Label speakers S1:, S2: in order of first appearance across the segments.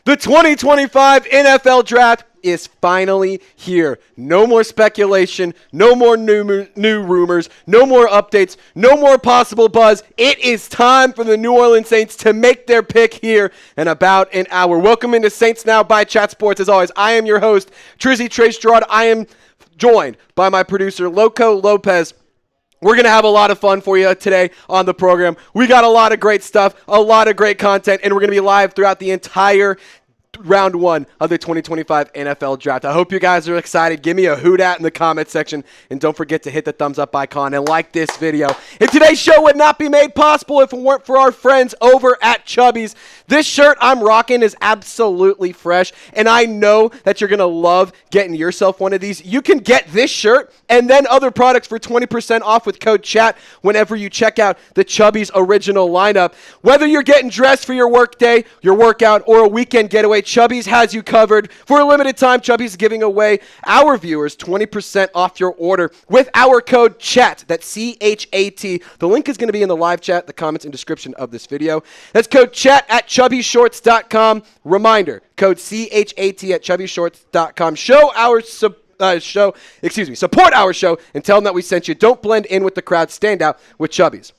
S1: The 2025 NFL Draft is finally here. No more speculation, no more new rumors, no more updates, no more possible buzz. It is time for the New Orleans Saints to make their pick here in about an hour. Welcome into Saints Now by Chat Sports. As always, I am your host, Trizzy Trace Gerard. I am joined by my producer, Loko Lopez. We're going to have a lot of fun for you today on the program. We got a lot of great stuff, a lot of great content, and we're going to be live throughout the entire round one of the 2025 NFL Draft. I hope you guys are excited. Give me a hoot at in the comment section, and don't forget to hit the thumbs up icon and like this video. And today's show would not be made possible if it weren't for our friends over at Chubby's. This shirt I'm rocking is absolutely fresh, and I know that you're going to love getting yourself one of these. You can get this shirt and then other products for 20% off with code CHAT whenever you check out the Chubby's original lineup. Whether you're getting dressed for your work day, your workout, or a weekend getaway, Chubby's has you covered. For a limited time, Chubby's is giving away our viewers 20% off your order with our code CHAT. That's C-H-A-T. The link is going to be in the live chat, the comments, and description of this video. That's code CHAT at chubbyshorts.com. Reminder, code C-H-A-T at chubbyshorts.com. Support our show and tell them that we sent you. Don't blend in with the crowd. Stand out with Chubby's.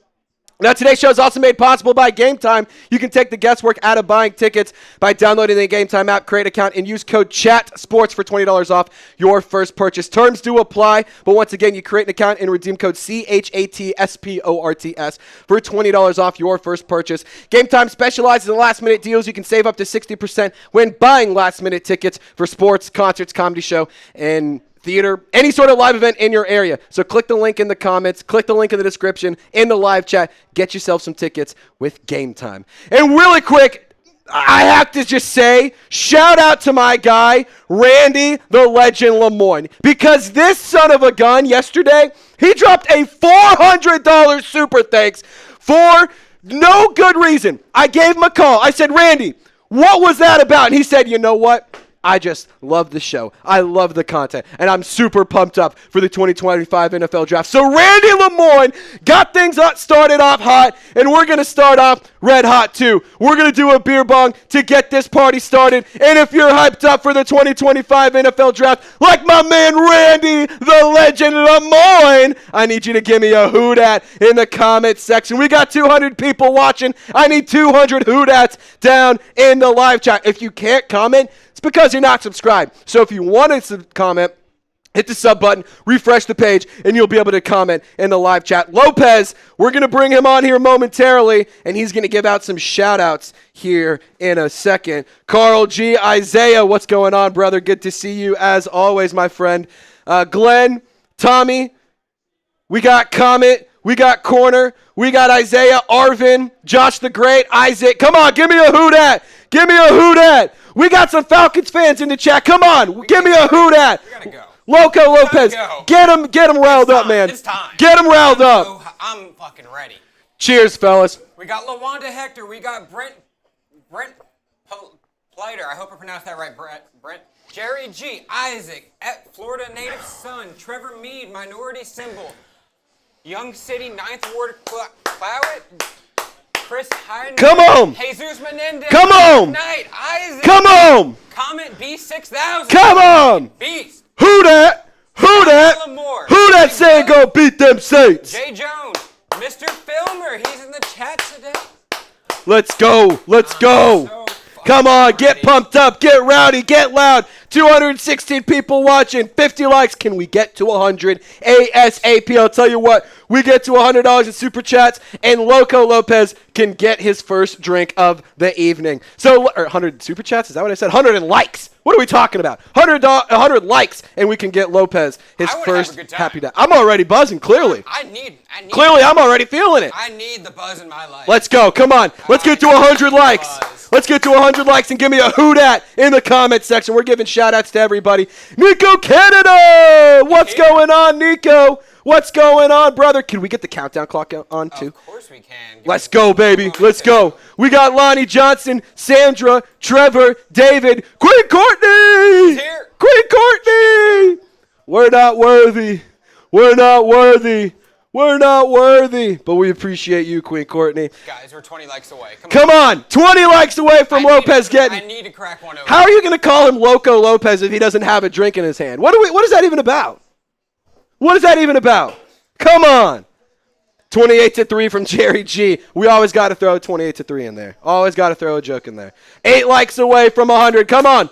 S1: Now, today's show is also made possible by Game Time. You can take the guesswork out of buying tickets by downloading the Game Time app, create an account, and use code CHATSPORTS for $20 off your first purchase. Terms do apply, but once again, you create an account and redeem code CHATSPORTS for $20 off your first purchase. Game Time specializes in last-minute deals. You can save up to 60% when buying last-minute tickets for sports, concerts, comedy show, and theater, any sort of live event in your area. So click the link in the comments, click the link in the description, in the live chat, get yourself some tickets with Game Time. And really quick, I have to just say, shout out to my guy, Randy the Legend Lemoyne, because this son of a gun yesterday, he dropped a $400 super thanks for no good reason. I gave him a call. I said, Randy, what was that about? And he said, you know what? I just love the show. I love the content. And I'm super pumped up for the 2025 NFL Draft. So Randy Lemoyne got things started off hot, and we're going to start off red hot too. We're going to do a beer bong to get this party started. And if you're hyped up for the 2025 NFL Draft, like my man Randy the Legend Lemoyne, I need you to give me a hoot at in the comment section. We got 200 people watching. I need 200 hoot ats down in the live chat. If you can't comment, it's because you're not subscribed. So if you want to comment, hit the sub button, refresh the page, and you'll be able to comment in the live chat. Lopez, we're going to bring him on here momentarily, and he's going to give out some shout-outs here in a second. Carl G. Isaiah, what's going on, brother? Good to see you as always, my friend. Glenn, Tommy, we got Comet, we got Corner, we got Isaiah, Arvin, Josh the Great, Isaac. Come on, give me a hoot at. Give me a hoot at. We got some Falcons fans in the chat. Come on, give me a hoot at.
S2: We gotta go.
S1: Loco Lopez, get him riled up, man.
S2: It's time.
S1: Get him riled up.
S2: I'm fucking ready.
S1: Cheers, fellas.
S2: We got LaWanda Hector. We got Brent Pleiter. I hope I pronounced that right, Brent. Jerry G. Isaac, Florida native son. Trevor Mead, minority symbol. Young City, 9th Ward, Clowet. Chris Heinrich.
S1: Come on.
S2: Jesus Menendez.
S1: Come on.
S2: Knight, Isaac.
S1: Come on.
S2: Comment B6000.
S1: Come on.
S2: Beast.
S1: Who that? Who that? Who that saying go beat them Saints?
S2: Jay Jones. Mr. Filmer. He's in the chat today.
S1: Let's go. Let's go.
S2: So
S1: come on. Get pumped up. Get rowdy. Get loud. 216 people watching. 50 likes. Can we get to 100 ASAP? I'll tell you what. We get to $100 in super chats, and Loko Lopez can get his first drink of the evening. So, 100 super chats? Is that what I said? 100 likes. What are we talking about? 100 likes, and we can get Lopez his first happy day. I'm already buzzing, clearly.
S2: I need
S1: clearly, I'm already feeling it.
S2: I need the buzz in my life.
S1: Let's go. Come on. Let's get to 100 likes. Let's get to 100 likes and give me a hoot at in the comment section. We're giving shout-outs to everybody. Nico Canada! What's going on, Nico? What's going on, brother? Can we get the countdown clock on, too?
S2: Of course we can.
S1: Let's go, baby. Let's go. We got Lonnie Johnson, Sandra, Trevor, David, Quinn Courtney!
S2: He's here.
S1: Quinn Courtney! We're not worthy. We're not worthy. We're not worthy, but we appreciate you, Queen Courtney.
S2: Guys, we're 20 likes away.
S1: Come on. 20 likes away from Lopez getting.
S2: I need to crack one open.
S1: How are you going to call him Loko Lopez if he doesn't have a drink in his hand? What is that even about? What is that even about? Come on. 28-3 from Jerry G. We always got to throw 28-3 in there. Always got to throw a joke in there. 8 likes away from 100. Come on.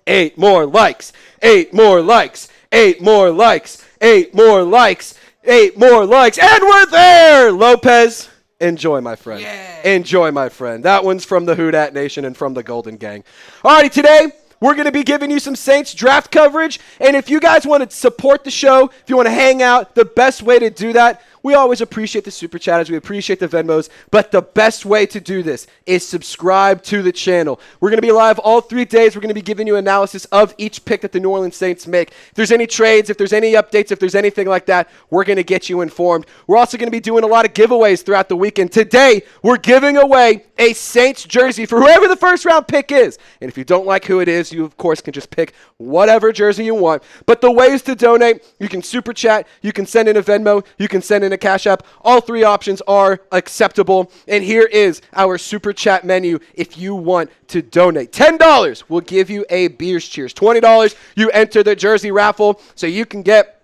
S1: 8 more likes. 8 more likes. 8 more likes. 8 more likes. 8 more likes. And we're there. Lopez, enjoy, my friend.
S2: Yeah.
S1: Enjoy, my friend. That one's from the Who Dat Nation and from the Golden Gang. Alrighty, today we're going to be giving you some Saints draft coverage. And if you guys want to support the show, if you want to hang out, the best way to do that, we always appreciate the Super Chatters. We appreciate the Venmos. But the best way to do this is subscribe to the channel. We're going to be live all 3 days. We're going to be giving you analysis of each pick that the New Orleans Saints make. If there's any trades, if there's any updates, if there's anything like that, we're going to get you informed. We're also going to be doing a lot of giveaways throughout the weekend. Today, we're giving away a Saints jersey for whoever the first round pick is. And if you don't like who it is, you, of course, can just pick whatever jersey you want. But the ways to donate, you can Super Chat, you can send in a Venmo, you can send in a Cash App. All 3 options are acceptable. And here is our Super Chat menu if you want to donate. $10 will give you a Beers Cheers. $20, you enter the jersey raffle so you can get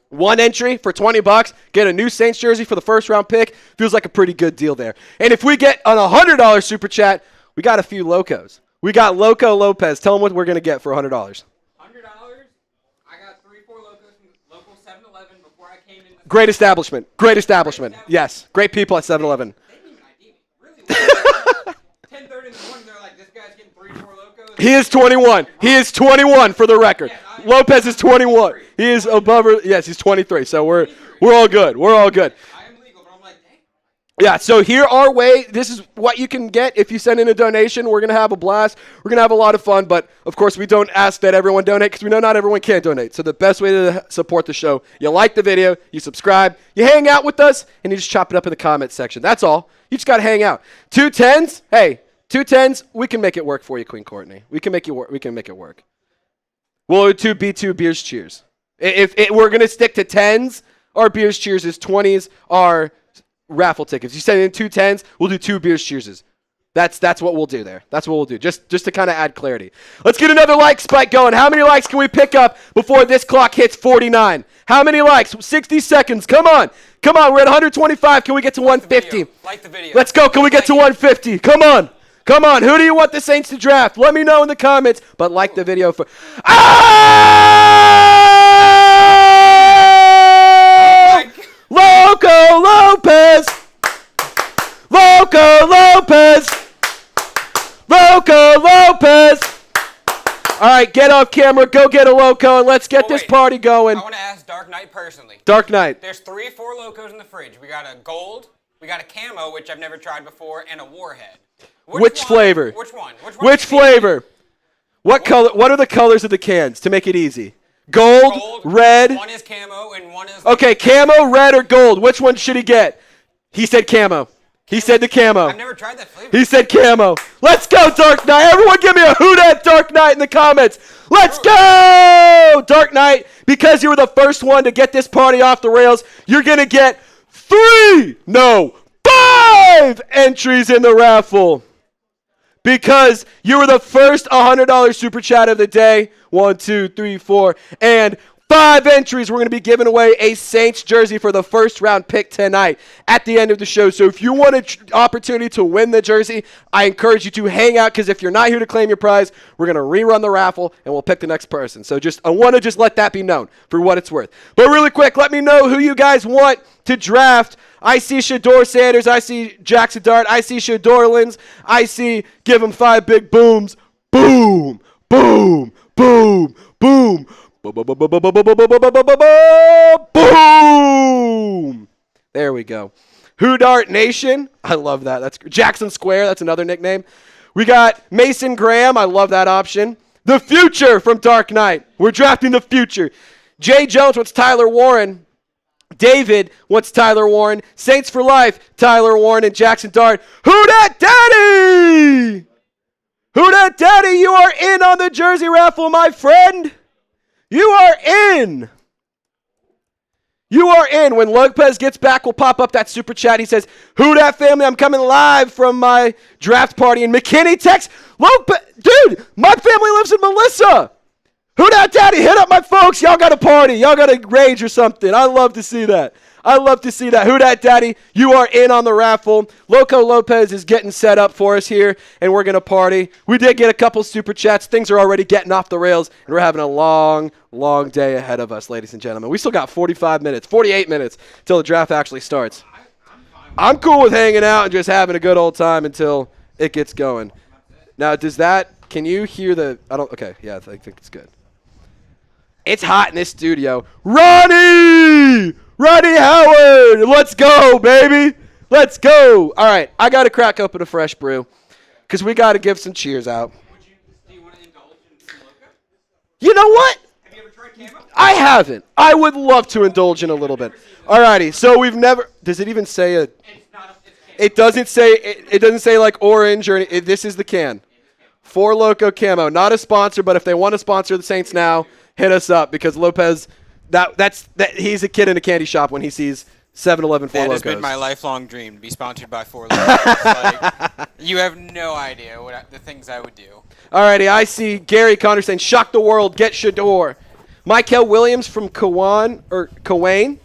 S1: 1 entry for $20, get a new Saints jersey for the first round pick. Feels like a pretty good deal there. And if we get on a $100 Super Chat, we got a few Lokos. We got Loko Lopez. Tell them what we're going to get for $100.
S2: $100. I got 3-4 Lokos from local 7-Eleven before I came in.
S1: Great establishment. Yes. Great people at 7-Eleven.
S2: They didn't even ID me. Really? 10:30 in the morning, they're like, this guy's getting 3-4 Lokos.
S1: He is 21. He is 21 for the record. Lopez is 21. He is above her. Yes, he's 23. So we're all good. We're all good.
S2: I am legal, but I'm like, dang.
S1: Yeah, so here our way, this is what you can get if you send in a donation. We're going to have a blast. We're going to have a lot of fun, but of course we don't ask that everyone donate because we know not everyone can donate. So the best way to support the show, you like the video, you subscribe, you hang out with us, and you just chop it up in the comments section. That's all. You just got to hang out. 2 10s, hey, 2 10s, we can make it work for you, Queen Courtney. We can make it work. We'll do 2 Beers Cheers. If we're going to stick to 10s, our Beers Cheers is 20s, our raffle tickets. You send in 2 10s, we'll do 2 Beers Cheerses. That's what we'll do there. That's what we'll do, just to kind of add clarity. Let's get another like spike going. How many likes can we pick up before this clock hits 49? How many likes? 60 seconds. Come on. We're at 125. Can we get to 150?
S2: Like the video.
S1: Let's go. Can we get to 150? Come on. Who do you want the Saints to draft? Let me know in the comments. But like the video for... Loko Lopez! All right, get off camera, go get a Loko, and let's get this party going.
S2: I want to ask Dark Knight personally.
S1: Dark Knight.
S2: There's 3 or 4 Lokos in the fridge. We got a gold, we got a camo, which I've never tried before, and a warhead.
S1: Which flavor?
S2: Which one?
S1: Which flavor? What color? What are the colors of the cans to make it easy? Gold, red.
S2: One is camo and one is...
S1: Okay, camo, red, or gold. Which one should he get? He said camo. He said the camo.
S2: I've never tried that flavor.
S1: He said camo. Let's go, Dark Knight. Everyone give me a Who Dat Dark Knight in the comments. Let's go! Dark Knight, because you were the first one to get this party off the rails, you're going to get 5 entries in the raffle. Because you were the first $100 Super Chat of the day. 1, 2, 3, 4, and 5 entries. We're going to be giving away a Saints jersey for the first round pick tonight at the end of the show. So if you want an opportunity to win the jersey, I encourage you to hang out, because if you're not here to claim your prize, we're going to rerun the raffle and we'll pick the next person. So I want to just let that be known for what it's worth. But really quick, let me know who you guys want to draft. I see Shador Sanders. I see Jackson Dart. I see Shadorlins. I see give him 5 big booms. Boom, boom, boom, boom. Boom! There we go. Who Dart Nation. I love that. That's Jackson Square. That's another nickname. We got Mason Graham. I love that option. The Future from Dark Knight. We're drafting the Future. Jay Jones wants Tyler Warren. David wants Tyler Warren. Saints for Life, Tyler Warren and Jackson Dart. Who Dat Daddy? Who Dat Daddy? You are in on the jersey raffle, my friend. You are in. You are in. When Lopez gets back, we'll pop up that super chat. He says, "Who dat family? I'm coming live from my draft party in McKinney, Texas." Lopez, dude, my family lives in Melissa. Who dat daddy? Hit up my folks. Y'all got a party. Y'all got a rage or something. I love to see that. I love to see that. Who dat daddy? You are in on the raffle. Loko Lopez is getting set up for us here, and we're going to party. We did get a couple super chats. Things are already getting off the rails, and we're having a long day ahead of us, ladies and gentlemen. We still got 45 minutes, 48 minutes till the draft actually starts. I'm cool with hanging out and just having a good old time until it gets going. Now, can you hear okay, yeah, I think it's good. It's hot in this studio. Ronnie Howard, let's go, baby. Let's go. All right, I got to crack open a fresh brew because we got to give some cheers out.
S2: Do you want to indulge in some Loko?
S1: You know what?
S2: Have you ever tried camo?
S1: I haven't. I would love to indulge in a little bit. All righty, so we've never – does it even say a –
S2: It's not – it's camo.
S1: It doesn't say – it doesn't say like orange or anything. This is the can. For Loko Camo. Not a sponsor, but if they want to sponsor the Saints now, hit us up because Lopez – he's a kid in a candy shop when he sees 7-Eleven Four Lokos.
S2: That has been my lifelong dream, to be sponsored by Four Lokos. You have no idea the things I would do.
S1: Alrighty, I see Gary Connor saying, "Shock the world, get Shador." Michael Williams from Cowane.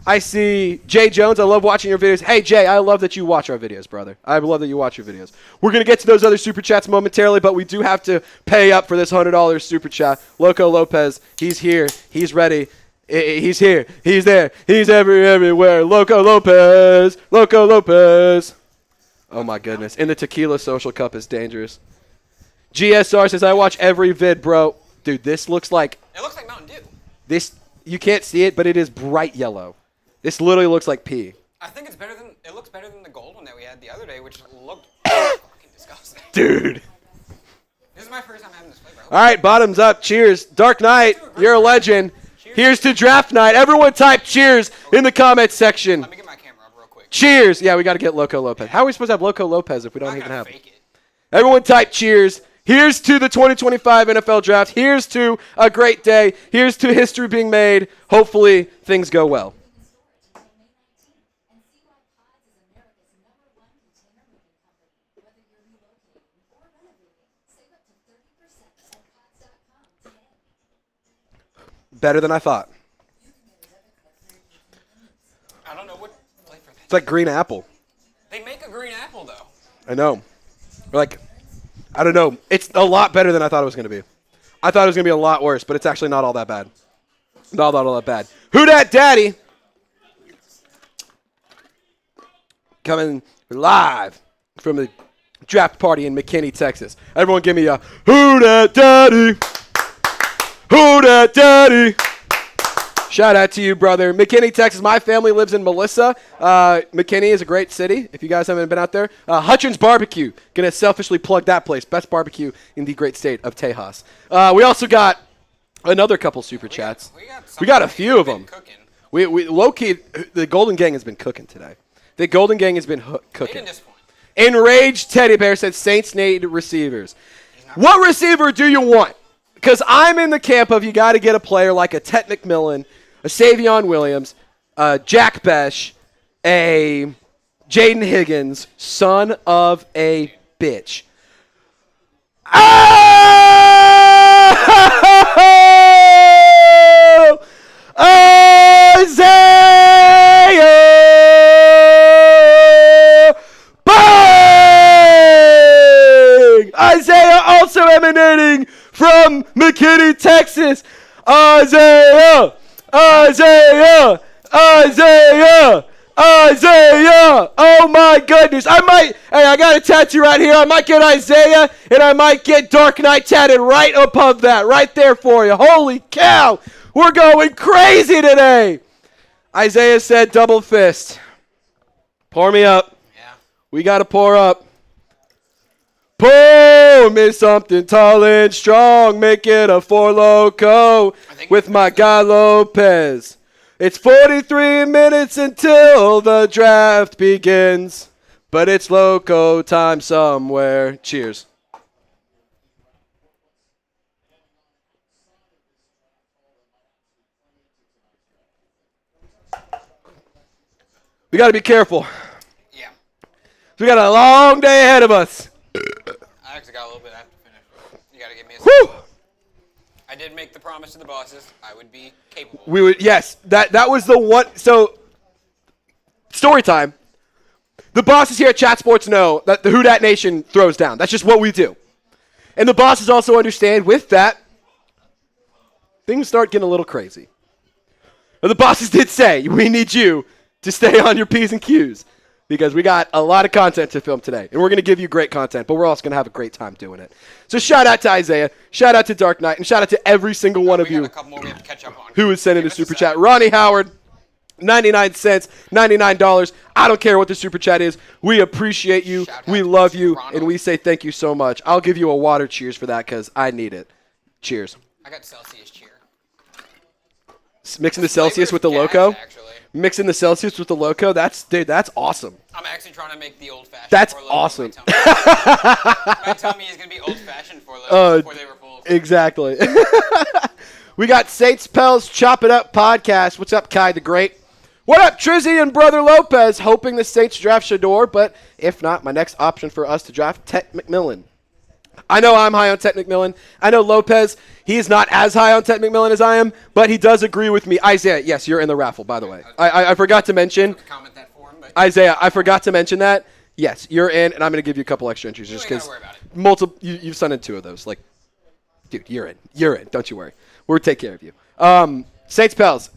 S1: I see Jay Jones. I love watching your videos. Hey, Jay, I love that you watch our videos, brother. I love that you watch your videos. We're going to get to those other super chats momentarily, but we do have to pay up for this $100 super chat. Loko Lopez, he's here. He's ready. He's here. He's there. He's everywhere. Loko Lopez. Loko Lopez. Oh, my goodness. And the tequila social cup is dangerous. GSR says, "I watch every vid, bro." Dude, this looks like...
S2: It looks like Mountain Dew.
S1: You can't see it, but it is bright yellow. This literally looks like pee.
S2: I think it looks better than the gold one that we had the other day, which looked fucking disgusting.
S1: Dude.
S2: This is my first time having this flavor.
S1: All right, bottoms up. Cheers. Dark Knight, you're a legend.
S2: Cheers.
S1: Here's to draft night. Everyone type cheers in the comments section.
S2: Let me get my camera up real quick.
S1: Cheers. Yeah, we got to get Loko Lopez. How are we supposed to have Loko Lopez if we don't
S2: I'm
S1: even
S2: not
S1: have
S2: gonna
S1: him?
S2: fake it.
S1: Everyone type cheers. Here's to the 2025 NFL Draft. Here's to a great day. Here's to history being made. Hopefully, things go well. Better than I thought.
S2: I don't know what flavor that is.
S1: It's like green apple.
S2: They make a green apple, though.
S1: I know. I don't know. It's a lot better than I thought it was going to be. I thought it was going to be a lot worse, but it's actually not all that bad. Not all that bad. Who dat daddy? Coming live from the draft party in McKinney, Texas. Everyone give me a who dat daddy? Who dat daddy? Shout out to you, brother. McKinney, Texas. My family lives in Melissa. McKinney is a great city. If you guys haven't been out there. Hutchins Barbecue. Going to selfishly plug that place. Best barbecue in the great state of Tejas. We also got another couple super chats. We got a few of them. We low-key, the Golden Gang has been cooking today. The Golden Gang has been cooking. Enraged Teddy Bear said Saints need receivers. What receiver do you want? Because I'm in the camp of you got to get a player like a Ted McMillan, a Savion Williams, Jack Besh, a Jaden Higgins, son of a bitch. Oh! Isaiah! Bang! Isaiah also emanating from McKinney, Texas. Isaiah! Isaiah! Isaiah! Isaiah! Oh my goodness. I got a tattoo right here. I might get Isaiah and I might get Dark Knight tatted right above that. Right there for you. Holy cow. We're going crazy today. Isaiah said double fist. Pour me up.
S2: Yeah.
S1: We got to pour up. Pour me something tall and strong. Make it a four Loko with my guy Lopez. It's 43 minutes until the draft begins, but it's Loko time somewhere. Cheers. We got to be careful.
S2: Yeah.
S1: We got a long day ahead of us.
S2: I actually got a little bit after finish. You got to give me a
S1: Whew.
S2: second. I did make the promise to the bosses I would be capable.
S1: We would, yes. That was the one. So, story time. The bosses here at Chat Sports know that the Who Dat Nation throws down. That's just what we do. And the bosses also understand with that, things start getting a little crazy. But the bosses did say, we need you to stay on your P's and Q's because we got a lot of content to film today. And we're going to give you great content, but we're also going to have a great time doing it. So shout out to Isaiah, shout out to Dark Knight, and shout out to every single one of you
S2: a couple more we have to catch up on.
S1: who is sending a super chat. Ronnie Howard, 99 cents, $99. I don't care what the super chat is. We appreciate you. We love you. And we say thank you so much. I'll give you a water cheers for that because I need it. Cheers.
S2: I got Celsius cheer.
S1: Mixing the Celsius with the Loko? Mixing the Celsius with the Loko? That's awesome.
S2: I'm actually trying to make the old-fashioned.
S1: That's awesome.
S2: My tummy is going to be old-fashioned before they were full.
S1: Exactly. We got Saints Pels Chop It Up podcast. What's up, Kai the Great? What up, Trizzy and Brother Lopez? Hoping the Saints draft Shador, but if not, my next option for us to draft Tet McMillan. I know I'm high on Tet McMillan. I know Lopez, he is not as high on Tet McMillan as I am, but he does agree with me. Isaiah, yes, you're in the raffle, by the way. I forgot to mention.
S2: Comment that for him, but
S1: Isaiah, I forgot to mention that. Yes, you're in, and I'm going to give you a couple extra entries just because you've sent in 2 of those. Like, dude, you're in. You're in. Don't you worry. We'll take care of you. Saints Pels.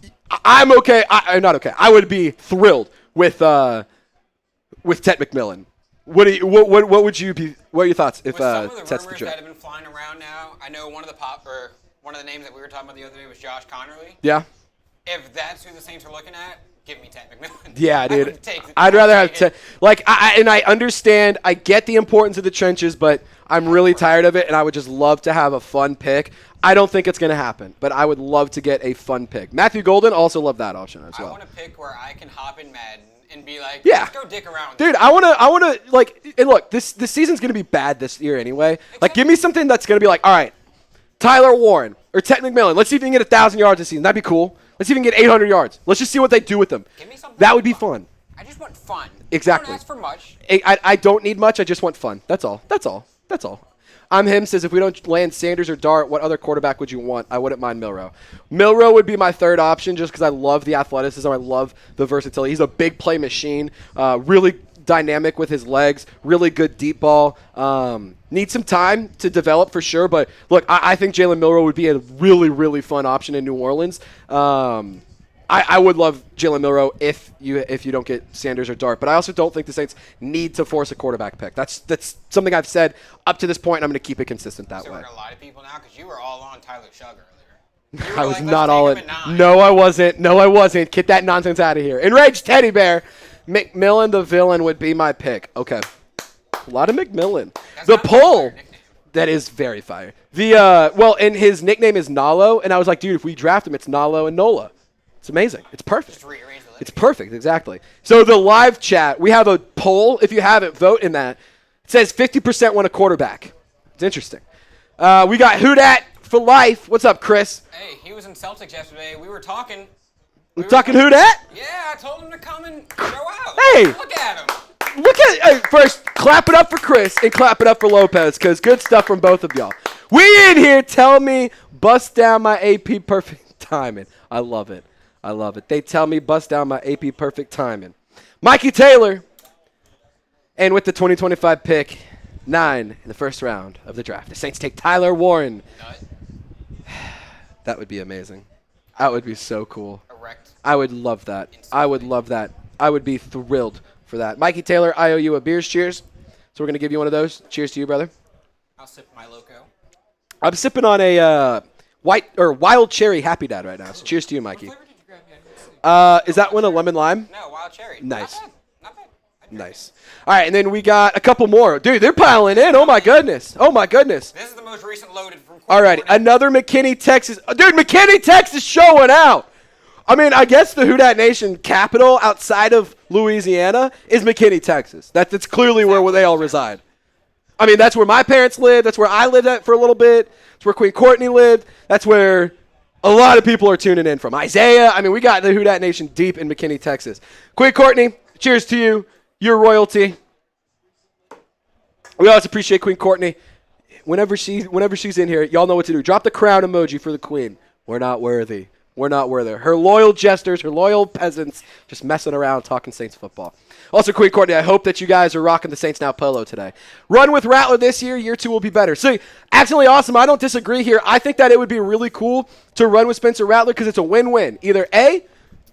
S1: I'm okay. I'm not okay. I would be thrilled with Tet McMillan. What would you be? What are your thoughts if
S2: some of the
S1: Tet's the
S2: rumors
S1: draft?
S2: that have been flying around now? I know one of the names that we were talking about the other day was Josh Connerly.
S1: Yeah.
S2: If that's who the Saints are looking at, give me Tet McMillan.
S1: Yeah, dude. I'd rather have Tet. Like, I understand. I get the importance of the trenches, but I'm really tired of it, and I would just love to have a fun pick. I don't think it's going to happen, but I would love to get a fun pick. Matthew Golden, also love that option as well.
S2: I want to pick where I can hop in Madden and be like,
S1: yeah,
S2: let's go dick around.
S1: Dude, I want to like, and look, this season's going to be bad this year anyway. Exactly. Like, give me something that's going to be like, all right, Tyler Warren or Tet McMillan. Let's see if you can get 1,000 yards this season. That'd be cool. Let's see if you can get 800 yards. Let's just see what they do with them.
S2: Give me something
S1: that would be fun.
S2: I just want fun.
S1: Exactly.
S2: I don't ask for much.
S1: I don't need much. I just want fun. That's all. That's all. That's all. I'm him says if we don't land Sanders or Dart, what other quarterback would you want? I wouldn't mind Milroe. Milroe would be my third option just because I love the athleticism. I love the versatility. He's a big play machine. Really dynamic with his legs. Really good deep ball. Needs some time to develop for sure. But look, I think Jalen Milroe would be a really, really fun option in New Orleans. I would love Jalen Milroe if you don't get Sanders or Dart, but I also don't think the Saints need to force a quarterback pick. That's something I've said up to this point, and I'm going to keep it consistent that way.
S2: We're going to lie to people now because you were all on Tyler Shugg earlier.
S1: I was not all in. No, I wasn't. No, I wasn't. Get that nonsense out of here. Enraged Teddy Bear. McMillan the villain would be my pick. Okay. A lot of McMillan. The poll. That is very fire. And his nickname is Nalo, and I was like, dude, if we draft him, it's Nalo and Nola. It's amazing. It's perfect.
S2: Just rearrange the letters.
S1: It's perfect, exactly. So the live chat, we have a poll. If you haven't, vote in that. It says 50% want a quarterback. It's interesting. We got Who Dat for life. What's up, Chris?
S2: Hey, he was in Celtics yesterday. We were talking.
S1: We're talking Who Dat?
S2: Yeah, I told him to come and show out.
S1: Hey!
S2: Look at him.
S1: First, clap it up for Chris and clap it up for Lopez because good stuff from both of y'all. We in here, tell me, bust down my AP perfect timing. I love it. I love it. They tell me bust down my AP perfect timing. Mikey Taylor. And with the 2025 pick, 9 in the first round of the draft, the Saints take Tyler Warren. That would be amazing. That would be so cool.
S2: Erect.
S1: I would love that. I would love that. I would be thrilled for that. Mikey Taylor, I owe you a beers. Cheers. So we're going to give you one of those. Cheers to you, brother.
S2: I'll sip my Loko.
S1: I'm sipping on a wild cherry Happy Dad right now. So cheers to you, Mikey.
S2: What flavor did you grab yet?
S1: Is that one a lemon lime?
S2: No, wild cherry.
S1: Nice.
S2: Not bad.
S1: Nice. All right, and then we got a couple more. Dude, they're piling in. Oh, my goodness. Oh, my goodness.
S2: This is the most recent loaded from
S1: All right, another McKinney, Texas. Dude, McKinney, Texas showing out. I mean, I guess the Who Dat Nation capital outside of Louisiana is McKinney, Texas. That's clearly where they all reside. I mean, that's where my parents lived. That's where I lived at for a little bit. That's where Queen Courtney lived. That's where a lot of people are tuning in from. Isaiah. I mean, we got the Who Dat Nation deep in McKinney, Texas. Queen Courtney, Cheers to you. You're royalty. We always appreciate Queen Courtney. Whenever she's in here, y'all know what to do. Drop the crown emoji for the queen. We're not worthy. We're not worthy. Her loyal jesters, her loyal peasants, just messing around talking Saints football. Also, Queen Courtney, I hope that you guys are rocking the Saints Now polo today. Run with Rattler this year. Year 2 will be better. So, absolutely awesome. I don't disagree here. I think that it would be really cool to run with Spencer Rattler because it's a win-win. Either A,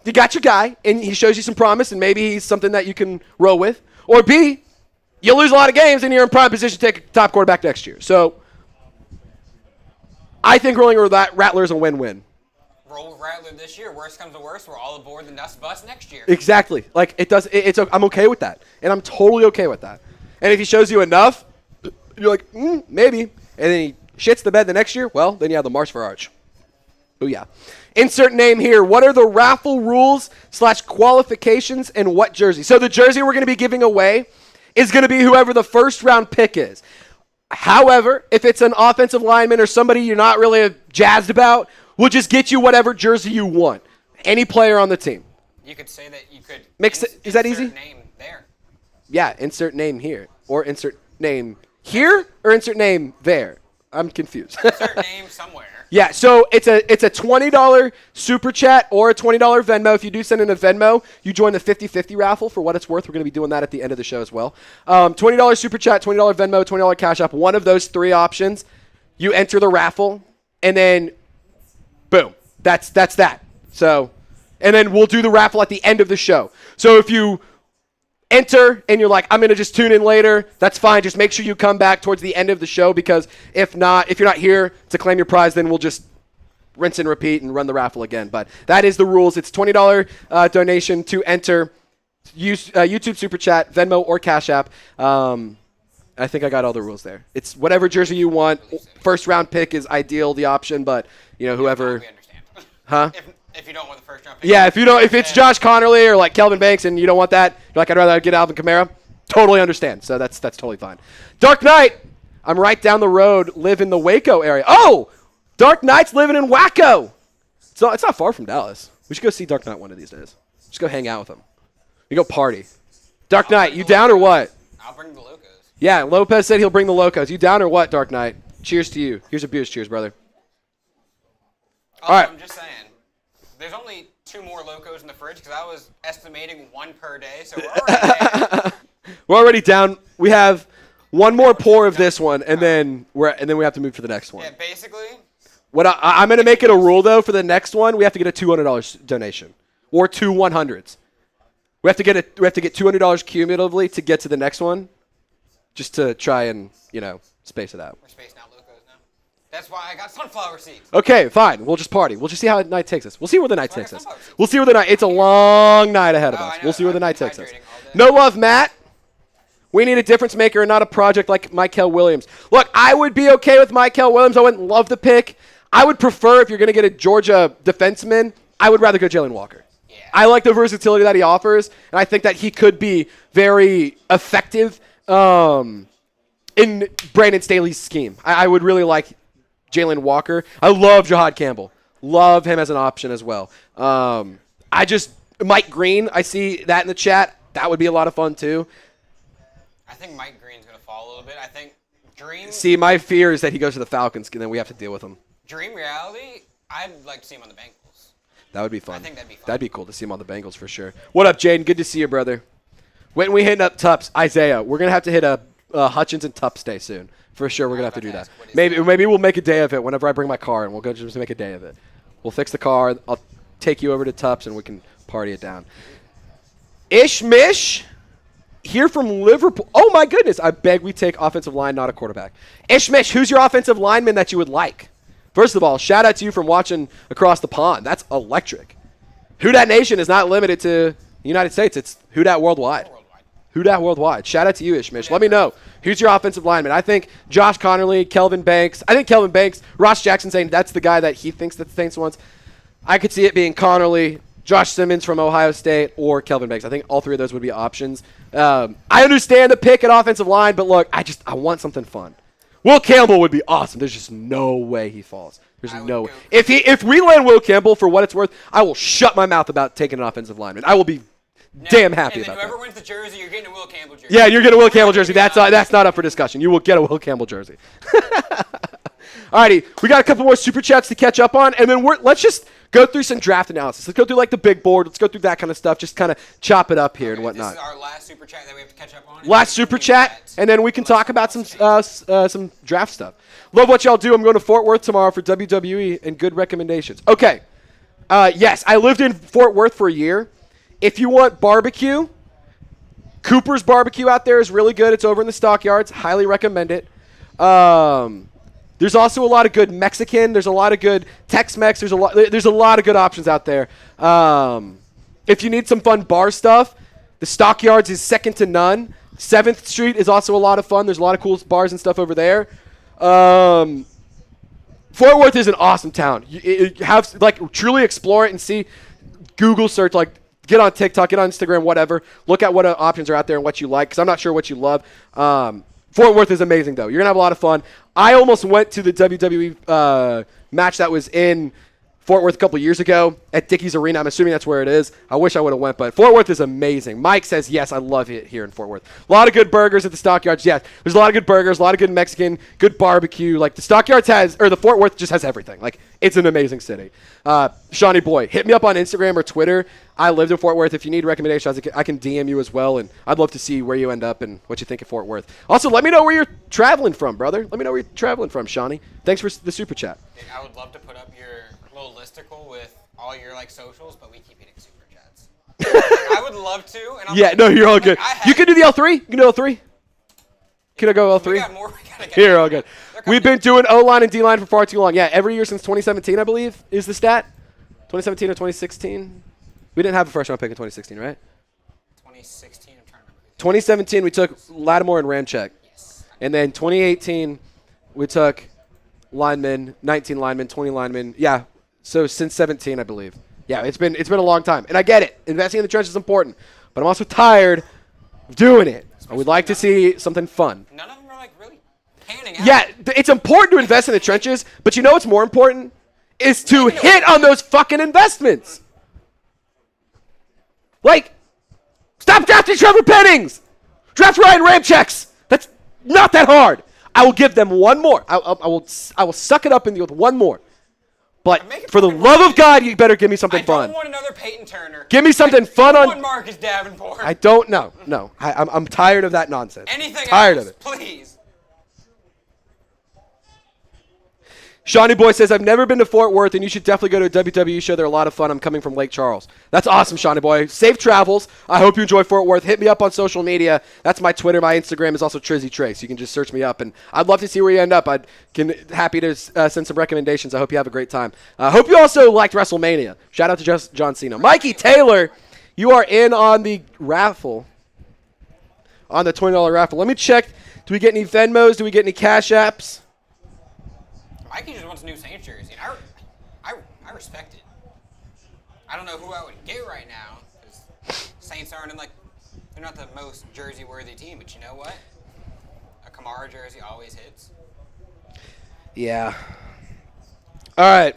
S1: you got your guy, and he shows you some promise, and maybe he's something that you can roll with. Or B, you lose a lot of games, and you're in prime position to take a top quarterback next year. So, I think rolling with Rattler is a win-win.
S2: Roll with Rattler this year. Worst comes to worst, we're all aboard the dust bus next year.
S1: Exactly. Like, I'm okay with that. And I'm totally okay with that. And if he shows you enough, you're like, maybe. And then he shits the bed the next year, well, then you have the March for Arch. Oh, yeah. Insert name here. What are the raffle rules / qualifications and what jersey? So the jersey we're going to be giving away is going to be whoever the first round pick is. However, if it's an offensive lineman or somebody you're not really jazzed about, we'll just get you whatever jersey you want. Any player on the team.
S2: You could say that you could
S1: Is that easy?
S2: Insert name there.
S1: Yeah, insert name here. Or insert name here or insert name there. I'm confused.
S2: Insert name somewhere.
S1: Yeah, so it's a $20 super chat or a $20 Venmo. If you do send in a Venmo, you join the 50-50 raffle. For what it's worth, we're going to be doing that at the end of the show as well. $20 super chat, $20 Venmo, $20 Cash App. One of those 3 options, you enter the raffle, and then boom, that's that. So, and then we'll do the raffle at the end of the show. So if you enter and you're like, I'm going to just tune in later, that's fine. Just make sure you come back towards the end of the show because if you're not here to claim your prize, then we'll just rinse and repeat and run the raffle again. But that is the rules. It's $20 donation to enter YouTube Super Chat, Venmo, or Cash App. I think I got all the rules there. It's whatever jersey you want. First round pick is ideal, the option, but whoever.
S2: We understand.
S1: Huh?
S2: If you don't want the first round pick.
S1: Yeah, if it's Josh Connerly or like Kelvin Banks and you don't want that, you're like, I'd rather get Alvin Kamara, totally understand. So that's totally fine. Dark Knight, I'm right down the road, live in the Waco area. Oh, Dark Knight's living in Waco. So it's not far from Dallas. We should go see Dark Knight one of these days. Just go hang out with him. We go party. Dark Knight, you down or what?
S2: I'll bring the Lokos.
S1: Yeah, Lopez said he'll bring the Locos. You down or what, Dark Knight? Cheers to you. Here's a beers. Cheers, brother.
S2: Also,
S1: All right.
S2: I'm just saying, there's only 2 more Lokos in the fridge because I was estimating 1 per day, so we're already there.
S1: We're already down. We have one more pour of this one, and then we have to move to the next one.
S2: Yeah, basically.
S1: What I'm going to make it a rule though for the next one. We have to get a $200 donation or 2 100s. We have to get $200 cumulatively to get to the next one, just to try and space it out.
S2: We're spacing out Lokos now. That's why I got sunflower seeds.
S1: Okay, fine. We'll just party. We'll just see how the night takes us. We'll see where the night takes us. We'll see where the night. It's a long night ahead of us. We'll see where the night takes us. No love, Matt. We need a difference maker and not a project like Michael Williams. Look, I would be okay with Michael Williams. I wouldn't love the pick. I would prefer if you're going to get a Georgia defenseman, I would rather go Jalen Walker.
S2: Yeah.
S1: I like the versatility that he offers, and I think that he could be very effective in Brandon Staley's scheme. I would really like Jalen Walker. I love Jahad Campbell. Love him as an option as well. Mike Green, I see that in the chat. That would be a lot of fun too.
S2: I think Mike Green's going to fall a little bit. I think Dream.
S1: See, my fear is that he goes to the Falcons, and then we have to deal with him.
S2: Dream reality, I'd like to see him on the Bengals.
S1: That would be fun.
S2: I think that'd be fun.
S1: That'd be cool to see him on the Bengals for sure. What up, Jaden? Good to see you, brother. When we hitting up Tups, Isaiah, we're going to have to hit a Hutchins and Tups day soon. For sure, we're going to have to do that. Maybe we'll make a day of it whenever I bring my car, and we'll go just make a day of it. We'll fix the car. I'll take you over to Tups, and we can party it down. Ish Mish, here from Liverpool. Oh, my goodness. I beg we take offensive line, not a quarterback. Ish Mish, who's your offensive lineman that you would like? First of all, shout out to you from watching across the pond. That's electric. Who Dat Nation is not limited to the United States. It's Who Dat Worldwide. Who Dat Worldwide. Shout out to you, Ishmish. Let me know. Who's your offensive lineman? I think Josh Connerly, Kelvin Banks. I think Kelvin Banks, Ross Jackson saying that's the guy that he thinks that the Saints wants. I could see it being Connerly, Josh Simmons from Ohio State, or Kelvin Banks. I think all 3 of those would be options. I understand the pick at offensive line, but look, I want something fun. Will Campbell would be awesome. There's just no way he falls. There's no way. If we land Will Campbell for what it's worth, I will shut my mouth about taking an offensive lineman. I will be damn happy
S2: and then
S1: about
S2: whoever
S1: that.
S2: wins the jersey, you're getting a Will Campbell jersey.
S1: Yeah, you're getting a Will Campbell jersey. That's not up for discussion. You will get a Will Campbell jersey. Alrighty, we got a couple more super chats to catch up on, and then let's just go through some draft analysis. Let's go through like the big board. Let's go through that kind of stuff. Just kind of chop it up here and whatnot.
S2: This is our last super chat that we have to catch up on.
S1: Last super chat, and then we can talk about some draft stuff. Love what y'all do. I'm going to Fort Worth tomorrow for WWE and good recommendations. Okay. Yes, I lived in Fort Worth for a year. If you want barbecue, Cooper's Barbecue out there is really good. It's over in the Stockyards. Highly recommend it. There's also a lot of good Mexican. There's a lot of good Tex-Mex. There's a lot of good options out there. If you need some fun bar stuff, the Stockyards is second to none. 7th Street is also a lot of fun. There's a lot of cool bars and stuff over there. Fort Worth is an awesome town. You have truly explore it and see. Google search, get on TikTok, get on Instagram, whatever. Look at what options are out there and what you like, because I'm not sure what you love. Fort Worth is amazing, though. You're going to have a lot of fun. I almost went to the WWE match that was in Fort Worth a couple years ago at Dickies Arena. I'm assuming that's where it is. I wish I would have went, but Fort Worth is amazing. Mike says, yes, I love it here in Fort Worth. A lot of good burgers at the Stockyards. Yes, there's a lot of good burgers, a lot of good Mexican, good barbecue. The Stockyards the Fort Worth just has everything. It's an amazing city. Shawnee Boy, hit me up on Instagram or Twitter. I lived in Fort Worth. If you need recommendations, I can DM you as well, and I'd love to see where you end up and what you think of Fort Worth. Also, let me know where you're traveling from, brother. Let me know where you're traveling from, Shawnee. Thanks for the super chat.
S2: I would love to put up your little listicle with all your socials, but we keep hitting super chats. I would love to. And
S1: you're all good. You can do the L3. You can do L3. Can I go L3?
S2: We got more. We gotta get
S1: Here, all good. We've been doing O-line and D-line for far too long. Yeah, every year since 2017, I believe, is the stat. 2017 or 2016? We didn't have a first-round pick in 2016, right?
S2: 2016, I'm trying to remember.
S1: 2017, we took Lattimore and Ramczyk.
S2: Yes.
S1: And then 2018, we took linemen, 19 linemen, 20 linemen. Yeah, so since 17, I believe. Yeah, it's been a long time. And I get it. Investing in the trenches is important. But I'm also tired of doing it. I would like to see something fun.
S2: None of them are really panning out.
S1: Yeah, it's important to invest in the trenches, but you know what's more important? Is to hit on those fucking investments. Stop drafting Trevor Pennings. Draft Ryan Ramczyks. That's not that hard. I will give them one more. I will suck it up in you with one more. But for the love of God, you better give me something fun.
S2: I don't want another Peyton Turner.
S1: Give me something fun on.
S2: One Marcus Davenport.
S1: I don't know. No, I'm tired of that nonsense.
S2: Anything
S1: tired
S2: else,
S1: of it.
S2: Please.
S1: Shawnee Boy says, I've never been to Fort Worth, and you should definitely go to a WWE show. They're a lot of fun. I'm coming from Lake Charles. That's awesome, Shawnee Boy. Safe travels. I hope you enjoy Fort Worth. Hit me up on social media. That's my Twitter. My Instagram is also Trizzy Trace. You can just search me up, and I'd love to see where you end up. Happy to send some recommendations. I hope you have a great time. I hope you also liked WrestleMania. Shout out to John Cena. Mikey Taylor, you are in on the raffle, on the $20 raffle. Let me check. Do we get any Venmos? Do we get any Cash Apps?
S2: Mikey just wants a new Saints jersey. I respect it. I don't know who I would get right now, because Saints aren't they're not the most jersey-worthy team, but you know what? A Kamara jersey always hits.
S1: Yeah. All right.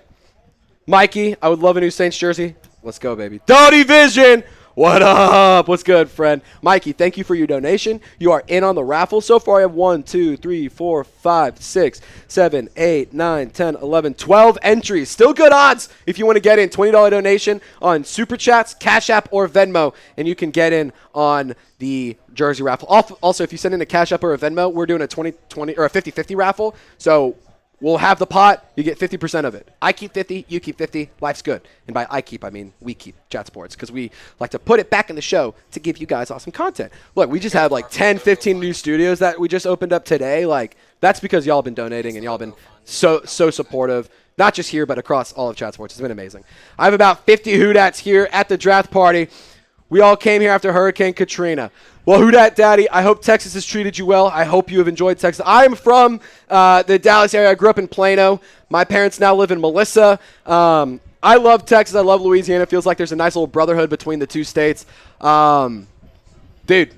S1: Mikey, I would love a new Saints jersey. Let's go, baby. Doughty Vision! What up? What's good, friend? Mikey, thank you for your donation. You are in on the raffle. So far, I have 1, 2, 3, 4, 5, 6, 7, 8, 9, 10, 11, 12 entries. Still good odds if you want to get in. $20 donation on Super Chats, Cash App, or Venmo, and you can get in on the jersey raffle. Also, if you send in a Cash App or a Venmo, we're doing a 20-20 or a 50-50 raffle. So we'll have the pot. You get 50% of it. I keep 50. You keep 50. Life's good. And by I keep, I mean we keep Chat Sports, because we like to put it back in the show to give you guys awesome content. Look, we just have 10, 15 new studios that we just opened up today. That's because y'all been donating and y'all been so supportive. Not just here, but across all of Chat Sports. It's been amazing. I have about 50 Hoodats here at the draft party. We all came here after Hurricane Katrina. Well, Hoodat Daddy, I hope Texas has treated you well. I hope you have enjoyed Texas. I'm from the Dallas area. I grew up in Plano. My parents now live in Melissa. I love Texas. I love Louisiana. It feels like there's a nice little brotherhood between the two states. Dude,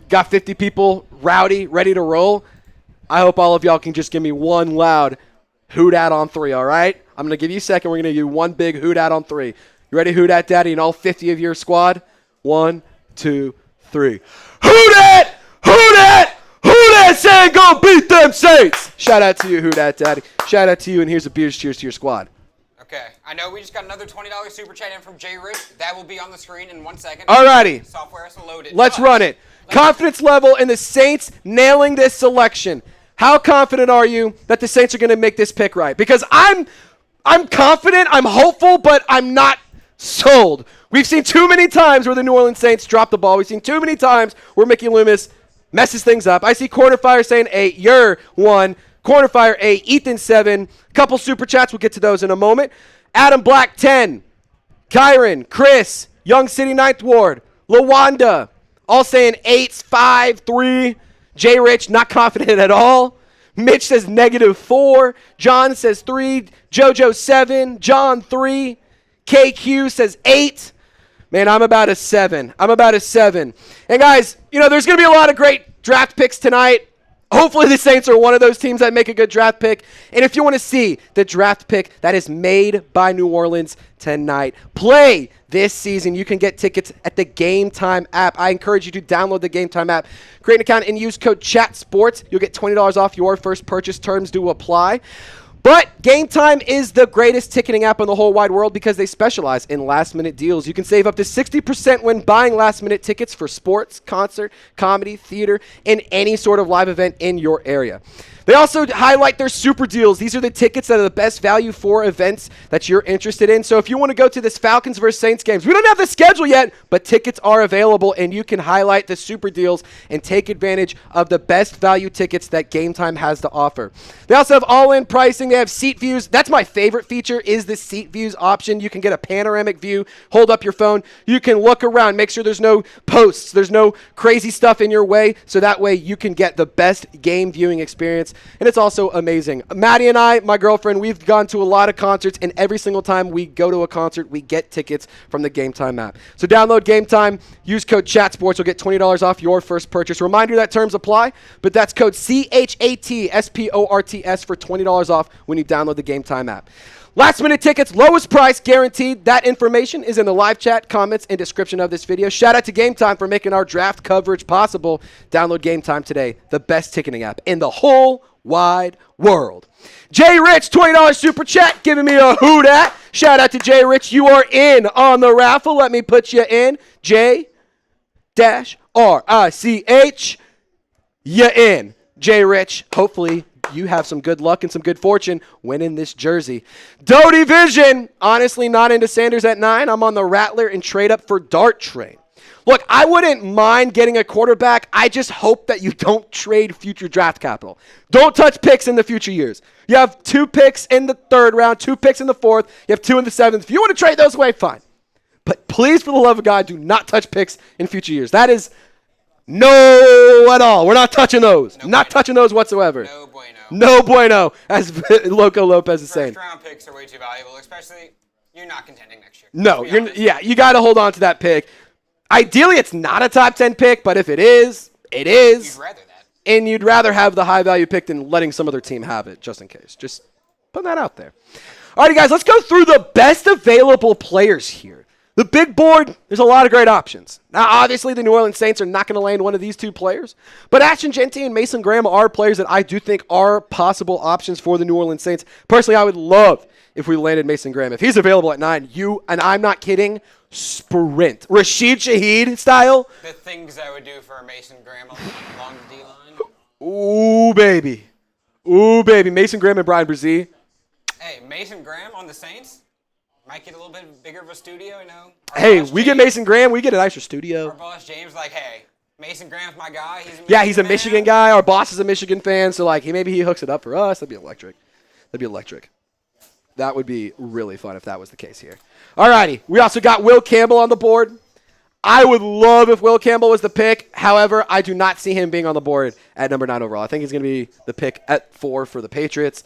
S1: got 50 people rowdy, ready to roll. I hope all of y'all can just give me one loud Hoodat on 3, all right? I'm going to give you a second. We're going to give you one big Hoodat on 3. You ready, Hoodat Daddy, and all 50 of your squad? 1, 2, 3. Who dat? Who dat? Who that saying gonna beat them Saints? Shout out to you, Who Dat Daddy. Shout out to you, and here's a beers cheers to your squad.
S2: Okay, I know we just got another $20 super chat in from Jay Rich. That will be on the screen in 1 second.
S1: Alrighty.
S2: Software has to load it.
S1: Let's run it. Confidence level in the Saints nailing this selection. How confident are you that the Saints are going to make this pick right? Because I'm confident, I'm hopeful, but I'm not sold. We've seen too many times where the New Orleans Saints drop the ball. We've seen too many times where Mickey Loomis messes things up. I see Corner Fire saying 8. You're 1. Corner Fire 8. Ethan 7. Couple super chats. We'll get to those in a moment. Adam Black 10. Kyron, Chris, Young City 9th Ward, Lawanda, all saying 8s, 5, 3. Jay Rich, not confident at all. Mitch says -4. John says 3. JoJo 7. John 3. KQ says 8. Man, I'm about a 7. And guys, there's going to be a lot of great draft picks tonight. Hopefully the Saints are one of those teams that make a good draft pick. And if you want to see the draft pick that is made by New Orleans tonight, play this season, you can get tickets at the Game Time app. I encourage you to download the Game Time app, create an account, and use code CHATSPORTS. You'll get $20 off your first purchase. Terms do apply. But Game Time is the greatest ticketing app in the whole wide world because they specialize in last-minute deals. You can save up to 60% when buying last-minute tickets for sports, concert, comedy, theater, and any sort of live event in your area. They also highlight their super deals. These are the tickets that are the best value for events that you're interested in. So if you want to go to this Falcons versus Saints games, we don't have the schedule yet, but tickets are available, and you can highlight the super deals and take advantage of the best value tickets that Game Time has to offer. They also have all-in pricing. They have seat views. That's my favorite feature is the seat views option. You can get a panoramic view, hold up your phone. You can look around, make sure there's no posts, there's no crazy stuff in your way, so that way you can get the best game viewing experience. And it's also amazing. Maddie and I, my girlfriend, we've gone to a lot of concerts, and every single time we go to a concert, we get tickets from the Game Time app. So download Game Time, use code CHATSPORTS, you'll get $20 off your first purchase. Reminder that terms apply, but that's code CHATSPORTS for $20 off when you download the Game Time app. Last minute tickets, lowest price guaranteed. That information is in the live chat, comments, and description of this video. Shout out to Game Time for making our draft coverage possible. Download Game Time today, the best ticketing app in the whole wide world. Jay Rich, $20 super chat, giving me a who dat. Shout out to Jay Rich. You are in on the raffle. Let me put you in. J-R-I-C-H. You in. Jay Rich, hopefully you have some good luck and some good fortune winning this jersey. Doty Vision, honestly not into Sanders at 9. I'm on the Rattler and trade up for Dart Train. Look, I wouldn't mind getting a quarterback. I just hope that you don't trade future draft capital. Don't touch picks in the future years. You have 2 picks in the 3rd round, 2 picks in the 4th. You have 2 in the 7th. If you want to trade those away, fine. But please, for the love of God, do not touch picks in future years. That is no at all. We're not touching those. Not touching those whatsoever.
S2: No bueno.
S1: No bueno, as Loko Lopez is saying.
S2: First-round picks are way too valuable, especially you're not contending next year.
S1: No, you got to hold on to that pick. Ideally, it's not a top 10 pick, but if it is, it is.
S2: You'd rather that.
S1: And you'd rather have the high-value pick than letting some other team have it, just in case. Just put that out there. All right, guys, let's go through the best available players here. The big board, there's a lot of great options. Now, obviously, the New Orleans Saints are not going to land one of these 2 players, but Ashton Jeanty and Mason Graham are players that I do think are possible options for the New Orleans Saints. Personally, I would love if we landed Mason Graham. If he's available at 9, and I'm not kidding, sprint. Rashid Shaheed style.
S2: The things I would do for a Mason Graham along the D-line.
S1: Ooh, baby. Ooh, baby. Mason Graham and Brian Brzee.
S2: Hey, Mason Graham on the Saints might get a little bit bigger of a studio,
S1: Hey, we get Mason Graham, we get a nicer studio.
S2: Our boss James, hey, Mason Graham's my guy.
S1: He's a Michigan guy. Our boss is a Michigan fan, so maybe he hooks it up for us. That'd be electric. That would be really fun if that was the case here. Alrighty, we also got Will Campbell on the board. I would love if Will Campbell was the pick. However, I do not see him being on the board at number 9 overall. I think he's going to be the pick at 4 for the Patriots.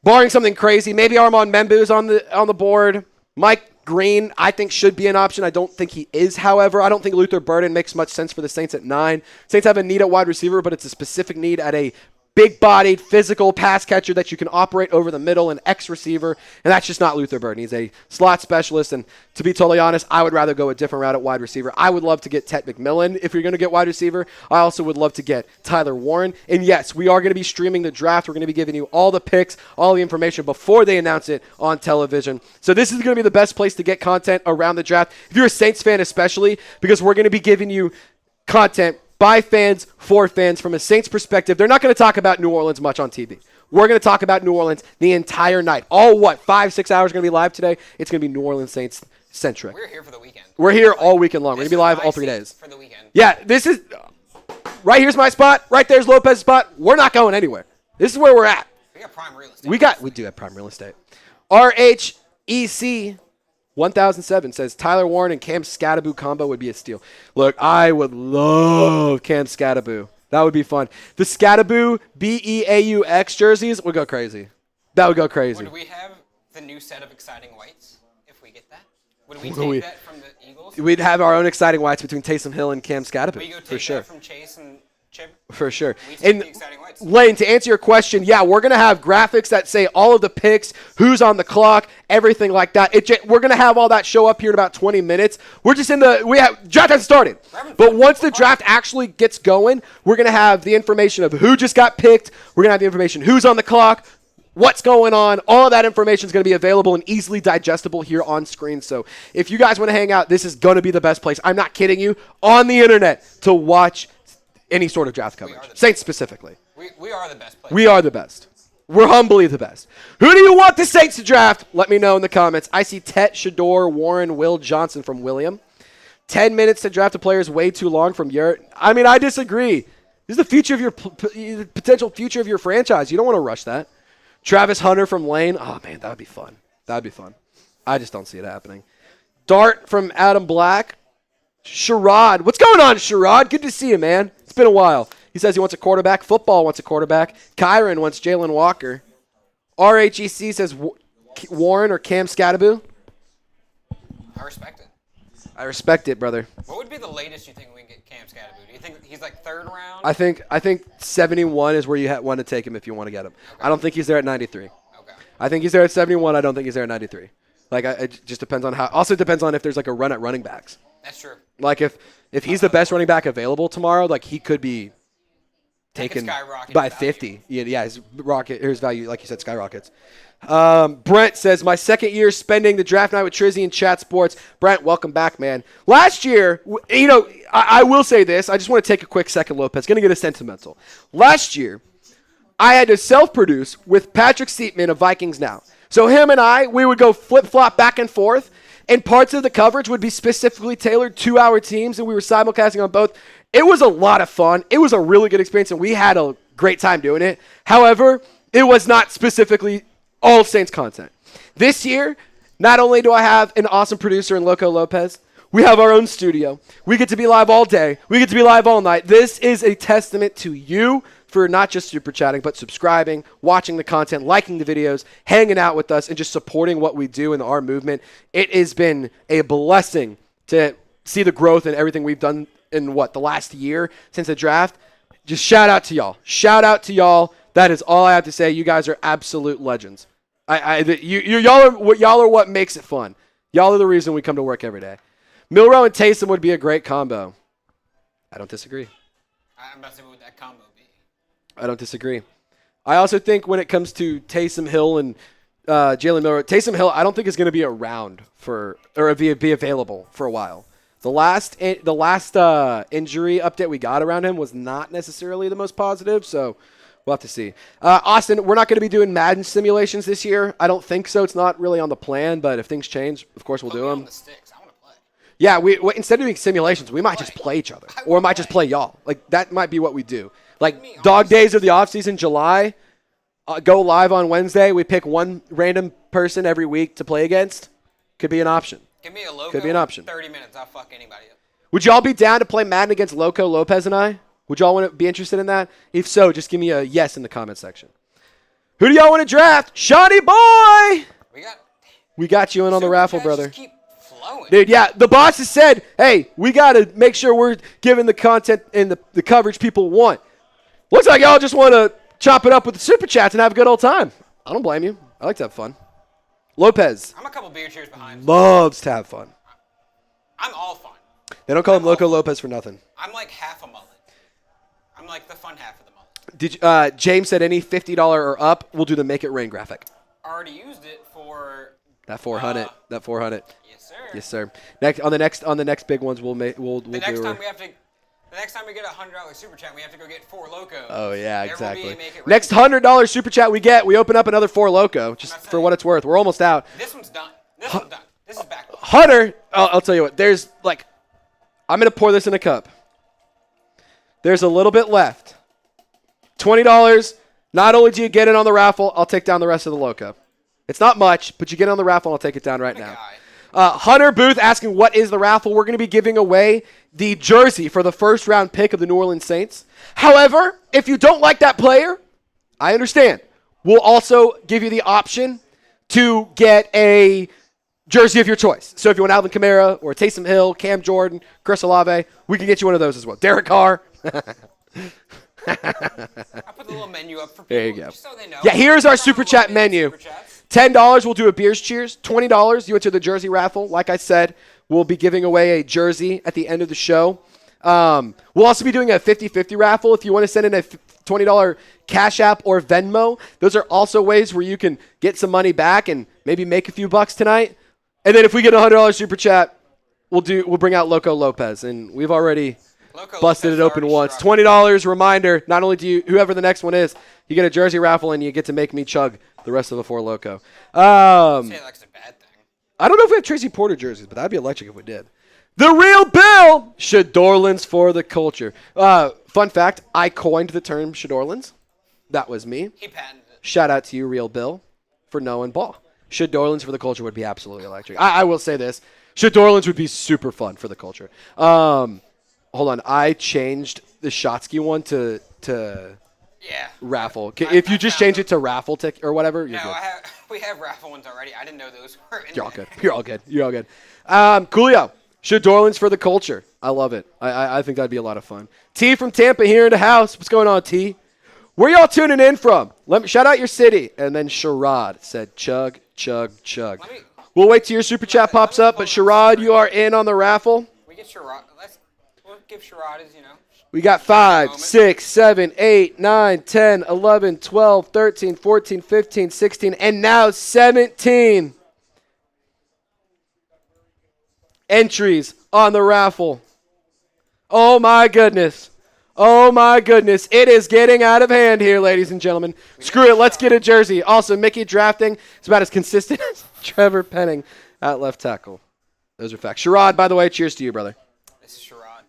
S1: Barring something crazy, maybe Armand Membu's on the board. Mike Green, I think, should be an option. I don't think he is, however. I don't think Luther Burden makes much sense for the Saints at 9. Saints have a need at wide receiver, but it's a specific need at a big-bodied, physical pass catcher that you can operate over the middle, an X-receiver, and that's just not Luther Burden. He's a slot specialist, and to be totally honest, I would rather go a different route at wide receiver. I would love to get Ted McMillan if you're going to get wide receiver. I also would love to get Tyler Warren. And yes, we are going to be streaming the draft. We're going to be giving you all the picks, all the information before they announce it on television. So this is going to be the best place to get content around the draft, if you're a Saints fan especially, because we're going to be giving you content by fans, for fans, from a Saints perspective. They're not going to talk about New Orleans much on TV. We're going to talk about New Orleans the entire night. All 5-6 hours going to be live today. It's going to be New Orleans Saints centric.
S2: We're here for the weekend.
S1: We're here all weekend long. We're going to be live all 3 days.
S2: For the weekend.
S1: Yeah, this is right here's my spot. Right there's Lopez's spot. We're not going anywhere. This is where we're at.
S2: We got prime real estate.
S1: We do have prime real estate. RHEC 1007 says Tyler Warren and Cam Scattaboo combo would be a steal. Look, I would love Cam Scattaboo. That would be fun. The Scattaboo BEAUX jerseys would go crazy. That would go crazy.
S2: Would we have the new set of exciting whites if we get that? Would we take that from the Eagles?
S1: We'd have our own exciting whites between Taysom Hill and Cam Scattaboo.
S2: Will you go take
S1: for sure.
S2: that from Chase and Chip?
S1: For sure.
S2: And
S1: Lane, to answer your question, yeah, we're going to have graphics that say all of the picks, who's on the clock, everything like that. We're going to have all that show up here in about 20 minutes. We're just draft hasn't started. But once the draft actually gets going, we're going to have the information of who just got picked. We're going to have the information who's on the clock, what's going on. All of that information is going to be available and easily digestible here on screen. So if you guys want to hang out, this is going to be the best place. I'm not kidding you, on the internet to watch any sort of draft coverage. Saints specifically.
S2: We are the best place.
S1: We are the best. We're humbly the best. Who do you want the Saints to draft? Let me know in the comments. I see Tet, Shador, Warren, Will Johnson from William. 10 minutes to draft a player is way too long from Yurt. I mean, I disagree. This is the future of your potential future of your franchise. You don't want to rush that. Travis Hunter from Lane. Oh, man, that would be fun. That would be fun. I just don't see it happening. Dart from Adam Black. Sherrod. What's going on, Sherrod? Good to see you, man. It's been a while. He says he wants a quarterback. Football wants a quarterback. Kyron wants Jalen Walker. RHEC says Warren or Cam Scattaboo.
S2: I respect it.
S1: I respect it, brother.
S2: What would be the latest you think we can get Cam Scattaboo? Do you think he's like third round?
S1: I think 71 is where you want to take him if you want to get him. Okay. I don't think he's there at 93.
S2: Okay.
S1: I think he's there at 71. I don't think he's there at 93. Like, it just depends on how. Also depends on if there's like a run at running backs.
S2: That's true.
S1: Like if he's the best running back available tomorrow, like he could be taken by 50. Yeah, his value, like you said, skyrockets. Brent says, my second year spending the draft night with Trizzy and Chat Sports. Brent, welcome back, man. Last year, I will say this. I just want to take a quick second, Lopez. Going to get a sentimental. Last year, I had to self-produce with Patrick Seatman of Vikings Now. So him and we would go flip-flop back and forth. And parts of the coverage would be specifically tailored to our teams, and we were simulcasting on both. It was a lot of fun. It was a really good experience, and we had a great time doing it. However, it was not specifically all Saints content. This year, not only do I have an awesome producer in Loko Lopez, we have our own studio. We get to be live all day. We get to be live all night. This is a testament to you for not just super chatting, but subscribing, watching the content, liking the videos, hanging out with us, and just supporting what we do in our movement. It has been a blessing to see the growth and everything we've done in the last year since the draft. Just shout out to y'all. Shout out to y'all. That is all I have to say. You guys are absolute legends. Y'all are what makes it fun. Y'all are the reason we come to work every day. Milroe and Taysom would be a great combo. I don't disagree.
S2: I'm about to say, what would that combo be?
S1: I don't disagree. I also think when it comes to Taysom Hill and Jalen Milroe, Taysom Hill, I don't think is going to be around be available for a while. The last injury update we got around him was not necessarily the most positive, so we'll have to see. Austin, we're not going to be doing Madden simulations this year. I don't think so. It's not really on the plan, but if things change, of course we'll do them.
S2: On the sticks. I want to play.
S1: Yeah, we instead of doing simulations, we might just play each other, or we might just play y'all. Like that might be what we do. Like dog days of the offseason, July, go live on Wednesday. We pick one random person every week to play against. Could be an option.
S2: Give me a Loko.
S1: Could be an option.
S2: 30 minutes. I'll fuck anybody up.
S1: Would y'all be down to play Madden against Loko, Lopez, and I? Would y'all want to be interested in that? If so, just give me a yes in the comment section. Who do y'all want to draft? Shawnee boy! We got you in on the raffle, brother.
S2: Just keep flowing.
S1: Dude, yeah, the boss has said, hey, we got to make sure we're giving the content and the coverage people want. Looks like y'all just want to chop it up with the super chats and have a good old time. I don't blame you. I like to have fun. Lopez.
S2: I'm a couple beer cheers behind.
S1: Loves to have fun.
S2: I'm all fun.
S1: They don't call him Loko Lopez for nothing.
S2: I'm like half a mullet. I'm like the fun half of the mullet.
S1: James said any $50 or up, we'll do the Make It Rain graphic.
S2: Already used it for
S1: that 400. That 400.
S2: Yes, sir.
S1: Yes, sir. On the next big ones, we'll do.
S2: The next time we get a $100 super chat, we have to go get 4 Locos.
S1: Oh yeah,
S2: there
S1: exactly.
S2: Make It
S1: Next $100 super chat we get, we open up another 4 Loco, just for what it's worth. We're almost out.
S2: This one's done. This one's done. This is back.
S1: Hunter, I'll tell you what. There's like, I'm gonna pour this in a cup. There's a little bit left. $20. Not only do you get it on the raffle, I'll take down the rest of the Loco. It's not much, but you get it on the raffle, and I'll take it down right now. Hunter Booth asking, what is the raffle? We're going to be giving away the jersey for the first-round pick of the New Orleans Saints. However, if you don't like that player, I understand. We'll also give you the option to get a jersey of your choice. So if you want Alvin Kamara or Taysom Hill, Cam Jordan, Chris Olave, we can get you one of those as well. Derek Carr.
S2: I put the little menu up for people
S1: there you go.
S2: Just so they know.
S1: Yeah, here's our super chat menu. $10, we'll do a beers cheers. $20, you enter the jersey raffle. Like I said, we'll be giving away a jersey at the end of the show. We'll also be doing a 50-50 raffle. If you want to send in a $20 Cash App or Venmo, those are also ways where you can get some money back and maybe make a few bucks tonight. And then if we get a $100 super chat, we'll bring out Loko Lopez. And we've already busted it open once. $20 reminder. Not only do you, whoever the next one is, you get a jersey raffle and you get to make me chug the rest of the 4 Loko.
S2: Say that's a bad thing.
S1: I don't know if we have Tracy Porter jerseys, but that'd be electric if we did. The real Bill, Shadorlins for the culture. Fun fact, I coined the term Shadorlins. That was me.
S2: He patented it.
S1: Shout out to you, Real Bill, for knowing ball. Shadorlins for the culture would be absolutely electric. I will say this. Shadorlins would be super fun for the culture. Hold on. I changed the Shotsky one to raffle. If you just change it to raffle tick or whatever, you're good.
S2: We have raffle ones already. I didn't know those were in
S1: You're all good. You're all good. You're all good. Coolio. Shadorlins for the culture. I love it. I think that'd be a lot of fun. T from Tampa here in the house. What's going on, T? Where y'all tuning in from? Let me shout out your city. And then Sherrod said chug, chug, chug. We'll wait till your super chat pops up, but Sherrod, you are in on the raffle.
S2: We get Sherrod. We'll give Sherrod his,
S1: We got 5, 6, 7, 8, 9, 10, 11, 12, 13, 14, 15, 16, and now 17 entries on the raffle. Oh, my goodness. Oh, my goodness. It is getting out of hand here, ladies and gentlemen. Screw it. Let's get a jersey. Also, Mickey drafting is about as consistent as Trevor Penning at left tackle. Those are facts. Sherrod, by the way, cheers to you, brother.
S2: This is Sherrod.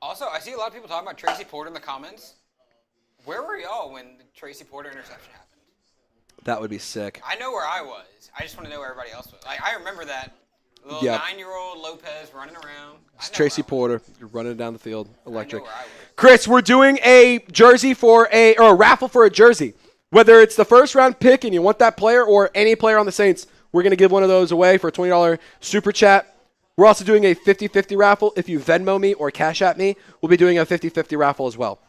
S2: Also, I see a lot of people talking about Tracy Porter in the comments. Where were y'all when the Tracy Porter interception happened?
S1: That would be sick.
S2: I know where I was. I just want to know where everybody else was. I remember that little 9-year-old Lopez running around.
S1: It's Tracy Porter. You're running down the field. Electric.
S2: I know where I was.
S1: Chris, we're doing a jersey or a raffle for a jersey. Whether it's the first round pick and you want that player or any player on the Saints, we're going to give one of those away for a $20 super chat. We're also doing a 50-50 raffle. If you Venmo me or Cash App me, we'll be doing a 50-50 raffle as well.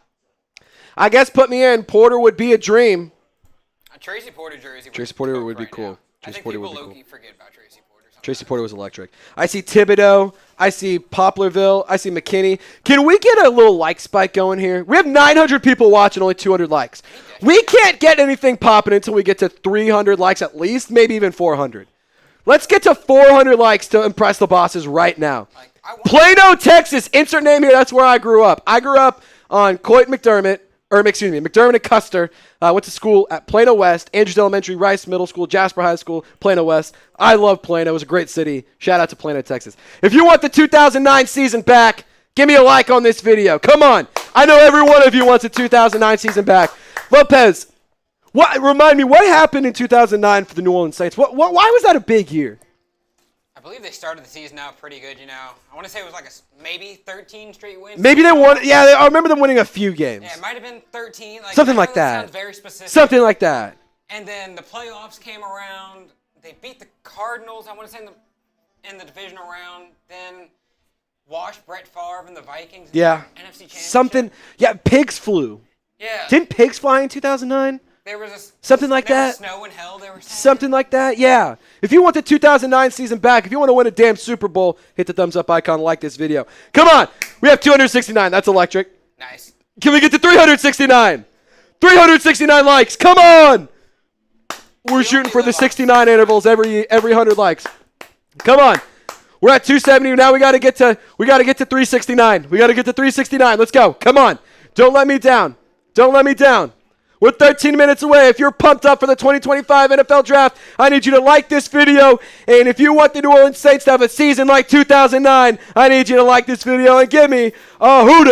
S1: I guess put me in. Porter would be a dream.
S2: A Tracy Porter jersey.
S1: Tracy Porter would be cool.
S2: I think people low-key forget about Tracy Porter.
S1: Tracy Porter was electric. I see Thibodeau. I see Poplarville. I see McKinney. Can we get a little like spike going here? We have 900 people watching, only 200 likes. We can't get anything popping until we get to 300 likes at least, maybe even 400. Let's get to 400 likes to impress the bosses right now. Plano, Texas. Insert name here. That's where I grew up. I grew up on Coit McDermott and Custer. Went to school at Plano West, Andrews Elementary, Rice Middle School, Jasper High School, Plano West. I love Plano. It was a great city. Shout out to Plano, Texas. If you want the 2009 season back, give me a like on this video. Come on. I know every one of you wants the 2009 season back. Lopez, remind me, what happened in 2009 for the New Orleans Saints? Why was that a big year?
S2: I believe they started the season out pretty good, I want to say it was like maybe 13 straight wins.
S1: Maybe they won. Yeah, I remember them winning a few games.
S2: Yeah, it might have been 13.
S1: Something like that.
S2: Sounds very specific.
S1: Something like that.
S2: And then the playoffs came around. They beat the Cardinals, I want to say, in the divisional round. Then washed Brett Favre and the Vikings in the NFC Championship.
S1: Pigs flu.
S2: Yeah.
S1: Didn't pigs fly in 2009?
S2: There was
S1: Something like
S2: there
S1: that?
S2: Was snow in hell, they were saying.
S1: Something like that? Yeah. If you want the 2009 season back, if you want to win a damn Super Bowl, hit the thumbs up icon, like this video. Come on. We have 269. That's electric.
S2: Nice.
S1: Can we get to 369? 369 likes. Come on. We're shooting for the 69 intervals every 100 likes. Come on. We're at 270. Now we got to get to 369. We got to get to 369. Let's go. Come on. Don't let me down. Don't let me down. We're 13 minutes away. If you're pumped up for the 2025 NFL Draft, I need you to like this video. And if you want the New Orleans Saints to have a season like 2009, I need you to like this video and give me a who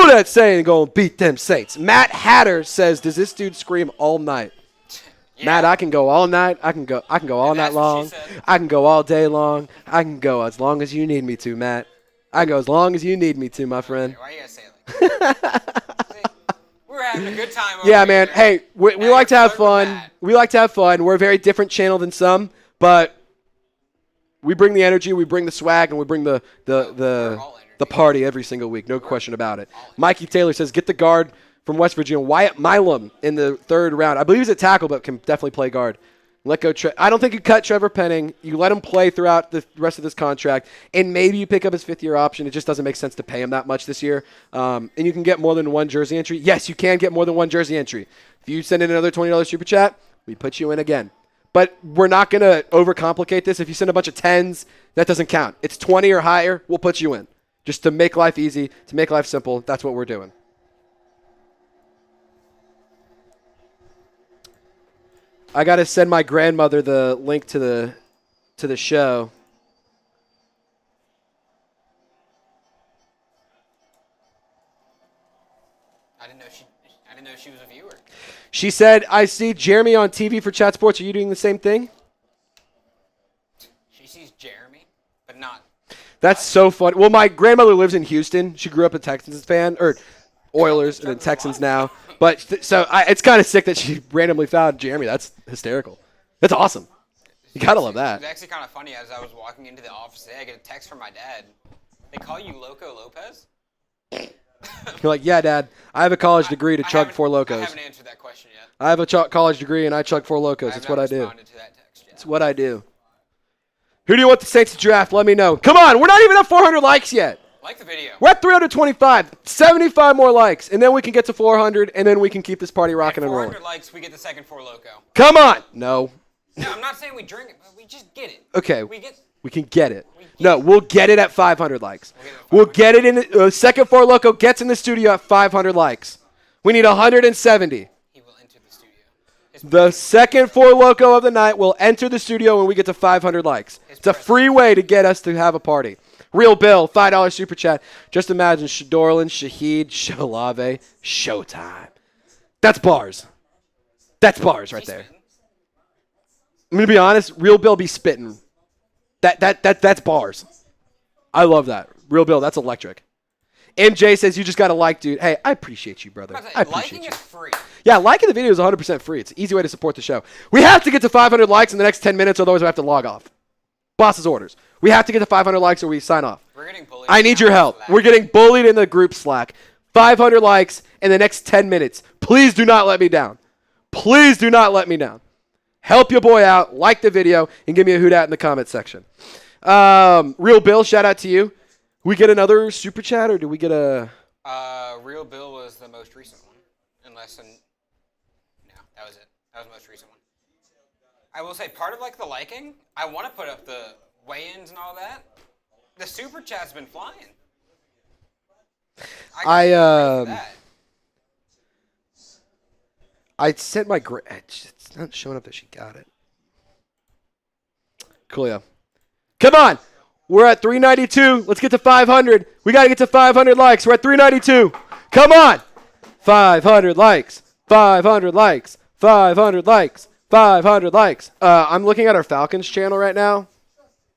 S1: that saying going to beat them Saints. Matt Hatter says, does this dude scream all night? Yeah. Matt, I can go all night. I can go all night long. I can go all day long. I can go as long as you need me to, Matt. I can go as long as you need me to, my friend.
S2: Why you gotta say it like that? We're having a good time over
S1: Yeah, man.
S2: here.
S1: Hey, we like to have fun. We like to have fun. We're a very different channel than some, but we bring the energy, we bring the swag, and we bring the party every single week. No question about it. Mikey Taylor says, get the guard from West Virginia, Wyatt Milam, in the 3rd round. I believe he's a tackle, but can definitely play guard. Let go. I don't think you cut Trevor Penning. You let him play throughout the rest of this contract, and maybe you pick up his 5th-year option. It just doesn't make sense to pay him that much this year. And you can get more than one jersey entry. Yes, you can get more than one jersey entry. If you send in another $20 super chat, we put you in again. But we're not going to overcomplicate this. If you send a bunch of 10s, that doesn't count. It's 20 or higher, we'll put you in. Just to make life easy, to make life simple. That's what we're doing. I got to send my grandmother the link to the show.
S2: I didn't know she was a viewer.
S1: She said, I see Jeremy on TV for Chat Sports. Are you doing the same thing?
S2: She sees Jeremy, but not.
S1: That's so funny. Well, my grandmother lives in Houston. She grew up a Texans fan, or Oilers, and then Texans now. But it's kind of sick that she randomly found Jeremy. That's hysterical. That's awesome. You got to love that.
S2: It's actually kind of funny. As I was walking into the office today, I get a text from my dad. They call you Loko Lopez?
S1: You're like, yeah, Dad. I have a college degree to chug 4 Lokos.
S2: I haven't answered that question yet.
S1: I have a college degree, and I chug 4 Lokos. It's what I do.
S2: To that text yet.
S1: It's what I do. Who do you want the Saints to draft? Let me know. Come on. We're not even at 400 likes yet.
S2: Like the video.
S1: We're at 325. 75 more likes, and then we can get to 400, and then we can keep this party rocking and rolling.
S2: 400 likes, we get the second 4 Loko.
S1: Come on. No.
S2: No, I'm not saying we drink it, but we just get it.
S1: Okay. We can get it.
S2: No,
S1: we'll get it at 500 likes. We'll get it in the second 4 Loko gets in the studio at 500 likes. We need 170.
S2: He will enter the studio.
S1: The second 4 Loko of the night will enter the studio when we get to 500 likes. It's a free way to get us to have a party. Real Bill, $5 super chat. Just imagine Shadorlan, Shaheed, Sholave, Showtime. That's bars. That's bars right there. I'm going to be honest, Real Bill be spitting. That's bars. I love that. Real Bill, that's electric. MJ says you just got to like, dude. Hey, I appreciate you, brother. I appreciate
S2: liking
S1: you.
S2: is free.
S1: Yeah, liking the video is 100% free. It's an easy way to support the show. We have to get to 500 likes in the next 10 minutes, otherwise we have to log off. Boss's orders. We have to get to 500 likes or we sign off.
S2: We're getting bullied.
S1: I need your help. We're getting bullied in the group Slack. 500 likes in the next 10 minutes. Please do not let me down. Please do not let me down. Help your boy out. Like the video and give me a hoot at in the comment section. Real Bill, shout out to you. We get another super chat or do we get a...
S2: Real Bill was the most recent one. Unless... No, that was it. That was the most recent one. I will say, part of like the liking, I want to put up the weigh-ins and all that. The super chat's been flying.
S1: I sent my... It's not showing up that she got it. Coolio. Come on. We're at 392. Let's get to 500. We got to get to 500 likes. We're at 392. Come on. 500 likes. 500 likes. 500 likes. 500 likes. I'm looking at our Falcons channel right now.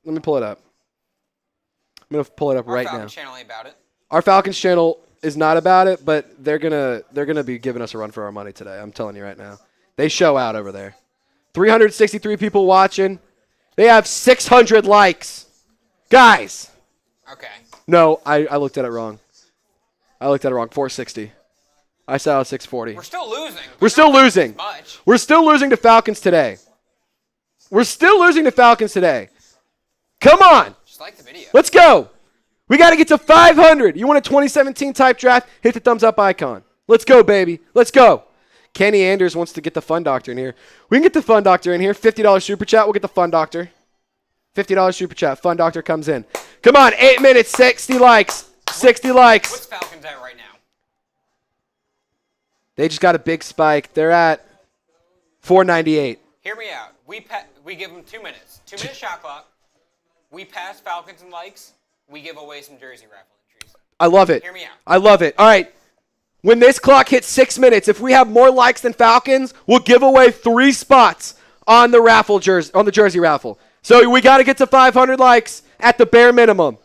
S1: Let me pull it up. I'm going to pull it up right now.
S2: Our Falcons channel ain't about it.
S1: Our Falcons channel is not about it, but they're gonna be giving us a run for our money today. I'm telling you right now. They show out over there. 363 people watching. They have 600 likes. Guys.
S2: Okay.
S1: No, I looked at it wrong. 460. I said 640.
S2: We're still losing.
S1: We're still losing.
S2: Much.
S1: We're still losing to Falcons today. We're still losing to Falcons today. Come on.
S2: Just like the video.
S1: Let's go. We got to get to 500. You want a 2017 type draft? Hit the thumbs up icon. Let's go, baby. Let's go. Kenny Anders wants to get the fun doctor in here. We can get the fun doctor in here. $50 super chat. We'll get the fun doctor. $50 super chat. Fun doctor comes in. Come on. 8 minutes. 60 likes. 60 likes.
S2: What's Falcons at right now?
S1: They just got a big spike. They're at 498.
S2: Hear me out. We give them 2 minutes. 2-minute shot clock. We pass Falcons and likes. We give away some jersey raffle entries.
S1: I love it.
S2: Hear me out.
S1: I love it. All right. When this clock hits 6 minutes, if we have more likes than Falcons, we'll give away 3 spots on the raffle jersey raffle. So we got to get to 500 likes at the bare minimum.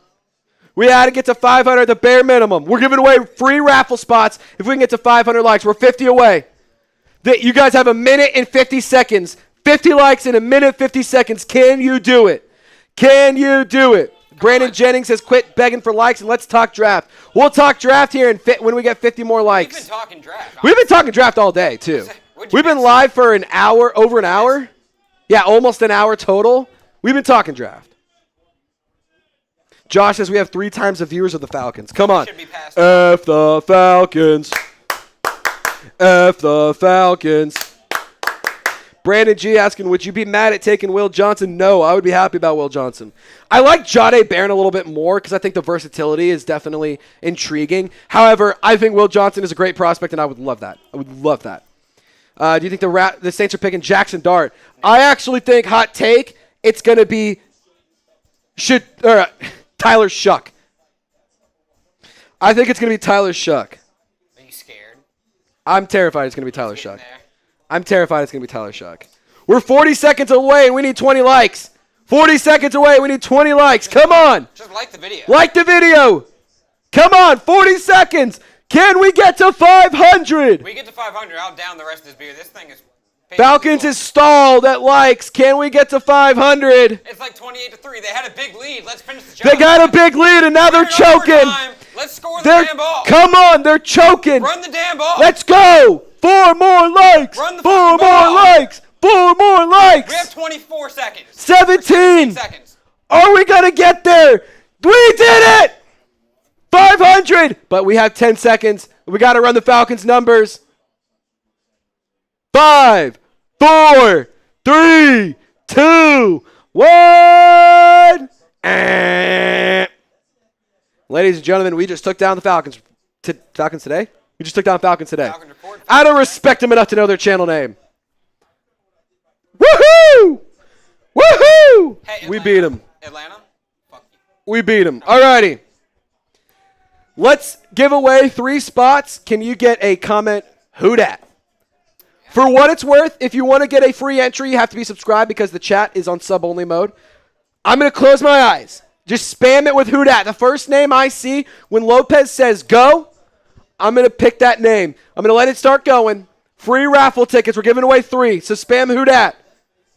S1: We got to get to 500 at the bare minimum. We're giving away free raffle spots if we can get to 500 likes. We're 50 away. You guys have a minute and 50 seconds. 50 likes in a minute, 50 seconds. Can you do it? Can you do it? Brandon Jennings has quit begging for likes, and let's talk draft. We'll talk draft here when we get 50 more likes.
S2: We've been talking draft.
S1: We've been talking draft all day, too. We've been live for an hour, over an hour. Yeah, almost an hour total. We've been talking draft. Josh says we have 3 times the viewers of the Falcons. Come on. F the Falcons. F the Falcons. Brandon G asking, would you be mad at taking Will Johnson? No, I would be happy about Will Johnson. I like Jahdae Barron a little bit more because I think the versatility is definitely intriguing. However, I think Will Johnson is a great prospect, and I would love that. I would love that. Do you think the Saints are picking Jackson Dart? I actually think, hot take, it's going to be Tyler Shuck. I think it's going to be Tyler Shuck.
S2: Are you scared?
S1: I'm terrified it's going to be Tyler Shuck. I'm terrified it's going to be Tyler Shuck. We're 40 seconds away, and we need 20 likes. 40 seconds away, we need 20 likes. Come on.
S2: Just like the video.
S1: Like the video. Come on, 40 seconds. Can we get to 500?
S2: We get to 500, I'll down the rest of this beer. This thing is...
S1: Falcons is stalled at likes. Can we get to 500?
S2: It's like 28-3. They had a big lead. Let's finish the job.
S1: They got a big lead, and now they're choking.
S2: Let's score the damn ball.
S1: Come on, they're choking.
S2: Run the damn ball.
S1: Let's go. 4 more likes.
S2: Run the
S1: 4 more
S2: ball.
S1: likes. 4 more likes.
S2: We have 24 seconds.
S1: 17
S2: seconds.
S1: Are we going to get there? We did it. 500. But we have 10 seconds. We got to run the Falcons numbers. 5, 4, 3, 2, 1. Ladies and gentlemen, we just took down the Falcons. Falcons today? We just took down Falcons today.
S2: Falcon report.
S1: I don't respect them enough to know their channel name. Woohoo! Woohoo!
S2: Hey,
S1: We beat them.
S2: Atlanta? Fuck you.
S1: We beat them. Alrighty. Let's give away 3 spots. Can you get a comment? Who dat? For what it's worth, if you want to get a free entry, you have to be subscribed because the chat is on sub-only mode. I'm going to close my eyes. Just spam it with who dat. The first name I see when Lopez says go, I'm going to pick that name. I'm going to let it start going. Free raffle tickets. We're giving away 3. So spam who dat.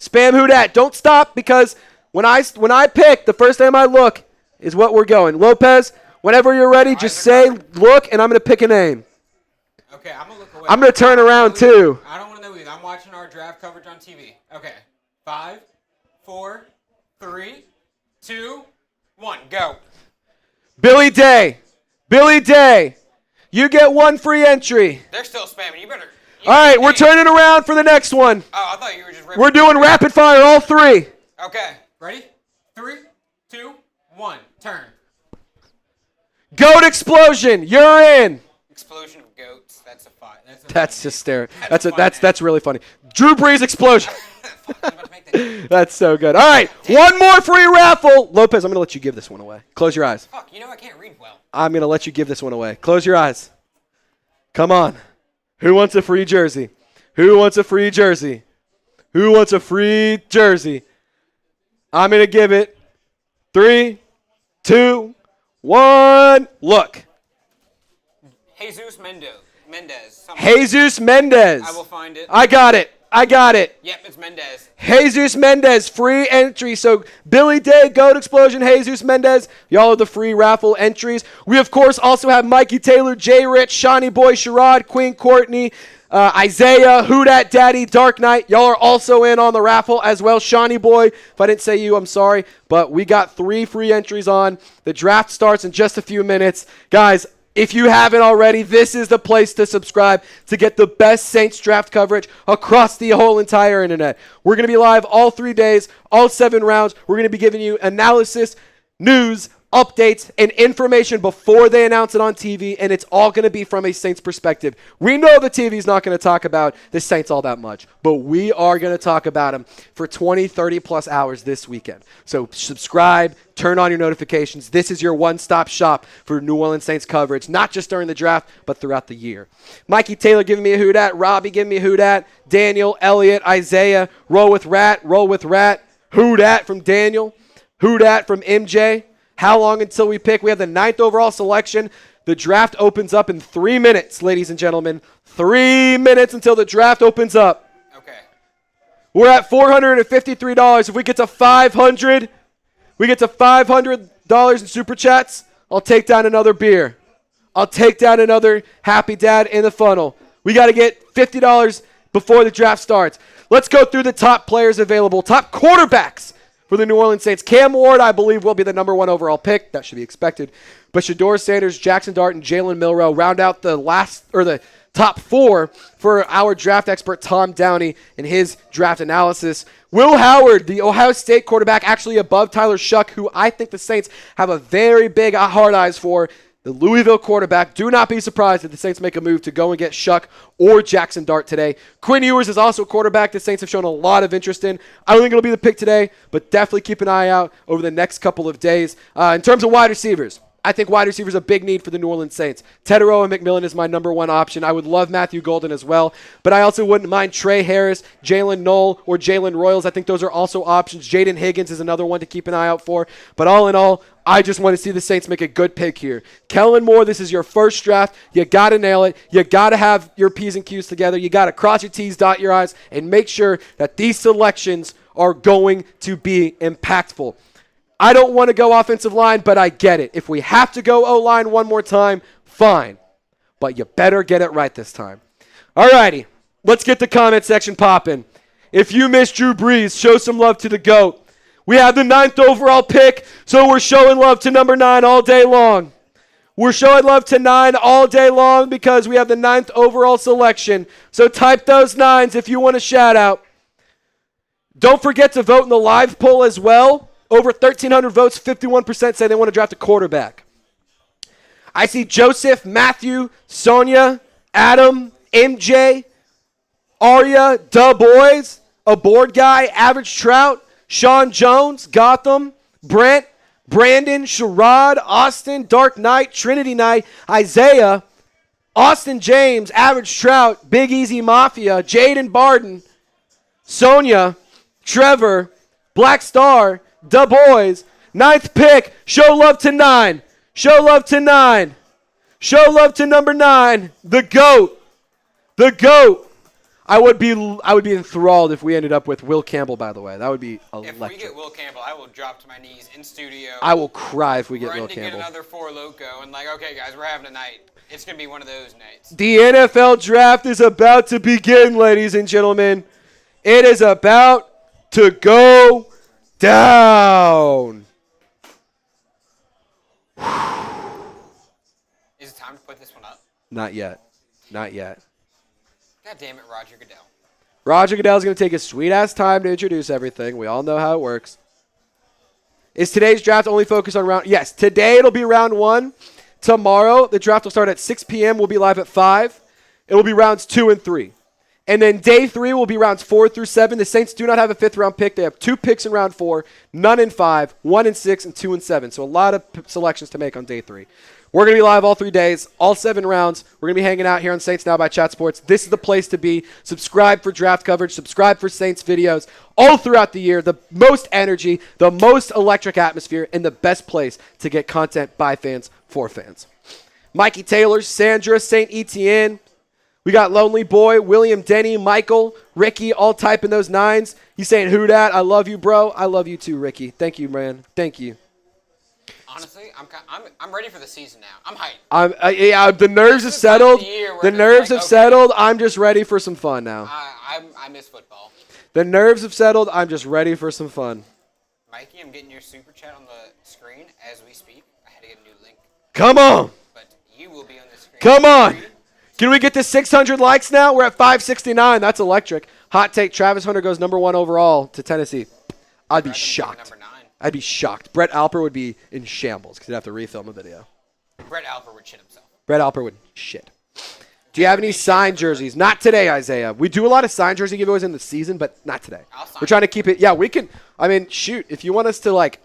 S1: Spam who dat. Don't stop because when I pick, the first name I look is what we're going. Lopez, whenever you're ready, just say look, and I'm going to pick a name.
S2: Okay, I'm going to look away.
S1: I'm going to turn around too.
S2: I don't want to know either. I'm watching our draft coverage on TV. Okay. 5, 4, 3, 2, 1. Go.
S1: Billy Day. Billy Day. You get 1 free entry.
S2: They're still spamming. You better.
S1: All right, we're turning around for the next one.
S2: Oh, I thought you were just ripping.
S1: We're doing rapid fire, all 3.
S2: Okay. Ready? 3, 2, 1. Turn.
S1: Goat explosion. You're in.
S2: Explosion of goats. That's a fight.
S1: That's hysterical. That's really funny. Drew Brees explosion. That's so good. All right, 1 more free raffle. Lopez, I'm going to let you give this one away. Close your eyes.
S2: Fuck, you know I can't read well.
S1: I'm going to let you give this one away. Close your eyes. Come on. Who wants a free jersey? Who wants a free jersey? Who wants a free jersey? I'm going to give it 3, 2, 1. Look.
S2: Jesus Mendez.
S1: Jesus Mendez.
S2: I will find it.
S1: I got it. I got it.
S2: Yep, it's Mendez.
S1: Jesus Mendez, free entry. So Billy Day, Goat Explosion, Jesus Mendez. Y'all are the free raffle entries. We, of course, also have Mikey Taylor, Jay Rich, Shawnee Boy, Sherrod, Queen Courtney, Isaiah, Who Dat Daddy, Dark Knight. Y'all are also in on the raffle as well. Shawnee Boy, if I didn't say you, I'm sorry. But we got 3 free entries on. The draft starts in just a few minutes. Guys, if you haven't already, this is the place to subscribe to get the best Saints draft coverage across the whole entire internet. We're going to be live all 3 days, all 7 rounds. We're going to be giving you analysis, news, updates, and information before they announce it on TV, and it's all going to be from a Saints perspective. We know the TV's not going to talk about the Saints all that much, but we are going to talk about them for 20, 30 plus hours this weekend. So subscribe, turn on your notifications. This is your one-stop shop for New Orleans Saints coverage, not just during the draft, but throughout the year. Mikey Taylor giving me a who dat, Robbie giving me a who dat, Daniel, Elliott, Isaiah, roll with rat, who dat from Daniel, who dat from MJ. How long until we pick? We have the 9th overall selection. The draft opens up in 3 minutes, ladies and gentlemen. 3 minutes until the draft opens up.
S2: Okay.
S1: We're at $453. If we get to $500, we get to $500 in super chats, I'll take down another beer. I'll take down another Happy Dad in the funnel. We got to get $50 before the draft starts. Let's go through the top players available, top quarterbacks for the New Orleans Saints. Cam Ward, I believe, will be the number 1 overall pick. That should be expected. But Shedeur Sanders, Jackson Dart, and Jalen Milroe round out the top 4 for our draft expert Tom Downey in his draft analysis. Will Howard, the Ohio State quarterback, actually above Tyler Shuck, who I think the Saints have a very big hard eyes for. The Louisville quarterback. Do not be surprised if the Saints make a move to go and get Shuck or Jackson Dart today. Quinn Ewers is also a quarterback the Saints have shown a lot of interest in. I don't think it'll be the pick today, but definitely keep an eye out over the next couple of days. In terms of wide receivers, I think wide receiver is a big need for the New Orleans Saints. Teterow and McMillan is my number 1 option. I would love Matthew Golden as well, but I also wouldn't mind Trey Harris, Jalen Knoll, or Jalen Royals. I think those are also options. Jaden Higgins is another one to keep an eye out for. But all in all, I just want to see the Saints make a good pick here. Kellen Moore, this is your first draft. You got to nail it. You got to have your P's and Q's together. You got to cross your T's, dot your I's, and make sure that these selections are going to be impactful. I don't want to go offensive line, but I get it. If we have to go O-line one more time, fine. But you better get it right this time. All righty, let's get the comment section popping. If you miss Drew Brees, show some love to the GOAT. We have the 9th overall pick, so we're showing love to number 9 all day long. We're showing love to 9 all day long because we have the 9th overall selection. So type those 9s if you want a shout out. Don't forget to vote in the live poll as well. Over 1,300 votes, 51% say they want to draft a quarterback. I see Joseph, Matthew, Sonia, Adam, MJ, Arya, Da Boys, a board guy, Average Trout, Sean Jones, Gotham, Brent, Brandon, Sherrod, Austin, Dark Knight, Trinity Knight, Isaiah, Austin James, Average Trout, Big Easy Mafia, Jaden Barden, Sonia, Trevor, Black Star, Da Boys, 9th pick. Show love to 9. Show love to 9. Show love to number 9. The GOAT. The GOAT. I would be enthralled if we ended up with Will Campbell, by the way. That would be electric.
S2: If we get Will Campbell, I will drop to my knees in studio.
S1: I will cry if we get Will Campbell.
S2: Get another 4 Loko and okay, guys, we're having a night. It's going to be one of those nights.
S1: The NFL draft is about to begin, ladies and gentlemen. It is about to go down.
S2: Is it time to put this one up?
S1: Not yet. Not yet.
S2: God damn it, Roger Goodell.
S1: Roger Goodell's going to take his sweet-ass time to introduce everything. We all know how it works. Is today's draft only focused on round? Yes, today it'll be round 1. Tomorrow, the draft will start at 6 p.m. We'll be live at 5. It will be rounds 2 and 3. And then day 3 will be rounds 4 through 7. The Saints do not have a 5th-round pick. They have 2 picks in round 4, none in 5, 1 in 6, and 2 in 7. So a lot of selections to make on day 3. We're going to be live all 3 days, all 7 rounds. We're going to be hanging out here on Saints Now by Chat Sports. This is the place to be. Subscribe for draft coverage. Subscribe for Saints videos all throughout the year. The most energy, the most electric atmosphere, and the best place to get content by fans for fans. Mikey Taylor, Sandra, St. Etienne. We got Lonely Boy, William Denny, Michael, Ricky, all typing those 9s. He's saying, who dat? I love you, bro. I love you too, Ricky. Thank you, man. Thank you.
S2: Honestly, I'm ready for the season now. I'm hyped.
S1: The nerves have settled. The nerves have settled. I'm just ready for some fun now.
S2: I miss football.
S1: The nerves have settled. I'm just ready for some fun.
S2: Mikey, I'm getting your super chat on the screen as we speak. I had to get a new link.
S1: Come on.
S2: But you will be on the screen.
S1: Come on. Can we get to 600 likes now? We're at 569. That's electric. Hot take, Travis Hunter goes number 1 overall to Tennessee. I'd be shocked.
S2: Number 9.
S1: I'd be shocked. Brett Alper would be in shambles because he'd have to refilm a video.
S2: Brett Alper would shit himself.
S1: Brett Alper would shit. Do you have any signed jerseys? Not today, Isaiah. We do a lot of signed jersey giveaways in the season, but not today. We're trying to keep it. Yeah, we can. I mean, shoot. If you want us to, like,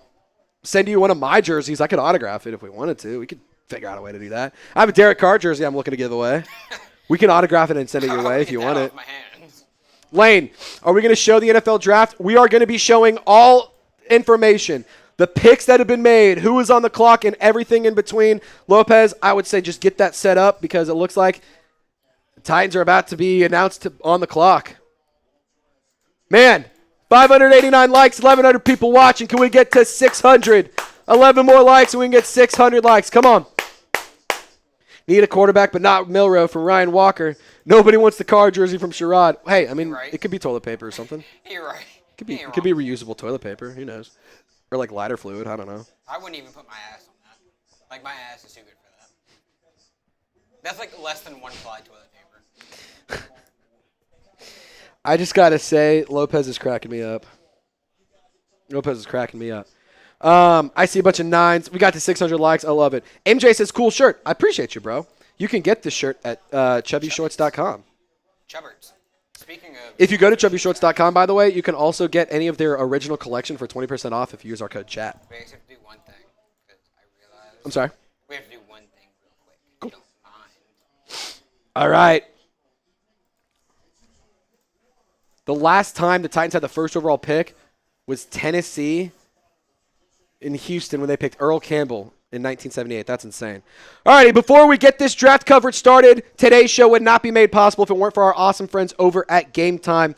S1: send you one of my jerseys, I could autograph it if we wanted to. We could figure out a way to do that. I have a Derek Carr jersey I'm looking to give away. We can autograph it and send it your way if you want it. Lane, are we going to show the NFL draft? We are going to be showing all information. The picks that have been made, who is on the clock, and everything in between. Lopez, I would say just get that set up because it looks like the Titans are about to be announced on the clock. Man, 589 likes, 1,100 people watching. Can we get to 600? 11 more likes and we can get 600 likes. Come on. Need a quarterback, but not Milrow from Ryan Walker. Nobody wants the Carr jersey from Sherrod. Hey, I mean, It could be toilet paper or something.
S2: You're right.
S1: It could be reusable toilet paper. Who knows? Or like lighter fluid. I don't know.
S2: I wouldn't even put my ass on that. Like, my ass is too good for that. That's like less than 1-ply toilet paper.
S1: I just got to say, Lopez is cracking me up. I see a bunch of 9s. We got to 600 likes. I love it. MJ says, cool shirt. I appreciate you, bro. You can get this shirt at chubbyshorts.com.
S2: Chubbers. Speaking of...
S1: If you go to chubbyshorts.com, by the way, you can also get any of their original collection for 20% off if you use our code chat.
S2: We actually have to do one thing, because I realized...
S1: I'm sorry?
S2: We have to do one thing real quick.
S1: Cool.
S2: If you don't mind.
S1: All right. The last time the Titans had the first overall pick was Tennessee in Houston when they picked Earl Campbell in 1978. That's insane. All righty, before we get this draft coverage started, today's show would not be made possible if it weren't for our awesome friends over at Game Time.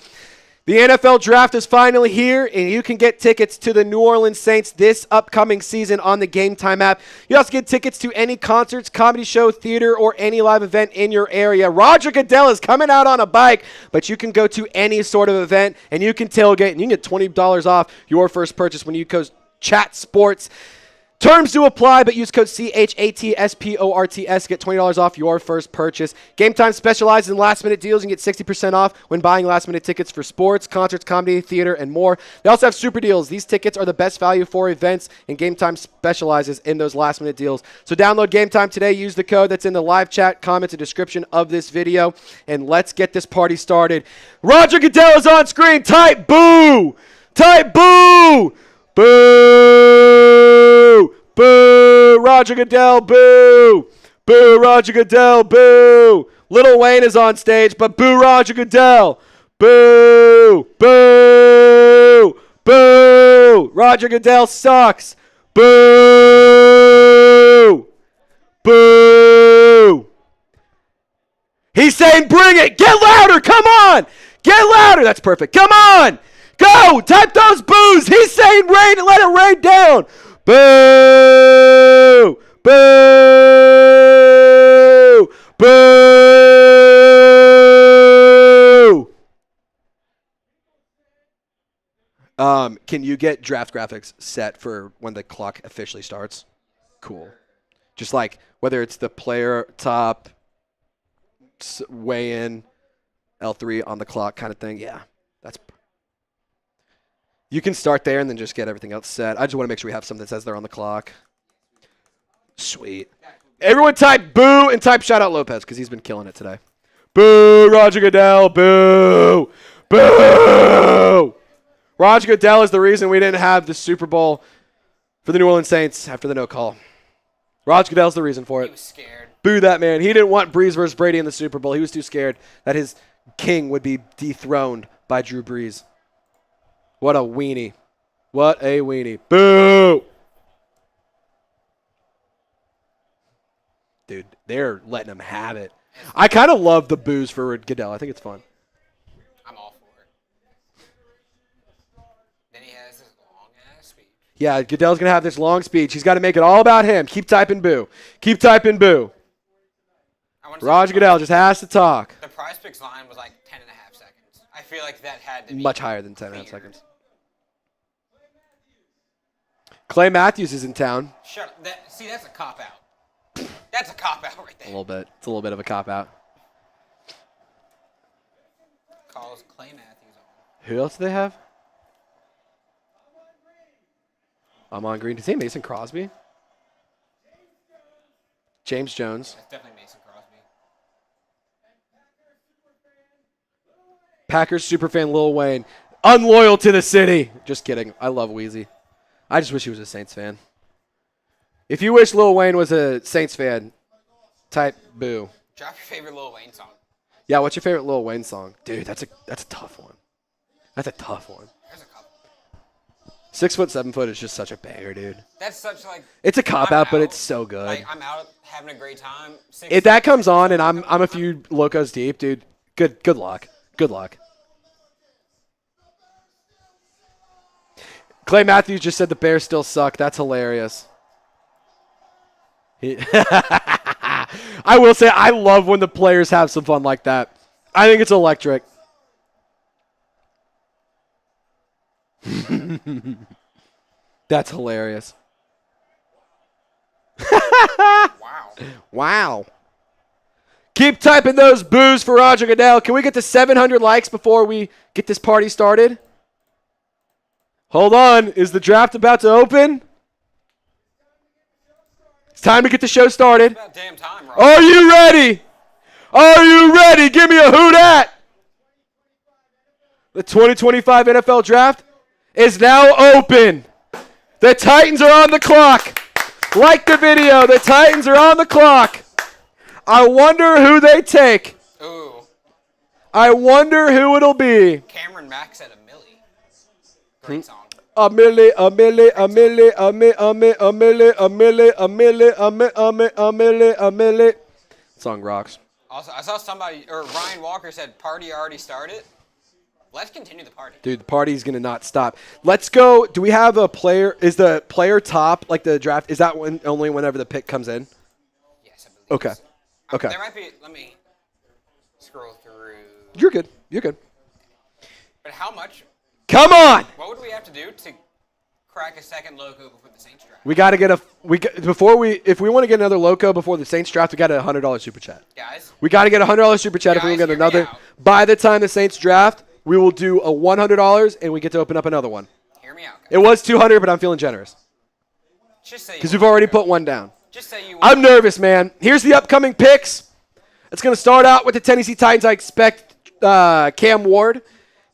S1: The NFL draft is finally here, and you can get tickets to the New Orleans Saints this upcoming season on the Game Time app. You also get tickets to any concerts, comedy show, theater, or any live event in your area. Roger Goodell is coming out on a bike, but you can go to any sort of event, and you can tailgate, and you can get $20 off your first purchase when you go Chat Sports. Terms do apply, but use code CHATSPORTS to get $20 off your first purchase. Game Time specializes in last-minute deals. You can get 60% off when buying last-minute tickets for sports, concerts, comedy, theater, and more. They also have super deals. These tickets are the best value for events, and Game Time specializes in those last-minute deals. So download Game Time today. Use the code that's in the live chat, comments, and description of this video, and let's get this party started. Roger Goodell is on screen. Type boo! Type boo! Boo! Boo! Roger Goodell, boo! Boo! Roger Goodell, boo! Lil Wayne is on stage, but boo Roger Goodell! Boo! Boo! Boo! Roger Goodell sucks! Boo! Boo! He's saying bring it! Get louder! Come on! Get louder! That's perfect. Come on! Go! Type those boos! He's saying rain and let it rain down! Boo! Boo! Boo! Can you get draft graphics set for when the clock officially starts? Cool. Just like whether it's the player top, weigh in, L3 on the clock kind of thing. Yeah, that's. You can start there and then just get everything else set. I just want to make sure we have something that says they're on the clock. Sweet. Everyone type boo and type shout out Lopez because he's been killing it today. Boo, Roger Goodell, boo, boo. Roger Goodell is the reason we didn't have the Super Bowl for the New Orleans Saints after the no call. Roger Goodell's the reason for it.
S2: He was scared.
S1: Boo that man. He didn't want Brees versus Brady in the Super Bowl. He was too scared that his king would be dethroned by Drew Brees. What a weenie. What a weenie. Boo! Dude, they're letting him have it. I kind of love the boos for Goodell. I think it's fun.
S2: I'm all for it. Then he has this long-ass speech.
S1: Yeah, Goodell's going to have this long speech. He's got to make it all about him. Keep typing boo. Keep typing boo. Roger Goodell just has to talk.
S2: The Prize Picks line was like 10 and a half seconds. I feel like that had to be
S1: much higher than 10 and a half seconds. Clay Matthews is in town.
S2: Shut up. See, that's a cop-out. That's a cop-out right there.
S1: A little bit. It's a little bit of a cop-out.
S2: Calls Clay Matthews on.
S1: Who else do they have? Amon Green. Did he say Mason Crosby? James Jones.
S2: That's definitely Mason Crosby.
S1: Packers superfan Lil Wayne. Unloyal to the city. Just kidding. I love Weezy. I just wish he was a Saints fan. If you wish Lil Wayne was a Saints fan, type boo.
S2: Drop your favorite Lil Wayne song.
S1: Yeah, what's your favorite Lil Wayne song? Dude, that's a tough one. That's a tough one.
S2: There's a couple.
S1: 6 foot, 7 foot is just such a banger, dude.
S2: That's such like.
S1: It's a cop out, but it's so good.
S2: Like I'm out having a great time.
S1: If that comes on and I'm a few Lokos deep, dude. Good luck. Good luck. Clay Matthews just said the Bears still suck. That's hilarious. I will say I love when the players have some fun like that. I think it's electric. That's hilarious.
S2: Wow.
S1: Wow. Keep typing those boos for Roger Goodell. Can we get to 700 likes before we get this party started? Hold on. Is the draft about to open? It's time to get the show started.
S2: It's about damn time, Rob.
S1: Are you ready? Are you ready? Give me a who dat. The 2025 NFL Draft is now open. The Titans are on the clock. Like the video. The Titans are on the clock. I wonder who they take.
S2: Ooh.
S1: I wonder who it'll be.
S2: Cameron Max at a milli. Great song.
S1: A milli, a milli, a milli, a milli, a milli, a milli, a milli, a milli, a milli, a milli, a milli, a milli. Song rocks.
S2: Also, I saw somebody, or Ryan Walker said, party already started. Let's continue the party.
S1: Dude, the party's going to not stop. Let's go. Do we have a player? Is the player top, like the draft, is that only whenever the pick comes in?
S2: Yes, I believe
S1: Okay.
S2: so.
S1: Okay.
S2: There might be, let me scroll through.
S1: You're good. You're good.
S2: But how much?
S1: Come on.
S2: What would we have to do to crack a second Loko before the Saints draft?
S1: We got to get if we want to get another Loko before the Saints draft, we got a $100 super chat.
S2: Guys?
S1: We got to get a $100 super chat if we want to get
S2: Guys, hear me
S1: another.
S2: out.
S1: By the time the Saints draft, we will do a $100 and we get to open up another one.
S2: Hear me out, guys.
S1: It was $200, but I'm feeling generous
S2: Just say
S1: because we've already put one down.
S2: Just say you
S1: I'm nervous, man. Here's the upcoming picks. It's going to start out with the Tennessee Titans. I expect Cam Ward.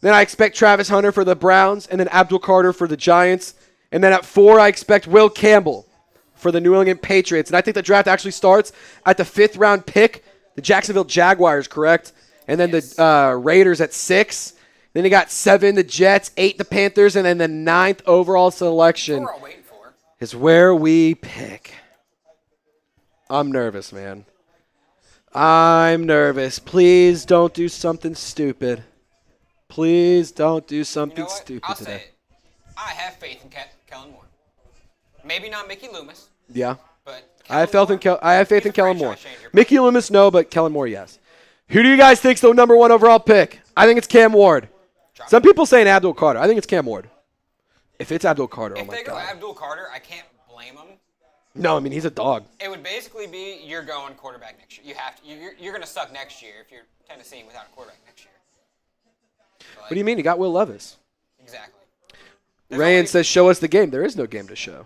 S1: Then I expect Travis Hunter for the Browns, and then Abdul Carter for the Giants. And then at 4, I expect Will Campbell for the New England Patriots. And I think the draft actually starts at the 5th round pick, the Jacksonville Jaguars, correct? And then the Raiders at 6. Then you got 7, the Jets, 8, the Panthers, and then the 9th overall selection
S2: we're all waiting for.
S1: is where we pick. I'm nervous, man. I'm nervous. Please don't do something stupid. Please don't do something
S2: You know what?
S1: stupid
S2: I'll
S1: today.
S2: say it. I have faith in Kellen Moore. Maybe not Mickey Loomis,
S1: Yeah.
S2: but
S1: I have faith in
S2: he's a
S1: Kellen Moore.
S2: franchise changer.
S1: Mickey Loomis, no, but Kellen Moore, yes. Who do you guys think's the number 1 overall pick? I think it's Cam Ward. Some people saying Abdul Carter. I think it's Cam Ward. If it's Abdul Carter, oh
S2: If
S1: my
S2: they go
S1: God.
S2: Abdul Carter, I can't blame them.
S1: No, I mean, he's a dog.
S2: It would basically be you're going quarterback next year. You have to. You're going to suck next year if you're Tennessee without a quarterback next year.
S1: What do you mean? You got Will Levis.
S2: Exactly.
S1: Rayan says, show us the game. There is no game to show.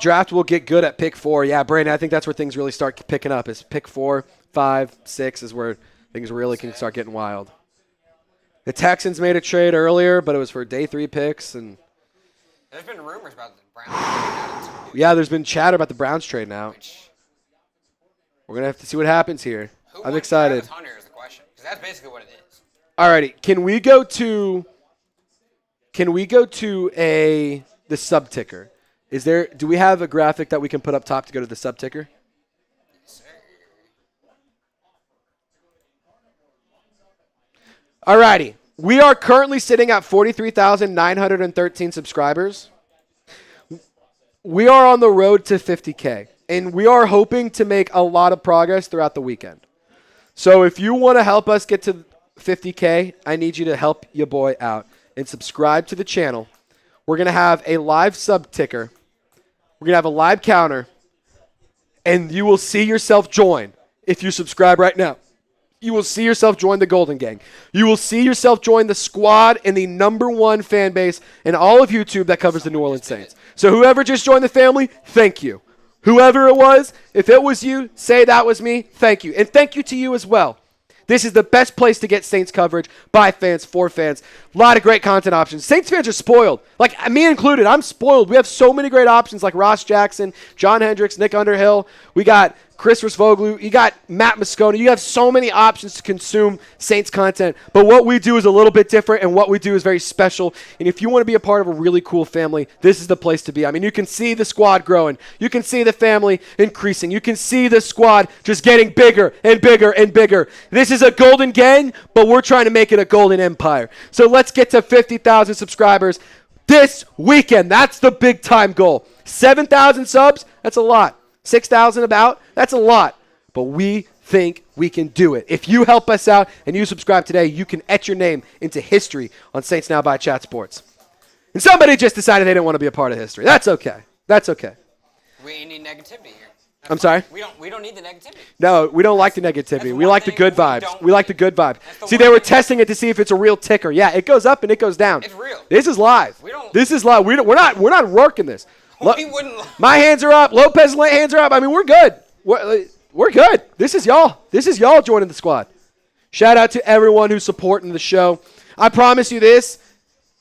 S1: Draft will get good at pick 4. Yeah, Brandon, I think that's where things really start picking up is pick 4, 5, 6 is where things really can start getting wild. The Texans made a trade earlier, but it was for day 3 picks. And
S2: There's been rumors about the Browns.
S1: yeah, there's been chatter about the Browns trade now.
S2: Which,
S1: We're going to have to see what happens here.
S2: who
S1: I'm
S2: wants
S1: excited.
S2: Travis Hunter is the question, because that's basically what it is.
S1: Alrighty, can we go to the sub ticker? Do we have a graphic that we can put up top to go to the sub ticker?
S2: Yes, sir.
S1: Alrighty. We are currently sitting at 43,913 subscribers. We are on the road to 50K, and we are hoping to make a lot of progress throughout the weekend. So if you want to help us get to 50K, I need you to help your boy out and subscribe to the channel. We're going to have a live sub ticker. We're going to have a live counter, and you will see yourself join if you subscribe right now. You will see yourself join the Golden Gang. You will see yourself join the squad and the #1 fan base in all of YouTube that covers the New Orleans Saints. So whoever just joined the family, thank you. Whoever it was, if it was you, say that was me, thank you. And thank you to you as well. This is the best place to get Saints coverage by fans, for fans. A lot of great content options. Saints fans are spoiled. Like, me included, I'm spoiled. We have so many great options like Ross Jackson, John Hendricks, Nick Underhill. We got Chris Risvoglu. You got Matt Moscona. You have so many options to consume Saints content. But what we do is a little bit different, and what we do is very special. And if you want to be a part of a really cool family, this is the place to be. I mean, you can see the squad growing. You can see the family increasing. You can see the squad just getting bigger and bigger and bigger. This is a golden gang, but we're trying to make it a golden empire. So let's get to 50,000 subscribers this weekend. That's the big time goal. 7,000 subs, that's a lot. 6,000 about, that's a lot. But we think we can do it. If you help us out and you subscribe today, you can etch your name into history on Saints Now by Chat Sports. And somebody just decided they didn't want to be a part of history. That's okay. That's okay.
S2: We need negativity here.
S1: I'm sorry?
S2: We don't need the negativity.
S1: No, we don't like the negativity. We like the good vibes. We like the good vibe. See, they were testing it to see if it's a real ticker. Yeah, it goes up and it goes down.
S2: It's real.
S1: This is live. This is live. We're not working this.
S2: We wouldn't.
S1: My hands are up. Lopez's hands are up. I mean, we're good. We're good. This is y'all. This is y'all joining the squad. Shout out to everyone who's supporting the show. I promise you this.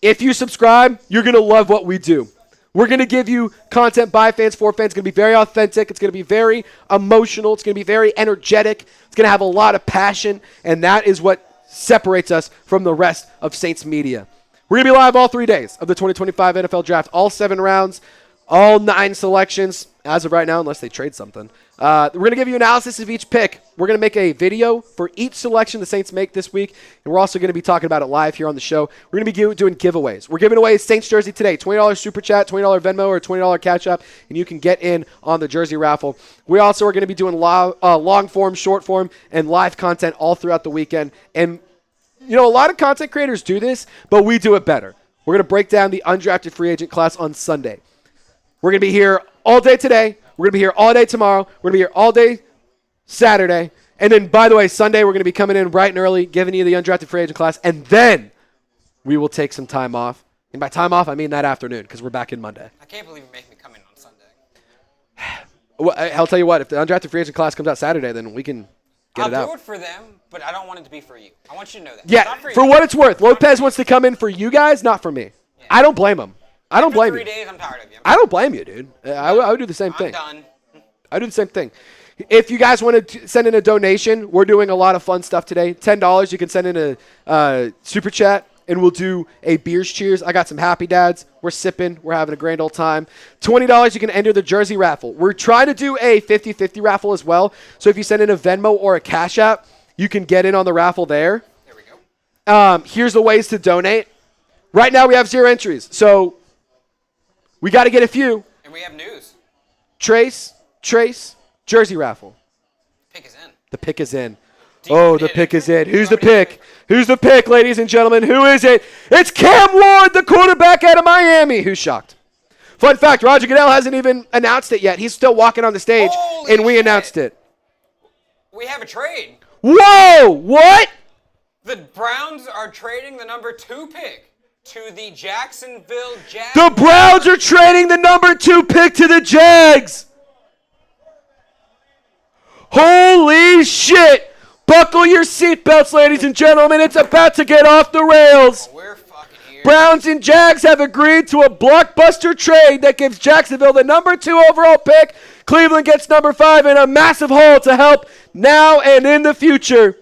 S1: If you subscribe, you're going to love what we do. We're going to give you content by fans, for fans. It's going to be very authentic. It's going to be very emotional. It's going to be very energetic. It's going to have a lot of passion, and that is what separates us from the rest of Saints media. We're going to be live all 3 days of the 2025 NFL Draft, all 7 rounds. All 9 selections as of right now, unless they trade something. We're going to give you analysis of each pick. We're going to make a video for each selection the Saints make this week, and we're also going to be talking about it live here on the show. We're going to be doing giveaways. We're giving away a Saints jersey today, $20 Super Chat, $20 Venmo, or $20 Cash App, and you can get in on the jersey raffle. We also are going to be doing long form, short form, and live content all throughout the weekend. And, you know, a lot of content creators do this, but we do it better. We're going to break down the undrafted free agent class on Sunday. We're going to be here all day today. We're going to be here all day tomorrow. We're going to be here all day Saturday. And then, by the way, Sunday we're going to be coming in bright and early, giving you the undrafted free agent class. And then we will take some time off. And by time off, I mean that afternoon because we're back in Monday.
S2: I can't believe you make me come in on Sunday.
S1: Well, I'll tell you what. If the undrafted free agent class comes out Saturday, then we can get it out.
S2: I'll do it for them, but I don't want it to be for you. I want you to know that.
S1: Yeah, for what it's worth. Lopez wants to come in for you guys, not for me. Yeah. I don't blame him. I don't blame you.
S2: 3 days, I'm tired of you.
S1: I don't blame you, dude. I would do the same thing.
S2: I'm done.
S1: I do the same thing. If you guys want to send in a donation, we're doing a lot of fun stuff today. $10, you can send in a super chat, and we'll do a beers cheers. I got some happy dads. We're sipping. We're having a grand old time. $20, you can enter the jersey raffle. We're trying to do a 50-50 raffle as well. So if you send in a Venmo or a Cash App, you can get in on the raffle there.
S2: There we go.
S1: Here's the ways to donate. Right now we have 0 entries. So we got to get a few.
S2: And we have news.
S1: Trace, jersey raffle.
S2: Pick is in.
S1: The pick is in. The pick is in. Who's the pick? Who's the pick, ladies and gentlemen? Who is it? It's Cam Ward, the quarterback out of Miami. Who's shocked? Fun fact, Roger Goodell hasn't even announced it yet. He's still walking on the stage, and we announced it.
S2: We have a trade.
S1: Whoa! What?
S2: The Browns are trading the number 2 pick to the Jacksonville Jaguars.
S1: The Browns are trading the number 2 pick to the Jags. Holy shit. Buckle your seatbelts, ladies and gentlemen. It's about to get off the rails.
S2: We're fucking here.
S1: Browns and Jags have agreed to a blockbuster trade that gives Jacksonville the number 2 overall pick. Cleveland gets number 5 and a massive haul to help now and in the future.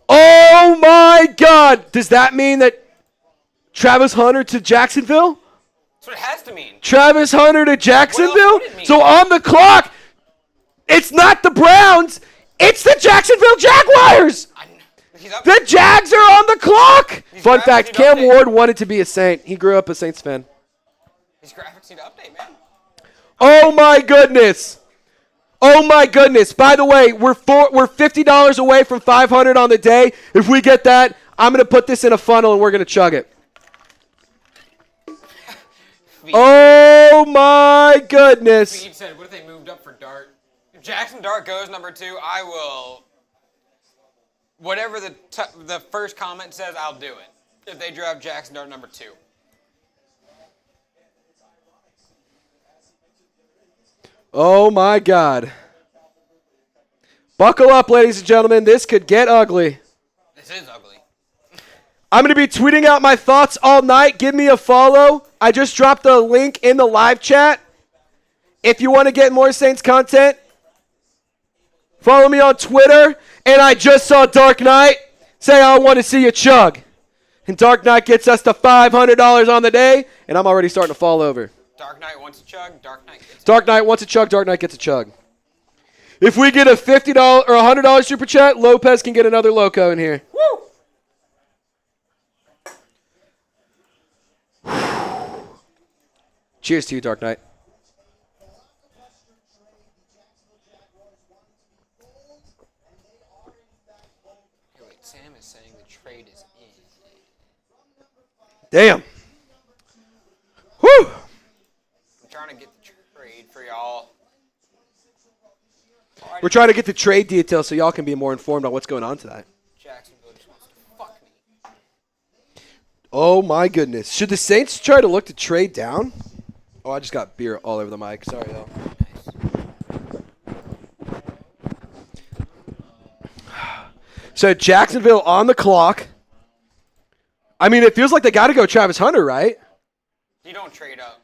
S1: Oh my God. Does that mean that Travis Hunter to Jacksonville?
S2: That's what it has to mean.
S1: Travis Hunter to Jacksonville?
S2: What else would it mean?
S1: So on the clock, it's not the Browns, it's the Jacksonville Jaguars. The Jags are on the clock. Fun fact, Cam Ward wanted to be a Saint. He grew up a Saints fan.
S2: These graphics need to update, man.
S1: Oh, my goodness. Oh, my goodness. By the way, we're $50 away from $500 on the day. If we get that, I'm going to put this in a funnel and we're going to chug it. Oh, my goodness.
S2: Steve said, what if they moved up for Dart? If Jackson Dart goes number 2, I will... Whatever the first comment says, I'll do it. If they draft Jackson Dart number 2.
S1: Oh, my God. Buckle up, ladies and gentlemen. This could get ugly.
S2: This is ugly.
S1: I'm going to be tweeting out my thoughts all night. Give me a follow. I just dropped the link in the live chat. If you want to get more Saints content, follow me on Twitter. And I just saw Dark Knight say, I want to see you chug. And Dark Knight gets us to $500 on the day, and I'm already starting to fall over.
S2: Dark Knight wants a chug, Dark Knight gets a chug.
S1: Dark Knight wants a chug, Dark Knight gets a chug. If we get a $50 or $100 super chat, Lopez can get another Loko in here. Woo! Cheers to you, Dark Knight.
S2: Sam is saying the trade is in.
S1: Damn. Woo!
S2: I'm trying to get the trade for y'all.
S1: We're trying to get the trade details so y'all can be more informed on what's going on tonight.
S2: Jacksonville just wants to fuck me.
S1: Oh, my goodness. Should the Saints try to look to trade down? Oh, I just got beer all over the mic. Sorry, y'all. So Jacksonville on the clock. I mean, it feels like they got to go Travis Hunter, right?
S2: You don't trade up.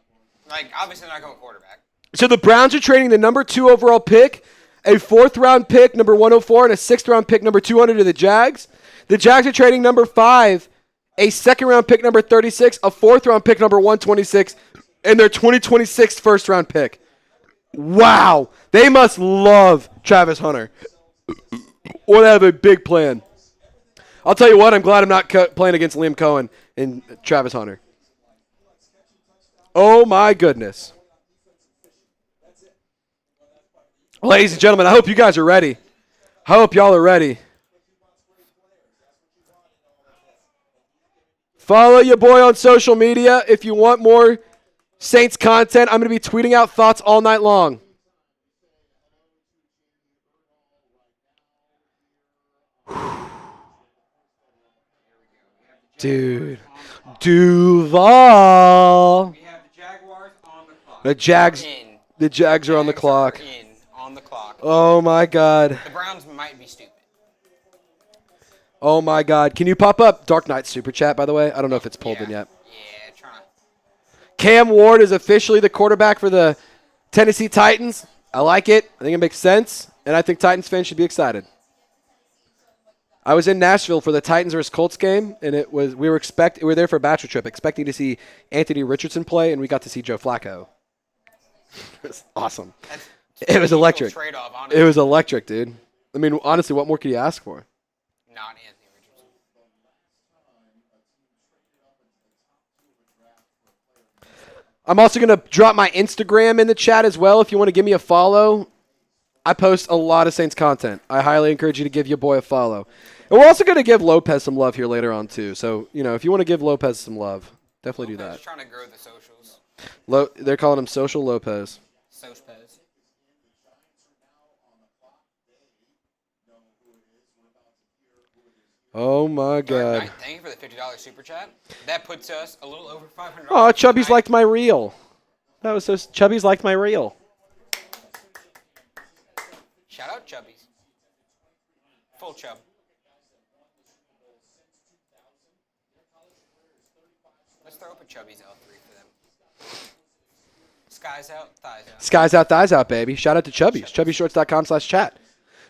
S2: Like, obviously they're not going quarterback.
S1: So the Browns are trading the number 2 overall pick, a 4th-round pick, number 104, and a 6th-round pick, number 200 to the Jags. The Jags are trading number 5, a 2nd-round pick, number 36, a 4th-round pick, number 126, and their 2026 first-round pick. Wow. They must love Travis Hunter. Or they have a big plan. I'll tell you what, I'm glad I'm not playing against Liam Cohen and Travis Hunter. Oh, my goodness. Ladies and gentlemen, I hope you guys are ready. I hope y'all are ready. Follow your boy on social media if you want more Saints content. I'm going to be tweeting out thoughts all night long. Dude. Duval.
S2: We have the Jaguars on the clock.
S1: The Jags are on the clock.
S2: On the clock.
S1: Oh, my God.
S2: The Browns might be stupid.
S1: Oh, my God. Can you pop up Dark Knight Super Chat, by the way? I don't know if it's pulled in yet.
S2: Yeah, trying to.
S1: Cam Ward is officially the quarterback for the Tennessee Titans. I like it. I think it makes sense, and I think Titans fans should be excited. I was in Nashville for the Titans versus Colts game, and we were there for a bachelor trip, expecting to see Anthony Richardson play, and we got to see Joe Flacco. It was awesome. It was electric. It was electric, dude. I mean, honestly, what more could you ask for?
S2: Not Anthony Richardson.
S1: I'm also going to drop my Instagram in the chat as well if you want to give me a follow. I post a lot of Saints content. I highly encourage you to give your boy a follow. And we're also going to give Lopez some love here later on, too. So, if you want to give Lopez some love, definitely do that.
S2: Trying to grow the socials.
S1: They're calling him Social Lopez.
S2: Sospez.
S1: Oh, my God.
S2: Thank you for the $50 super chat. That puts us a little over $500.
S1: Oh, Chubby's liked my reel. That was so. Chubby's liked my reel.
S2: Shout out Chubbies. Full chub. Let's throw up a Chubbies L3 for them. Skies out, thighs out.
S1: Skies out, thighs out, baby. Shout out to Chubbies. Chubbyshorts.com/chat.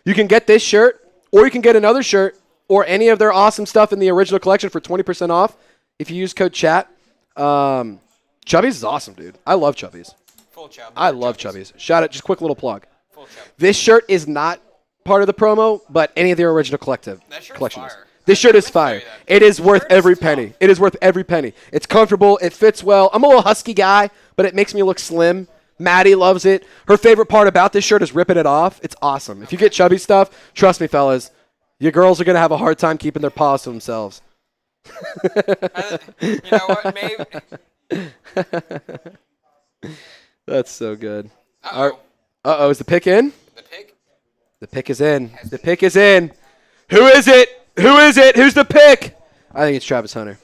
S1: You can get this shirt, or you can get another shirt, or any of their awesome stuff in the original collection for 20% off if you use code CHAT. Chubbies is awesome, dude. I love Chubbies.
S2: Full chub.
S1: I love Chubbies. Shout out, just quick little plug.
S2: Full chub.
S1: This shirt is not part of the promo, but any of their original collections.
S2: Fire.
S1: This shirt is fire. It is worth every penny. It is worth every penny. It's comfortable. It fits well. I'm a little husky guy, but it makes me look slim. Maddie loves it. Her favorite part about this shirt is ripping it off. It's awesome. If you get chubby stuff, trust me, fellas, your girls are going to have a hard time keeping their paws to themselves.
S2: You know what? Maybe.
S1: That's so good.
S2: Uh-oh.
S1: Is the pick in?
S2: The pick?
S1: The pick is in. The pick is in. Who is it? Who is it? Who's the pick? I think it's Travis Hunter.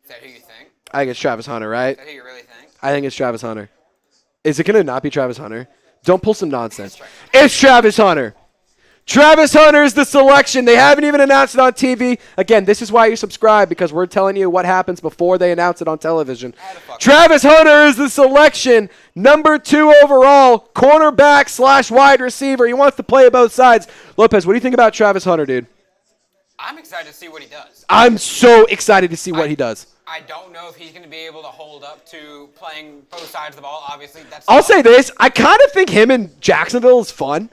S2: Is that who you think?
S1: I think it's Travis Hunter, right?
S2: Is that who you really think?
S1: I think it's Travis Hunter. Is it going to not be Travis Hunter? Don't pull some nonsense. It's Travis Hunter. Travis Hunter is the selection. They haven't even announced it on TV. Again, this is why you subscribe, because we're telling you what happens before they announce it on television. Travis Hunter is the selection. Number 2 overall, cornerback / wide receiver. He wants to play both sides. Lopez, what do you think about Travis Hunter, dude?
S2: I'm excited to see what he does.
S1: I'm so excited to see what he does.
S2: I don't know if he's going to be able to hold up to playing both sides of the ball. Obviously, that's.
S1: I'll say this. I kind of think him in Jacksonville is fun.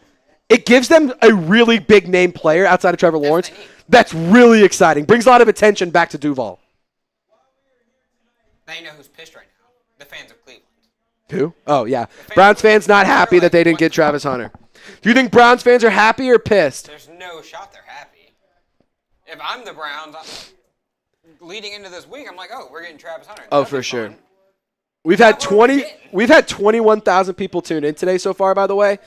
S1: It gives them a really big name player outside of Trevor Lawrence. That's really exciting. Brings a lot of attention back to Duval.
S2: Now you know who's pissed right now. The fans of Cleveland.
S1: Who? Oh, yeah. Browns fans not happy that they didn't get Travis Hunter. Do you think Browns fans are happy or pissed?
S2: There's no shot they're happy. If I'm the Browns, leading into this week, I'm like, oh, we're getting Travis Hunter.
S1: Oh, for sure. We've had 21,000 people tune in today so far, by the way.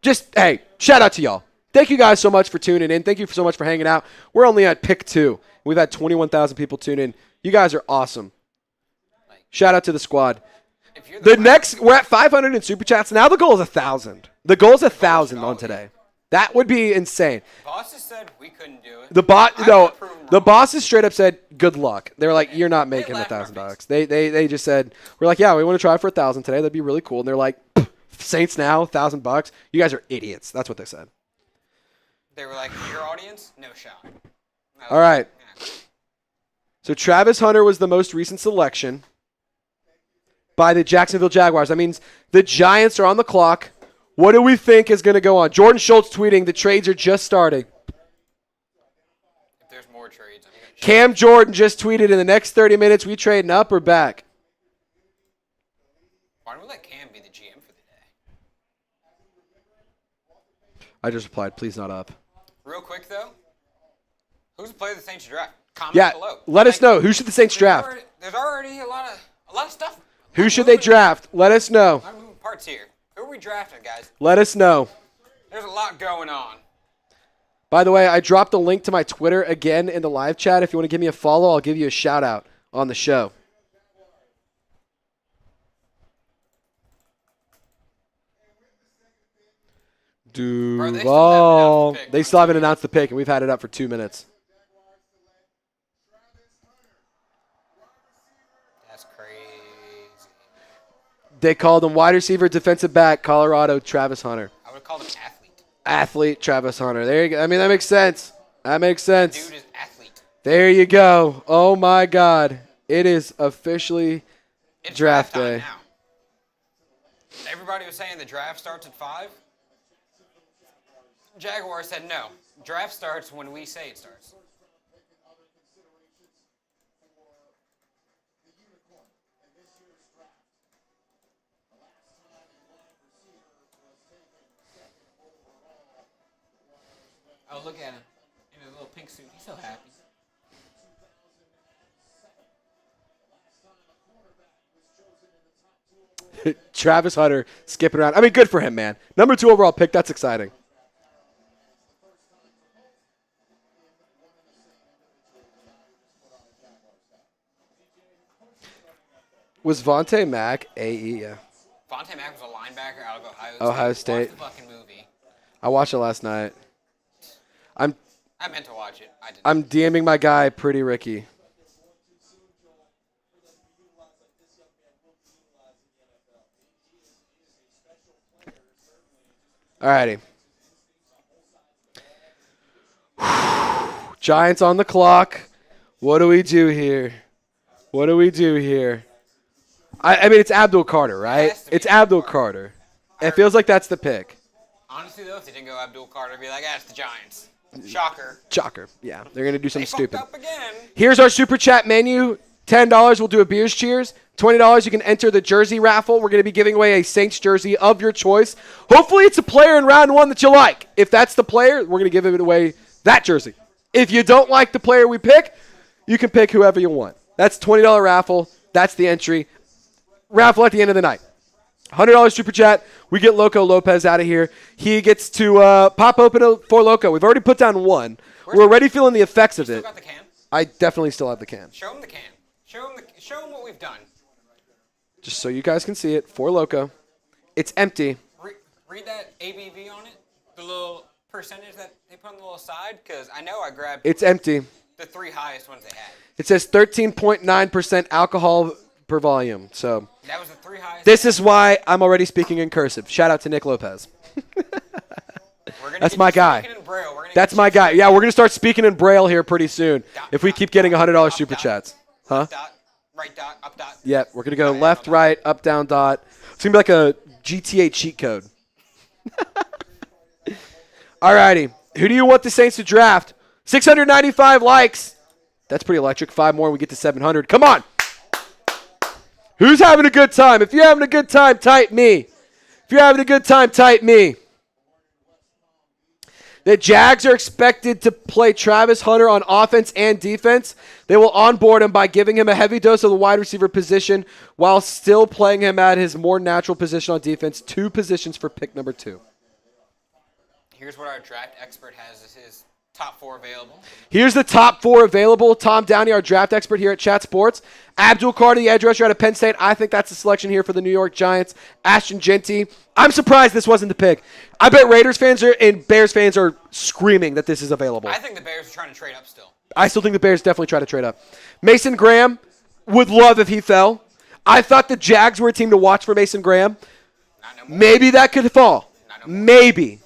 S1: Just, hey, shout out to y'all. Thank you guys so much for tuning in. Thank you so much for hanging out. We're only at pick 2. We've had 21,000 people tune in. You guys are awesome. Shout out to the squad. We're at 500 in Super Chats. Now the goal is 1,000. The goal is 1,000 on today. That would be insane.
S2: The bosses said we couldn't do it.
S1: The bosses straight up said, good luck. They were like, you're not making $1,000. They just said, we're like, yeah, we want to try for 1,000 today. That'd be really cool. And they're like, Saints now, $1,000. You guys are idiots. That's what they said.
S2: They were like, your audience, no shot.
S1: All right. So Travis Hunter was the most recent selection by the Jacksonville Jaguars. That means the Giants are on the clock. What do we think is going to go on? Jordan Schultz tweeting, the trades are just starting.
S2: If there's more trades, I'm going to
S1: Cam Jordan just tweeted, in the next 30 minutes, we trading up or back?
S2: Why don't we let Cam be the GM for the day?
S1: I just replied, please not up.
S2: Real quick, though, who's the player the Saints should draft? Comment below.
S1: Let us know. Who should the Saints draft?
S2: There's already a lot of stuff.
S1: Who should they draft? Let us know.
S2: I'm moving parts here. Who are we drafting, guys?
S1: Let us know.
S2: There's a lot going on.
S1: By the way, I dropped a link to my Twitter again in the live chat. If you want to give me a follow, I'll give you a shout out on the show. Duval. They still haven't announced the pick, and we've had it up for 2 minutes.
S2: That's crazy.
S1: They called him wide receiver, defensive back, Colorado, Travis Hunter.
S2: I would call him athlete.
S1: Athlete, Travis Hunter. There you go. I mean, that makes sense. That makes sense.
S2: Dude is athlete.
S1: There you go. Oh, my God. It is officially draft day.
S2: Now. Everybody was saying the draft starts at 5. Jaguar said no. Draft starts when we say it starts. Oh, look at him. In his little pink suit. He's so happy.
S1: Travis Hunter skipping around. I mean, good for him, man. Number 2 overall pick. That's exciting. Was Vontae Mack AE? Yeah.
S2: Vontae Mack was a linebacker out of
S1: Ohio State.
S2: Watch the fucking movie.
S1: I watched it last night.
S2: I meant to watch it. I didn't.
S1: I'm DMing my guy, Pretty Ricky. Alrighty. Giants on the clock. What do we do here? What do we do here? I mean, it's Abdul Carter, right? It's Abdul Carter. It feels like that's the pick.
S2: Honestly, though, if they didn't go Abdul Carter, I'd be like, that's the Giants. Shocker.
S1: Shocker. Yeah, they're going to do something stupid.
S2: Fucked up again.
S1: Here's our Super Chat menu. $10, we'll do a Beers Cheers. $20, you can enter the jersey raffle. We're going to be giving away a Saints jersey of your choice. Hopefully it's a player in round one that you like. If that's the player, we're going to give it away that jersey. If you don't like the player we pick, you can pick whoever you want. That's $20 raffle. That's the entry. Raffle at the end of the night. $100 Super Chat. We get Loko Lopez out of here. He gets to pop open for Loko. We've already put down one. We're already feeling the effects of it.
S2: Still got the can?
S1: I definitely still have the can.
S2: Show him the can. Show him what we've done.
S1: Just so you guys can see it, for Loko. It's empty.
S2: Read that ABV on it, the little percentage that they put on the little side, because I know I grabbed
S1: It's empty.
S2: the 3 highest ones they had.
S1: It says 13.9% alcohol per volume. So
S2: That was the 3 highest.
S1: this is why I'm already speaking in cursive. Shout out to Nick Lopez. That's my guy. That's my guy. Yeah, we're going to start speaking in Braille here pretty soon if we keep getting $100 Super Chats. Huh?
S2: Dot, right dot, up dot.
S1: Yeah, we're going to go left, right, up, down, dot. It's going to be like a GTA cheat code. Alrighty. Who do you want the Saints to draft? 695 likes. That's pretty electric. 5 more and we get to 700. Come on. Who's having a good time? If you're having a good time, type me. If you're having a good time, type me. The Jags are expected to play Travis Hunter on offense and defense. They will onboard him by giving him a heavy dose of the wide receiver position while still playing him at his more natural position on defense. 2 positions for pick number 2.
S2: Here's what our draft expert has as his top 4 available.
S1: Here's the top 4 available. Tom Downey, our draft expert here at Chat Sports. Abdul Carter, the edge rusher out of Penn State. I think that's the selection here for the New York Giants. Ashton Genty. I'm surprised this wasn't the pick. I bet Raiders fans and Bears fans are screaming that this is available.
S2: I think the Bears are trying to trade up still.
S1: I still think the Bears definitely try to trade up. Mason Graham, would love if he fell. I thought the Jags were a team to watch for Mason Graham.
S2: Not no more.
S1: Maybe that could fall.
S2: Not no more.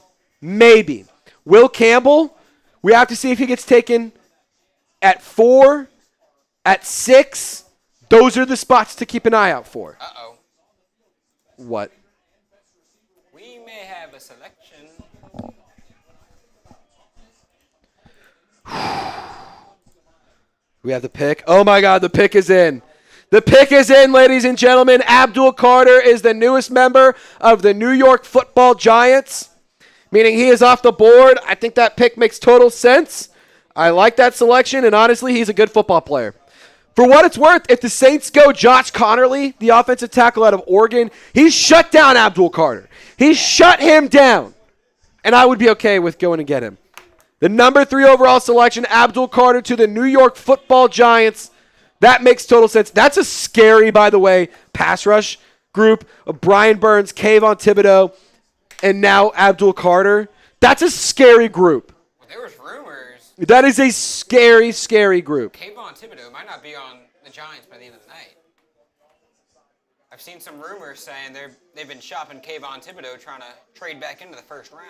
S1: Maybe. Will Campbell, we have to see if he gets taken at 4, at 6. Those are the spots to keep an eye out for.
S2: Uh-oh.
S1: What?
S2: We may have a selection.
S1: We have the pick. Oh, my God, the pick is in. The pick is in, ladies and gentlemen. Abdul Carter is the newest member of the New York Football Giants, meaning he is off the board. I think that pick makes total sense. I like that selection, and honestly, he's a good football player. For what it's worth, if the Saints go Josh Connerly, the offensive tackle out of Oregon, he's shut down Abdul Carter. He shut him down, and I would be okay with going to get him. The number 3 overall selection, Abdul Carter to the New York Football Giants. That makes total sense. That's a scary, by the way, pass rush group of Brian Burns, Kayvon Thibodeau, and now Abdul Carter. That's a scary group.
S2: Well, there was rumors.
S1: That is a scary, scary group.
S2: Kayvon Thibodeau might not be on the Giants by the end of the night. I've seen some rumors saying they've been shopping Kayvon Thibodeau trying to trade back into the first round.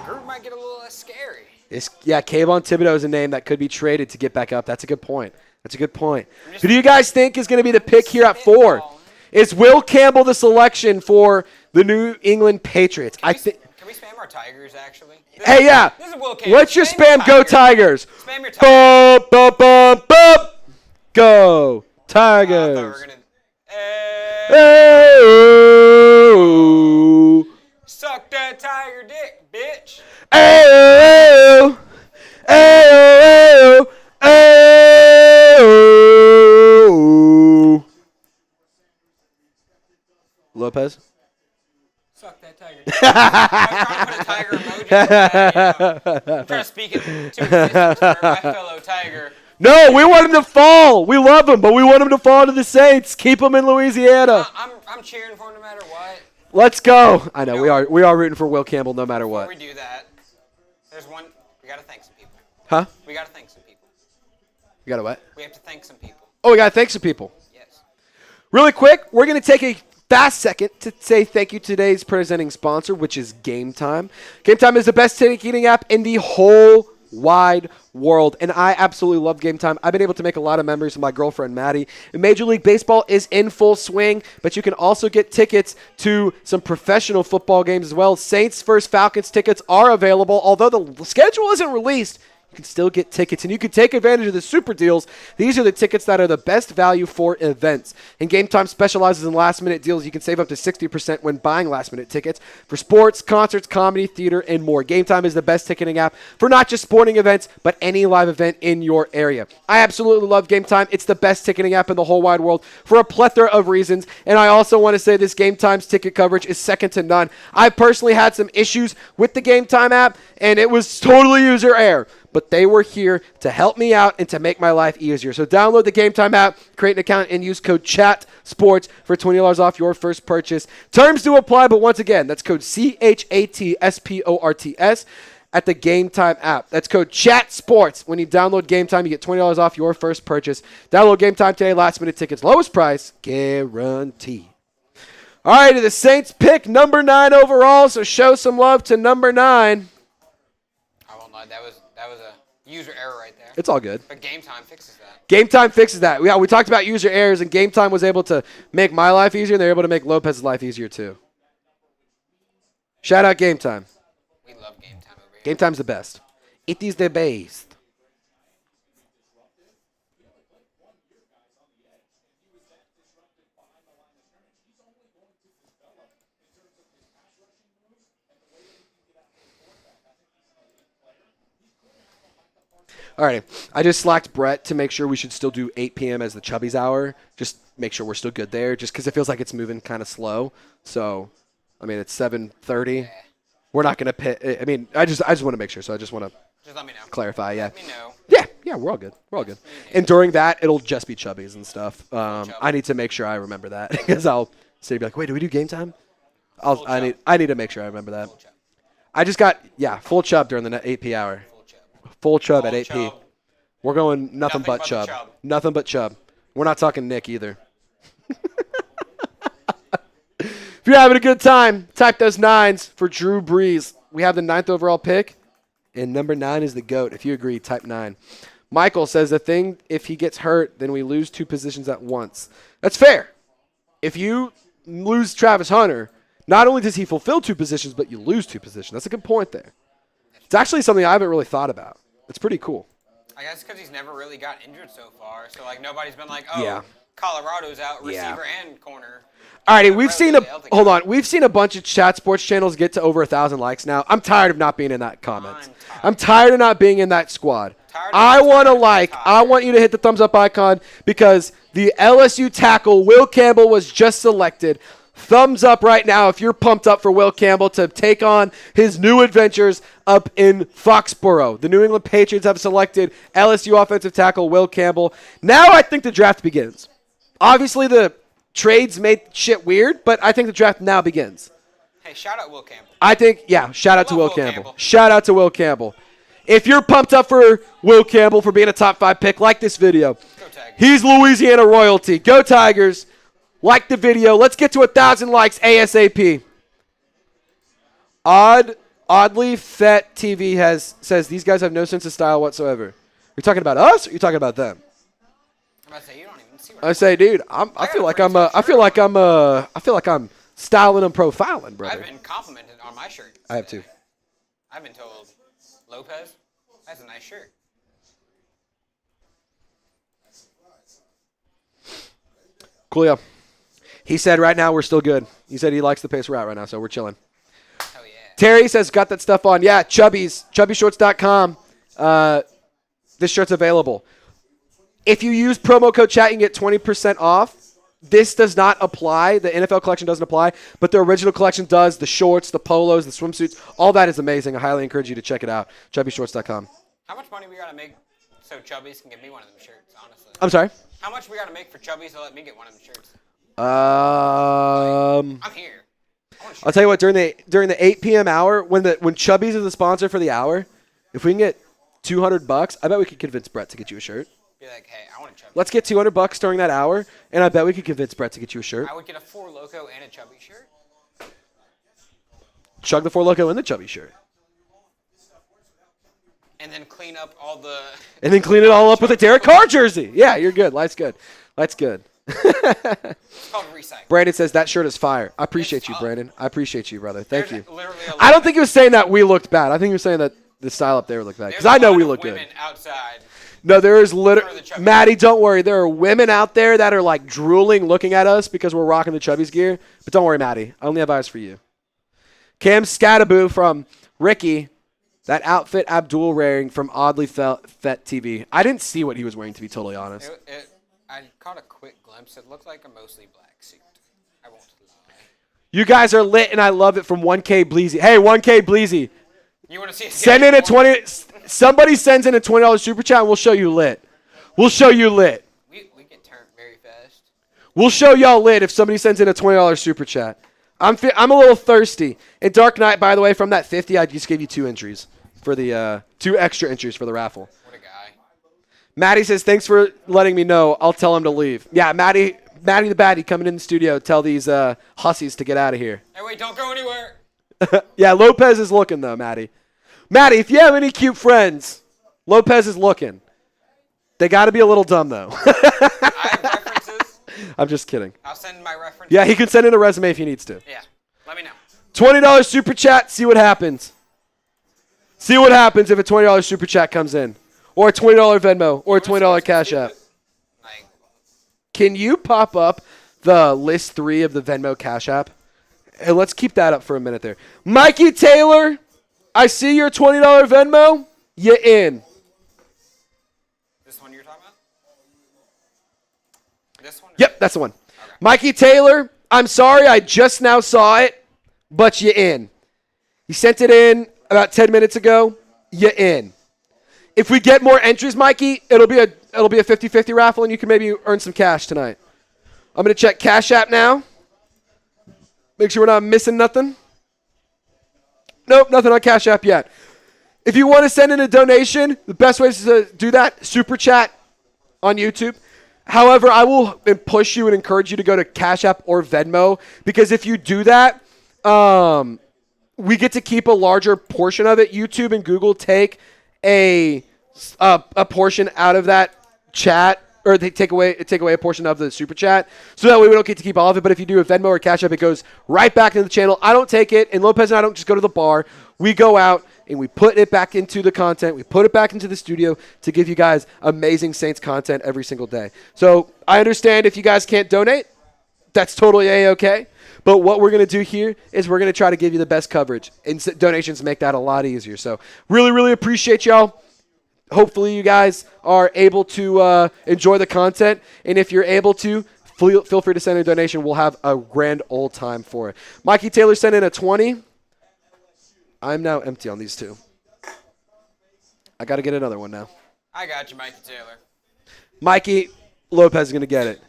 S2: Group might get a little less scary.
S1: Kayvon Thibodeau is a name that could be traded to get back up. That's a good point. Who do you guys think is going to be the pick here at 4? Is Will Campbell the selection for the New England Patriots?
S2: Can we spam our Tigers, actually?
S1: Hey, yeah.
S2: This is Will Campbell.
S1: What's your spam? Go Tigers.
S2: Spam your Tigers.
S1: Bum, bum, bum, bum. Go
S2: I
S1: Tigers.
S2: thought we were going to...
S1: Oh.
S2: Suck that tiger dick, bitch.
S1: Ayo, ayo, ayo. Lopez?
S2: Suck that tiger dick. I'm trying to put a tiger emoji. I'm trying to speak it to existence for my fellow tiger.
S1: No, we want him to fall. We love him, but we want him to fall to the Saints. Keep him in Louisiana.
S2: I'm cheering for him no matter what.
S1: Let's go. I know, we are rooting for Will Campbell no matter what.
S2: Before we do that, there's one. We got to thank some people.
S1: Huh?
S2: We got to thank some people.
S1: You got to what?
S2: We have to thank some people.
S1: Oh, we got to thank some people.
S2: Yes.
S1: Really quick, we're going to take a fast second to say thank you to today's presenting sponsor, which is Game Time. Game Time is the best ticketing app in the whole wide world. And I absolutely love Game Time. I've been able to make a lot of memories with my girlfriend, Maddie. And Major League Baseball is in full swing, but you can also get tickets to some professional football games as well. Saints vs. Falcons tickets are available. Although the schedule isn't released, you can still get tickets, and you can take advantage of the super deals. These are the tickets that are the best value for events. And Game Time specializes in last-minute deals. You can save up to 60% when buying last-minute tickets for sports, concerts, comedy, theater, and more. Game Time is the best ticketing app for not just sporting events, but any live event in your area. I absolutely love Game Time. It's the best ticketing app in the whole wide world for a plethora of reasons. And I also want to say this Game Time's ticket coverage is second to none. I personally had some issues with the Game Time app, and it was totally user error. But they were here to help me out and to make my life easier. So download the Game Time app, create an account, and use code CHATSPORTS for $20 off your first purchase. Terms do apply, but once again, that's code CHATSPORTS at the Game Time app. That's code CHATSPORTS. When you download Game Time, you get $20 off your first purchase. Download Game Time today, last-minute tickets, lowest price, guarantee. All right, the Saints pick number 9 overall, so show some love to number 9.
S2: I won't lie, that was a user error right there.
S1: It's all good.
S2: But Game Time fixes that.
S1: Game Time fixes that. Yeah, we talked about user errors, and Game Time was able to make my life easier, and they're able to make Lopez's life easier too. Shout out Game Time.
S2: We love Game Time over here.
S1: Game Time's the best. It is the best. All right, I just slacked Brett to make sure we should still do 8 p.m. as the Chubby's hour. Just make sure we're still good there, just because it feels like it's moving kind of slow. So, I mean, it's 7:30. We're not going to pit. I mean, I just want to make sure, so I just want to
S2: let me know.
S1: Clarify, yeah.
S2: Let me know.
S1: Yeah, we're all good. We're all good. And during that, it'll just be Chubby's and stuff. I need to make sure I remember that, because I'll say, be like, wait, do we do Game Time? I need to make sure I remember that. I just got, full Chub during the 8 hour. Full Chub at 8 p. We're going nothing but Chub. Nothing but Chub. We're not talking Nick either. If you're having a good time, type those 9s for Drew Brees. We have the 9th overall pick, and number 9 is the GOAT. If you agree, type 9. Michael says the thing, if he gets hurt, then we lose 2 positions at once. That's fair. If you lose Travis Hunter, not only does he fulfill 2 positions, but you lose 2 positions. That's a good point there. It's actually something I haven't really thought about. It's pretty cool.
S2: I guess because he's never really got injured so far. So, nobody's been like, oh, Colorado's out, receiver and corner.
S1: All righty, we've seen a bunch of chat sports channels get to over 1,000 likes now. I'm tired of not being in that comments. I'm tired of not being in that squad. I want you to hit the thumbs up icon, because the LSU tackle, Will Campbell, was just selected. Thumbs up right now if you're pumped up for Will Campbell to take on his new adventures up in Foxborough. The New England Patriots have selected LSU offensive tackle Will Campbell. Now I think the draft begins. Obviously the trades made shit weird, but I think the draft now begins.
S2: Hey, shout out Will Campbell.
S1: Shout out to Will Campbell. Shout out to Will Campbell. If you're pumped up for Will Campbell for being a top 5 pick, like this video.
S2: Go Tigers.
S1: He's Louisiana royalty. Go Tigers. Like the video. Let's get to 1,000 likes ASAP. Oddly Fet TV says these guys have no sense of style whatsoever. You're talking about us, or you're talking about them?
S2: I'm about to say you don't even see what
S1: I say, dude, I feel like I'm styling and profiling, brother.
S2: I've been complimented on my shirt.
S1: I have too.
S2: I've been told, Lopez, that's a nice shirt.
S1: Coolio. He said right now we're still good. He said he likes the pace we're at right now, so we're chilling.
S2: Hell yeah.
S1: Terry says got that stuff on. Yeah, Chubby's, chubbyshorts.com. This shirt's available. If you use promo code chat, you can get 20% off. This does not apply. The NFL collection doesn't apply, but the original collection does. The shorts, the polos, the swimsuits, all that is amazing. I highly encourage you to check it out. Chubbyshorts.com.
S2: How much money we got to make so Chubby's can give me one of them shirts, honestly?
S1: I'm sorry?
S2: How much we got to make for Chubby's to let me get one of them shirts?
S1: I'm
S2: here.
S1: I'll tell you what, during the 8 p.m. hour, when Chubby's is the sponsor for the hour, if we can get $200, I bet we could convince Brett to get you a shirt.
S2: Be like, hey, I want a Chubby.
S1: Let's get $200 during that hour, and I bet we could convince Brett to get you a shirt.
S2: I would get a 4 Loko and a Chubby shirt.
S1: Chug the 4 Loko and the Chubby shirt.
S2: And then clean up all the.
S1: And then clean it all up with a Derek Carr jersey. Yeah, you're good. Life's good. Life's good.
S2: It's called recycle.
S1: Brandon says that shirt is fire. I appreciate you, Brandon. I appreciate you, brother. Thank you.
S2: Literally
S1: I don't think he was saying that we looked bad. I think he was saying that the style up there looked bad. Because I know we look good.
S2: Outside.
S1: No, there is literally. Maddie, don't worry. There are women out there that are like drooling looking at us because we're rocking the Chubbies gear. But don't worry, Maddie. I only have eyes for you. Cam Scataboo from Ricky. That outfit Abdul wearing from Oddly Fet TV. I didn't see what he was wearing, to be totally honest.
S2: I caught a quick glimpse. It looked like a mostly black suit. I won't lie.
S1: You guys are lit, and I love it from 1K Bleezy. Hey, 1K Bleezy.
S2: You want to see?
S1: Send in a 20. Somebody sends in a $20 super chat, and we'll show you lit. We'll show you lit.
S2: We get turned very fast.
S1: We'll show y'all lit if somebody sends in a $20 super chat. I'm a little thirsty. And Dark Knight, by the way, from that 50, I just gave you 2 entries for the 2 extra entries for the raffle.
S2: What a guy.
S1: Maddie says, thanks for letting me know. I'll tell him to leave. Yeah, Maddie the baddie coming in the studio. Tell these hussies to get out of here.
S2: Hey, wait, don't go anywhere.
S1: Yeah, Lopez is looking, though, Maddie. Maddie, if you have any cute friends, Lopez is looking. They got to be a little dumb, though.
S2: I have references.
S1: I'm just kidding.
S2: I'll send my references.
S1: Yeah, he can send in a resume if he needs to.
S2: Yeah, let me know.
S1: $20 super chat, see what happens. See what happens if a $20 super chat comes in. Or a $20 Venmo. Or a $20 Cash App. Can you pop up the list 3 of the Venmo Cash App? And let's keep that up for a minute there. Mikey Taylor, I see your $20 Venmo. You in.
S2: This one you're talking about? This one?
S1: Yep, that's the one.
S2: Okay.
S1: Mikey Taylor, I'm sorry I just now saw it, but you in. He sent it in about 10 minutes ago. You in. If we get more entries, Mikey, it'll be a 50-50 raffle, and you can maybe earn some cash tonight. I'm going to check Cash App now. Make sure we're not missing nothing. Nope, nothing on Cash App yet. If you want to send in a donation, the best way to do that, Super Chat on YouTube. However, I will push you and encourage you to go to Cash App or Venmo, because if you do that, we get to keep a larger portion of it. YouTube and Google take a portion out of that chat, or they take away a portion of the super chat, so that way we don't get to keep all of it. But if you do a Venmo or Cash App, it goes right back into the channel. I don't take it, and Lopez and I don't just go to the bar. We go out and we put it back into the content. We put it back into the studio to give you guys amazing Saints content every single day. So I understand if you guys can't donate, that's totally A-okay. But what we're going to do here is we're going to try to give you the best coverage, and donations make that a lot easier. So really, really appreciate y'all. Hopefully you guys are able to enjoy the content. And if you're able to, feel free to send in a donation. We'll have a grand old time for it. Mikey Taylor sent in a 20. I'm now empty on these 2. I got to get another one now.
S2: I got you, Mikey Taylor.
S1: Mikey Lopez is going to get it.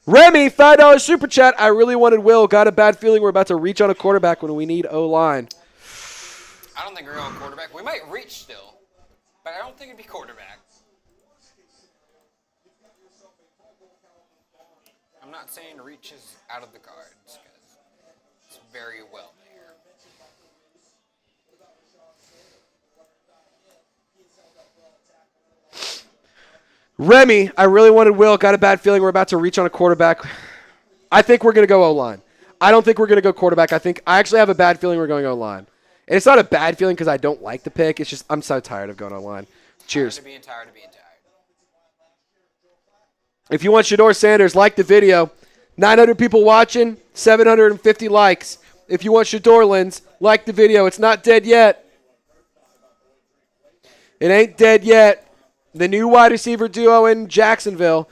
S1: Remy, $5 super chat. I really wanted Will. Got a bad feeling we're about to reach on a quarterback when we need O-line.
S2: I don't think we're on quarterback. We might reach still, but I don't think it'd be quarterback. I'm not saying reach is out of the cards, because it's very well there.
S1: Remy, I really wanted Will. Got a bad feeling we're about to reach on a quarterback. I think we're going to go O-line. I don't think we're going to go quarterback. I actually have a bad feeling we're going O-line. And it's not a bad feeling because I don't like the pick. It's just I'm so tired of going O-line. Cheers.
S2: Tired of being tired.
S1: If you want Shador Sanders, like the video. 900 people watching, 750 likes. If you want Shador Lens, like the video. It's not dead yet. It ain't dead yet. The new wide receiver duo in Jacksonville,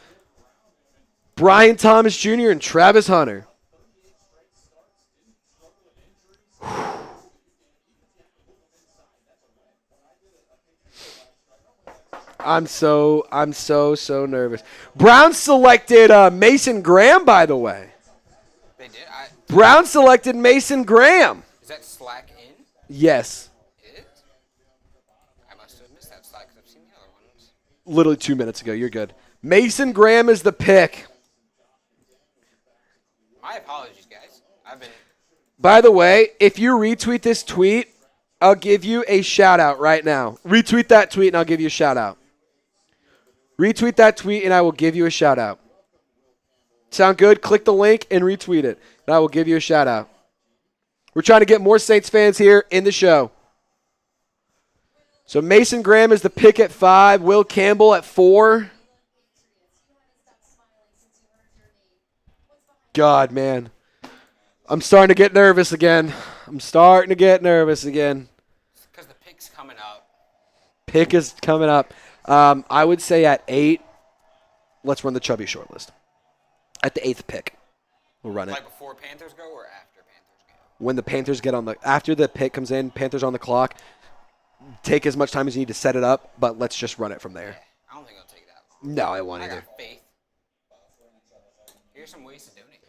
S1: Brian Thomas Jr. and Travis Hunter. I'm so nervous. Browns selected Mason Graham, by the way.
S2: They did?
S1: Browns selected Mason Graham.
S2: Is that Slack in?
S1: Yes.
S2: It is? I must have missed that Slack because I've seen the other ones.
S1: Literally 2 minutes ago. You're good. Mason Graham is the pick.
S2: My apologies, guys.
S1: By the way, if you retweet this tweet, I'll give you a shout out right now. Retweet that tweet and I'll give you a shout out. Retweet that tweet and I will give you a shout out. Sound good? Click the link and retweet it, and I will give you a shout out. We're trying to get more Saints fans here in the show. So Mason Graham is the pick at 5. Will Campbell at 4. God, man. I'm starting to get nervous again.
S2: It's because the pick's coming up.
S1: Pick is coming up. I would say at 8, let's run the chubby short list. At the 8th pick, we'll run it.
S2: Like before Panthers go or after Panthers go?
S1: When the Panthers get after the pick comes in, Panthers on the clock, take as much time as you need to set it up, but let's just run it from there.
S2: Yeah, I don't think it'll take that long.
S1: No, it won't either.
S2: I got faith. Here's some ways to donate.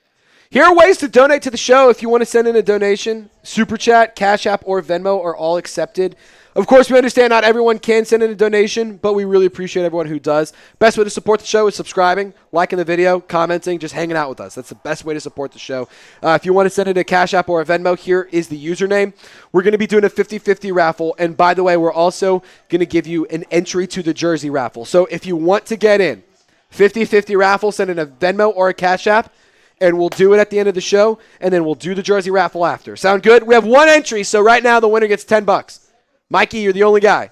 S1: Here are ways to donate to the show if you want to send in a donation. Super Chat, Cash App, or Venmo are all accepted. Of course, we understand not everyone can send in a donation, but we really appreciate everyone who does. Best way to support the show is subscribing, liking the video, commenting, just hanging out with us. That's the best way to support the show. If you want to send it a Cash App or a Venmo, here is the username. We're going to be doing a 50-50 raffle, and by the way, we're also going to give you an entry to the jersey raffle. So if you want to get in, 50-50 raffle, send in a Venmo or a Cash App, and we'll do it at the end of the show, and then we'll do the jersey raffle after. Sound good? We have one entry, so right now the winner gets $10. Mikey, you're the only guy.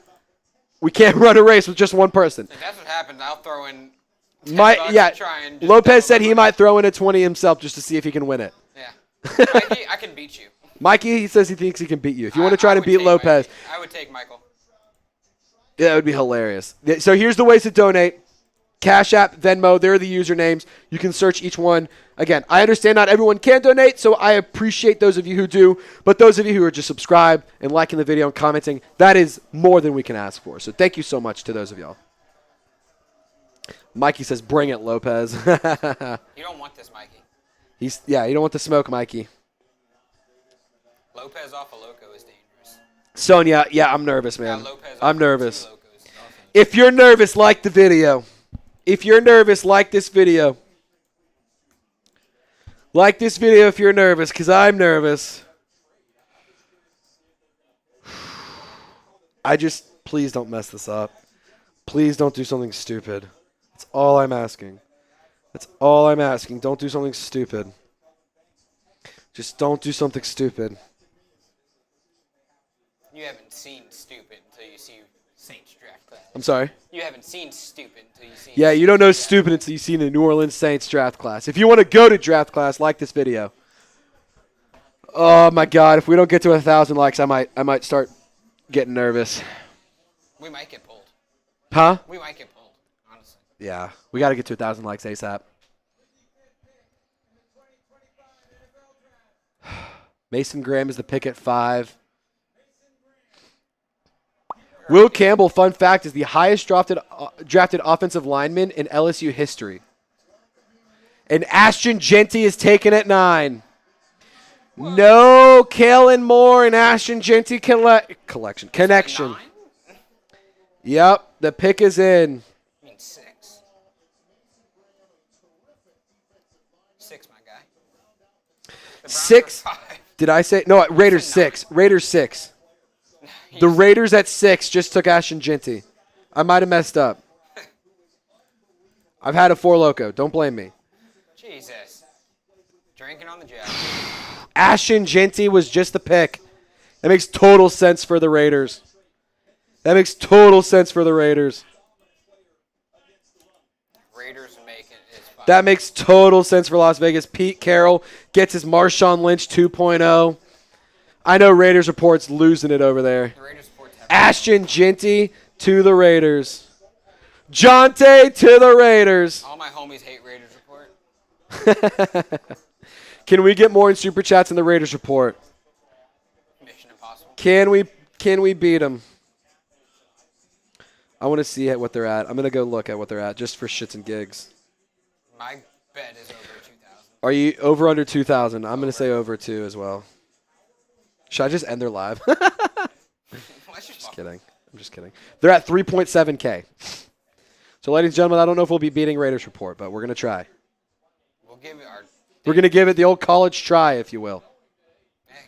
S1: We can't run a race with just one person.
S2: If that's what happens, I'll throw in $10 to try and just
S1: Lopez said he might throw in a 20 himself just to see if he can win it.
S2: Yeah. Mikey, I can beat you.
S1: Mikey, he says he thinks he can beat you. If you want to try to beat Lopez.
S2: I would take Michael.
S1: Yeah, that would be hilarious. So here's the ways to donate. Cash App, Venmo, there are the usernames. You can search each one. Again, I understand not everyone can donate, so I appreciate those of you who do. But those of you who are just subscribed and liking the video and commenting, that is more than we can ask for. So thank you so much to those of y'all. Mikey says, bring it, Lopez.
S2: You don't want this, Mikey.
S1: You don't want the smoke, Mikey.
S2: Lopez off a Loko is dangerous.
S1: Sonia, yeah, I'm nervous, man.
S2: Yeah, Lopez
S1: I'm nervous.
S2: 2 Lokos.
S1: If you're nervous, like the video. If you're nervous, like this video. Like this video if you're nervous, because I'm nervous. Please don't mess this up. Please don't do something stupid. That's all I'm asking. That's all I'm asking. Don't do something stupid. Just don't do something stupid.
S2: You haven't seen stupid until you see Saints draft class.
S1: I'm sorry?
S2: You haven't seen stupid until you see.
S1: Yeah, you don't know stupid until you see the New Orleans Saints draft class. If you want to go to draft class, like this video. Oh my God! If we don't get to 1,000 likes, I might start getting nervous.
S2: We might get pulled.
S1: Huh?
S2: We might get pulled, honestly.
S1: Yeah, we got to get to 1,000 likes ASAP. Mason Graham is the pick at 5. Will Campbell, fun fact, is the highest drafted offensive lineman in LSU history. And Ashton Jeanty is taken at 9. Whoa. No Kalen Moore and Ashton Jeanty connection. Yep, the pick is in.
S2: I mean 6. 6, my guy.
S1: 6. Did I say? No, Raiders 6. Raiders 6. The Raiders at 6 just took Ashton Jeanty. I might have messed up. I've had a 4 Loko. Don't blame me.
S2: Jesus. Drinking on the job.
S1: Ashton Jeanty was just the pick. That makes total sense for the Raiders.
S2: Raiders making it.
S1: That makes total sense for Las Vegas. Pete Carroll gets his Marshawn Lynch 2.0. I know Raiders Report's losing it over there.
S2: The Raiders Report
S1: Ashton Jeanty to the Raiders. Jonte to the Raiders.
S2: All my homies hate Raiders Report.
S1: Can we get more in Super Chats in the Raiders Report?
S2: Mission impossible.
S1: Can we beat them? I want to see what they're at. I'm going to go look at what they're at just for shits and gigs.
S2: My bet is over 2,000.
S1: Are you over under 2,000? I'm going to say over 2 as well. Should I just end their live? Just kidding. I'm just kidding. They're at 3.7K. So, ladies and gentlemen, I don't know if we'll be beating Raiders Report, but we're going to try.
S2: We'll give it our...
S1: We're going to give it the old college try, if you will.
S2: Hey.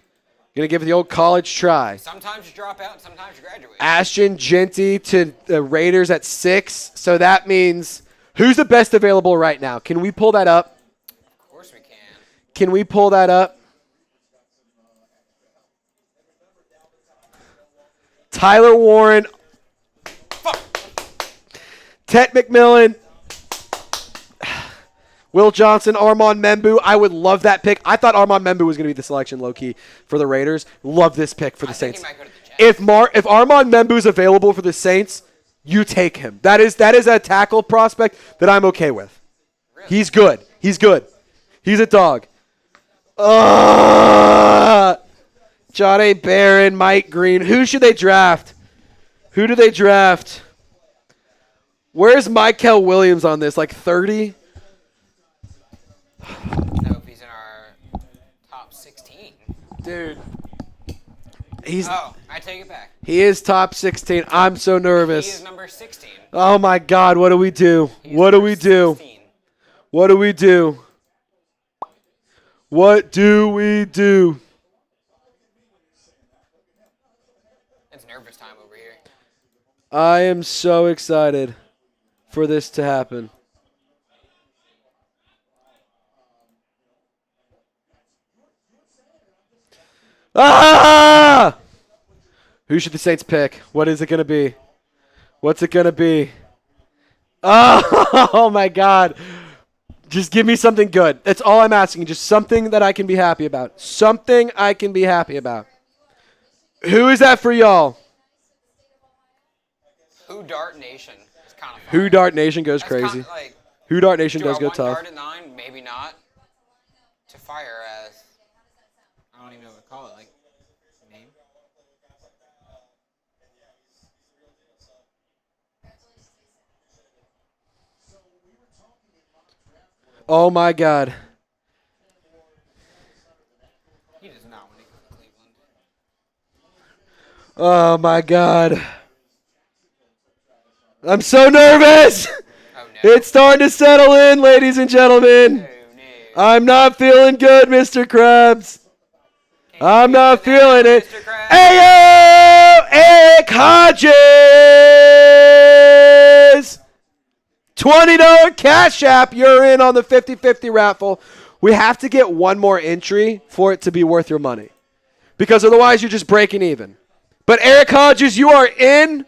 S1: Going to give it the old college try.
S2: Sometimes you drop out, and sometimes you graduate.
S1: Ashton Genty to the Raiders at 6. So that means who's the best available right now? Can we pull that up?
S2: Of course we can.
S1: Can we pull that up? Tyler Warren.
S2: Fuck.
S1: Tet McMillan. Will Johnson, Armand Membu. I would love that pick. I thought Armand Membu was going to be the selection, low-key, for the Raiders. Love this pick for the Saints.
S2: He might go to the Jets.
S1: If Armand Membu is available for the Saints, you take him. That is a tackle prospect that I'm okay with.
S2: Really?
S1: He's good. He's a dog. John A. Barron, Mike Green. Who should they draft? Who do they draft? Where's Michael Williams on this? Like 30?
S2: Nope, he's in our top 16.
S1: Dude.
S2: I take it back.
S1: He is top 16. I'm so nervous.
S2: He is number 16.
S1: Oh my God, what do we do? What do we do?
S2: 16.
S1: What do we do? What do we do?
S2: It's nervous time over here.
S1: I am so excited for this to happen. Ah! Who should the Saints pick? What is it going to be? What's it going to be? Oh my God. Just give me something good. That's all I'm asking. Just something that I can be happy about. Something I can be happy about. Who is that for y'all?
S2: Who Dart Nation is kind of fun.
S1: Who Dart Nation goes
S2: That's
S1: crazy.
S2: Kinda like,
S1: Who Dart Nation
S2: do
S1: does
S2: I
S1: go
S2: want
S1: tough.
S2: Dart at 9? Maybe not. To fire as, I don't even know what to call it. Like, name?
S1: Oh my God.
S2: He does not want to go to Cleveland.
S1: Oh my God. I'm so nervous.
S2: Oh no.
S1: It's starting to settle in, ladies and gentlemen.
S2: Oh no.
S1: I'm not feeling good, Mr. Krabs. I'm not feeling it.
S2: Mr. Krabs.
S1: Ayo! Eric Hodges! $20 Cash App. You're in on the 50-50 raffle. We have to get one more entry for it to be worth your money. Because otherwise you're just breaking even. But Eric Hodges, you are in.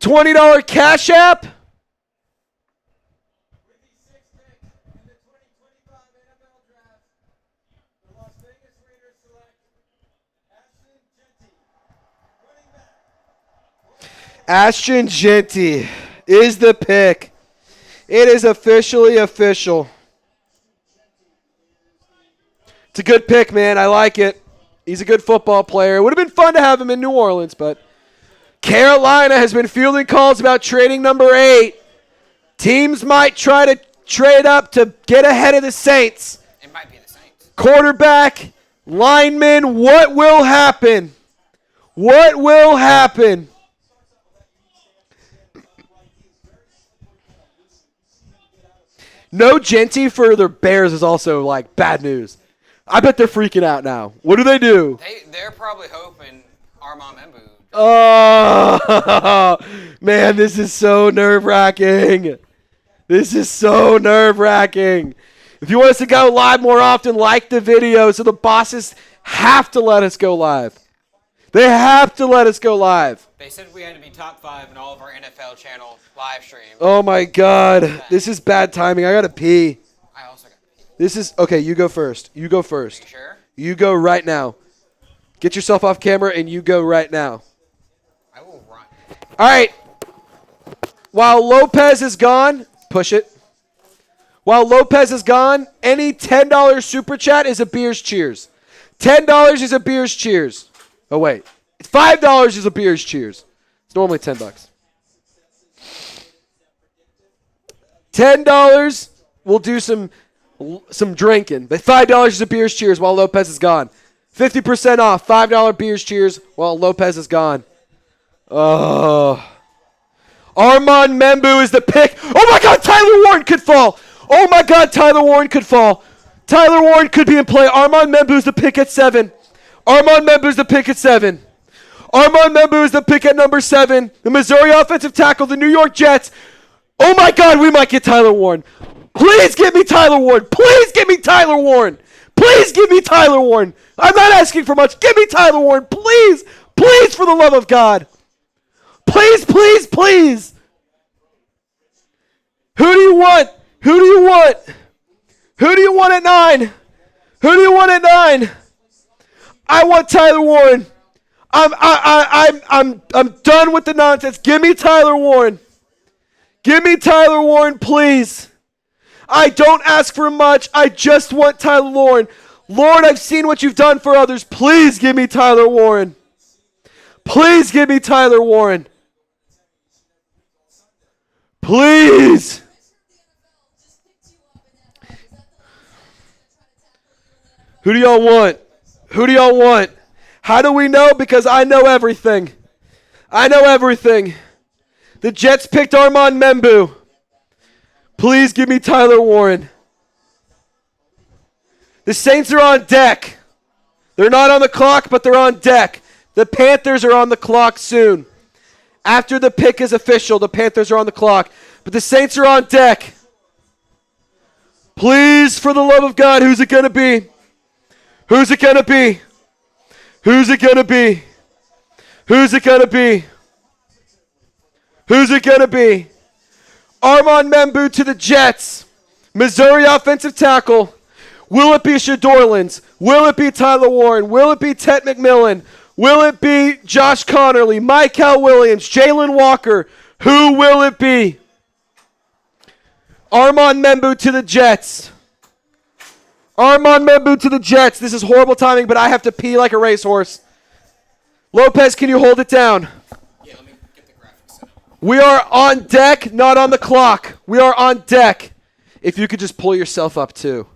S1: $20 Cash App. Ashton Genty is the pick. It is officially official. It's a good pick, man. I like it. He's a good football player. It would have been fun to have him in New Orleans, but Carolina has been fielding calls about trading number 8. Teams might try to trade up to get ahead of the Saints.
S2: It might be the Saints.
S1: Quarterback, lineman, what will happen? What will happen? No Genty for the Bears is also like bad news. I bet they're freaking out now. What do they do?
S2: They're probably hoping Armand Membu.
S1: Oh, man, this is so nerve-wracking. This is so nerve-wracking. If you want us to go live more often, like the video so the bosses have to let us go live. They have to let us go live.
S2: They said we had to be top 5 in all of our NFL channel live streams.
S1: Oh, my God. This is bad timing. I got to pee.
S2: I also got to pee.
S1: This is – okay, you go first. You go first.
S2: You sure?
S1: You go right now. Get yourself off camera and you go right now.
S2: I will run.
S1: All right. While Lopez is gone, push it. While Lopez is gone, any $10 super chat is a beer's cheers. $10 is a beer's cheers. Oh, wait. $5 is a beer's cheers. It's normally $10. $10, we'll do some drinking. But $5 is a beer's cheers while Lopez is gone. 50% off, $5 beer's cheers while Lopez is gone. Oh. Armand Membu is the pick. Oh, my God, Tyler Warren could fall. Oh, my God, Tyler Warren could fall. Tyler Warren could be in play. Armand Membu's the pick at 7. Armand Membu's the pick at 7. Armand Membu is the pick at number 7. The Missouri offensive tackle, the New York Jets. Oh my God, we might get Tyler Warren. Please give me Tyler Warren. Please give me Tyler Warren. Please give me Tyler Warren. I'm not asking for much. Give me Tyler Warren. Please. Please, for the love of God. Please, please, please. Who do you want? Who do you want? Who do you want at 9? Who do you want at 9? I want Tyler Warren. I'm done with the nonsense. Give me Tyler Warren. Give me Tyler Warren, please. I don't ask for much. I just want Tyler Warren. Lord, I've seen what you've done for others. Please give me Tyler Warren. Please give me Tyler Warren. Please. Who do y'all want? Who do y'all want? How do we know? Because I know everything. I know everything. The Jets picked Armand Membu. Please give me Tyler Warren. The Saints are on deck. They're not on the clock, but they're on deck. The Panthers are on the clock soon. After the pick is official, the Panthers are on the clock. But the Saints are on deck. Please, for the love of God, who's it going to be? Who's it going to be? Who's it going to be? Who's it going to be? Who's it going to be? Armand Membu to the Jets. Missouri offensive tackle. Will it be Shadorlins? Will it be Tyler Warren? Will it be Ted McMillan? Will it be Josh Connerly, Michael Williams, Jalen Walker? Who will it be? Armand Membu to the Jets. Armand Membu to the Jets. This is horrible timing, but I have to pee like a racehorse. Lopez, can you hold it down?
S2: Yeah, let me get the graphics set up.
S1: We are on deck, not on the clock. We are on deck. If you could just pull yourself up, too,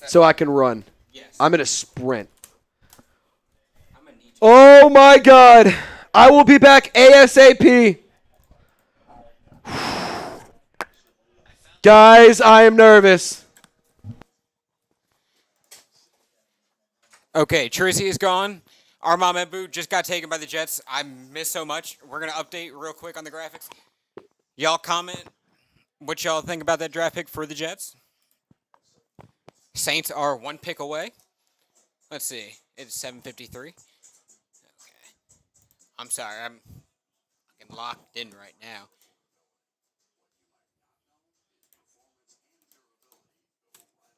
S1: so I can run.
S2: Yes.
S1: I'm in a sprint. Oh, my God. I will be back ASAP. Guys, I am nervous.
S2: Okay, Tracy is gone. Armand Membu just got taken by the Jets. I miss so much. We're going to update real quick on the graphics. Y'all comment what y'all think about that draft pick for the Jets. Saints are 1 pick away. Let's see. It's 7:53. Okay. I'm sorry. I'm fucking locked in right now.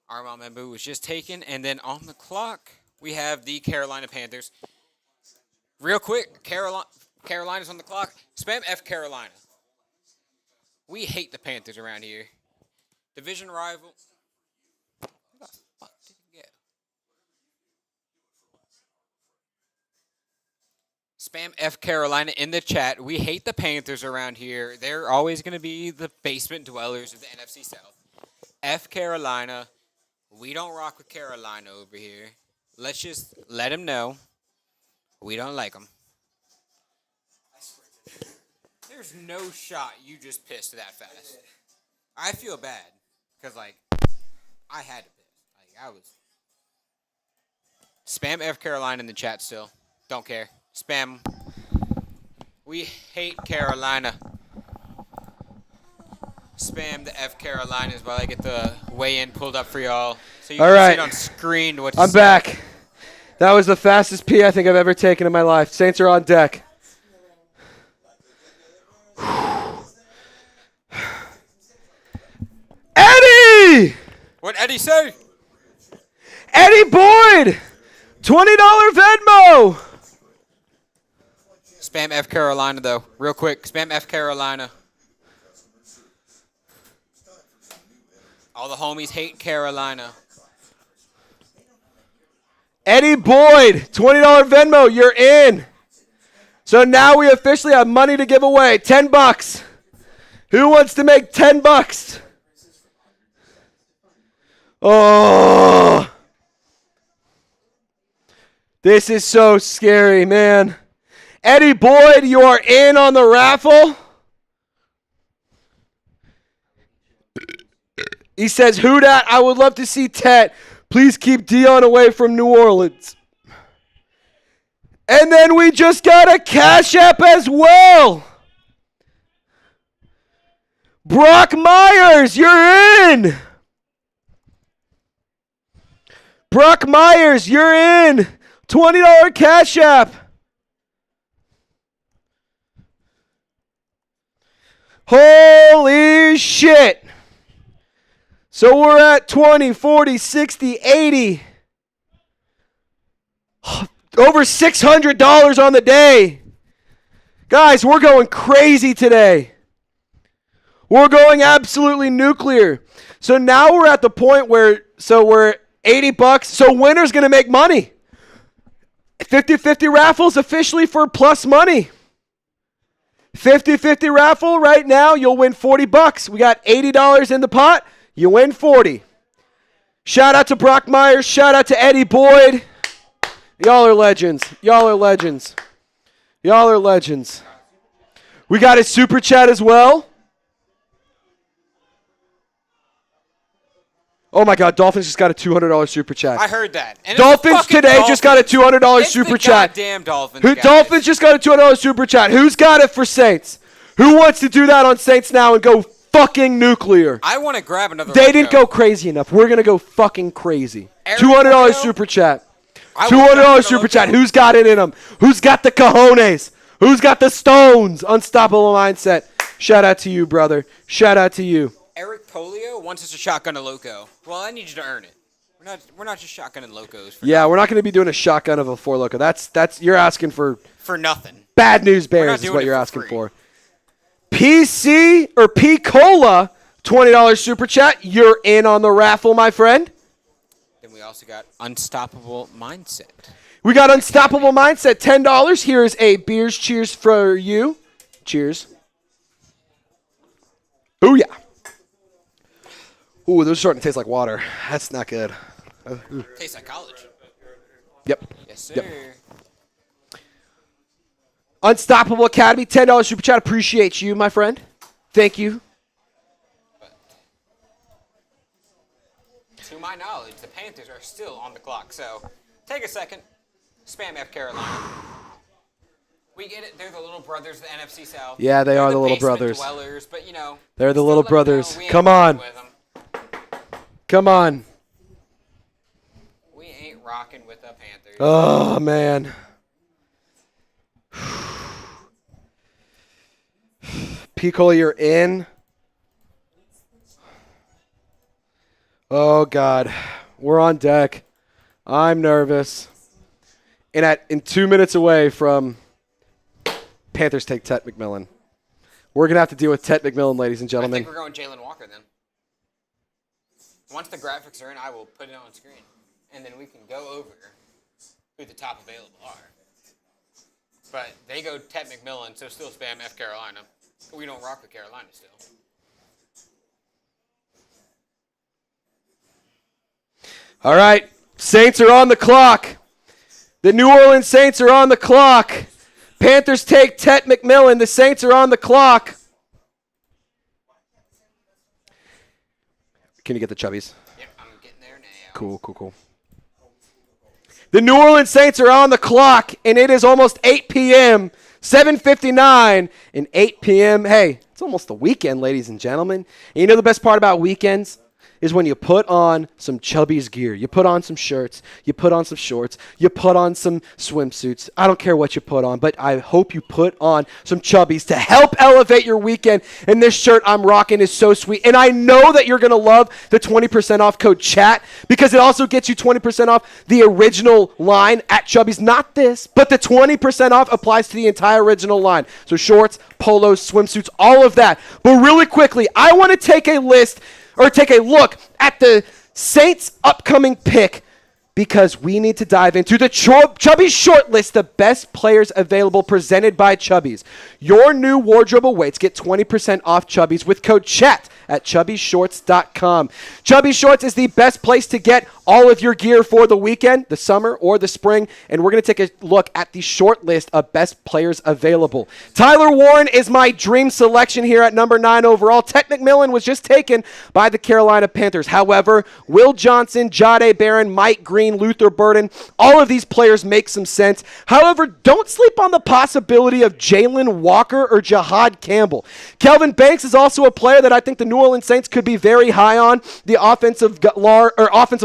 S2: Armand Membu was just taken. And then on the clock, we have the Carolina Panthers. Real quick, Carolina's on the clock. Spam F Carolina. We hate the Panthers around here. Division rival. Where the fuck did he go? Spam F Carolina in the chat. We hate the Panthers around here. They're always going to be the basement dwellers of the NFC South. F Carolina. We don't rock with Carolina over here. Let's just let them know we don't like them. There's no shot you just pissed that fast. I feel bad because, like, I had to piss. Like, I was. Spam F Carolina in the chat still. Don't care. Spam. We hate Carolina. Spam the F Carolinas while I get the weigh-in pulled up for y'all. So you can see it on screen.
S1: I'm back. That was the fastest pee I think I've ever taken in my life. Saints are on deck. Eddie!
S2: What'd Eddie say?
S1: Eddie Boyd! $20 Venmo!
S2: Spam F Carolina, though. Real quick. Spam F Carolina. All the homies hate Carolina.
S1: Eddie Boyd, $20 Venmo, you're in. So now we officially have money to give away, $10. Who wants to make $10? Oh. This is so scary, man. Eddie Boyd, you are in on the raffle. He says, who dat? I would love to see Tet. Please keep Dion away from New Orleans. And then we just got a Cash App as well. Brock Myers, you're in. Brock Myers, you're in. $20 Cash App. Holy shit. So we're at 20, 40, 60, 80. Over $600 on the day. Guys, we're going crazy today. We're going absolutely nuclear. So now we're at the point where, we're $80. So winner's going to make money. 50-50 raffles officially for plus money. 50-50 raffle right now, you'll win $40. We got $80 in the pot. You win 40. Shout out to Brock Myers. Shout out to Eddie Boyd. Y'all are legends. Y'all are legends. Y'all are legends. We got a super chat as well. Oh my God, Dolphins just got a $200 super chat.
S2: I heard that. And
S1: Dolphins today just got a $200 super chat.
S2: Goddamn Dolphins. Guys.
S1: Dolphins just got a $200 super chat. Who's got it for Saints? Who wants to do that on Saints now and go fucking nuclear?
S2: I want to grab another.
S1: They didn't go crazy enough. We're gonna go fucking crazy. $200 super chat. $200 super chat. Who's got it in them? Who's got the cojones? Who's got the stones? Unstoppable mindset. Shout out to you, brother. Shout out to you.
S2: Eric Polio wants us to shotgun a Loko. Well, I need you to earn it. We're not just shotgunning Lokos.
S1: We're not going to be doing a shotgun of a 4 Loko. That's you're asking for
S2: nothing.
S1: Bad news bears is what you're asking for. PC or P Cola, $20 super chat. You're in on the raffle, my friend.
S2: Then we also got Unstoppable Mindset.
S1: We got Unstoppable Mindset, $10. Here's a beers cheers for you. Cheers. Booyah. Ooh, those are starting to taste like water. That's not good.
S2: Tastes like college.
S1: Yep.
S2: Yes, sir.
S1: Yep. Unstoppable Academy, $10 super chat. Appreciate you, my friend. Thank you.
S2: To my knowledge, the Panthers are still on the clock. So take a second. Spam F Carolina. We get it. They're the little brothers of the NFC South.
S1: Yeah, they are the little brothers.
S2: Dwellers, but,
S1: they're the little brothers. Come on. Come on.
S2: We ain't rocking with the Panthers.
S1: Oh, man. Pico, you're in. Oh, God. We're on deck. I'm nervous. And in 2 minutes away from Panthers take Tet McMillan. We're going to have to deal with Tet McMillan, ladies and gentlemen.
S2: I think we're going Jalen Walker then. Once the graphics are in, I will put it on screen. And then we can go over who the top available are. But they go Tet McMillan, so still spam F Carolina. We don't rock with Carolina still.
S1: All right. Saints are on the clock. The New Orleans Saints are on the clock. Panthers take Tet McMillan. The Saints are on the clock. Can you get the chubbies?
S2: Yep, I'm getting there now.
S1: Cool. The New Orleans Saints are on the clock, and it is almost 8 p.m., 7:59, and 8 p.m. Hey, it's almost the weekend, ladies and gentlemen. And you know the best part about weekends is when you put on some Chubbies gear. You put on some shirts. You put on some shorts. You put on some swimsuits. I don't care what you put on, but I hope you put on some Chubbies to help elevate your weekend. And this shirt I'm rocking is so sweet. And I know that you're going to love the 20% off code CHAT because it also gets you 20% off the original line at Chubbies. Not this, but the 20% off applies to the entire original line. So shorts, polos, swimsuits, all of that. But really quickly, I want to take a look at the Saints' upcoming pick because we need to dive into the Chubbies short list, the best players available presented by Chubbies. Your new wardrobe awaits. Get 20% off Chubbies with code CHAT at chubbyshorts.com. Chubby Shorts is the best place to get all of your gear for the weekend, the summer, or the spring, and we're going to take a look at the short list of best players available. Tyler Warren is my dream selection here at number 9 overall. Ted McMillan was just taken by the Carolina Panthers. However, Will Johnson, Jahdae Barron, Mike Green, Luther Burden, all of these players make some sense. However, don't sleep on the possibility of Jalen Walker or Jahad Campbell. Kelvin Banks is also a player that I think the New Orleans Saints could be very high on. The offensive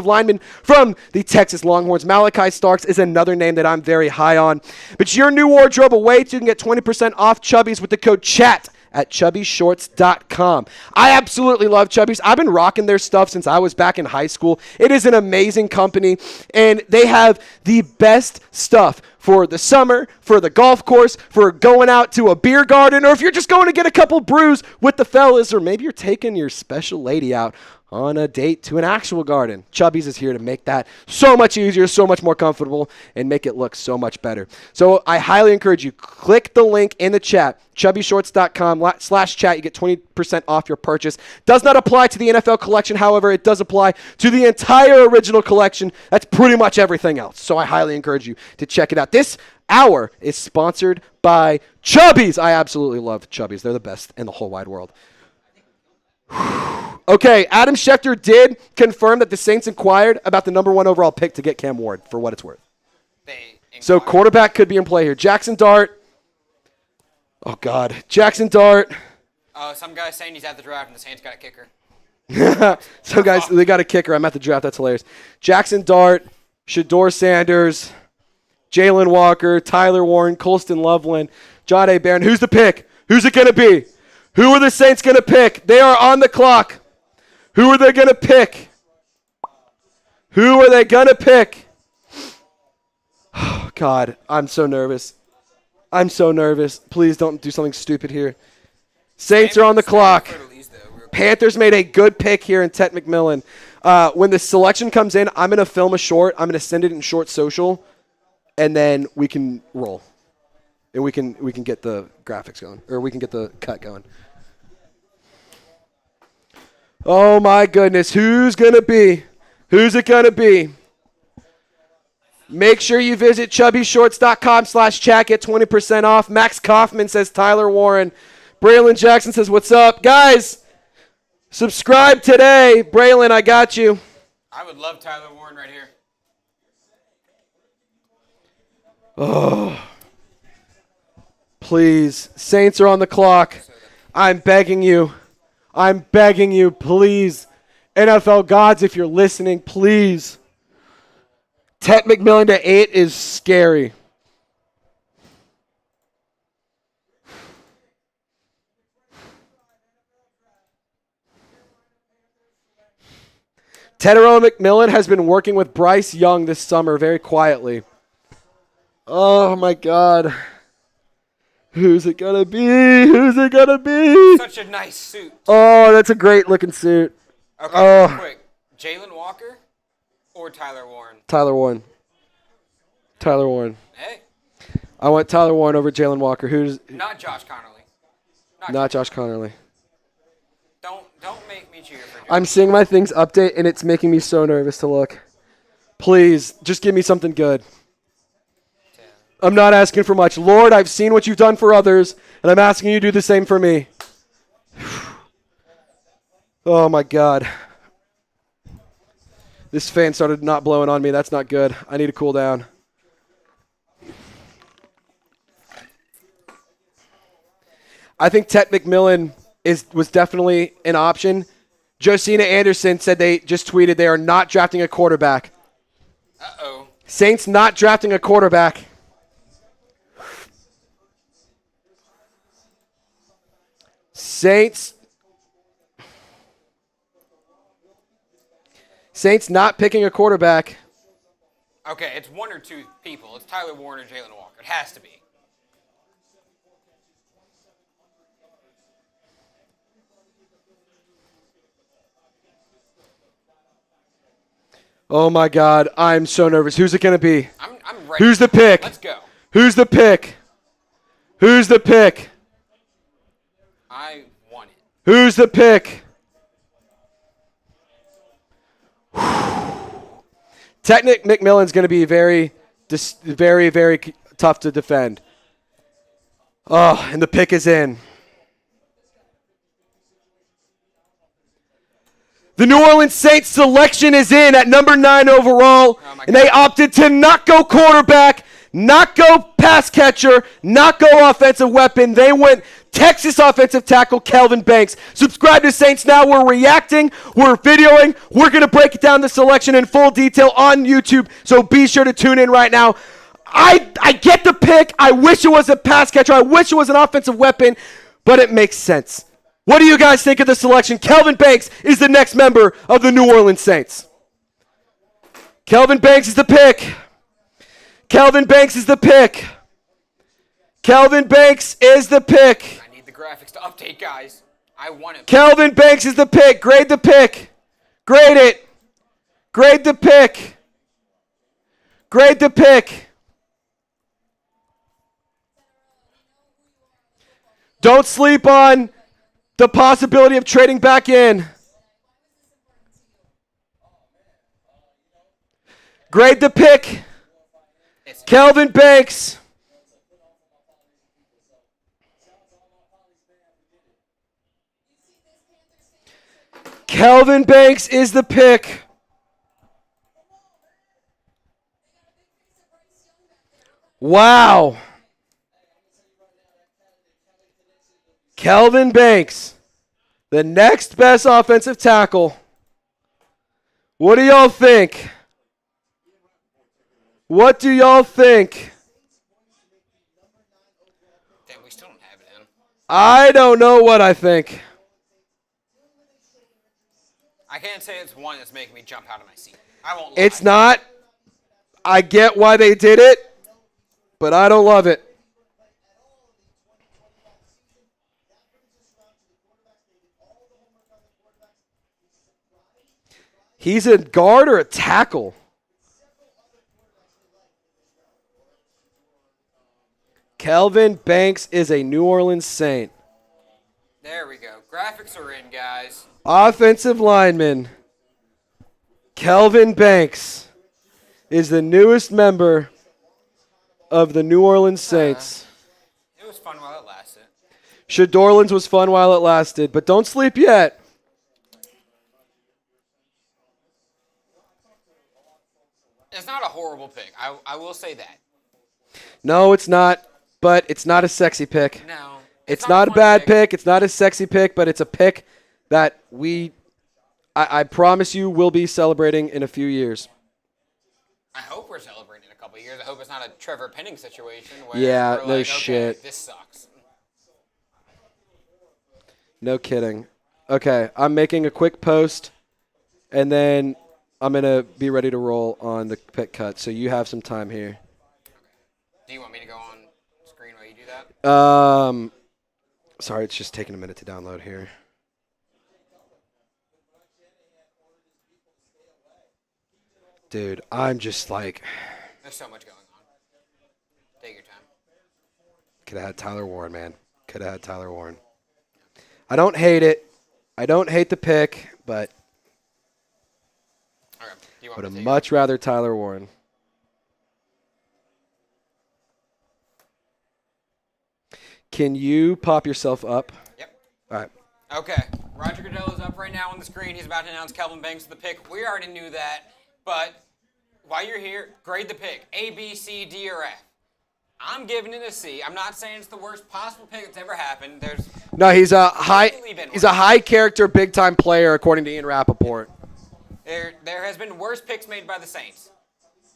S1: lineman from the Texas Longhorns, Malachi Starks, is another name that I'm very high on. But your new wardrobe awaits. You can get 20% off Chubbies with the code CHAT at chubbyshorts.com. I absolutely love Chubbies. I've been rocking their stuff since I was back in high school. It is an amazing company, and they have the best stuff for the summer, for the golf course, for going out to a beer garden, or if you're just going to get a couple brews with the fellas, or maybe you're taking your special lady out on a date to an actual garden. Chubbies is here to make that so much easier, so much more comfortable, and make it look so much better. So I highly encourage you, click the link in the chat, chubbyshorts.com/chat. You get 20% off your purchase. Does not apply to the NFL collection. However, it does apply to the entire original collection. That's pretty much everything else. So I highly encourage you to check it out. This hour is sponsored by Chubbies. I absolutely love Chubbies. They're the best in the whole wide world. Okay, Adam Schefter did confirm that the Saints inquired about the number 1 overall pick to get Cam Ward, for what it's worth. So quarterback could be in play here. Jackson Dart. Oh, God. Jackson Dart.
S2: Some guy's saying he's at the draft and the Saints got a kicker.
S1: Some guys, they got a kicker. I'm at the draft. That's hilarious. Jackson Dart, Shador Sanders, Jalen Walker, Tyler Warren, Colston Loveland, Jahdae Barron. Who's the pick? Who's it going to be? Who are the Saints going to pick? They are on the clock. Who are they going to pick? Who are they going to pick? Oh, God, I'm so nervous. I'm so nervous. Please don't do something stupid here. Saints are on the clock. Panthers made a good pick here in Ted McMillan. When the selection comes in, I'm going to film a short. I'm going to send it in short social, and then we can roll. And we can get the graphics going, or we can get the cut going. Oh, my goodness. Who's going to be? Who's it going to be? Make sure you visit chubbyshorts.com/chat. Get 20% off. Max Kaufman says Tyler Warren. Braylon Jackson says, what's up? Guys, subscribe today. Braylon, I got you.
S2: I would love Tyler Warren right here.
S1: Oh. Please. Saints are on the clock. I'm begging you. I'm begging you, please. NFL gods, if you're listening, please. Ted McMillan to 8 is scary. Tedero McMillan has been working with Bryce Young this summer very quietly. Oh, my God. Who's it going to be? Who's it going to be?
S2: Such a nice suit.
S1: Oh, that's a great-looking suit.
S2: Okay, real quick. Jalen Walker or Tyler Warren?
S1: Tyler Warren. Tyler Warren.
S2: Hey.
S1: I want Tyler Warren over Jalen Walker. Who's
S2: Not Josh Connerly.
S1: Not Josh Connerly.
S2: Don't make me cheer for Josh.
S1: I'm seeing my things update, and it's making me so nervous to look. Please, just give me something good. I'm not asking for much. Lord, I've seen what you've done for others, and I'm asking you to do the same for me. Oh, my God. This fan started not blowing on me. That's not good. I need to cool down. I think Ted McMillan was definitely an option. Josina Anderson said they just tweeted they are not drafting a quarterback.
S2: Uh-oh.
S1: Saints not drafting a quarterback. Saints not picking a quarterback.
S2: Okay, it's one or two people. It's Tyler Warren or Jalen Walker. It has to be.
S1: Oh, my God. I'm so nervous. Who's it going to be?
S2: I'm ready.
S1: Who's the pick?
S2: Let's go.
S1: Who's the pick? Who's the pick?
S2: I want it.
S1: Who's the pick? Technic McMillan's going to be very, very tough to defend. Oh, and the pick is in. The New Orleans Saints selection is in at number 9 overall, and they opted to not go quarterback, not go pass catcher, not go offensive weapon. They went Texas offensive tackle Kelvin Banks. Subscribe to Saints Now. We're reacting. We're videoing. We're going to break it down the selection in full detail on YouTube, so be sure to tune in right now. I get the pick. I wish it was a pass catcher. I wish it was an offensive weapon, but it makes sense. What do you guys think of the selection? Kelvin Banks is the next member of the New Orleans Saints. Kelvin Banks is the pick. Kelvin Banks is the pick. Kelvin Banks is the pick.
S2: I need the graphics to update, guys. I want it.
S1: Kelvin Banks is the pick. Grade the pick. Grade it. Grade the pick. Grade the pick. Don't sleep on the possibility of trading back in. Grade the pick. Kelvin Banks. Kelvin Banks is the pick. Wow. Kelvin Banks, the next best offensive tackle. What do y'all think? What do y'all think?
S2: Damn, we still don't have it in.
S1: I don't know what I think.
S2: I can't say it's one that's making me jump out of my seat. I won't lie.
S1: It's not. I get why they did it, but I don't love it. He's a guard or a tackle? Kelvin Banks is a New Orleans Saint.
S2: There we go. Graphics are in, guys.
S1: Offensive lineman Kelvin Banks is the newest member of the New Orleans Saints.
S2: It was fun while it lasted.
S1: Shador Orleans was fun while it lasted, but don't sleep yet.
S2: It's not a horrible pick. I will say that.
S1: No, it's not, but it's not a sexy pick.
S2: No.
S1: It's not a bad pick. It's not a sexy pick, but it's a pick that I promise you, will be celebrating in a few years.
S2: I hope we're celebrating in a couple of years. I hope it's not a Trevor Penning situation where
S1: Yeah,
S2: we're
S1: no
S2: like,
S1: shit.
S2: Okay, this sucks.
S1: No kidding. Okay, I'm making a quick post, and then I'm going to be ready to roll on the pick cut, so you have some time here.
S2: Do you want me to go on screen while you do that?
S1: Sorry, it's just taking a minute to download here. Dude, I'm just like...
S2: There's so much going on. Take your time.
S1: Could have had Tyler Warren, man. Could have had Tyler Warren. I don't hate it. I don't hate the pick, but
S2: Okay. Do you want
S1: would
S2: me to
S1: have
S2: take
S1: much rather Tyler Warren. Can you pop yourself up?
S2: Yep.
S1: All right.
S2: Okay. Roger Goodell is up right now on the screen. He's about to announce Kelvin Banks the pick. We already knew that, but while you're here, grade the pick. A, B, C, D, or F. I'm giving it a C. I'm not saying it's the worst possible pick that's ever happened.
S1: No, he's a high character, big time player, according to Ian Rappaport.
S2: There has been worse picks made by the Saints.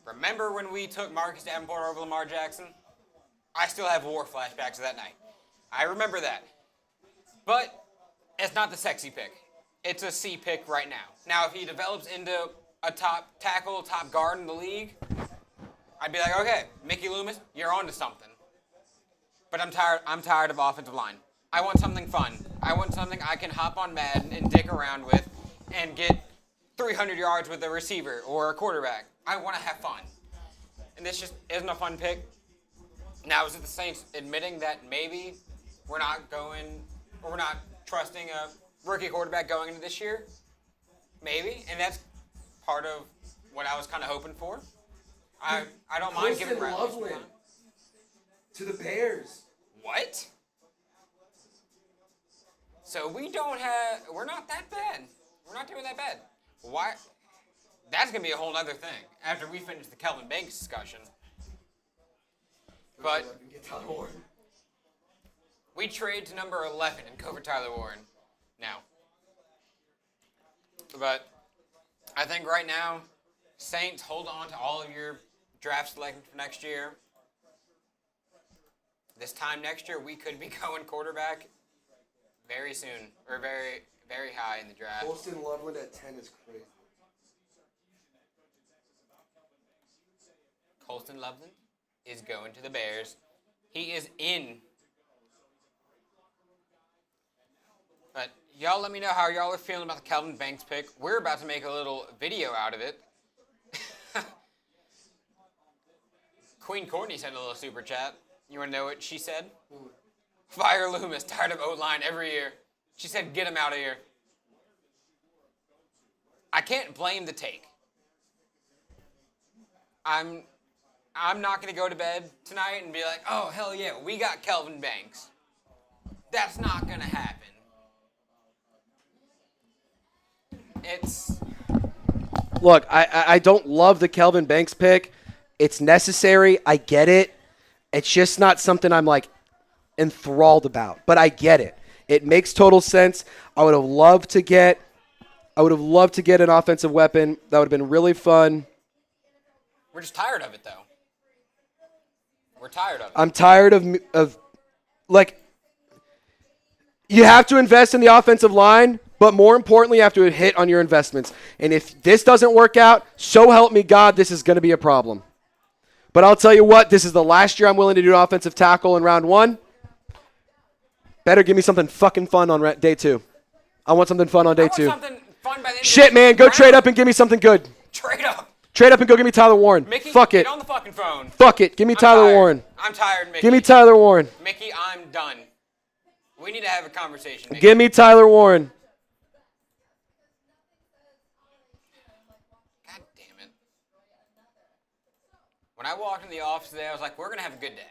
S2: Remember when we took Marcus Davenport over Lamar Jackson? I still have war flashbacks of that night. I remember that. But it's not the sexy pick. It's a C pick right now. Now, if he develops into a top tackle, top guard in the league, I'd be like, okay, Mickey Loomis, you're on to something. But I'm tired of offensive line. I want something fun. I want something I can hop on Madden and dick around with and get 300 yards with a receiver or a quarterback. I want to have fun. And this just isn't a fun pick. Now, is it the Saints admitting that maybe we're not trusting a rookie quarterback going into this year? Maybe. And that's part of what I was kind of hoping for. I don't mind giving
S1: Loveland to the Bears.
S2: What? So we're not that bad. We're not doing that bad. Why? That's going to be a whole other thing after we finish the Kelvin Banks discussion. But we trade to number 11 and go for Tyler Warren now. But I think right now, Saints, hold on to all of your draft selections for next year. This time next year, we could be going quarterback very soon, or very, very high in the draft.
S1: Colston Loveland at 10 is crazy.
S2: Colston Loveland is going to the Bears. He is in. But y'all let me know how y'all are feeling about the Kelvin Banks pick. We're about to make a little video out of it. Queen Courtney sent a little super chat. You want to know what she said? Fire Loomis, tired of O-line every year. She said, get him out of here. I can't blame the take. I'm not going to go to bed tonight and be like, oh, hell yeah, we got Kelvin Banks. That's not going to happen.
S1: Look, I don't love the Kelvin Banks pick. It's necessary. I get it. It's just not something I'm like enthralled about. But I get it. It makes total sense. I would have loved to get an offensive weapon. That would have been really fun.
S2: We're just tired of it, though. We're tired of it.
S1: I'm tired of like, you have to invest in the offensive line, but more importantly, you have to hit on your investments. And if this doesn't work out, so help me God, this is going to be a problem. But I'll tell you what, this is the last year I'm willing to do an offensive tackle in round 1. Better give me something fucking fun on day 2. I want something fun on day 2.
S2: Something fun by the end
S1: Shit,
S2: of
S1: man, go
S2: round.
S1: trade up and give me something good.
S2: Trade up.
S1: Trade up and go give me Tyler Warren.
S2: Mickey,
S1: Fuck it.
S2: get on the fucking phone.
S1: Fuck it. Give me Tyler Warren.
S2: I'm tired, Mickey.
S1: Give me Tyler Warren.
S2: Mickey, I'm done. We need to have a conversation, Mickey.
S1: Give me Tyler Warren.
S2: God damn it. When I walked in the office today, I was like, we're going to have a good day.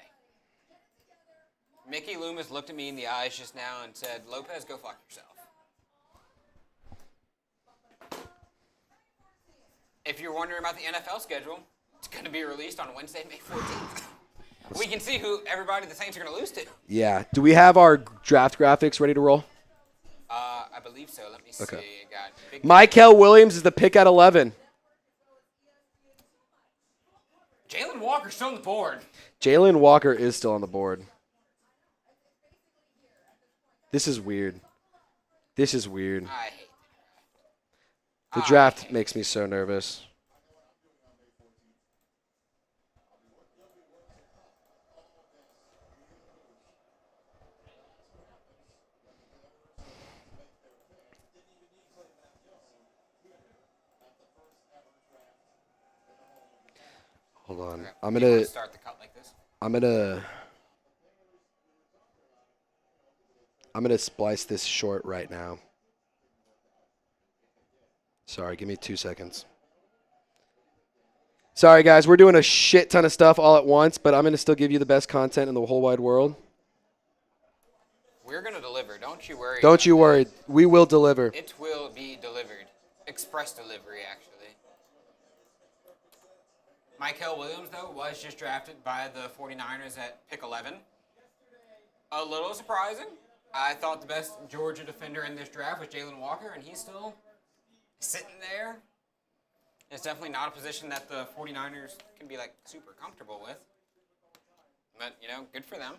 S2: Mickey Loomis looked at me in the eyes just now and said, Lopez, go fuck yourself. If you're wondering about the NFL schedule, it's going to be released on Wednesday, May 14th. We can see who everybody the Saints are going to lose to.
S1: Yeah. Do we have our draft graphics ready to roll?
S2: I believe so. Let me see.
S1: Okay.
S2: I got
S1: Michael Williams is the pick at 11.
S2: Jalen Walker's still on the board.
S1: Jalen Walker is still on the board. This is weird.
S2: I hate
S1: The draft makes me so nervous. Hold on. I'm gonna
S2: start the cut like this.
S1: I'm gonna splice this short right now. Sorry, give me 2 seconds. Sorry, guys, we're doing a shit ton of stuff all at once, but I'm going to still give you the best content in the whole wide world.
S2: We're going to deliver. Don't you worry.
S1: Don't you worry. We will deliver.
S2: It will be delivered. Express delivery, actually. Michael Williams, though, was just drafted by the 49ers at pick 11. A little surprising. I thought the best Georgia defender in this draft was Jalen Walker, and he's still sitting there. It's definitely not a position that the 49ers can be, like, super comfortable with. But, you know, good for them.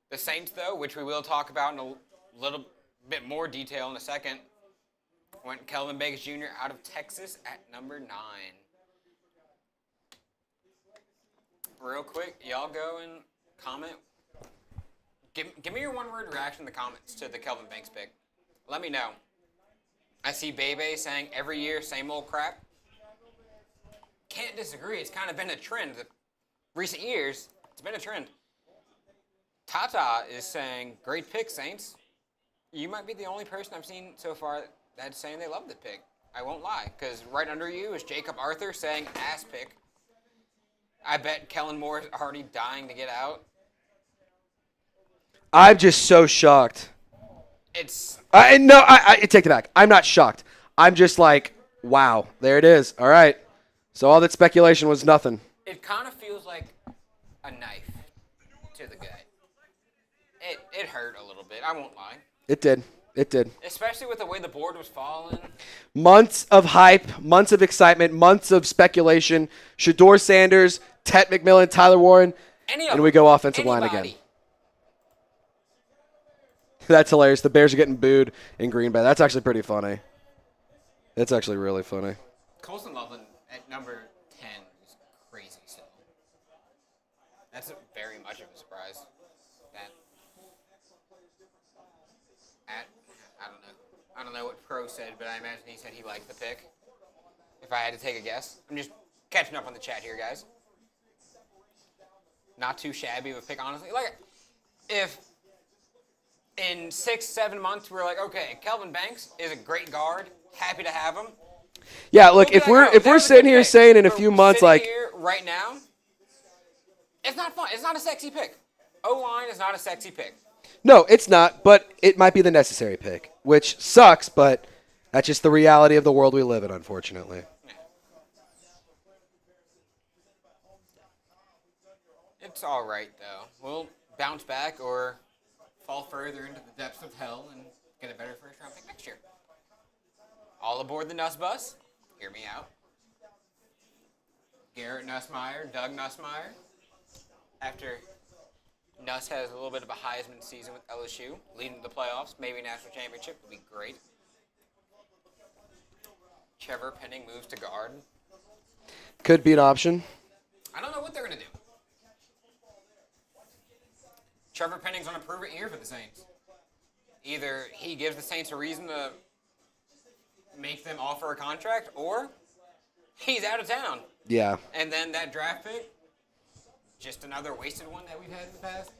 S2: The Saints, though, which we will talk about in a little bit more detail in a second, went Kelvin Banks Jr. out of Texas at number 9. Real quick, y'all go and comment. Give me your one-word reaction in the comments to the Kelvin Banks pick. Let me know. I see Bebe saying every year, same old crap. Can't disagree. It's kind of been a trend. Recent years, it's been a trend. Tata is saying, great pick, Saints. You might be the only person I've seen so far that's saying they love the pick. I won't lie, because right under you is Jacob Arthur saying ass pick. I bet Kellen Moore is already dying to get out.
S1: I'm just so shocked. I take it back. I'm not shocked. I'm just like, wow, there it is. All right. So all that speculation was nothing.
S2: It kind of feels like a knife to the gut. It hurt a little bit, I won't lie.
S1: It did. It did.
S2: Especially with the way the board was falling.
S1: Months of hype, months of excitement, months of speculation. Shador Sanders, Tet McMillan, Tyler Warren, and we go offensive line again. That's hilarious. The Bears are getting booed in Green Bay. That's actually pretty funny. That's actually really funny.
S2: Colson Loveland at number 10 is crazy still. That's very much of a surprise. I don't know what Pro said, but I imagine he said he liked the pick. If I had to take a guess. I'm just catching up on the chat here, guys. Not too shabby of a pick, honestly. Like, if in 6-7 months we're like, okay, Kelvin Banks is a great guard. Happy to have him.
S1: Yeah, look, if we're sitting here saying in a few months, like,
S2: here right now, it's not fun. It's not a sexy pick. O-line is not a sexy pick.
S1: No, it's not, but it might be the necessary pick, which sucks, but that's just the reality of the world we live in, unfortunately.
S2: Yeah. It's all right, though. We'll bounce back or fall further into the depths of hell and get a better first-round pick next year. All aboard the Nuss Bus. Hear me out. Garrett Nussmeier, Doug Nussmeier. After Nuss has a little bit of a Heisman season with LSU, leading to the playoffs, maybe national championship would be great. Trevor Penning moves to guard.
S1: Could be an option.
S2: I don't know what they're going to do. Trevor Penning's on a prove-it year for the Saints. Either he gives the Saints a reason to make them offer a contract, or he's out of town.
S1: Yeah.
S2: And then that draft pick, just another wasted one that we've had in the past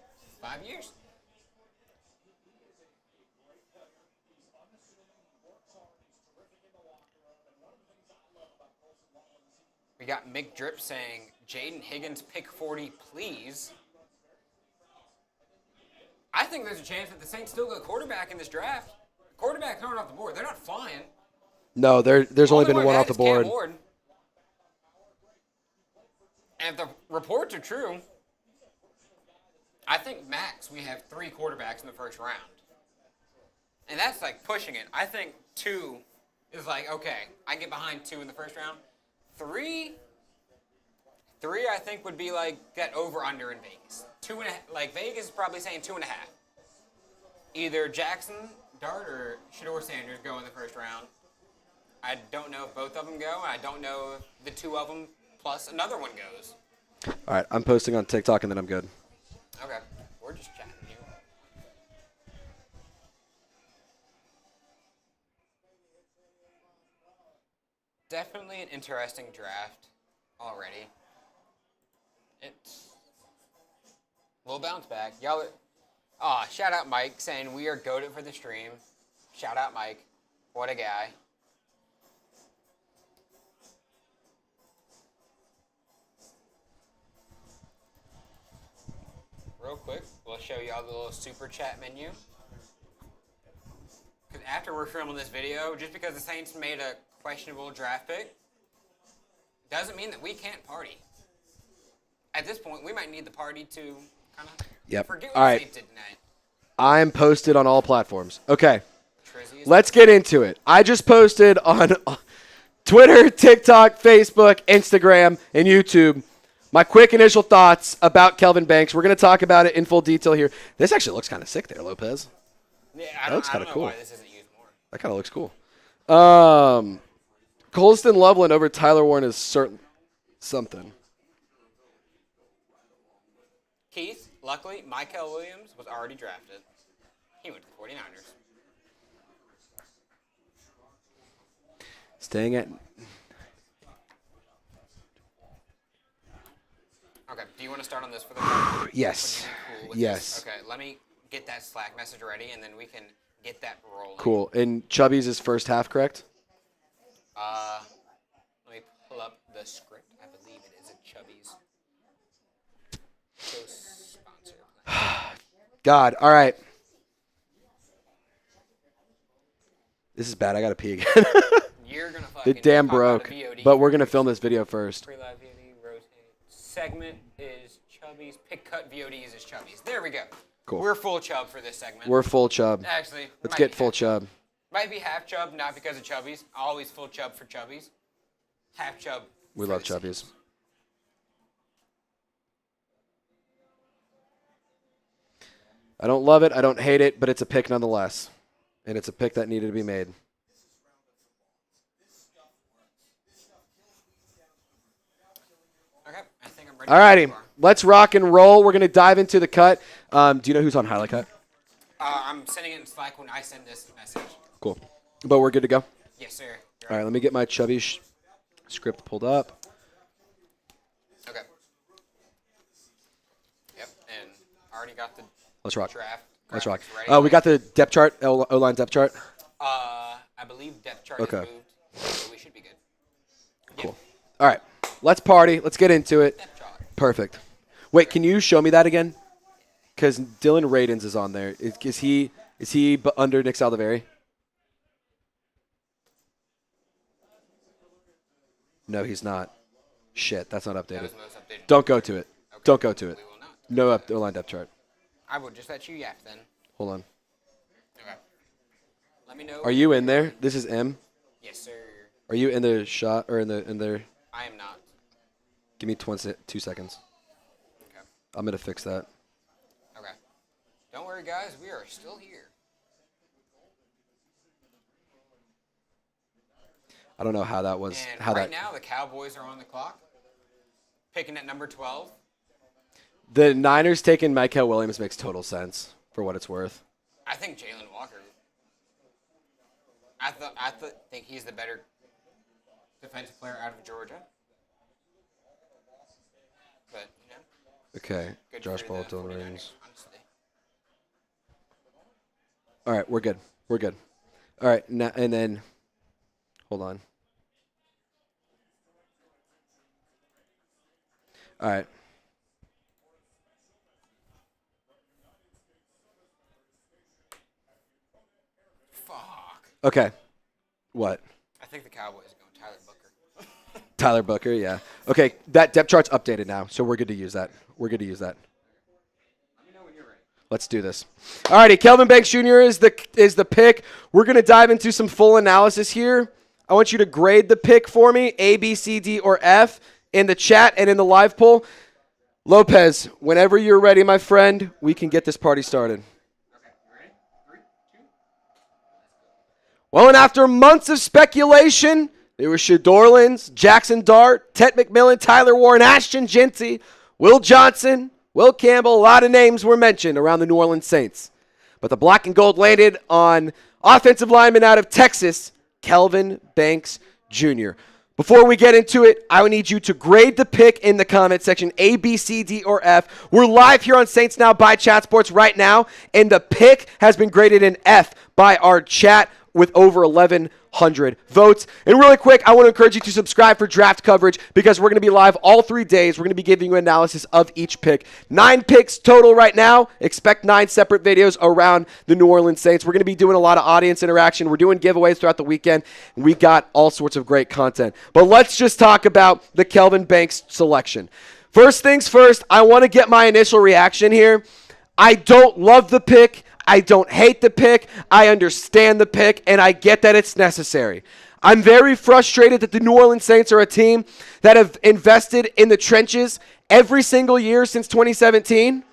S2: 5 years. We got Mick Drip saying, Jaden Higgins, pick 40, please. I think there's a chance that the Saints still go quarterback in this draft. Quarterback aren't off the board. They're not flying.
S1: No, there's only been one off the board.
S2: And if the reports are true, I think max we have 3 quarterbacks in the first round. And that's like pushing it. I think 2 is like, okay, I get behind 2 in the first round. 3 I think would be like that over-under in Vegas. 2.5, like Vegas is probably saying 2.5. Either Jackson, Dart, or Shador Sanders go in the first round. I don't know if both of them go, and I don't know if the 2 of them plus another one goes.
S1: All right, I'm posting on TikTok, and then I'm good.
S2: Okay, we're just chatting here. Definitely an interesting draft already. We'll bounce back. Y'all, shout out Mike saying we are goated for the stream. Shout out Mike. What a guy. Real quick, we'll show y'all the little super chat menu. Because after we're filming this video, just because the Saints made a questionable draft pick, doesn't mean that we can't party. At this point, we might need the party to kind of forget what the Saints did tonight.
S1: I'm posted on all platforms. Okay, let's get into it. I just posted on Twitter, TikTok, Facebook, Instagram, and YouTube my quick initial thoughts about Kelvin Banks. We're going to talk about it in full detail here. This actually looks kind of sick there, Lopez.
S2: Yeah,
S1: that looks kind of cool.
S2: Why this isn't used more.
S1: That kind of looks cool. Colston Loveland over Tyler Warren is certain something.
S2: Keith, luckily, Michael Williams was already drafted. He went to the 49ers.
S1: Staying at...
S2: Okay, do you want to start on this for the
S1: Yes.
S2: Cool
S1: yes.
S2: This? Okay, let me get that Slack message ready, and then we can get that rolling.
S1: Cool. And Chubby's his first half, correct?
S2: Let me pull up the script. I believe it is a Chubby's show sponsor.
S1: God, all right. This is bad. I got to pee again.
S2: You're going to fucking
S1: The damn
S2: talk about
S1: broke.
S2: a VOD
S1: But we're going to
S2: first.
S1: film this video first.
S2: Pre-live VOD, rotate. Segment is Chubby's. Pick cut VOD is Chubby's. There we go.
S1: Cool.
S2: We're full chub for this segment.
S1: We're full chub.
S2: Actually,
S1: Let's
S2: might
S1: get
S2: be
S1: full
S2: half
S1: chub.
S2: Might be half chub, not because of Chubby's. Always full chub for Chubby's. Half chub.
S1: We
S2: for
S1: love
S2: the
S1: chubbies. I don't love it. I don't hate it, but it's a pick nonetheless. And it's a pick that needed to be made.
S2: Okay, I think I'm ready.
S1: All righty. Let's rock and roll. We're going to dive into the cut. Do you know who's on highlight cut?
S2: I'm sending it in Slack when I send this message.
S1: Cool. But we're good to go?
S2: Yes, sir.
S1: All right, let me get my chubby script pulled up.
S2: Okay. Yep, and I already got the
S1: Let's rock.
S2: draft.
S1: Let's rock.
S2: graphics ready.
S1: We got the depth chart, O-line depth chart.
S2: I believe depth chart
S1: Okay.
S2: is moved, so we should be good.
S1: Cool. All right, let's party. Let's get into it.
S2: Depth chart.
S1: Perfect. Wait, can you show me that again? Because Dylan Radins is on there. Is he under Nick Saldivari? No, he's not. Shit, that's not
S2: That
S1: updated.
S2: was most updated.
S1: Don't go to it.
S2: Okay.
S1: Don't go to it.
S2: We will not.
S1: No O-line depth chart.
S2: I will just let you yap then.
S1: Hold on.
S2: Okay. Let me know.
S1: Are you in there? This is M.
S2: Yes, sir.
S1: Are you in the shot or in there?
S2: I am not.
S1: Give me 2 seconds.
S2: Okay.
S1: I'm gonna fix that.
S2: Okay. Don't worry, guys. We are still here.
S1: I don't know how that was.
S2: And
S1: How
S2: right
S1: that.
S2: now, the Cowboys are on the clock. Picking at number 12.
S1: The Niners taking Michael Williams makes total sense for what it's worth.
S2: I think Jalen Walker. Think he's the better defensive player out of Georgia. But you know,
S1: Okay.
S2: good
S1: Josh
S2: for
S1: Ball,
S2: the
S1: Dylan
S2: 49ers,
S1: Radins.
S2: honestly.
S1: All right, we're good. We're good. All right, now and then, hold on. All right.
S2: Fuck.
S1: Okay. What?
S2: I think the Cowboys are going Tyler Booker.
S1: Tyler Booker, yeah. Okay, that depth chart's updated now, so we're good to use that. We're good to use that.
S2: Let me know when you're ready.
S1: Let's do this. All righty, Kelvin Banks Jr. is the pick. We're going to dive into some full analysis here. I want you to grade the pick for me, A, B, C, D, or F, in the chat and in the live poll. Lopez, whenever you're ready, my friend, we can get this party started.
S2: Okay, you ready? 3, 2.
S1: Well, and after months of speculation, there were Shadorlins, Jackson Dart, Ted McMillan, Tyler Warren, Ashton Jeanty, Will Johnson, Will Campbell. A lot of names were mentioned around the New Orleans Saints. But the black and gold landed on offensive lineman out of Texas, Kelvin Banks Jr. Before we get into it, I would need you to grade the pick in the comment section, A, B, C, D, or F. We're live here on Saints Now by Chat Sports right now, and the pick has been graded an F by our chat with over 1,100 votes. And really quick, I want to encourage you to subscribe for draft coverage because we're going to be live all 3 days. We're going to be giving you analysis of each pick. 9 picks total right now. Expect 9 separate videos around the New Orleans Saints. We're going to be doing a lot of audience interaction. We're doing giveaways throughout the weekend. And we got all sorts of great content. But let's just talk about the Kelvin Banks selection. First things first, I want to get my initial reaction here. I don't love the pick. I don't hate the pick. I understand the pick, and I get that it's necessary. I'm very frustrated that the New Orleans Saints are a team that have invested in the trenches every single year since 2017,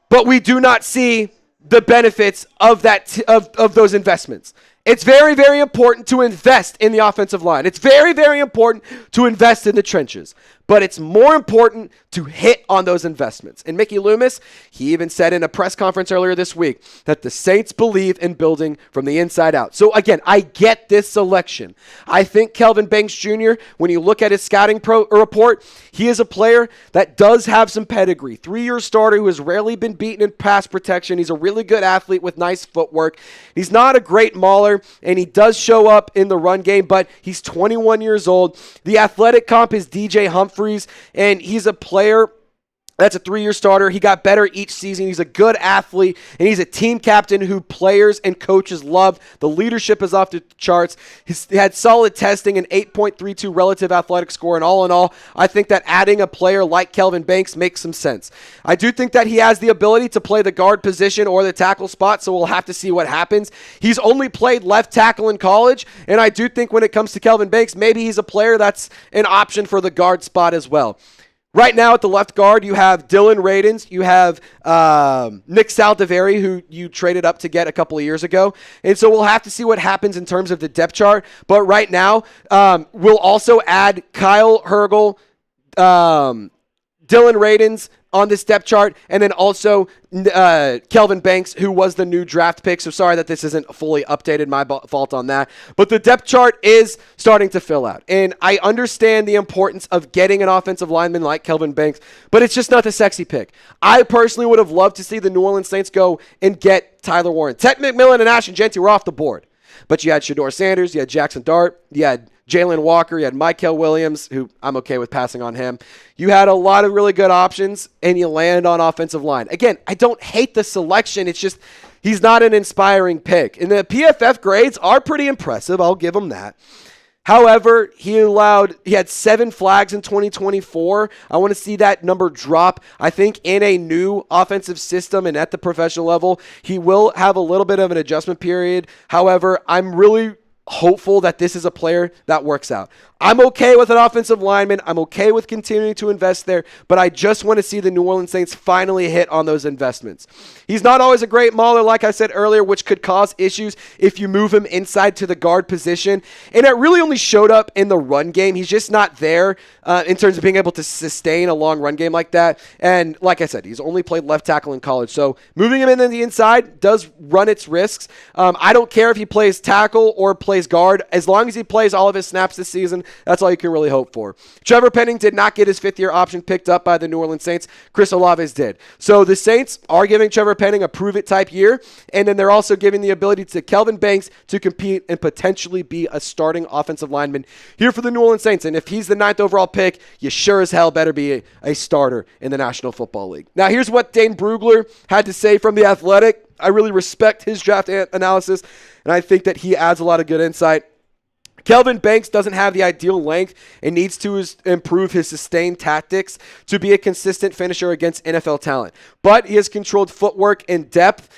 S1: but we do not see the benefits of those investments. It's very, very important to invest in the offensive line. It's very, very important to invest in the trenches. But it's more important to hit on those investments. And Mickey Loomis, he even said in a press conference earlier this week that the Saints believe in building from the inside out. So again, I get this selection. I think Kelvin Banks Jr., when you look at his scouting report, he is a player that does have some pedigree. 3-year starter who has rarely been beaten in pass protection. He's a really good athlete with nice footwork. He's not a great mauler. player, and he does show up in the run game, but he's 21 years old. The athletic comp is DJ Humphries, and he's a player that's a 3-year starter. He got better each season. He's a good athlete, and he's a team captain who players and coaches love. The leadership is off the charts. He had solid testing, an 8.32 relative athletic score, and all in all, I think that adding a player like Kelvin Banks makes some sense. I do think that he has the ability to play the guard position or the tackle spot, so we'll have to see what happens. He's only played left tackle in college, and I do think when it comes to Kelvin Banks, maybe he's a player that's an option for the guard spot as well. Right now at the left guard, you have Dylan Radins, you have Nick Saldivari, who you traded up to get a couple of years ago. And so we'll have to see what happens in terms of the depth chart. But right now, we'll also add Kyle Hergel, Dylan Radins on this depth chart, and then also Kelvin Banks, who was the new draft pick. So sorry that this isn't fully updated, my fault on that. But the depth chart is starting to fill out. And I understand the importance of getting an offensive lineman like Kelvin Banks, but it's just not the sexy pick. I personally would have loved to see the New Orleans Saints go and get Tyler Warren. Ted McMillan and Ashton Genty were off the board. But you had Shedeur Sanders, you had Jackson Dart, you had Jalen Walker, you had Mykel Williams, who I'm okay with passing on him. You had a lot of really good options, and you land on offensive line. Again, I don't hate the selection. It's just he's not an inspiring pick. And the PFF grades are pretty impressive. I'll give him that. However, he had 7 flags in 2024. I want to see that number drop. I think in a new offensive system and at the professional level, he will have a little bit of an adjustment period. However, I'm really hopeful that this is a player that works out. I'm okay with an offensive lineman. I'm okay with continuing to invest there, but I just want to see the New Orleans Saints finally hit on those investments. He's not always a great mauler, like I said earlier, which could cause issues if you move him inside to the guard position. And it really only showed up in the run game. He's just not there in terms of being able to sustain a long run game like that. And like I said, he's only played left tackle in college. So moving him in the inside does run its risks. I don't care if he plays tackle or plays guard. As long as he plays all of his snaps this season, that's all you can really hope for. Trevor Penning did not get his 5th-year option picked up by the New Orleans Saints. Chris Olave's did. So the Saints are giving Trevor Penning a prove-it type year, and then they're also giving the ability to Kelvin Banks to compete and potentially be a starting offensive lineman here for the New Orleans Saints. And if he's the 9th overall pick, you sure as hell better be a starter in the National Football League. Now, here's what Dane Brugler had to say from The Athletic. I really respect his draft analysis, and I think that he adds a lot of good insight. Kelvin Banks doesn't have the ideal length and needs to improve his sustained tactics to be a consistent finisher against NFL talent. But he has controlled footwork and depth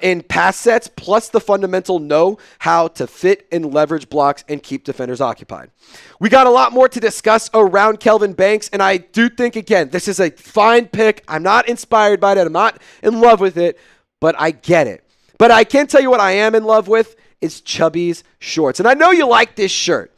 S1: in pass sets, plus the fundamental know how to fit and leverage blocks and keep defenders occupied. We got a lot more to discuss around Kelvin Banks, and I do think, again, this is a fine pick. I'm not inspired by it. I'm not in love with it, but I get it. But I can tell you what I am in love with is Chubby's shorts. And I know you like this shirt.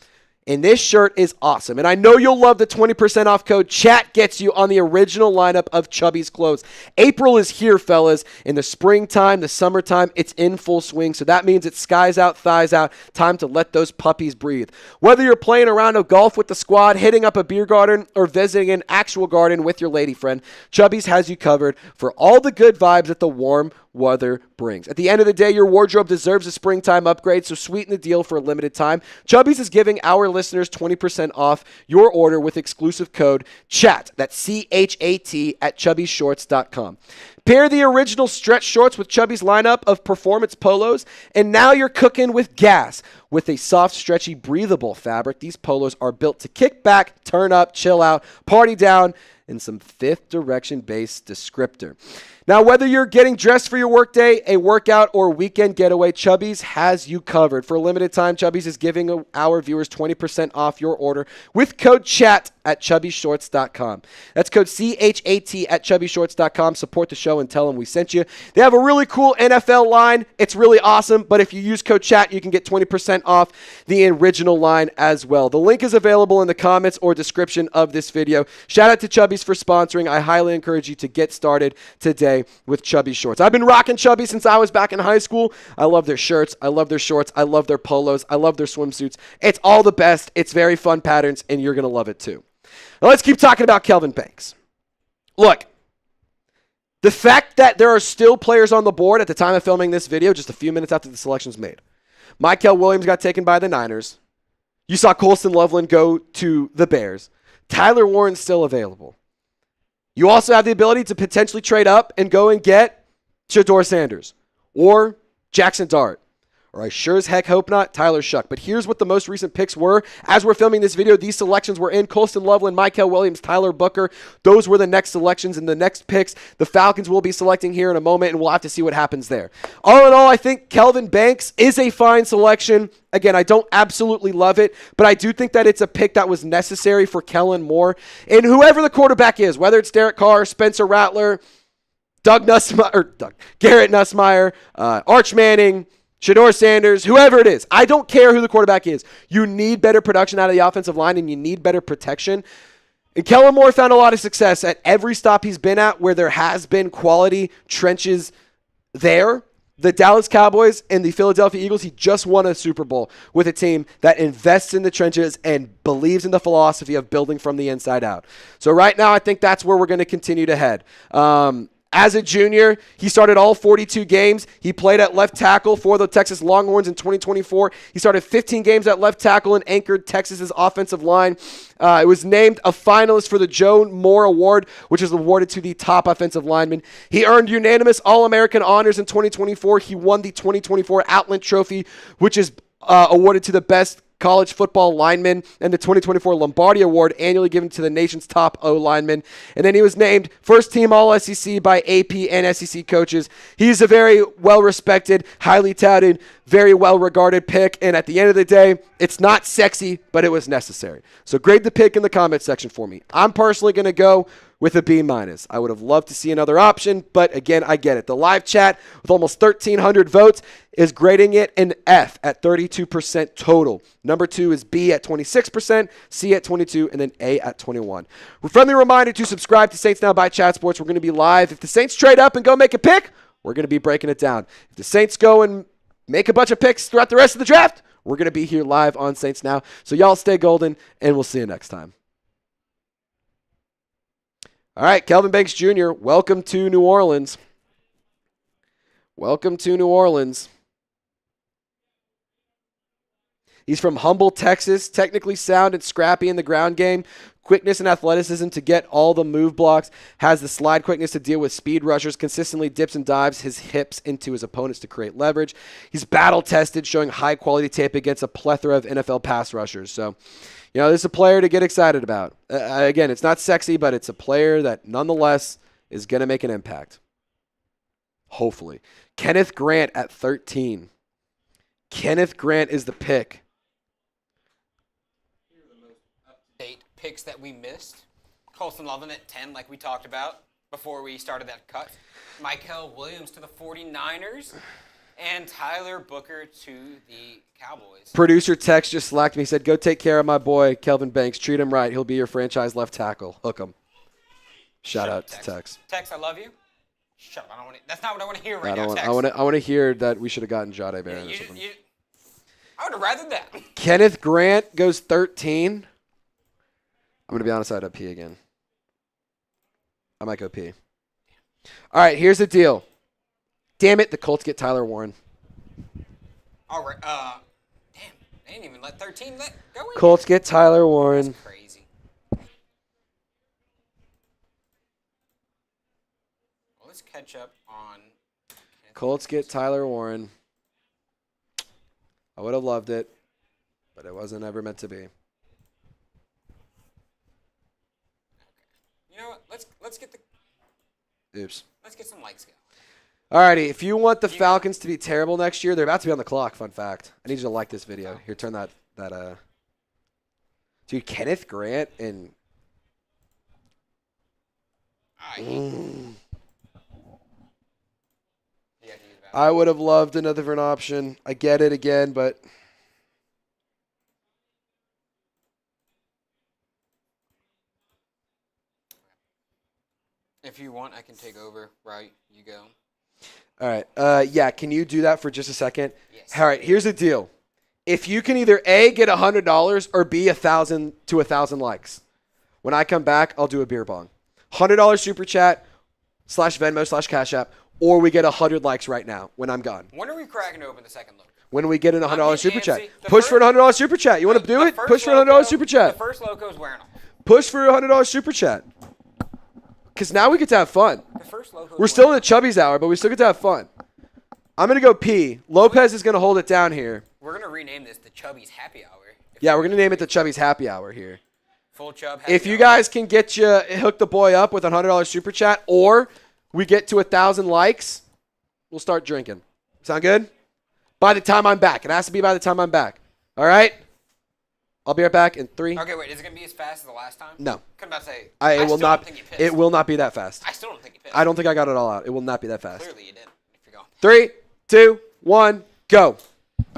S1: And this shirt is awesome. And I know you'll love the 20% off code. Chat gets you on the original lineup of Chubby's clothes. April is here, fellas. In the springtime, the summertime, it's in full swing. So that means it's skies out, thighs out. Time to let those puppies breathe. Whether you're playing a round of golf with the squad, hitting up a beer garden, or visiting an actual garden with your lady friend, Chubby's has you covered for all the good vibes that the warm weather brings. At the end of the day, your wardrobe deserves a springtime upgrade, so sweeten the deal for a limited time. Chubby's is giving our listeners 20% off your order with exclusive code CHAT. That's CHAT at chubbyshorts.com. Pair the original stretch shorts with Chubby's lineup of performance polos, and now you're cooking with gas. With a soft, stretchy, breathable fabric, these polos are built to kick back, turn up, chill out, party down, and some fifth direction based descriptor. Now, whether you're getting dressed for your workday, a workout, or weekend getaway, Chubby's has you covered. For a limited time, Chubby's is giving our viewers 20% off your order with code CHAT at chubbyshorts.com. That's code CHAT at chubbyshorts.com. Support the show and tell them we sent you. They have a really cool NFL line. It's really awesome, but if you use code CHAT, you can get 20% off the original line as well. The link is available in the comments or description of this video. Shout out to Chubby's for sponsoring. I highly encourage you to get started today with Chubby Shorts. I've been rocking Chubby since I was back in high school. I love their shirts. I love their shorts. I love their polos. I love their swimsuits. It's all the best. It's very fun patterns, and you're going to love it too. Now let's keep talking about Kelvin Banks. Look, the fact that there are still players on the board at the time of filming this video, just a few minutes after the selection's made, Michael Williams got taken by the Niners. You saw Colston Loveland go to the Bears. Tyler Warren's still available. You also have the ability to potentially trade up and go and get Shedeur Sanders or Jackson Dart. Or I sure as heck hope not, Tyler Shuck. But here's what the most recent picks were. As we're filming this video, these selections were in Colston Loveland, Michael Williams, Tyler Booker. Those were the next selections and the next picks. The Falcons will be selecting here in a moment, and we'll have to see what happens there. All in all, I think Kelvin Banks is a fine selection. Again, I don't absolutely love it, but I do think that it's a pick that was necessary for Kellen Moore. And whoever the quarterback is, whether it's Derek Carr, Spencer Rattler, Garrett Nussmeier, Arch Manning, Shedeur Sanders, whoever it is. I don't care who the quarterback is. You need better production out of the offensive line, and you need better protection. And Kellen Moore found a lot of success at every stop he's been at where there has been quality trenches there. The Dallas Cowboys and the Philadelphia Eagles, he just won a Super Bowl with a team that invests in the trenches and believes in the philosophy of building from the inside out. So right now, I think that's where we're going to continue to head. As a junior, he started all 42 games. He played at left tackle for the Texas Longhorns in 2024. He started 15 games at left tackle and anchored Texas's offensive line. It was named a finalist for the Joe Moore Award, which is awarded to the top offensive lineman. He earned unanimous All-American honors in 2024. He won the 2024 Outland Trophy, which is awarded to the best college football lineman, and the 2024 Lombardi Award, annually given to the nation's top O lineman. And then he was named first team All-SEC by AP and SEC coaches. He's a very well-respected, highly touted, very well-regarded pick, and at the end of the day, it's not sexy, but it was necessary. So grade the pick in the comment section for me. I'm personally going to go with a B-. I would have loved to see another option, but again, I get it. The live chat with almost 1,300 votes is grading it an F at 32% total. Number 2 is B at 26%, C at 22%, and then A at 21%. A friendly reminder to subscribe to Saints Now by Chat Sports. We're going to be live. If the Saints trade up and go make a pick, we're going to be breaking it down. If the Saints go and make a bunch of picks throughout the rest of the draft, we're going to be here live on Saints Now. So y'all stay golden, and we'll see you next time. All right, Kelvin Banks Jr., welcome to New Orleans. Welcome to New Orleans. He's from Humble, Texas, technically sound and scrappy in the ground game. Quickness and athleticism to get all the move blocks. Has the slide quickness to deal with speed rushers. Consistently dips and dives his hips into his opponents to create leverage. He's battle-tested, showing high-quality tape against a plethora of NFL pass rushers. So, you know, this is a player to get excited about. Again, it's not sexy, but it's a player that nonetheless is going to make an impact. Hopefully. Kenneth Grant at 13. Kenneth Grant is the pick.
S2: Picks that we missed. Colston Loveland at 10, like we talked about before we started that cut. Michael Williams to the 49ers. And Tyler Booker to the Cowboys.
S1: Producer Tex just slacked me. He said, go take care of my boy, Kelvin Banks. Treat him right. He'll be your franchise left tackle. Hook him. Shout out to Tex.
S2: Tex, I love you. Shut up. That's not what I want to hear right now, Tex.
S1: I want to hear that we should have gotten Jade Barron or something.
S2: I would have rather that.
S1: Kenneth Grant goes 13. I'm going to be honest, I'd up P again. I might go P. All right, here's the deal. Damn it, the Colts get Tyler Warren.
S2: All right. Damn, they didn't even let 13 go in.
S1: Colts get Tyler Warren.
S2: That's crazy. Well, let's catch up on.
S1: Colts get Tyler Warren. I would have loved it, but it wasn't ever meant to be.
S2: You know what? Let's get the.
S1: Oops.
S2: Let's get some likes going.
S1: Alrighty, if you want the Falcons to be terrible next year, they're about to be on the clock. Fun fact. I need you to like this video. Here, turn that. Dude, Kenneth Grant and. I would have loved another different option. I get it again, but.
S2: If you want, I can take over. Right, you go.
S1: All right. Yeah, can you do that for just a second?
S2: Yes.
S1: All right, here's the deal. If you can either A, get $100 or B, 1,000 to 1,000 likes. When I come back, I'll do a beer bong. $100 super chat /Venmo /Cash App, or we get 100 likes right now when I'm gone.
S2: When are we cracking open the second look?
S1: when we get in a $100
S2: being
S1: super chat.
S2: antsy.
S1: Push for a $100 super chat. You want to do it? Push for a $100 super chat.
S2: The first Loco's wearing them.
S1: Push for a $100 super chat. Because now we get to have fun.
S2: The first Loco's
S1: We're still in the Chubby's hour, but we still get to have fun. I'm going to go pee. Lopez is going to hold it down here.
S2: We're going to rename this the Chubby's Happy Hour.
S1: Yeah, we're going to name it the Chubby's Happy Hour here.
S2: Full Chub Happy
S1: If you
S2: Hour.
S1: guys can hook the boy up with a $100 super chat, or we get to 1,000 likes, we'll start drinking. Sound good? By the time I'm back. It has to be by the time I'm back. All right? I'll be right back in 3.
S2: Okay, wait. Is it going to be as fast as the last time?
S1: No.
S2: I'm about to say,
S1: It will
S2: still
S1: not.
S2: don't think you pissed.
S1: It will not be that fast.
S2: I still don't think you pissed.
S1: I don't think I got it all out. It will not be that fast.
S2: Clearly you didn't. If you're going.
S1: 3, 2, 1, go.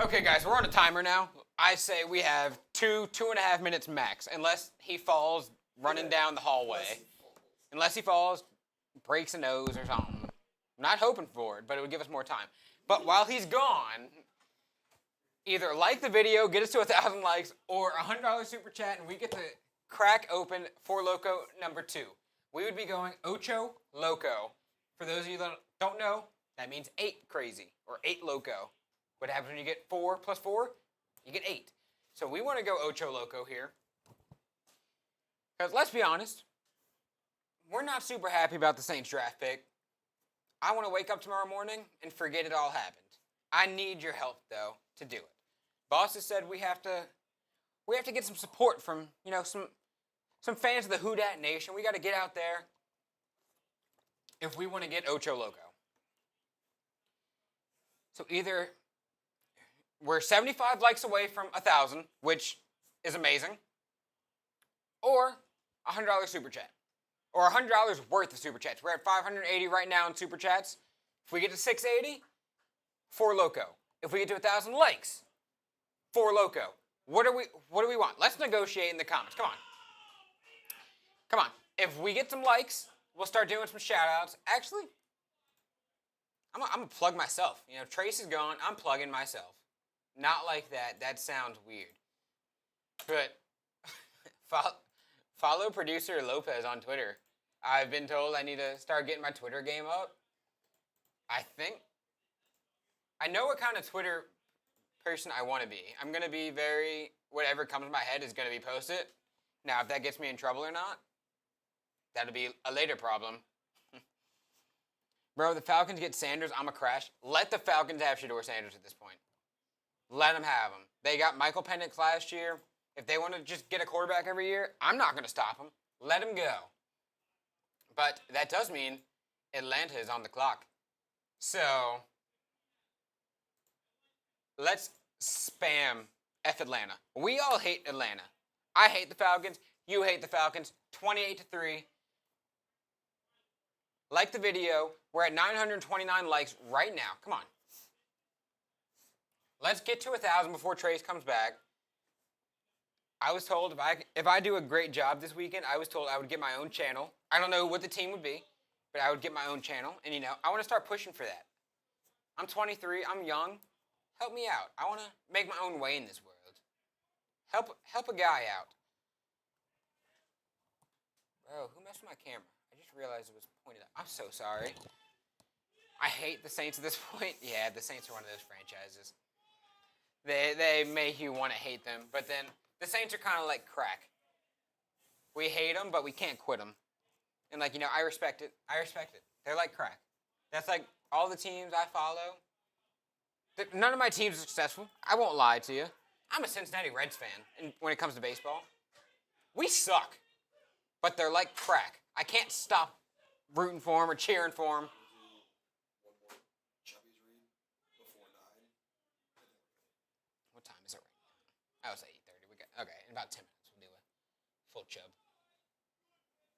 S2: Okay, guys, we're on a timer now. I say we have 2.5 minutes max, unless he falls running down the hallway. Unless he falls, breaks a nose or something. I'm not hoping for it, but it would give us more time. But while he's gone, either like the video, get us to 1,000 likes, or a $100 super chat, and we get to crack open for Loko number 2. We would be going Ocho Loko. For those of you that don't know, that means 8 crazy, or 8 Loko. What happens when you get 4 plus 4? You get 8. So we want to go Ocho Loko here. Because let's be honest, we're not super happy about the Saints draft pick. I want to wake up tomorrow morning and forget it all happened. I need your help, though, to do it. Boss has said we have to get some support from, some fans of the Who Dat Nation. We got to get out there if we want to get Ocho Loko. So either we're 75 likes away from 1,000, which is amazing, or a $100 super chat, or $100 worth of super chats. We're at 580 right now in super chats. If we get to 680, 4 Loko. If we get to 1,000 likes, 4 Loko. What do we want? Let's negotiate in the comments. Come on. If we get some likes, we'll start doing some shout outs. Actually, I'm gonna plug myself. Trace is gone. I'm plugging myself. Not like that. That sounds weird. But follow producer Lopez on Twitter. I've been told I need to start getting my Twitter game up. I know what kind of Twitter person I want to be. I'm going to be whatever comes to my head is going to be posted. Now, if that gets me in trouble or not, that'll be a later problem. Bro, the Falcons get Sanders, I'm a crash. Let the Falcons have Shedeur Sanders at this point. Let them have him. They got Michael Penix last year. If they want to just get a quarterback every year, I'm not going to stop them. Let them go. But that does mean Atlanta is on the clock. So let's spam F Atlanta. We all hate Atlanta. I hate the Falcons. You hate the Falcons. 28-3. Like the video. We're at 929 likes right now. Come on. Let's get to 1,000 before Trace comes back. I was told if I do a great job this weekend, I was told I would get my own channel. I don't know what the team would be, but I would get my own channel. And, I want to start pushing for that. I'm 23. I'm young. Help me out. I want to make my own way in this world. Help a guy out. Bro, who messed with my camera? I just realized it was pointed out. I'm so sorry. I hate the Saints at this point. Yeah, the Saints are one of those franchises. They make you want to hate them, but then the Saints are kind of like crack. We hate them, but we can't quit them. And I respect it. They're like crack. That's like all the teams I follow. None of my teams are successful. I won't lie to you. I'm a Cincinnati Reds fan when it comes to baseball. We suck, but they're like crack. I can't stop rooting for them or cheering for them. What time is it right now? Oh, it's 8:30. Okay, in about 10 minutes we'll do a full Chub.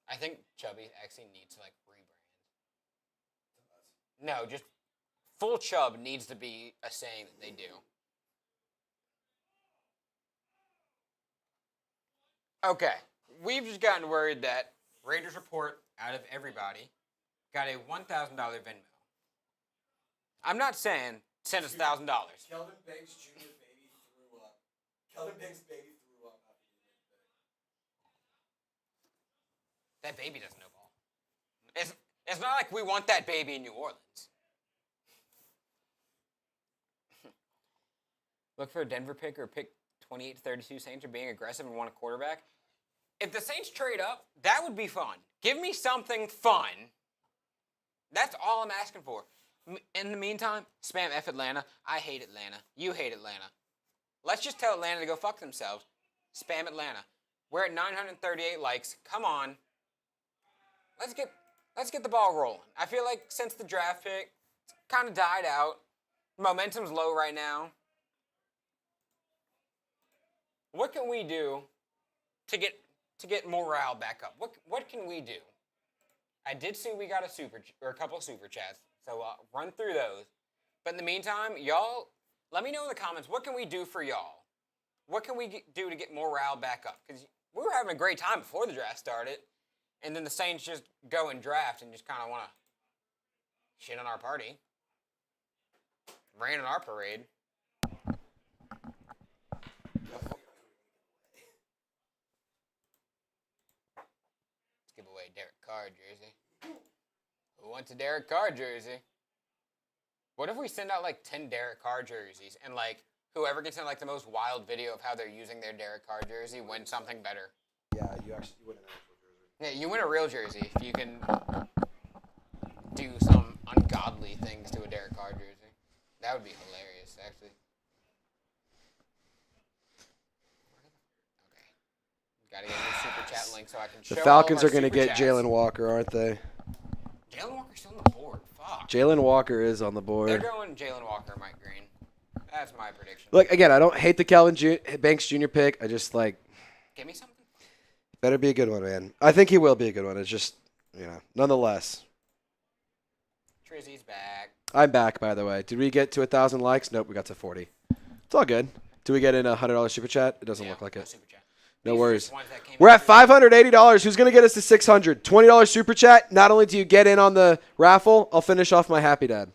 S2: I think Chubby actually needs to rebrand. No, just full Chub needs to be a saying that they do. Okay, we've just gotten worried that Raiders Report, out of everybody, got a $1,000 Venmo. I'm not saying send us $1,000.
S1: Kelvin Banks Jr. baby threw up. Kelvin Banks baby threw up.
S2: That baby doesn't know ball. It's not like we want that baby in New Orleans. Look for a Denver pick or pick 28-32 Saints are being aggressive and want a quarterback. If the Saints trade up, that would be fun. Give me something fun. That's all I'm asking for. In the meantime, spam F Atlanta. I hate Atlanta. You hate Atlanta. Let's just tell Atlanta to go fuck themselves. Spam Atlanta. We're at 938 likes. Come on. Let's get the ball rolling. I feel like since the draft pick, it's kind of died out. Momentum's low right now. What can we do to get morale back up? What can we do? I did see we got a couple of super chats, so run through those. But in the meantime, y'all, let me know in the comments, what can we do for y'all? What can we do to get morale back up? Because we were having a great time before the draft started, and then the Saints just go and draft and just kind of want to shit on our party. Rain on our parade. Let's give away Derek Carr jersey. Who wants a Derek Carr jersey? What if we send out like 10 Derek Carr jerseys and like whoever gets in like the most wild video of how they're using their Derek Carr jersey wins something better?
S1: Yeah, you win an actual jersey.
S2: Yeah, you win a real jersey if you can do some ungodly things to a Derek Carr jersey. That would be hilarious, actually. Okay. Gotta get a super chat link so I can show
S1: The Falcons
S2: all
S1: are
S2: of our
S1: going to
S2: super
S1: get
S2: chats.
S1: Jalen Walker, aren't they?
S2: Jalen Walker's still on the board. Fuck.
S1: Jalen Walker is on the
S2: They're
S1: board.
S2: going Jalen Walker, Mike Green. That's my prediction.
S1: Look, again, I don't hate the Kelvin Banks Jr. pick. I just like,
S2: Give me something.
S1: better be a good one, man. I think he will be a good one. It's just, nonetheless.
S2: Trizzy's back.
S1: I'm back, by the way. Did we get to 1,000 likes? Nope, we got to 40. It's all good. Do we get in a $100 super chat? It doesn't look like it.
S2: Super chat.
S1: No
S2: These are
S1: worries.
S2: just ones that came
S1: We're
S2: in
S1: at
S2: through-
S1: $580. Who's going to get us to $600? $20 super chat. Not only do you get in on the raffle, I'll finish off my happy dad.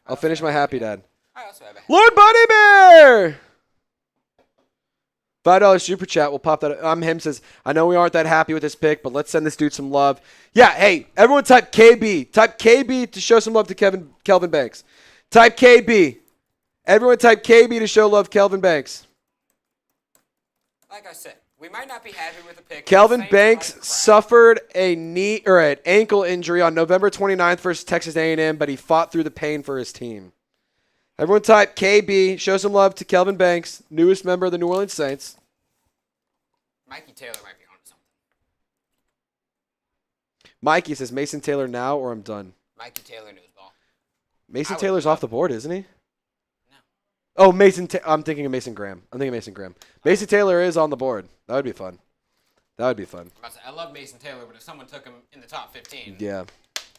S1: I'll finish my happy dad.
S2: I also have a
S1: Lord Bunny Bear! $5 super chat. We'll pop that. Him says, I know we aren't that happy with this pick, but let's send this dude some love. Yeah, hey, everyone type KB. Type KB to show some love to Kelvin Banks. Type KB. Everyone type KB to show love Kelvin Banks.
S2: Like I said, we might not be happy with the pick.
S1: Kelvin
S2: Saints
S1: Banks
S2: are crap.
S1: suffered a knee or an ankle injury on November 29th versus Texas A&M, but he fought through the pain for his team. Everyone type KB. Show some love to Kelvin Banks, newest member of the New Orleans Saints.
S2: Mikey Taylor might be on something.
S1: Mikey says Mason Taylor now or I'm done.
S2: Mikey Taylor knows ball.
S1: Mason
S2: I would
S1: Taylor's
S2: love-
S1: off the board, isn't he?
S2: No.
S1: Oh, I'm thinking of Mason Graham. Mason Taylor is on the board. That would be fun.
S2: I'm about to say, I love Mason Taylor, but if someone took him in the top 15,
S1: Yeah.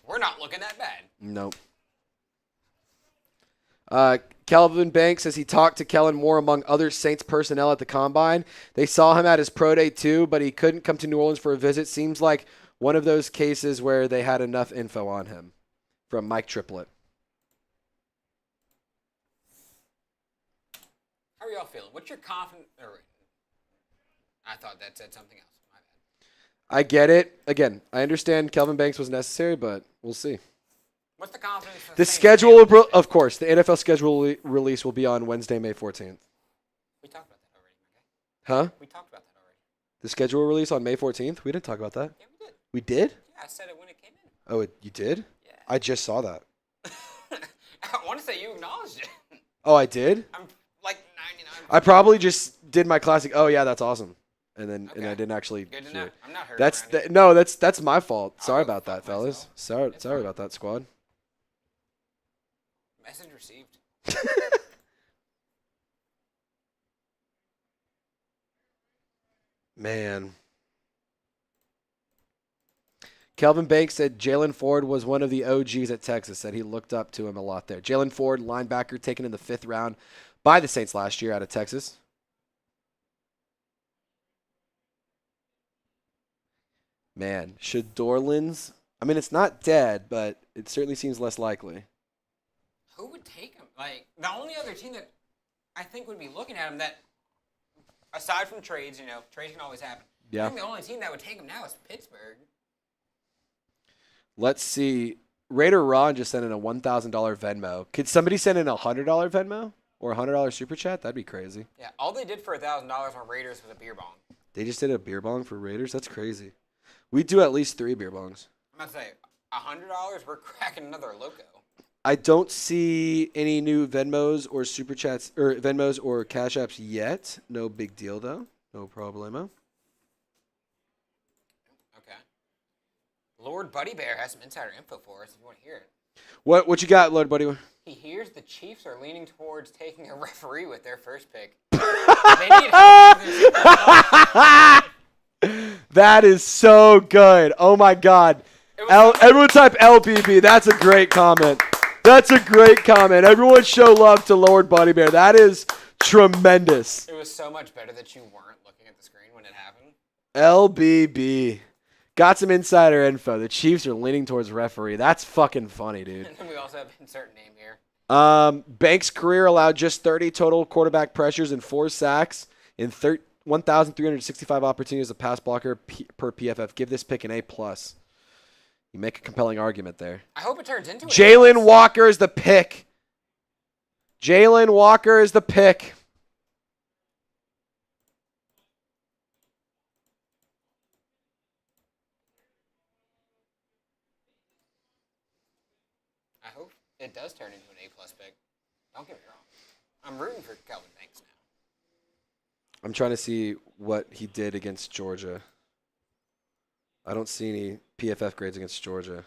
S2: we're not looking that bad.
S1: Nope. Kelvin Banks says he talked to Kellen Moore among other Saints personnel at the Combine. They saw him at his pro day too, but he couldn't come to New Orleans for a visit. Seems like one of those cases where they had enough info on him. From Mike Triplett.
S2: How are y'all feeling? What's your confidence? I thought that said something else. My bad.
S1: I get it. Again, I understand Kelvin Banks was necessary, but we'll see.
S2: What's the confidence?
S1: The schedule, of course, the NFL schedule release will be on Wednesday, May 14th.
S2: We talked about that already, okay?
S1: Huh?
S2: We talked about that already.
S1: The schedule release on May 14th? We didn't talk about that.
S2: Yeah, we did.
S1: We did?
S2: Yeah, I said it when it came in.
S1: Oh, you did?
S2: Yeah.
S1: I just saw that.
S2: I want to say you acknowledged it.
S1: Oh, I did?
S2: I'm like 99.
S1: I probably just did my classic, oh, yeah, that's awesome. And then and
S2: Okay.
S1: I didn't actually
S2: Good to
S1: do
S2: know.
S1: it.
S2: I'm not hurt.
S1: That's my fault. Sorry
S2: go
S1: about that,
S2: fuck
S1: fellas.
S2: myself. It's
S1: Sorry
S2: fine.
S1: about that, squad.
S2: Message received.
S1: Man. Kelvin Banks said Jalen Ford was one of the OGs at Texas, said he looked up to him a lot there. Jalen Ford, linebacker, taken in the 5th round by the Saints last year out of Texas. Man, should Dorland's... I mean, it's not dead, but it certainly seems less likely.
S2: Who would take him? Like, the only other team that I think would be looking at him that, aside from trades, trades can always happen.
S1: Yeah.
S2: I think the only team that would take him now is Pittsburgh.
S1: Let's see. Raider Ron just sent in a $1,000 Venmo. Could somebody send in a $100 Venmo? or $100 super chat? That'd be crazy.
S2: Yeah, all they did for $1,000 on Raiders was a beer bong.
S1: They just did a beer bong for Raiders? That's crazy. We do at least 3 beer bongs.
S2: I'm about to say, $100, we're cracking another Loko.
S1: I don't see any new Venmos or super chats or Venmos or Cash Apps yet. No big deal though. No problemo.
S2: Okay. Lord Buddy Bear has some insider info for us if you want to hear it.
S1: What you got, Lord Buddy?
S2: He hears the Chiefs are leaning towards taking a referee with their first pick. They need help with their Super Bowl.
S1: That is so good. Oh my God. Everyone type LBB. That's a great comment. That's a great comment. Everyone show love to Lord Buddy Bear. That is tremendous.
S2: It was so much better that you weren't looking at the screen when it happened.
S1: LBB. Got some insider info. The Chiefs are leaning towards referee. That's fucking funny, dude.
S2: And then we also have insert name here.
S1: Banks' career allowed just 30 total quarterback pressures and 4 sacks in 1,365 opportunities as a pass blocker per PFF. Give this pick an A+. You make a compelling argument there.
S2: I hope it turns into it.
S1: Jalen Walker is the pick. Jalen Walker is the pick.
S2: I hope it does turn into an A+ pick. Don't get me wrong. I'm rooting for Kelvin Banks now.
S1: I'm trying to see what he did against Georgia. I don't see any PFF grades against Georgia.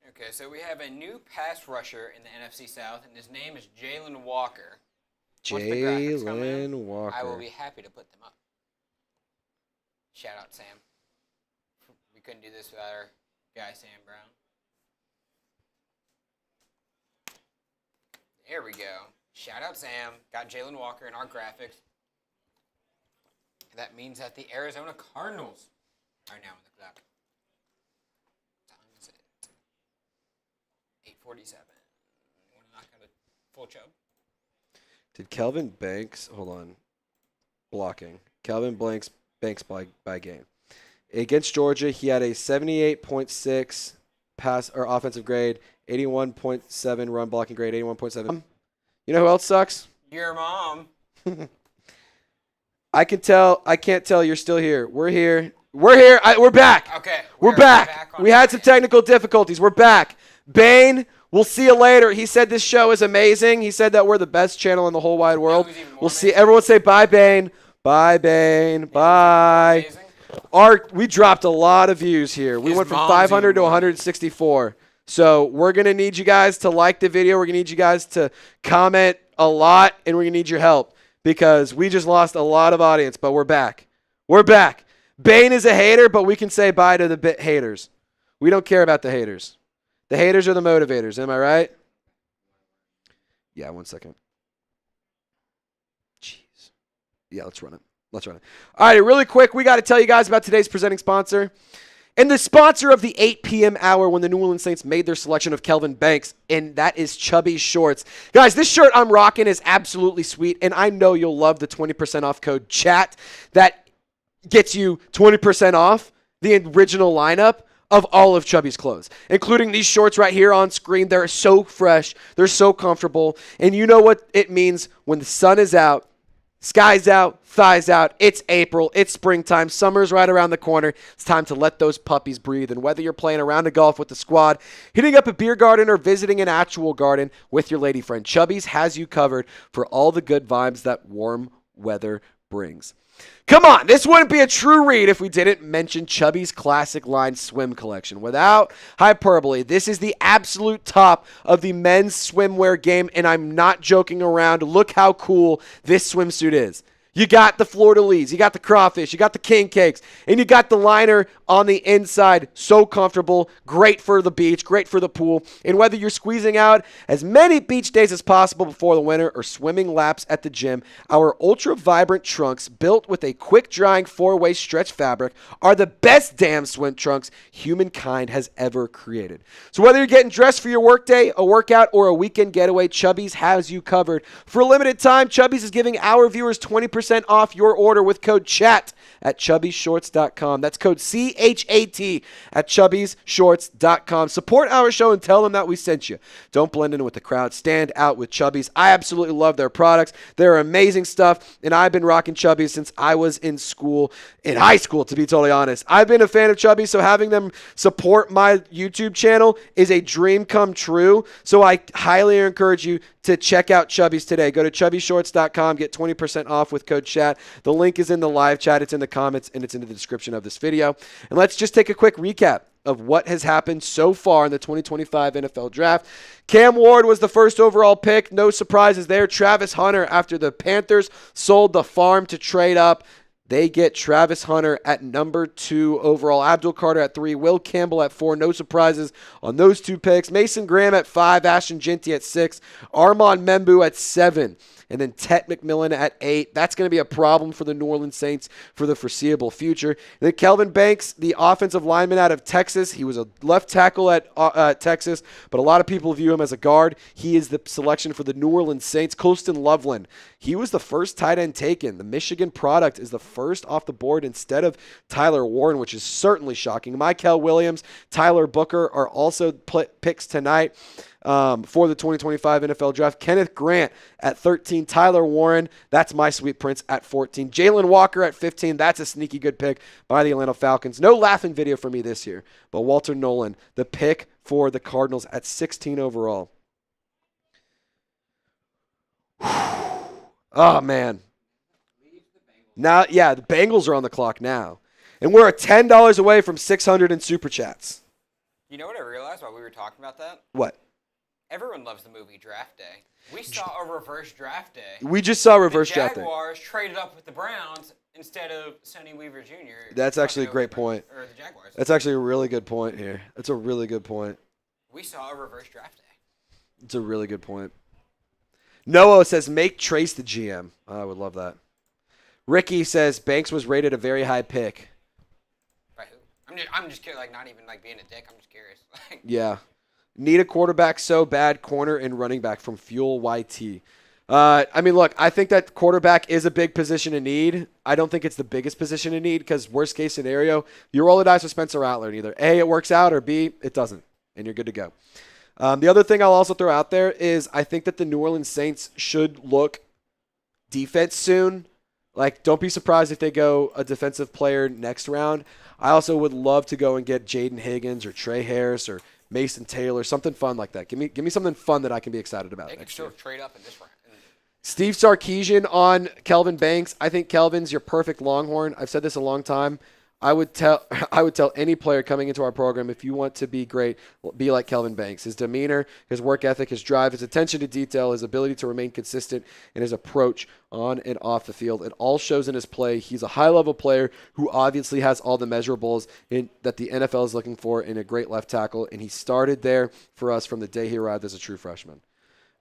S2: Okay, so we have a new pass rusher in the NFC South, and his name is Jalen Walker. Once the graphics come in,
S1: Jalen Walker.
S2: I will be happy to put them up. Shout out Sam. We couldn't do this without our guy Sam Brown. There we go. Shout out Sam. Got Jalen Walker in our graphics. That means that the Arizona Cardinals are now in the clock. What time is it? 8:47. You want to knock out a full chub?
S1: Did Kelvin Banks, hold on, blocking. Kelvin Banks by game. Against Georgia, he had a 78.6 pass or offensive grade, 81.7 run blocking grade, 81.7. You know who else sucks?
S2: Your mom.
S1: I can't tell you're still here. We're here. We're back.
S2: Okay.
S1: We're back. We had some technical difficulties. We're back. Bane, we'll see you later. He said this show is amazing. He said that we're the best channel in the whole wide world. We'll see. Everyone say bye, Bane. Bye, Bane. Bye. We dropped a lot of views here. We went from 500 to 164. So we're going to need you guys to like the video. We're going to need you guys to comment a lot, and we're going to need your help because we just lost a lot of audience, but we're back. We're back. Bane is a hater, but we can say bye to the haters. We don't care about the haters. The haters are the motivators. Am I right? Yeah, 1 second. Jeez. Yeah, let's run it. All right, really quick, we got to tell you guys about today's presenting sponsor. And the sponsor of the 8 p.m. hour when the New Orleans Saints made their selection of Kelvin Banks, and that is Chubby Shorts. Guys, this shirt I'm rocking is absolutely sweet, and I know you'll love the 20% off code CHAT that gets you 20% off the original lineup of all of Chubby's clothes, including these shorts right here on screen. They're so fresh. They're so comfortable. And you know what it means when the sun is out, sky's out, thighs out. It's April. It's springtime. Summer's right around the corner. It's time to let those puppies breathe. And whether you're playing a round of golf with the squad, hitting up a beer garden, or visiting an actual garden with your lady friend, Chubby's has you covered for all the good vibes that warm weather brings. Come on, this wouldn't be a true read if we didn't mention Chubby's classic line swim collection. Without hyperbole, this is the absolute top of the men's swimwear game, and I'm not joking around. Look how cool this swimsuit is. You got the fleur-de-lis, you got the crawfish, you got the king cakes, and you got the liner on the inside. So comfortable, great for the beach, great for the pool. And whether you're squeezing out as many beach days as possible before the winter or swimming laps at the gym, our ultra-vibrant trunks built with a quick-drying 4-way stretch fabric are the best damn swim trunks humankind has ever created. So whether you're getting dressed for your workday, a workout, or a weekend getaway, Chubby's has you covered. For a limited time, Chubby's is giving our viewers 20% off your order with code CHAT at chubbyshorts.com. That's code CHAT at chubbyshorts.com. Support our show and tell them that we sent you. Don't blend in with the crowd. Stand out with Chubbies. I absolutely love their products. They're amazing stuff, and I've been rocking Chubbies since I was in high school, to be totally honest. I've been a fan of Chubbies, so having them support my YouTube channel is a dream come true. So I highly encourage you to check out Chubbies today. Go to chubbyshorts.com, get 20% off with code CHAT. The link is in the live chat, it's in the comments, and it's in the description of this video. And let's just take a quick recap of what has happened so far in the 2025 NFL Draft. Cam Ward was the first overall pick. No surprises there. Travis Hunter, after the Panthers sold the farm to trade up, they get Travis Hunter at number 2 overall. Abdul Carter at 3. Will Campbell at 4. No surprises on those 2 picks. Mason Graham at 5. Ashton Jeanty at 6. Armand Membu at 7. And then Tet McMillan at 8. That's going to be a problem for the New Orleans Saints for the foreseeable future. And then Kelvin Banks, the offensive lineman out of Texas. He was a left tackle at Texas, but a lot of people view him as a guard. He is the selection for the New Orleans Saints. Colston Loveland, he was the first tight end taken. The Michigan product is the first off the board instead of Tyler Warren, which is certainly shocking. Michael Williams, Tyler Booker are also picks tonight. For the 2025 NFL Draft. Kenneth Grant at 13. Tyler Warren, that's my sweet prince, at 14. Jalen Walker at 15. That's a sneaky good pick by the Atlanta Falcons. No laughing video for me this year, but Walter Nolan, the pick for the Cardinals at 16 overall. Oh, man. Now, yeah, the Bengals are on the clock now. And we're at $10 away from 600 in Super Chats.
S2: You know what I realized while we were talking about that?
S1: What?
S2: Everyone loves the movie Draft Day. We saw a reverse draft day.
S1: We just saw reverse draft day.
S2: The Jaguars traded up with the Browns instead of Sonny Weaver Jr.
S1: That's actually a great point.
S2: Or the Jaguars.
S1: That's actually a really good point here. That's a really good point.
S2: We saw a reverse draft day.
S1: It's a really good point. Noah says, make Trace the GM. I would love that. Ricky says, Banks was rated a very high pick.
S2: By who? I'm just curious, like, not even like being a dick. I'm just curious.
S1: Yeah. Need a quarterback so bad, corner and running back from Fuel YT. I mean, look, I think that quarterback is a big position in need. I don't think it's the biggest position in need because worst case scenario, you roll the dice with Spencer Rattler and either A, it works out, or B, it doesn't, and you're good to go. The other thing I'll also throw out there is I think that the New Orleans Saints should look defense soon. Like, don't be surprised if they go a defensive player next round. I also would love to go and get Jaden Higgins or Trey Harris or Mason Taylor, something fun like that. Give me something fun that I can be excited about.
S2: They can still trade up in this round.
S1: Steve Sarkisian on Kelvin Banks. I think Kelvin's your perfect Longhorn. I've said this a long time. I would tell any player coming into our program, if you want to be great, be like Kelvin Banks. His demeanor, his work ethic, his drive, his attention to detail, his ability to remain consistent, and his approach on and off the field. It all shows in his play. He's a high-level player who obviously has all the measurables that the NFL is looking for in a great left tackle, and he started there for us from the day he arrived as a true freshman.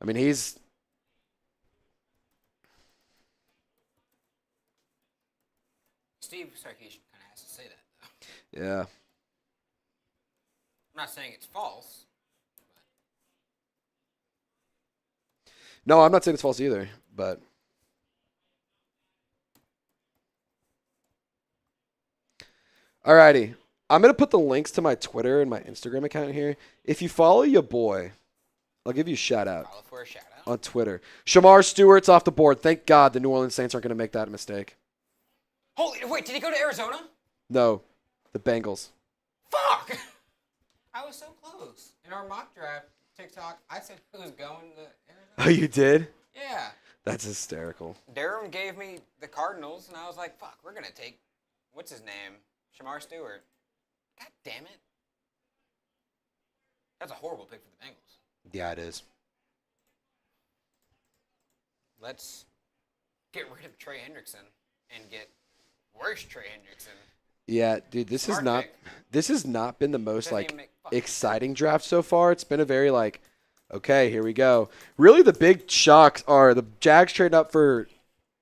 S1: I mean, he's...
S2: Steve Sarkisian kind of has to say that, though.
S1: Yeah.
S2: I'm not saying it's false.
S1: No, I'm not saying it's false either, but... Alrighty. I'm going to put the links to my Twitter and my Instagram account here. If you follow your boy, I'll give you a shout-out.
S2: Follow for a shout-out.
S1: On Twitter. Shamar Stewart's off the board. Thank God the New Orleans Saints aren't going to make that mistake.
S2: Wait, did he go to Arizona?
S1: No, the Bengals.
S2: Fuck! I was so close. In our mock draft TikTok, I said who was going to Arizona.
S1: Oh, you did?
S2: Yeah.
S1: That's hysterical.
S2: Durham gave me the Cardinals, and I was like, fuck, we're going to take, what's his name? Shamar Stewart. God damn it. That's a horrible pick for the Bengals.
S1: Yeah, it is.
S2: Let's get rid of Trey Hendrickson and get worse Trey Hendrickson.
S1: Yeah, dude, this has not been the most exciting
S2: sense.
S1: draft so far. It's been a very okay, here we go. Really, the big shocks are the Jags trading up for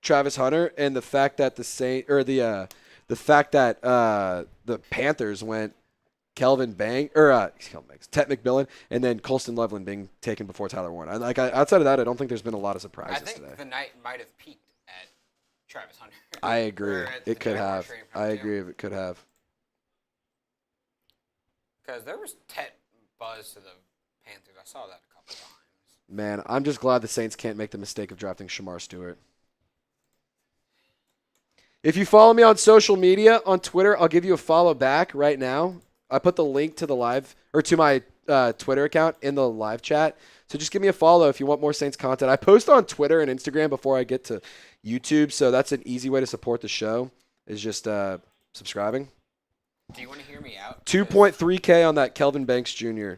S1: Travis Hunter and the fact that the Panthers went Kelvin Banks, Tet McMillan, and then Colston Loveland being taken before Tyler Warren. Outside of that, I don't think there's been a lot of surprises today.
S2: I think the night might have peaked at Travis Hunter.
S1: I agree.
S2: It could have.
S1: I agree if it could have.
S2: Because there was Tet buzz to the Panthers. I saw that a couple times.
S1: Man, I'm just glad the Saints can't make the mistake of drafting Shamar Stewart. If you follow me on social media, on Twitter, I'll give you a follow back right now. I put the link to the live, or to my Twitter account in the live chat. So just give me a follow if you want more Saints content. I post on Twitter and Instagram before I get to YouTube, so that's an easy way to support the show, is just subscribing.
S2: Do you want to hear me out?
S1: 2.3K on that Kelvin Banks Jr.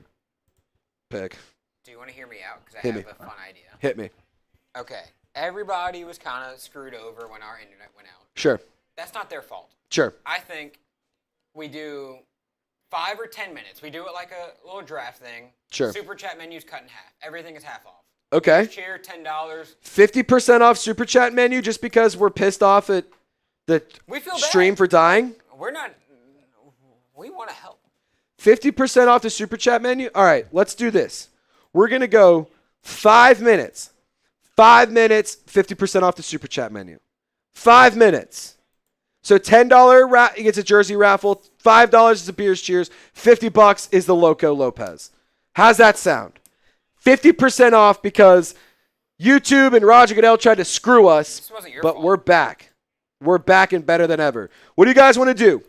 S1: pick.
S2: Do you want to hear me out? Because I
S1: Hit
S2: have
S1: me.
S2: a fun idea.
S1: Hit me.
S2: Okay. Everybody was kind of screwed over when our internet went out.
S1: Sure.
S2: That's not their fault.
S1: Sure.
S2: I think we do 5 or 10 minutes. We do it like a little draft thing.
S1: Sure.
S2: Super chat menu's cut in half. Everything is half off.
S1: Okay.
S2: Cheer, $10.
S1: 50% off Super Chat menu just because we're pissed off at the
S2: We feel
S1: stream
S2: bad.
S1: for dying?
S2: We're not. We want to help.
S1: 50% off the Super Chat menu? All right, let's do this. We're going to go 5 minutes. 5 minutes, 50% off the Super Chat menu. 5 minutes. So $10 gets a jersey raffle. $5 is a beers cheers. $50 is the Loko Lopez. How's that sound? 50% off because YouTube and Roger Goodell tried to screw us,
S2: This wasn't your
S1: but
S2: fault.
S1: we're back. We're back and better than ever. What do you guys want to do?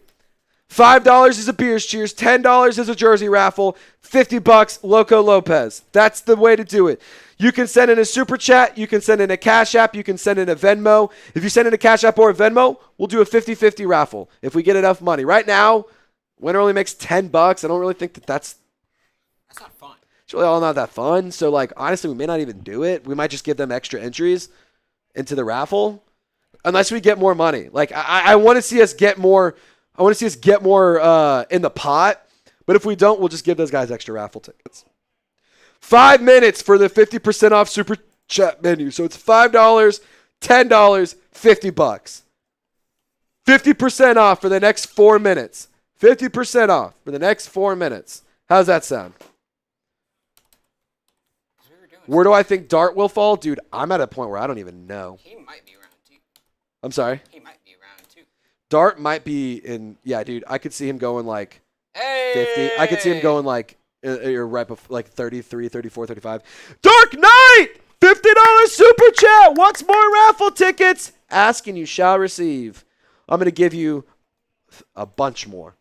S1: $5 is a beers cheers. $10 is a jersey raffle. $50 Loko Lopez. That's the way to do it. You can send in a super chat. You can send in a Cash App. You can send in a Venmo. If you send in a Cash App or a Venmo, we'll do a 50-50 raffle if we get enough money. Right now, winner only makes $10. I don't really think that's
S2: not fun.
S1: it's really all not that fun. So, like, honestly, we may not even do it. We might just give them extra entries into the raffle unless we get more money. Like, I want to see us get more. I want to see us get more in the pot. But if we don't, we'll just give those guys extra raffle tickets. 5 minutes for the 50% off Super Chat menu. So it's $5, $10, $50. 50% off for the next 4 minutes. 50% off for the next 4 minutes. How's that sound? Where do I think Dart will fall? Dude, I'm at a point where I don't even know.
S2: He might be around 2.
S1: I'm sorry?
S2: He might be around 2.
S1: Dart might be in, yeah, dude, I could see him going like
S2: Hey!
S1: 50. I could see him going like right before, like 33, 34, 35. Dark Knight! $50 super chat. What's more raffle tickets? Ask and you shall receive. I'm going to give you a bunch more.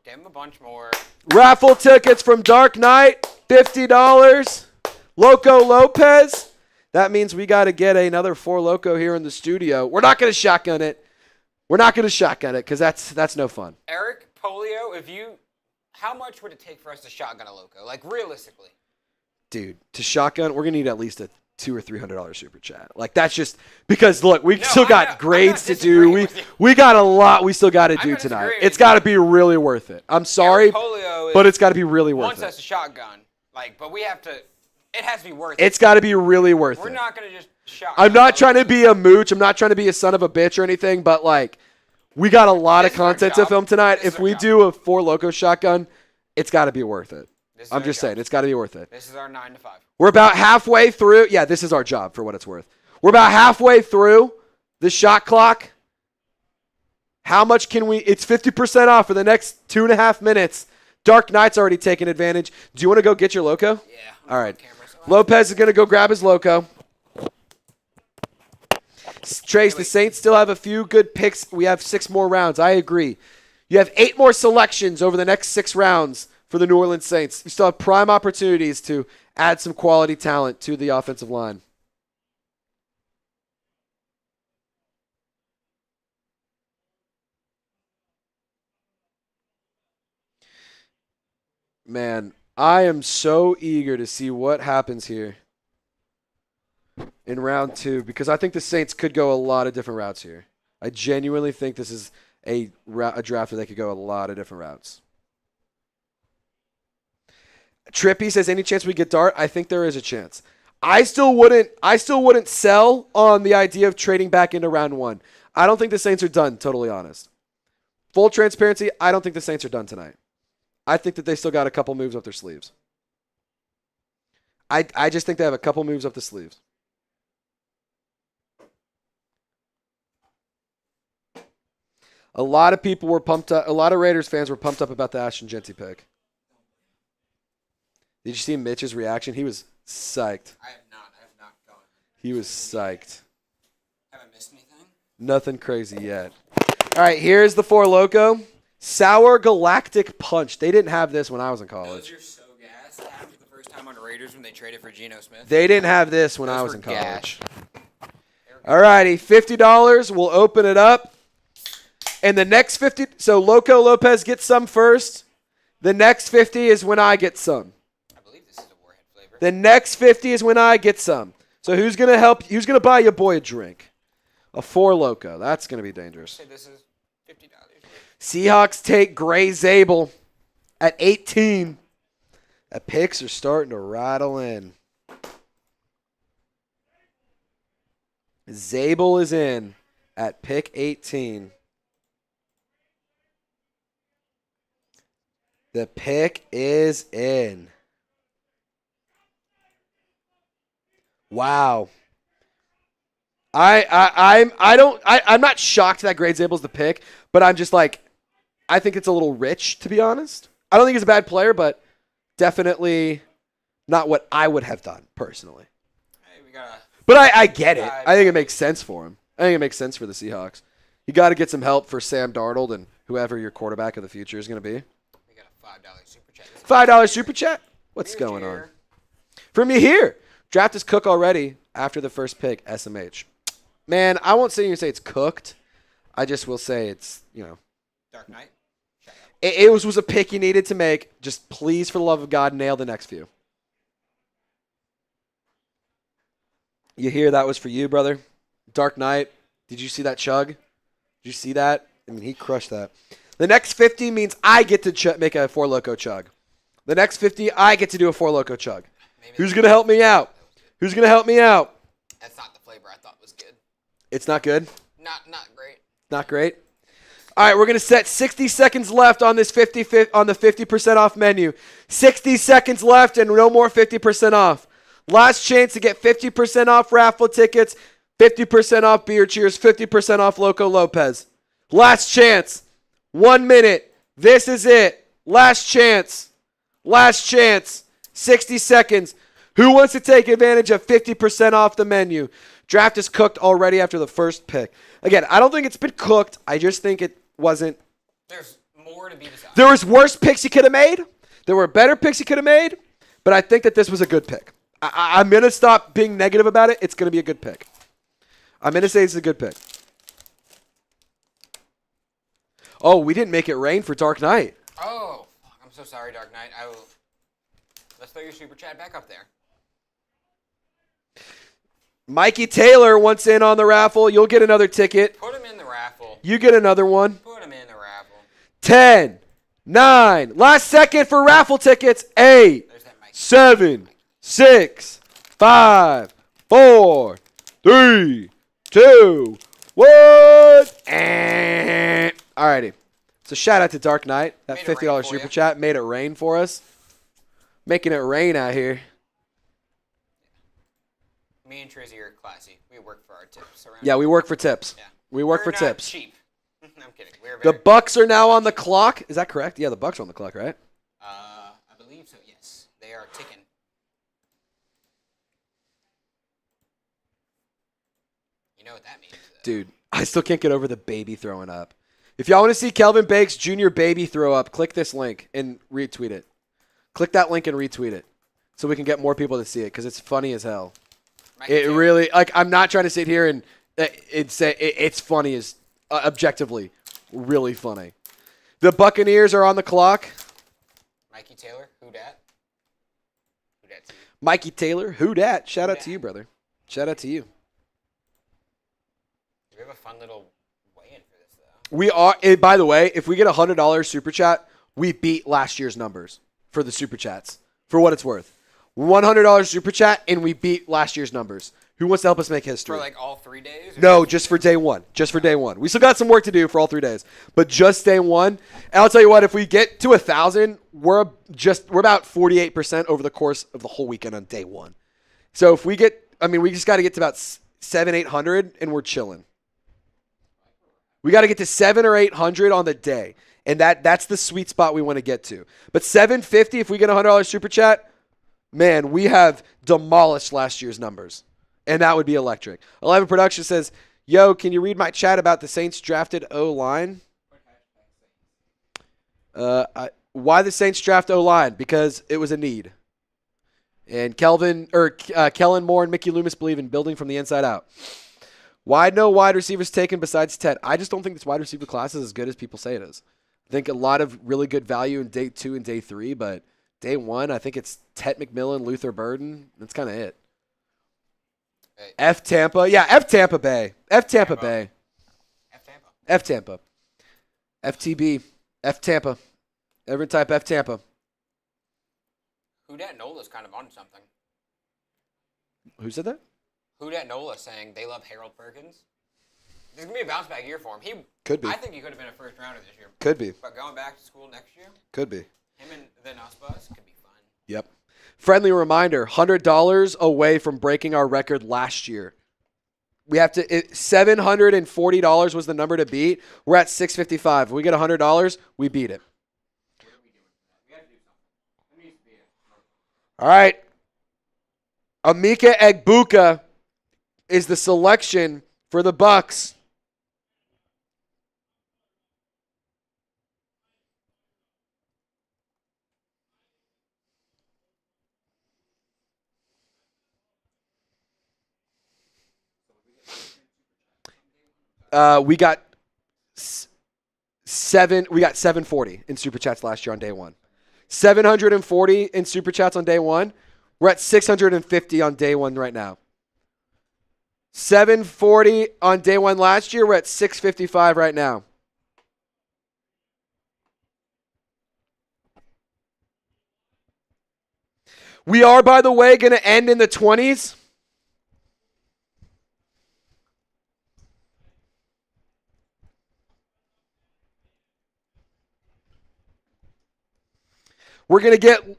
S2: Give him a bunch more.
S1: Raffle tickets from Dark Knight, $50. Loko Lopez. That means we got to get another 4 Loko here in the studio. We're not going to shotgun it. We're not going to shotgun it because that's no fun.
S2: Eric Polio, how much would it take for us to shotgun a Loko? Like, realistically.
S1: Dude, to shotgun, we're going to need at least a $200 or $300 super chat. Like, that's just because, look, we still got grades to do. We got a lot we still got to do tonight. It's got to be really worth it. I'm sorry, but it's got to be really worth
S2: wants
S1: it.
S2: us to shotgun. Like, but we have to, it has to be worth it.
S1: It's got to be really worth it.
S2: We're not going to just shotgun.
S1: I'm not trying to be a mooch. I'm not trying to be a son of a bitch or anything, but, like, we got a lot of content to film tonight. If we do a 4 Loko shotgun, it's got to be worth it. I'm just saying, it's got to be worth it.
S2: This is our 9 to 5.
S1: We're about halfway through. Yeah, this is our job for what it's worth. We're about halfway through the shot clock. How much can we? It's 50% off for the next 2.5 minutes. Dark Knight's already taken advantage. Do you want to go get your Loko?
S2: Yeah.
S1: All right. Lopez is going to go grab his Loko. Trace, the Saints still have a few good picks. We have 6 more rounds. I agree. You have 8 more selections over the next 6 rounds for the New Orleans Saints. You still have prime opportunities to add some quality talent to the offensive line. Man, I am so eager to see what happens here in round 2 because I think the Saints could go a lot of different routes here. I genuinely think this is a draft where they could go a lot of different routes. Trippy says, any chance we get Dart? I think there is a chance. I still wouldn't sell on the idea of trading back into round 1. I don't think the Saints are done, totally honest. Full transparency, I don't think the Saints are done tonight. I think that they still got a couple moves up their sleeves. I just think they have a couple moves up the sleeves. A lot of people were pumped up. A lot of Raiders fans were pumped up about the Ashton Jeanty pick. Did you see Mitch's reaction? He was psyched.
S2: I have not gone.
S1: He was psyched.
S2: Haven't missed anything?
S1: Nothing crazy yet. All right, here's the Four Loko. Sour Galactic Punch. They didn't have this when I was in college.
S2: Those are so gas. That happened the first time on the Raiders when they traded for Geno Smith.
S1: They didn't have this when
S2: Those
S1: I was
S2: were
S1: in college.
S2: gas.
S1: All righty, $50. We'll open it up. And the next 50, so Loko Lopez gets some first. The next 50 is when I get some.
S2: I believe this is a Warhead flavor.
S1: The next 50 is when I get some. So who's going to help? Who's going to buy your boy a drink? A Four Loko. That's going to be dangerous.
S2: Say this is $50.
S1: Seahawks take Gray Zabel at 18. The picks are starting to rattle in. Zabel is in at pick 18. The pick is in. Wow. I'm not shocked that Gray Zabel's the pick, but I'm just like, I think it's a little rich, to be honest. I don't think he's a bad player, but definitely not what I would have done personally.
S2: Hey, we gotta.
S1: But I get it. I think it makes sense for him. I think it makes sense for the Seahawks. You got to get some help for Sam Darnold and whoever your quarterback of the future is going to be.
S2: We got a $5 super chat.
S1: $5 super chat? What's going on? From you here. Draft is cooked already after the first pick, SMH. Man, I won't sit here and say it's cooked. I just will say it's,
S2: Dark Knight.
S1: It was a pick you needed to make. Just please, for the love of God, nail the next few. You hear that was for you, brother? Dark Knight. Did you see that chug? Did you see that? I mean, he crushed that. The next 50 means I get to make a Four Loko chug. The next 50, I get to do a Four Loko chug. Who's going to help me out? Who's going to help me out?
S2: That's not the flavor I thought was good.
S1: It's not good?
S2: Not great.
S1: Not great? All right, we're going to set 60 seconds left on this 50% off menu. 60 seconds left and no more 50% off. Last chance to get 50% off raffle tickets, 50% off beer cheers, 50% off Loko Lopez. Last chance. 1 minute. This is it. Last chance. Last chance. 60 seconds. Who wants to take advantage of 50% off the menu? Draft is cooked already after the first pick. Again, I don't think it's been cooked. I just think it wasn't.
S2: There's more to be decided.
S1: There was worse picks he could have made. There were better picks he could have made. But I think that this was a good pick. I'm going to stop being negative about it. It's going to be a good pick. I'm going to say it's a good pick. Oh, we didn't make it rain for Dark Knight.
S2: Oh, I'm so sorry, Dark Knight. Let's throw your super chat back up there.
S1: Mikey Taylor wants in on the raffle. You'll get another ticket.
S2: Put him in the raffle.
S1: You get another one.
S2: Put him in the raffle.
S1: 10, 9. Last second for raffle tickets. 8, 7, 6, 5, 4, 3, 2, 1. Alrighty. So shout out to Dark Knight. That $50 super chat made it rain for us. Making it rain out here.
S2: Me and Trizzy are classy. We work for our tips.
S1: Yeah, we work for tips.
S2: Yeah.
S1: We work for tips.
S2: Cheap. I'm kidding.
S1: The Bucks are now on the clock. Is that correct? Yeah, the Bucks are on the clock, right?
S2: I believe so. Yes, they are ticking. You know what that means, though.
S1: Dude, I still can't get over the baby throwing up. If y'all want to see Kelvin Banks Jr. baby throw up, click this link and retweet it. Click that link and retweet it so we can get more people to see it because it's funny as hell. It really, I'm not trying to sit here and say it's funny as objectively really funny. The Buccaneers are on the clock.
S2: Mikey Taylor, who dat? Who dat to you?
S1: Mikey Taylor, who dat? Shout out to you, brother. Shout out to you.
S2: We have a fun little weigh-in for this, though.
S1: We are, and by the way, if we get $100 super chat, we beat last year's numbers for the super chats, for what it's worth. $100 super chat, and we beat last year's numbers. Who wants to help us make history?
S2: For like all 3 days?
S1: No, just for day one. Just for day one. We still got some work to do for all 3 days, but just day one. And I'll tell you what, if we get to 1,000, we're about 48% over the course of the whole weekend on day one. So if we get, we just got to get to about 700-800, and we're chilling. We got to get to 700 or 800 on the day. And that's the sweet spot we want to get to. But 750, if we get a $100 super chat, man, we have demolished last year's numbers. And that would be electric. 11 Production says, yo, can you read my chat about the Saints drafted O-line? Why the Saints draft O-line? Because it was a need. And Kellen Moore and Mickey Loomis believe in building from the inside out. Why no wide receivers taken besides Ted? I just don't think this wide receiver class is as good as people say it is. I think a lot of really good value in day 2 and day 3, but day 1, I think it's Ted McMillan, Luther Burden. That's kind of it.
S2: Hey.
S1: F Tampa. Yeah, F Tampa Bay. F Tampa Bay.
S2: F Tampa.
S1: F Tampa. FTB. F Tampa. Every type F Tampa.
S2: Who dat Nola's kind of on something.
S1: Who said that?
S2: Who dat Nola saying they love Harold Perkins. There's going to be a bounce back year for him. He
S1: could be.
S2: I think he could have been a first rounder this year.
S1: Could be.
S2: But going back to school next year.
S1: Could be.
S2: Him and then us bus could be fun.
S1: Yep. Friendly reminder, $100 away from breaking our record last year. We have to $740 was the number to beat. We're at $655. If we get $100, we beat it. All right. Emeka Egbuka is the selection for the Bucs. We got 740 in Super Chats last year on day 1. 740 in Super Chats on day 1. We're at 650 on day 1 right now. 740 on day 1 last year. We're at 655 right now. We are, by the way, going to end in the 20s. We're going to get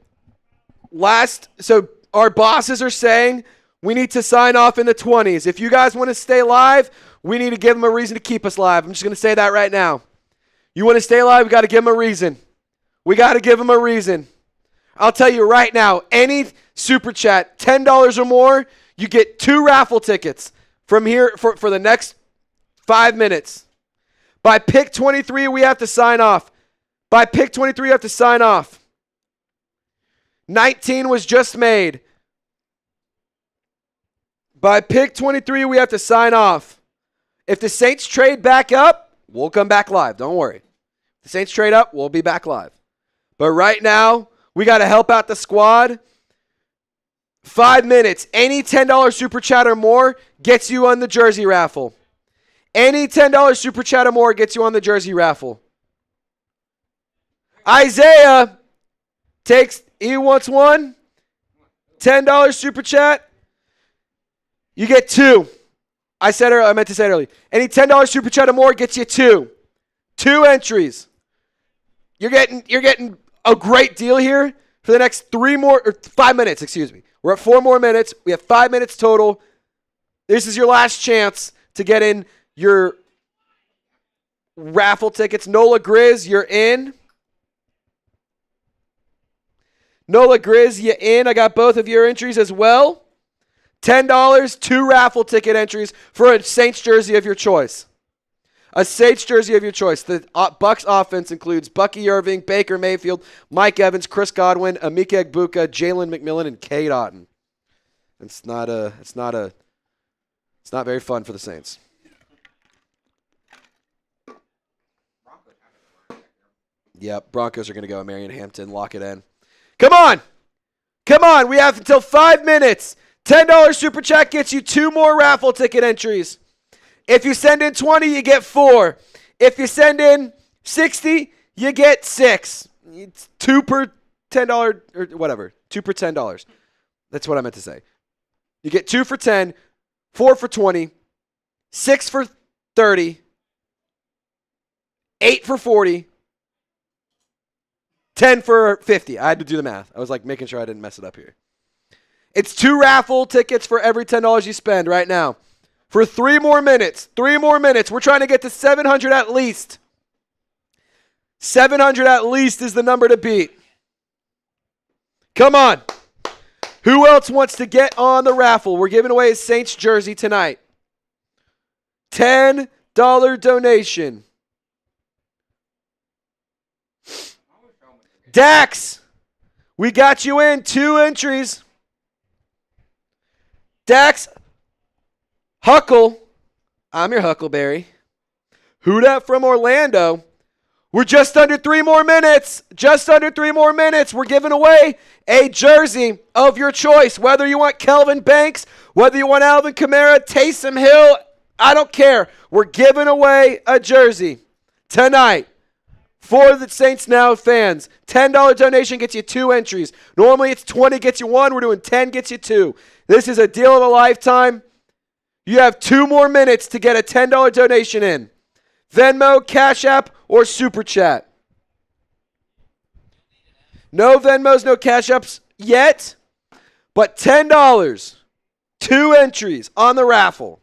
S1: so our bosses are saying we need to sign off in the 20s. If you guys want to stay live, we need to give them a reason to keep us live. I'm just going to say that right now. You want to stay live, we got to give them a reason. We got to give them a reason. I'll tell you right now, any super chat, $10 or more, you get 2 raffle tickets from here for the next 5 minutes. By pick 23, we have to sign off. By pick 23, you have to sign off. 19 was just made. By pick 23, we have to sign off. If the Saints trade back up, we'll come back live. Don't worry. If the Saints trade up, we'll be back live. But right now, we got to help out the squad. 5 minutes. Any $10 super chat or more gets you on the jersey raffle. Any $10 super chat or more gets you on the jersey raffle. Isaiah he wants one. $10 super chat. You get 2. I meant to say it earlier. Any $10 super chat or more gets you 2. 2 entries. You're getting a great deal here for the next 5 minutes, excuse me. We're at 4 more minutes. We have 5 minutes total. This is your last chance to get in your raffle tickets. Nola Grizz, you're in. Nola Grizz, you in. I got both of your entries as well. $10, 2 raffle ticket entries for a Saints jersey of your choice. A Saints jersey of your choice. The Bucs offense includes Bucky Irving, Baker Mayfield, Mike Evans, Chris Godwin, Emeka Egbuka, Jalen McMillan, and Cade Otton. It's not very fun for the Saints. Yep, Broncos are going to go Marion Hampton. Lock it in. Come on. We have until 5 minutes. $10 super chat gets you 2 more raffle ticket entries. If you send in 20, you get 4. If you send in 60, you get 6. It's 2 per $10 or whatever. 2 per $10. That's what I meant to say. You get 2 for 10, 4 for 20, 6 for 30, 8 for 40, 10 for 50. I had to do the math. I was like making sure I didn't mess it up here. It's 2 raffle tickets for every $10 you spend right now. for 3 more minutes. 3 more minutes. We're trying to get to 700 at least. 700 at least is the number to beat. Come on. Who else wants to get on the raffle? We're giving away a Saints jersey tonight. $10 donation. Dax, we got you in. 2 entries. Dax Huckle. I'm your Huckleberry. Who dat from Orlando? We're just under 3 more minutes. Just under 3 more minutes. We're giving away a jersey of your choice. Whether you want Kelvin Banks, whether you want Alvin Kamara, Taysom Hill, I don't care. We're giving away a jersey tonight for the Saints Now fans. $10 donation gets you 2 entries. Normally it's 20 gets you 1. We're doing 10 gets you 2. This is a deal of a lifetime. You have 2 more minutes to get a $10 donation in. Venmo, Cash App, or Super Chat. No Venmos, no Cash Apps yet, but $10. 2 entries on the raffle.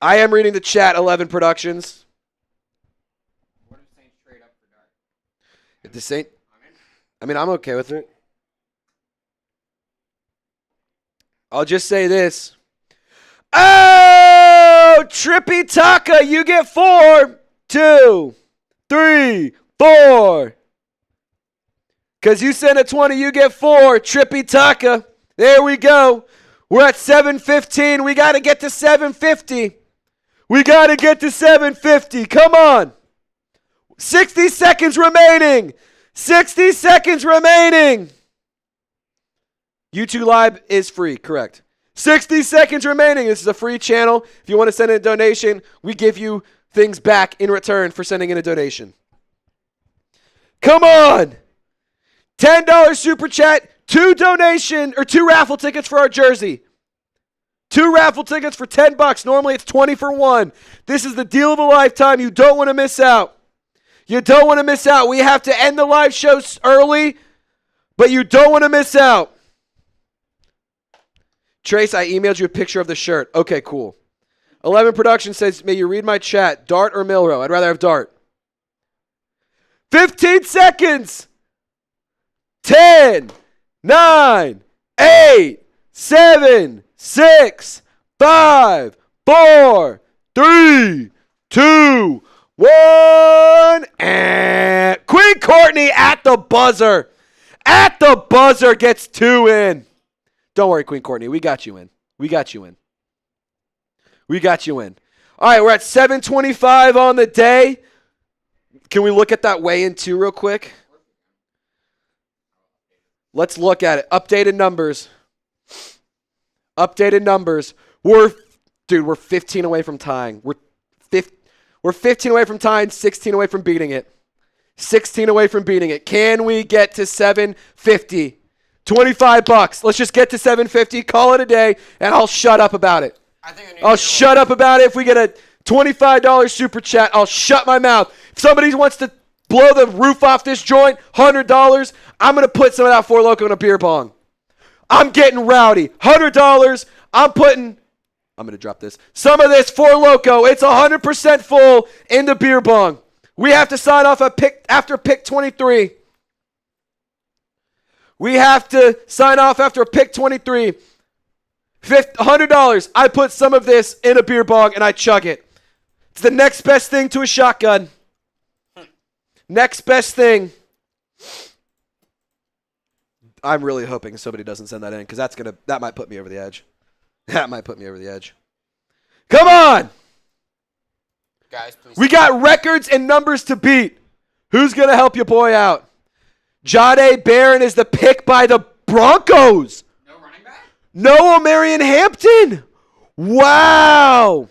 S1: I am reading the chat, 11 Productions.
S2: What if Saints trade up for Dart?
S1: If the Saint, I'm okay with it. I'll just say this. Oh, Trippy Taka, you get 4, 2, 3, 4. Because you send a 20, you get 4. Trippy Taka. There we go. We're at 7:15. We got to get to 7:50. We got to get to 7:50. Come on. 60 seconds remaining. 60 seconds remaining. YouTube Live is free, correct. 60 seconds remaining. This is a free channel. If you want to send in a donation, we give you things back in return for sending in a donation. Come on. $10 super chat, 2 raffle tickets for our jersey. 2 raffle tickets for $10. Normally it's 20 for 1. This is the deal of a lifetime. You don't want to miss out. You don't want to miss out. We have to end the live show early, but you don't want to miss out. Trace, I emailed you a picture of the shirt. Okay, cool. 11 Production says, may you read my chat, Dart or Milrow? I'd rather have Dart. 15 seconds. 10, 9, 8, 7, 6, 5, 4, 3, 2, 1. And Queen Courtney at the buzzer. At the buzzer gets 2 in. Don't worry, Queen Courtney. We got you in. We got you in. We got you in. All right, we're at 7:25 on the day. Can we look at that weigh-in too real quick? Let's look at it. Updated numbers. Updated numbers. We're 15 away from tying. We're 15 away from tying, 16 away from beating it. 16 away from beating it. Can we get to 750? $25. Let's just get to 750, call it a day, and I'll shut up about it. I'll shut up about it. If we get a $25 super chat, I'll shut my mouth. If somebody wants to blow the roof off this joint, $100, I'm going to put some of that 4 Loko in a beer bong. I'm getting rowdy. $100, I'm going to drop this. Some of this 4 Loko, it's 100% full in the beer bong. We have to sign off after pick 23. We have to sign off after pick 23. $100. I put some of this in a beer bong and I chug it. It's the next best thing to a shotgun. Next best thing. I'm really hoping somebody doesn't send that in because that might put me over the edge. That might put me over the edge. Come on!
S2: Guys, please.
S1: We got records and numbers to beat. Who's going to help your boy out? Jahdae Barron is the pick by the Broncos.
S2: No running back?
S1: No O'Marion Hampton. Wow.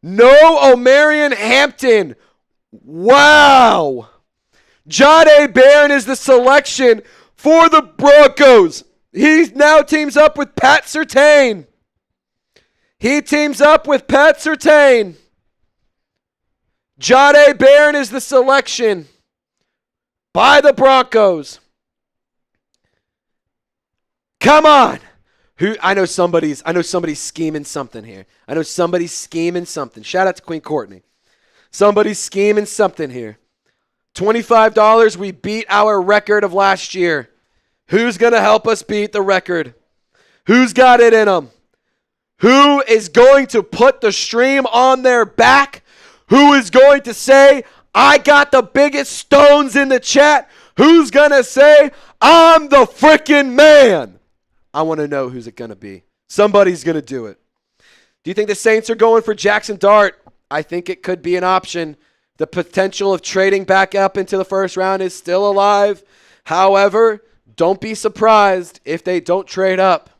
S1: No O'Marion Hampton. Wow. Jahdae Barron is the selection for the Broncos. He now teams up with Pat Surtain. Jahdae Barron is the selection by the Broncos. Come on. I know somebody's scheming something here. I know somebody's scheming something. Shout out to Queen Courtney. Somebody's scheming something here. $25, we beat our record of last year. Who's going to help us beat the record? Who's got it in them? Who is going to put the stream on their back? Who is going to say, I got the biggest stones in the chat? Who's going to say, I'm the freaking man? I want to know who's it going to be. Somebody's going to do it. Do you think the Saints are going for Jackson Dart? I think it could be an option. The potential of trading back up into the first round is still alive. However, don't be surprised if they don't trade up.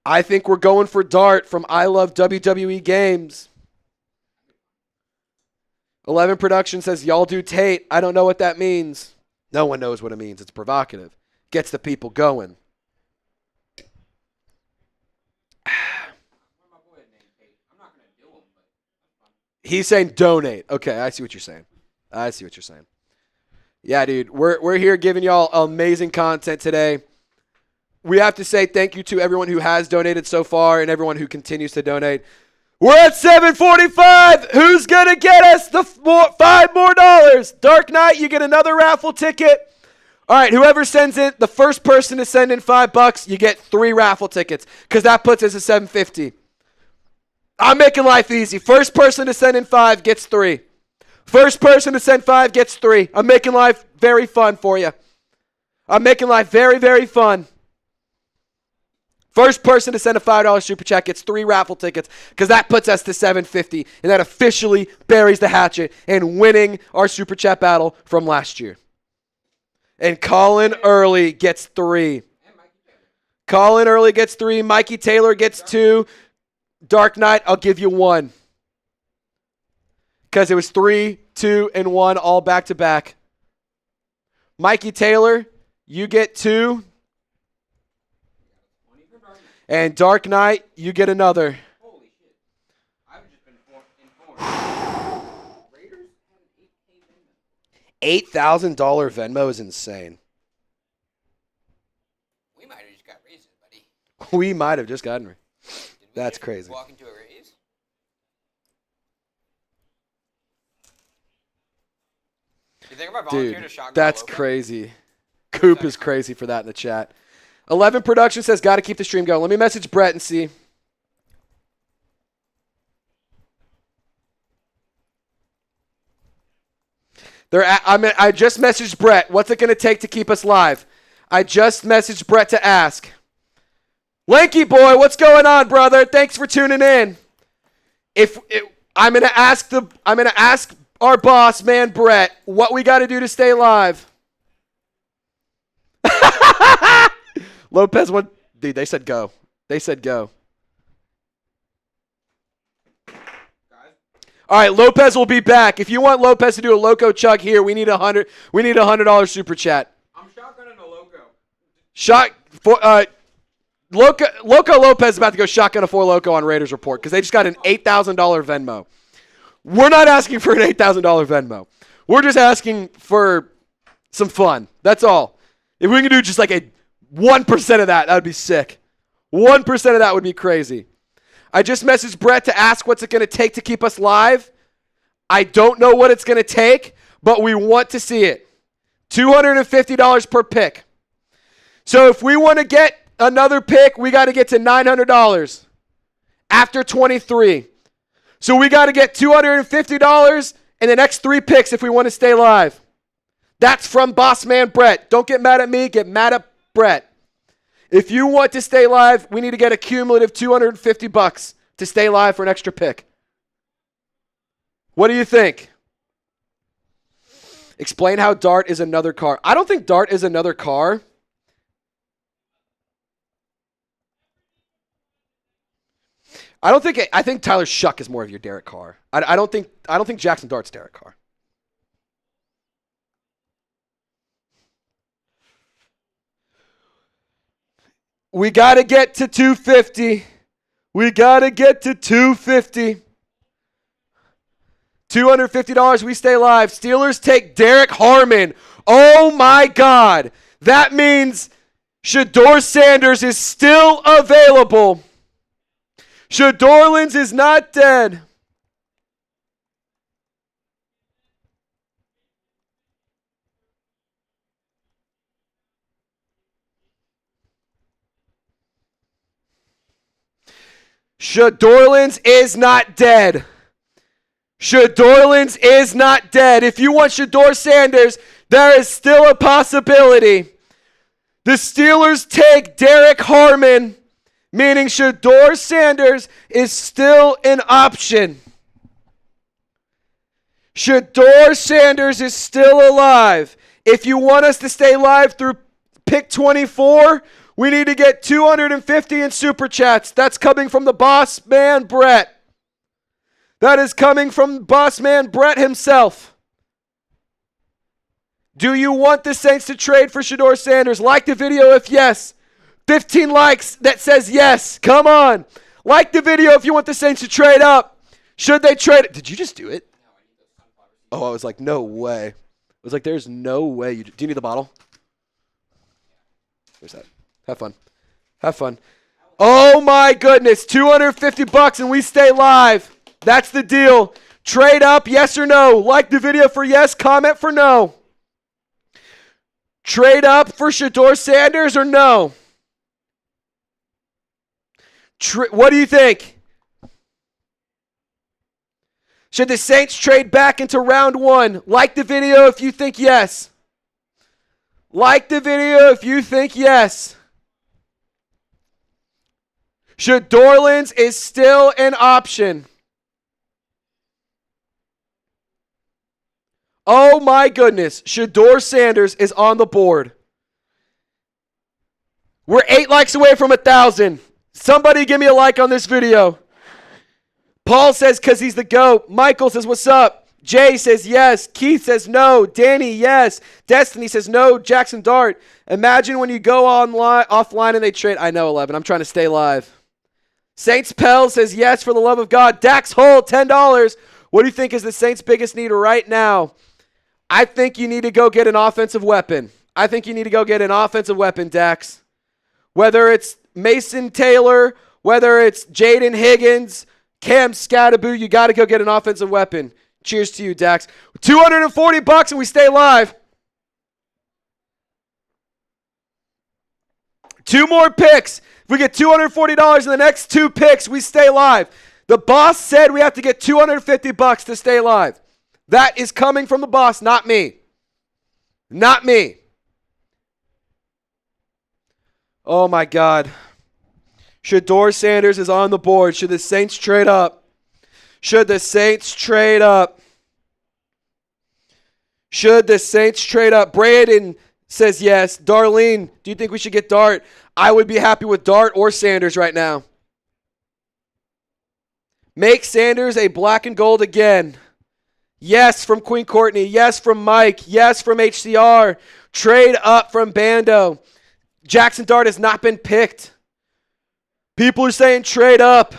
S1: I think we're going for Dart from I Love WWE Games. 11 Production says, y'all do Tate. I don't know what that means. No one knows what it means. It's provocative. Gets the people going. He's saying donate. Okay, I see what you're saying. Yeah, dude, we're here giving y'all amazing content today. We have to say thank you to everyone who has donated so far and everyone who continues to donate. We're at 745. Who's going to get us the $5 more? Dark Knight, you get another raffle ticket. All right, whoever sends in, the first person to send in $5, you get 3 raffle tickets because that puts us at 750. I'm making life easy. First person to send in 5 gets 3. First person to send 5 gets 3. I'm making life very fun for you. I'm making life very, very fun. First person to send a $5 super chat gets 3 raffle tickets because that puts us to 750, and that officially buries the hatchet in winning our super chat battle from last year. And Colin Early gets 3. Colin Early gets 3. Mikey Taylor gets 2. Dark Knight, I'll give you 1. Because it was 3, 2, and 1 all back to back. Mikey Taylor, you get 2. And Dark Knight, you get another.
S2: Holy shit. I've just been informed. Raiders had an
S1: $8,000 Venmo is insane.
S2: We might have just got raises, buddy.
S1: We might have just gotten. That's
S2: just
S1: crazy.
S2: Walk into a raise? You think about volunteering
S1: Dude,
S2: to shotgun
S1: that's
S2: Loko?
S1: crazy. Coop is crazy for that in the chat. 11 Production says, got to keep the stream going. Let me message Brett and see. I just messaged Brett. What's it going to take to keep us live? I just messaged Brett to ask. Lanky boy, what's going on, brother? Thanks for tuning in. I'm gonna ask our boss man Brett what we got to do to stay live. Lopez, dude? They said go. All right, Lopez will be back. If you want Lopez to do a Loko chug here, we need $100 super chat.
S2: I'm shotgunning a Loko.
S1: Loko Lopez is about to go shotgun a 4 Loko on Raiders Report because they just got an $8,000 Venmo. We're not asking for an $8,000 Venmo. We're just asking for some fun. That's all. If we can do just like a 1% of that would be sick. 1% of that would be crazy. I just messaged Brett to ask what's it going to take to keep us live. I don't know what it's going to take, but we want to see it. $250 per pick. So if we want to get another pick, we got to get to $900 after 23. So we got to get $250 in the next 3 picks if we want to stay live. That's from Boss Man Brett. Don't get mad at me. Get mad at Brett. If you want to stay live, we need to get a cumulative $250 to stay live for an extra pick. What do you think? Explain how Dart is another car. I don't think Dart is another car. I think Tyler Shuck is more of your Derek Carr. I don't think Jackson Dart's Derek Carr. We got to get to 250. We got to get to 250. $250, we stay live. Steelers take Derek Harmon. Oh my God. That means Shedeur Sanders is still available. Shedorlins is not dead. Shedorlins is not dead. Shedorlins is not dead. If you want Shedeur Sanders, there is still a possibility. The Steelers take Derek Harmon, meaning Shedeur Sanders is still an option. Shedeur Sanders is still alive. If you want us to stay live through pick 24, we need to get 250 in Super Chats. That's coming from the boss man, Brett. That is coming from boss man, Brett himself. Do you want the Saints to trade for Shedeur Sanders? Like the video if yes. 15 likes that says yes. Come on. Like the video if you want the Saints to trade up. Should they trade it? Did you just do it? Oh, I was like, no way. I was like, there's no way. Do you need the bottle? There's that. Have fun. Have fun. Oh my goodness. $250 and we stay live. That's the deal. Trade up, yes or no. Like the video for yes, comment for no. Trade up for Shedeur Sanders or no? What do you think? Should the Saints trade back into round one? Like the video if you think yes. Like the video if you think yes. Shedorlins is still an option. Oh my goodness. Shedeur Sanders is on the board. We're 8 likes away from 1,000. Somebody give me a like on this video. Paul says because he's the GOAT. Michael says what's up. Jay says yes. Keith says no. Danny, yes. Destiny says no. Jackson Dart. Imagine when you go offline and they trade. I know, 11. I'm trying to stay live. Saints Pell says yes for the love of God. Dax Hull, $10. What do you think is the Saints' biggest need right now? I think you need to go get an offensive weapon. I think you need to go get an offensive weapon, Dax. Whether it's Mason Taylor, whether it's Jaden Higgins, Cam Scattaboo, you got to go get an offensive weapon. Cheers to you, Dax. $240 and we stay live. 2 more picks. If we get $240 in the next 2 picks, we stay live. The boss said we have to get $250 to stay live. That is coming from the boss, not me. Not me. Oh, my God. Shedeur Sanders is on the board. Should the Saints trade up? Should the Saints trade up? Should the Saints trade up? Brandon says yes. Darlene, do you think we should get Dart? I would be happy with Dart or Sanders right now. Make Sanders a black and gold again. Yes from Queen Courtney. Yes from Mike. Yes from HCR. Trade up from Bando. Jackson Dart has not been picked. People are saying trade up.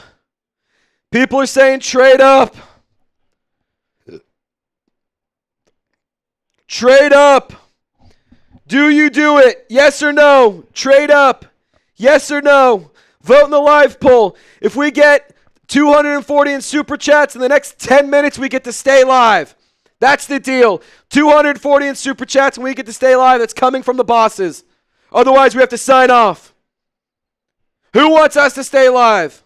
S1: People are saying trade up. Trade up. Do you do it? Yes or no? Trade up. Yes or no? Vote in the live poll. If we get 240 in Super Chats in the next 10 minutes, we get to stay live. That's the deal. 240 in Super Chats and we get to stay live. That's coming from the bosses. Otherwise, we have to sign off. Who wants us to stay live?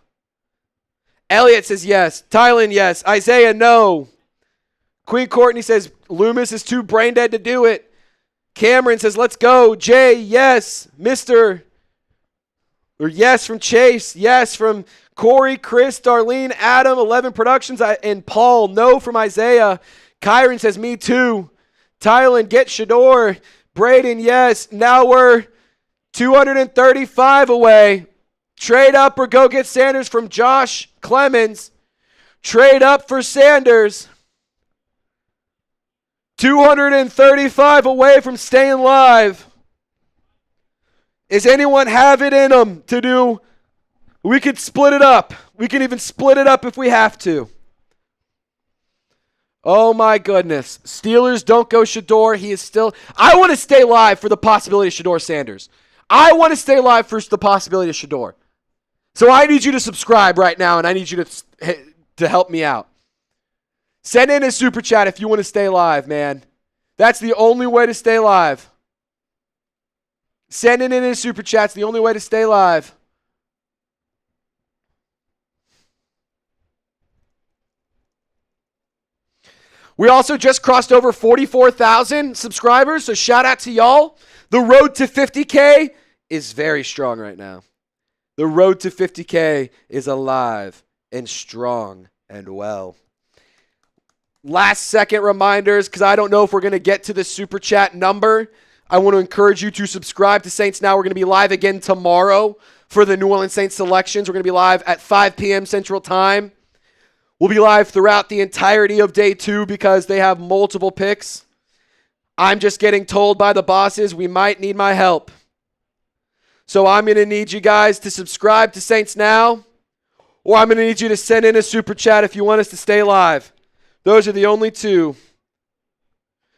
S1: Elliot says yes. Tylen, yes. Isaiah, no. Queen Courtney says Loomis is too brain dead to do it. Cameron says let's go. Jay, yes. Yes from Chase. Yes from Corey, Chris, Darlene, Adam, 11 Productions, and Paul. No from Isaiah. Kyron says me too. Tylen, get Shedeur. Braden, yes. Now we're 235 away. Trade up or go get Sanders from Josh Clemens. Trade up for Sanders. 235 away from staying live. Is anyone have it in them to do? We could split it up. We can even split it up if we have to. Oh, my goodness. Steelers don't go Shedeur. He is still. I want to stay live for the possibility of Shedeur Sanders. I want to stay live for the possibility of Shedeur. So I need you to subscribe right now, and I need you to help me out. Send in a super chat if you want to stay live, man. That's the only way to stay live. Sending in a super chat's the only way to stay live. We also just crossed over 44,000 subscribers, so shout out to y'all. The road to 50K is very strong right now. The road to 50K is alive and strong and well. Last second reminders, because I don't know if we're going to get to the super chat number. I want to encourage you to subscribe to Saints Now. We're going to be live again tomorrow for the New Orleans Saints selections. We're going to be live at 5 p.m. Central Time. We'll be live throughout the entirety of day 2 because they have multiple picks. I'm just getting told by the bosses we might need my help. So I'm going to need you guys to subscribe to Saints Now, or I'm going to need you to send in a super chat if you want us to stay live. Those are the only two.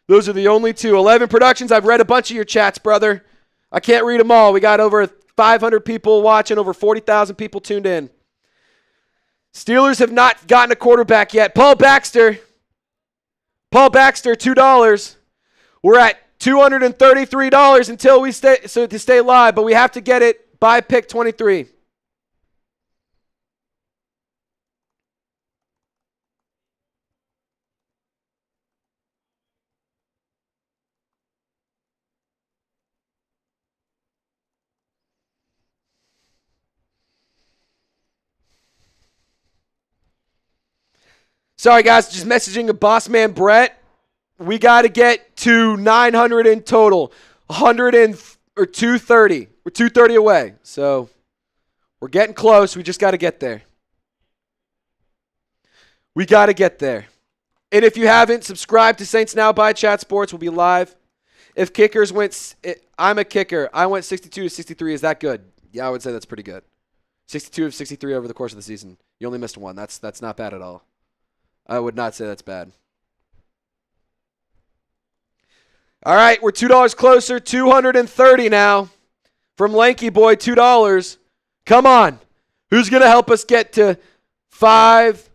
S1: 11 Productions, I've read a bunch of your chats, brother. I can't read them all. We got over 500 people watching, over 40,000 people tuned in. Steelers have not gotten a quarterback yet. Paul Baxter, $2. We're at $233 until we stay live, but we have to get it by pick 23. Sorry, guys, just messaging a boss man, Brett. We got to get to 900 in total. 230. We're 230 away. So we're getting close. We just got to get there. We got to get there. And if you haven't, subscribe to Saints Now by Chat Sports. We'll be live. If kickers went, I'm a kicker. I went 62 to 63. Is that good? Yeah, I would say that's pretty good. 62 of 63 over the course of the season. You only missed one. That's not bad at all. I would not say that's bad. All right, we're $2 closer. 230 now. From Lanky Boy, $2. Come on. Who's going to help us get to 5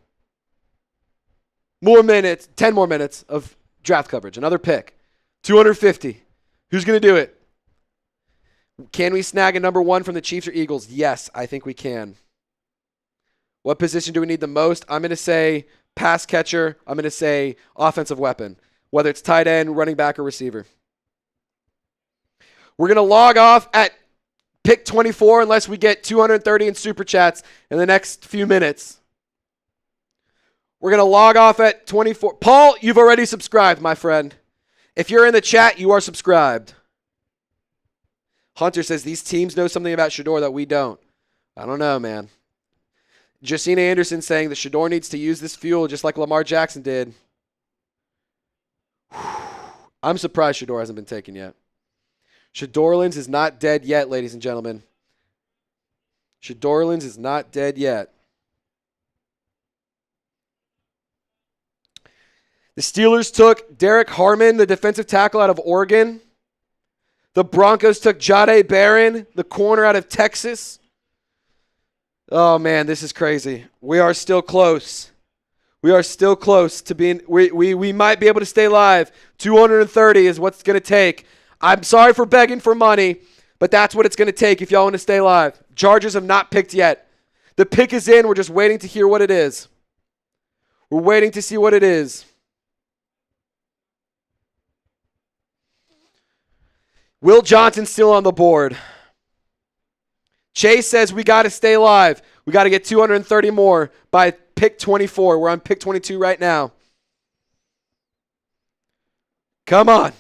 S1: more minutes, 10 more minutes of draft coverage? Another pick. 250. Who's going to do it? Can we snag a number 1 from the Chiefs or Eagles? Yes, I think we can. What position do we need the most? I'm going to say pass catcher. I'm going to say offensive weapon, whether it's tight end, running back, or receiver. We're going to log off at pick 24 unless we get 230 in super chats in the next few minutes. We're going to log off at 24. Paul, you've already subscribed, my friend. If you're in the chat, you are subscribed. Hunter says these teams know something about Shedeur that we don't. I don't know, man. Jacina Anderson saying that Shedeur needs to use this fuel just like Lamar Jackson did. I'm surprised Shedeur hasn't been taken yet. Shedorlins is not dead yet, ladies and gentlemen. Shedorlins is not dead yet. The Steelers took Derek Harmon, the defensive tackle out of Oregon. The Broncos took Jahdae Barron, the corner out of Texas. Oh, man, this is crazy. We are still close. We are still close to being – we might be able to stay live. 230 is what's going to take. I'm sorry for begging for money, but that's what it's going to take if y'all want to stay live. Chargers have not picked yet. The pick is in. We're just waiting to hear what it is. We're waiting to see what it is. Will Johnson still on the board? Chase says we got to stay live. We got to get 230 more by pick 24. We're on pick 22 right now. Come on.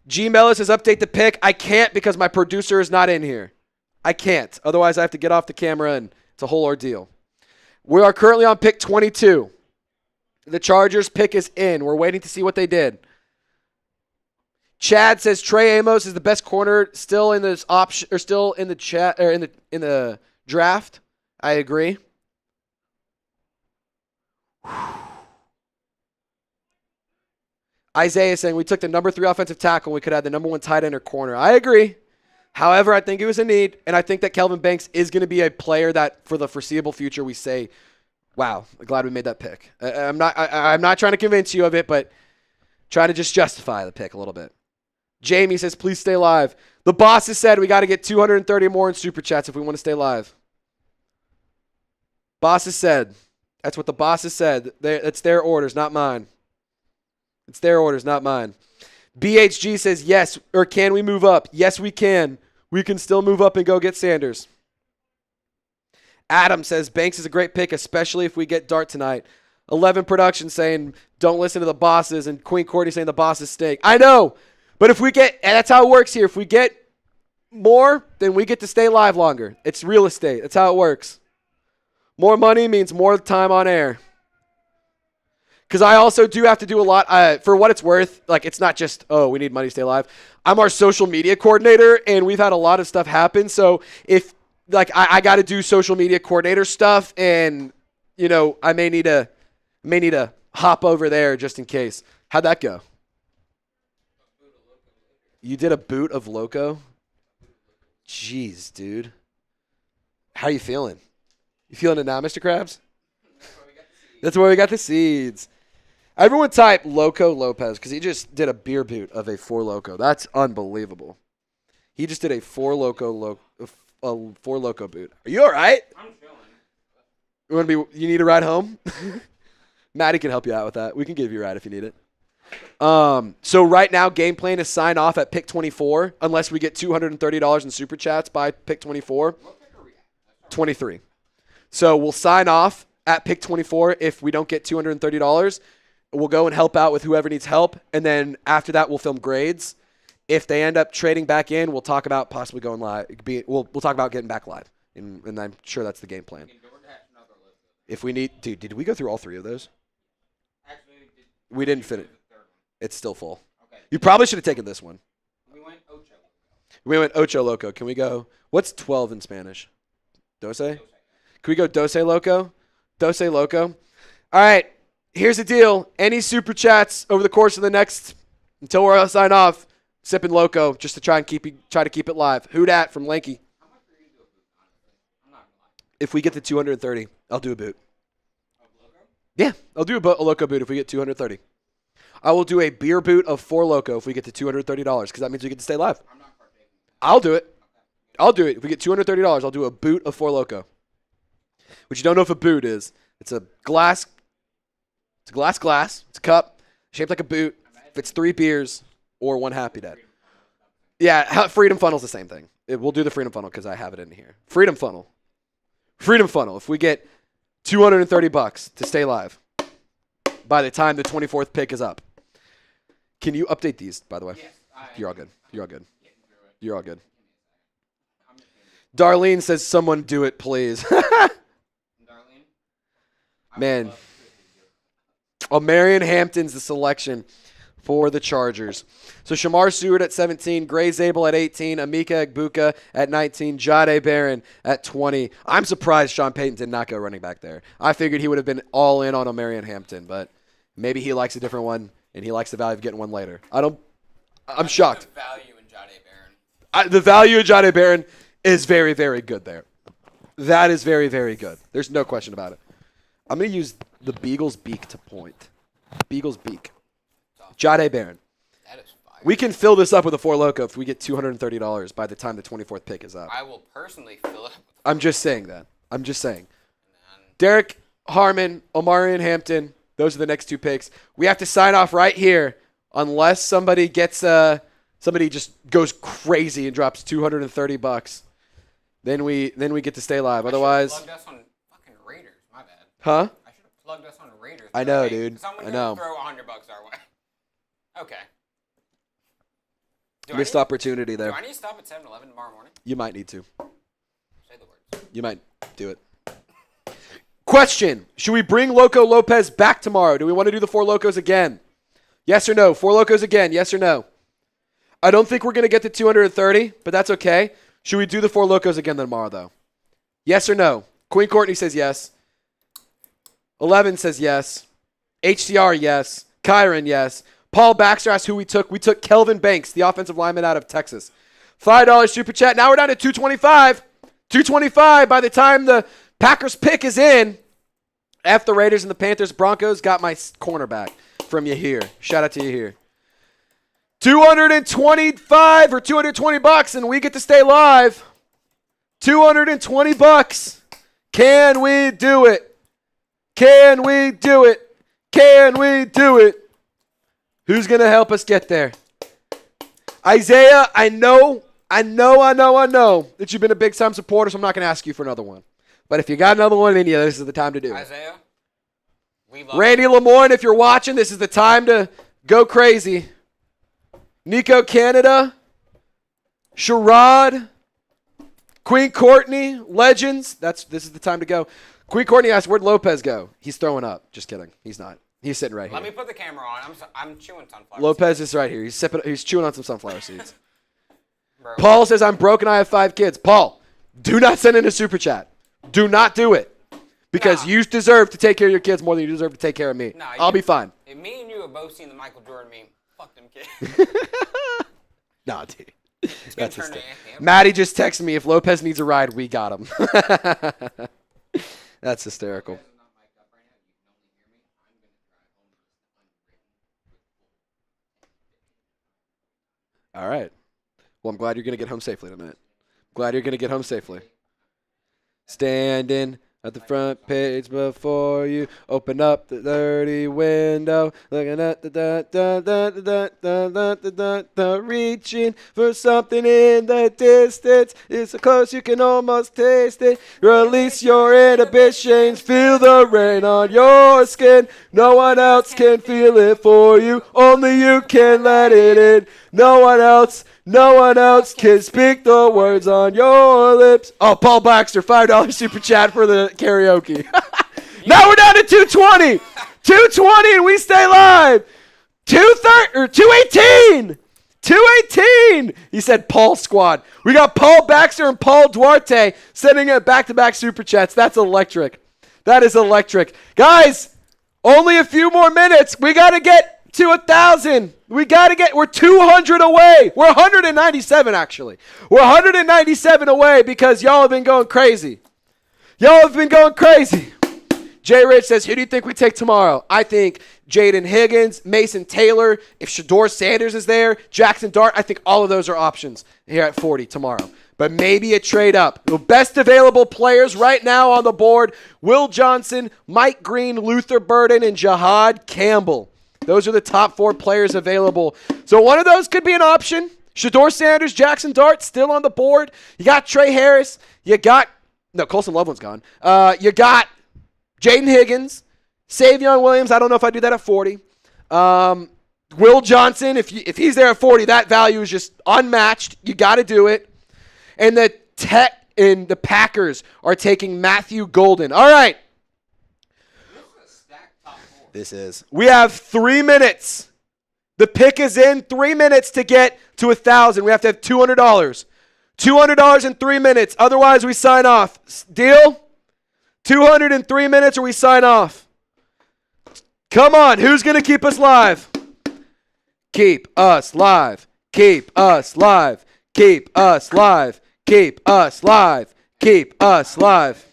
S1: G. Mellis says update the pick. I can't because my producer is not in here. I can't. Otherwise, I have to get off the camera and it's a whole ordeal. We are currently on pick 22. The Chargers pick is in. We're waiting to see what they did. Chad says Trey Amos is the best corner still in this option or still in the chat or in the draft. I agree. Isaiah saying we took the number 3 offensive tackle. We could have the number 1 tight end or corner. I agree. However, I think it was a need, and I think that Kelvin Banks is going to be a player that for the foreseeable future we say, wow, glad we made that pick. I'm not trying to convince you of it, but trying to just justify the pick a little bit. Jamie says, please stay live. The boss has said we got to get 230 more in Super Chats if we want to stay live. Boss has said. That's what the boss has said. It's their orders, not mine. It's their orders, not mine. BHG says, yes, or can we move up? Yes, we can. We can still move up and go get Sanders. Adam says, Banks is a great pick, especially if we get Dart tonight. 11 Production saying, don't listen to the bosses, and Queen Courtney saying the bosses stink. I know, but if we get, and that's how it works here. If we get more, then we get to stay live longer. It's real estate. That's how it works. More money means more time on air. Because I also do have to do a lot. For what it's worth, like it's not just, oh, we need money to stay alive. I'm our social media coordinator, and we've had a lot of stuff happen. So if, like, I got to do social media coordinator stuff, and, you know, I may need to hop over there just in case. How'd that go? You did a boot of Loko? Jeez, dude. How you feeling? You feeling it now, Mr. Krabs? That's where we got the seeds. Everyone type Loko Lopez because he just did a beer boot of a 4 Loko. That's unbelievable. He just did a 4 Loko boot. Are you all right?
S2: I'm feeling.
S1: You need a ride home? Maddie can help you out with that. We can give you a ride if you need it. So right now, game plan is sign off at pick 24 unless we get $230 in super chats by pick 24.
S2: What pick are we at?
S1: 23. So we'll sign off at pick 24 if we don't get $230. We'll go and help out with whoever needs help, and then after that, we'll film grades. If they end up trading back in, we'll talk about possibly going live. We'll talk about getting back live, and I'm sure that's the game plan. If we need, dude, did we go through all 3 of those?
S2: Actually,
S1: we didn't finish. It's still full. Okay. You probably should have taken this one. We went Ocho Loco. Can we go? What's 12 in Spanish? Doce? Can we go Doce Loco? Doce Loco. All right. Here's the deal. Any super chats over the course of the next, until we're sign off, sipping Loko just to try to keep it live. Who dat from Lanky? If we get to 230, I'll do a boot. Yeah, I'll do a Loko boot if we get 230. I will do a beer boot of 4 Loko if we get to $230 because that means we get to stay live. I'll do it. I'll do it. If we get $230, I'll do a boot of 4 Loko. Which you don't know if a boot is. It's a glass. It's a glass. It's a cup shaped like a boot. If it's 3 beers or 1 Happy Dad. Yeah, Freedom Funnel's the same thing. We'll do the Freedom Funnel because I have it in here. Freedom Funnel. If we get $230 to stay live by the time the 24th pick is up. Can you update these, by the way?
S2: Yes,
S1: You're all good. You're all good. Darlene says, someone do it, please.
S2: Darlene?
S1: Man. Marion Hampton's the selection for the Chargers. So Shamar Seward at 17, Gray Zabel at 18, Amika Egbuka at 19, Jade Barron at 20. I'm surprised Sean Payton did not go running back there. I figured he would have been all in on Marion Hampton, but maybe he likes a different one, and he likes the value of getting one later. I'm shocked.
S2: The value in Jade Barron.
S1: The value of Jade Barron is very, very good there. That is very, very good. There's no question about it. I'm going to use the Beagle's beak to point. Beagle's beak. Jade Barron.
S2: That is fire.
S1: We can fill this up with a 4 Loko if we get $230 by the time the 24th pick is up.
S2: I will personally fill it.
S1: I'm just saying that. Derek Harmon, Omarion Hampton, those are the next 2 picks. We have to sign off right here unless somebody gets somebody just goes crazy and drops $230. Then we get to stay live. Otherwise,
S2: plugged us on fucking Raiders. My bad.
S1: Huh?
S2: I should have plugged us on Raiders.
S1: I know, dude.
S2: Someone's
S1: I know.
S2: Throw $100 our way. Okay.
S1: Missed opportunity there.
S2: Do I need to stop at 7-Eleven tomorrow morning?
S1: You might need to.
S2: Say the words.
S1: You might do it. Question. Should we bring Loko Lopez back tomorrow? Do we want to do the 4 Lokos again? Yes or no? 4 Lokos again. Yes or no? I don't think we're going to get to 230, but that's okay. Should we do the 4 Lokos again tomorrow, though? Yes or no? Queen Courtney says yes. 11 says yes. HCR, yes. Kyron, yes. Paul Baxter asked who we took. We took Kelvin Banks, the offensive lineman out of Texas. $5 super chat. Now we're down to 225. 225 by the time the Packers pick is in. F the Raiders and the Panthers. Broncos got my cornerback from Yahir. Shout out to Yahir. 225 or $220 and we get to stay live. $220. Can we do it? Can we do it? Can we do it? Who's going to help us get there? Isaiah, I know that you've been a big time supporter, so I'm not going to ask you for another one. But if you got another one in you, this is the time to do it.
S2: Isaiah, we love
S1: Randy Lemoyne, if you're watching, this is the time to go crazy. Nico Canada, Sherrod, Queen Courtney, Legends. This is the time to go. Queen Courtney asked, where'd Lopez go? He's throwing up. Just kidding. He's not. He's sitting right here.
S2: Let me put the camera on. I'm chewing sunflower
S1: Lopez
S2: seeds.
S1: is right here. He's chewing on some sunflower seeds.
S2: Bro.
S1: Paul says, I'm broke and I have 5 kids. Paul, do not send in a super chat. Do not do it. Because you deserve to take care of your kids more than you deserve to take care of me. I'll be fine.
S2: If me and you have both seen the Michael Jordan meme, fuck them kids.
S1: Nah, dude.
S2: That's
S1: Maddie just texted me, if Lopez needs a ride, we got him. That's hysterical. All right. Well, I'm glad you're going to get home safely in a minute. Glad you're going to get home safely. Standing at the front page before you open up the dirty window, looking at the reaching for something in the distance. It's so close you can almost taste it. Release your inhibitions, feel the rain on your skin. No one else can feel it for you, only you can let it in. No one else can speak the words on your lips. Oh, Paul Baxter, $5 super chat for the karaoke. Now we're down to 220. 220 and we stay live. 218. 218. He said Paul squad. We got Paul Baxter and Paul Duarte sending in back-to-back super chats. That's electric. That is electric. Guys, only a few more minutes. We got to get to 1,000. We're 200 away. We're 197 actually. We're 197 away because y'all have been going crazy. Jay Rich says, who do you think we take tomorrow? I think Jaden Higgins, Mason Taylor, if Shador Sanders is there, Jackson Dart, I think all of those are options here at 40 tomorrow. But maybe a trade up. The best available players right now on the board, Will Johnson, Mike Green, Luther Burden, and Jahad Campbell. Those are the top 4 players available. So one of those could be an option. Shador Sanders, Jackson Dart still on the board. You got Trey Harris. Colson Loveland's gone. You got Jaden Higgins, Savion Williams. I don't know if I do that at 40. Will Johnson, if he's there at 40, that value is just unmatched. You got to do it. And the Packers are taking Matthew Golden. All right. This is. We have 3 minutes. The pick is in 3 minutes to get to 1,000. We have to have $200. $200 in 3 minutes. Otherwise, we sign off. Deal? 200 in 3 minutes or we sign off. Come on. Who's going to keep us live? Keep us live. Keep us live. Keep us live. Keep us live. Keep us live.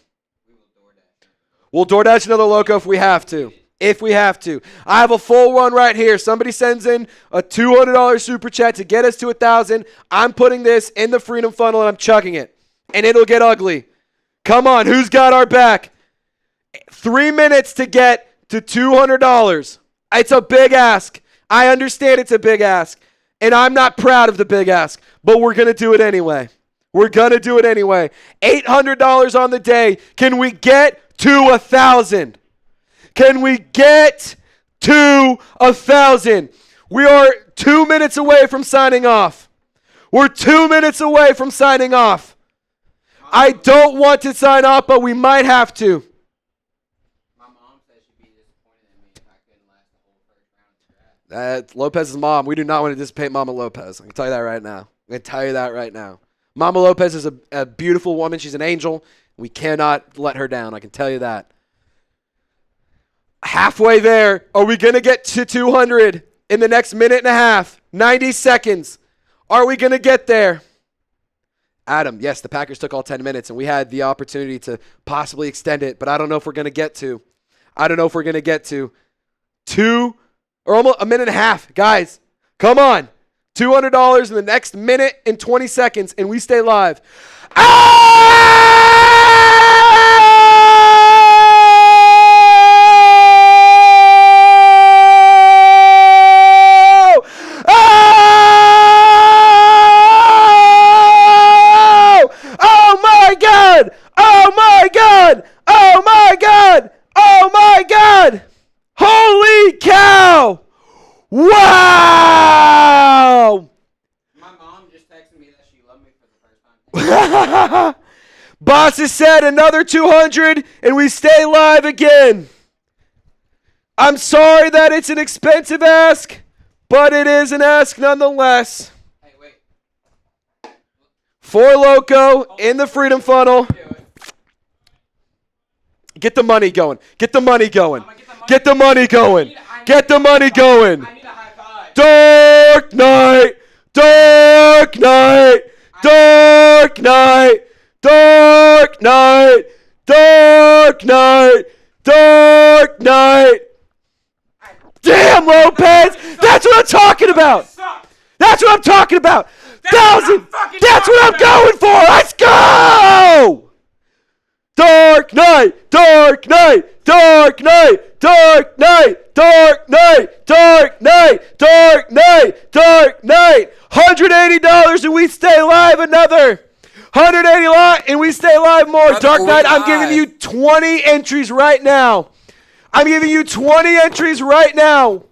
S1: We'll DoorDash another Loko if we have to. I have a full one right here. Somebody sends in a $200 super chat to get us to 1,000. I'm putting this in the Freedom Funnel and I'm chucking it. And it'll get ugly. Come on, who's got our back? 3 minutes to get to $200. It's a big ask. I understand it's a big ask. And I'm not proud of the big ask. But we're going to do it anyway. $800 on the day. Can we get to 1,000? Can we get to 1,000? We are 2 minutes away from signing off. I don't want to sign off, but we might have to.
S2: My mom said she'd be disappointed in me if I couldn't last the whole first round of the draft.
S1: That's Lopez's mom. We do not want to dissipate Mama Lopez. I can tell you that right now. Mama Lopez is a beautiful woman. She's an angel. We cannot let her down. I can tell you that. Halfway there. Are we going to get to 200? in the next minute and a half. 90 seconds. Are we going to get there? Adam, yes, the Packers took all 10 minutes, and we had the opportunity to possibly extend it, but I don't know if we're going to get to. I don't know if we're going to get to 2 or almost a minute and a half. Guys, come on. $200 in the next minute and 20 seconds, and we stay live. Holy cow! Wow!
S2: My mom just texted me that she loved me for the first time.
S1: Boss has said another 200 and we stay live again. I'm sorry that it's an expensive ask, but it is an ask nonetheless.
S2: Hey, wait.
S1: For Loko in the Freedom Funnel. Get the money going. Get the money going. Get the money going. Get the money going.
S2: I need a high five.
S1: Dark night. Dark night. Dark night. Dark night. Dark night. Dark night. Damn, Lopez. That's what I'm talking about. That's what I'm talking about. 1,000. That's what I'm going for. Let's go. Dark night, dark night, dark night, dark night, dark night, dark night, dark night, dark night. $180 and we stay live another. $180 and we stay live more.
S2: Brother,
S1: Dark Knight, I'm
S2: live.
S1: giving you 20 entries right now. I'm giving you 20 entries right now.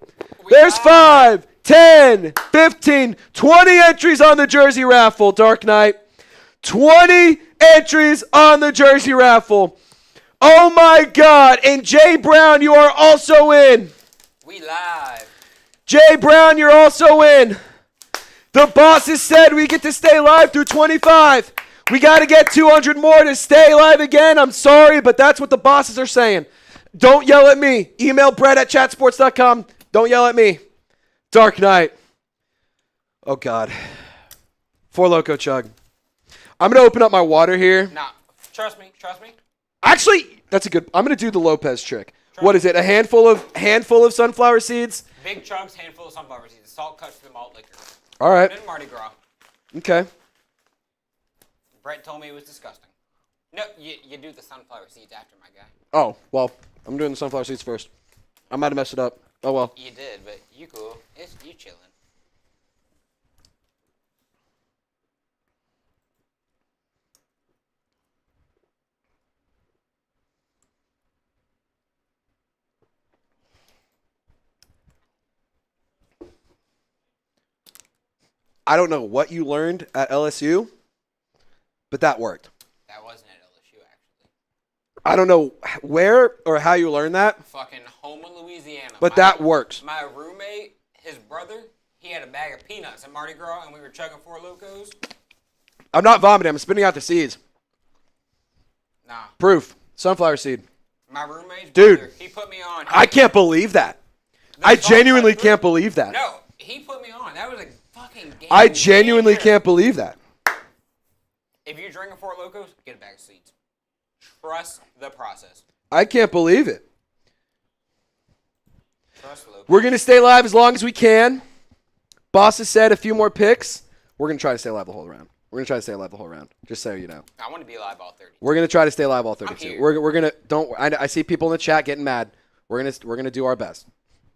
S1: There's 5, 10, 15, 20 entries on the jersey raffle, Dark Knight. 20 entries on the jersey raffle. Oh my God. And Jay Brown, you are also in.
S2: We live.
S1: Jay Brown, you're also in. The bosses said we get to stay live through 25. We got to get 200 more to stay live again. I'm sorry, but that's what the bosses are saying. Don't yell at me. Email Brett@chatsports.com. Don't yell at me. Dark Knight. Oh God. For Loko Chug. I'm going to open up my water here.
S2: Nah, trust me.
S1: Actually, that's a good. I'm going to do the Lopez trick. What is it? A handful of sunflower seeds?
S2: Big chunks, handful of sunflower seeds. Salt cuts to the malt liquor.
S1: All right.
S2: And Mardi Gras.
S1: Okay.
S2: Brett told me it was disgusting. No, you do the sunflower seeds after, my guy.
S1: Oh, well, I'm doing the sunflower seeds first. I might have messed it up. Oh, well.
S2: You did, but you cool. You chilling.
S1: I don't know what you learned at LSU, but that worked.
S2: That wasn't at LSU, actually.
S1: I don't know where or how you learned that,
S2: Fucking home in Louisiana.
S1: but that works.
S2: My roommate, his brother, he had a bag of peanuts at Mardi Gras, and we were chugging 4 Locos.
S1: I'm not vomiting. I'm spitting out the seeds.
S2: Nah.
S1: Proof. Sunflower seed.
S2: My roommate's
S1: Dude.
S2: brother, he put me on.
S1: I can't believe that. I genuinely can't believe that.
S2: No, he put me on. That was a fucking game.
S1: I genuinely
S2: changer.
S1: can't believe that.
S2: If you're drinking 4 Locos, get a bag of seeds. Trust the process.
S1: I can't believe it.
S2: Trust Locos.
S1: We're going to stay live as long as we can. Boss has said a few more picks. We're going to try to stay live the whole round. We're going to try to stay live the whole round, just so you know.
S2: I want to be alive all 30.
S1: We're going to try to stay live all
S2: I'm
S1: 32.
S2: here.
S1: We're going to don't I see people in the chat getting mad. We're going to do our best.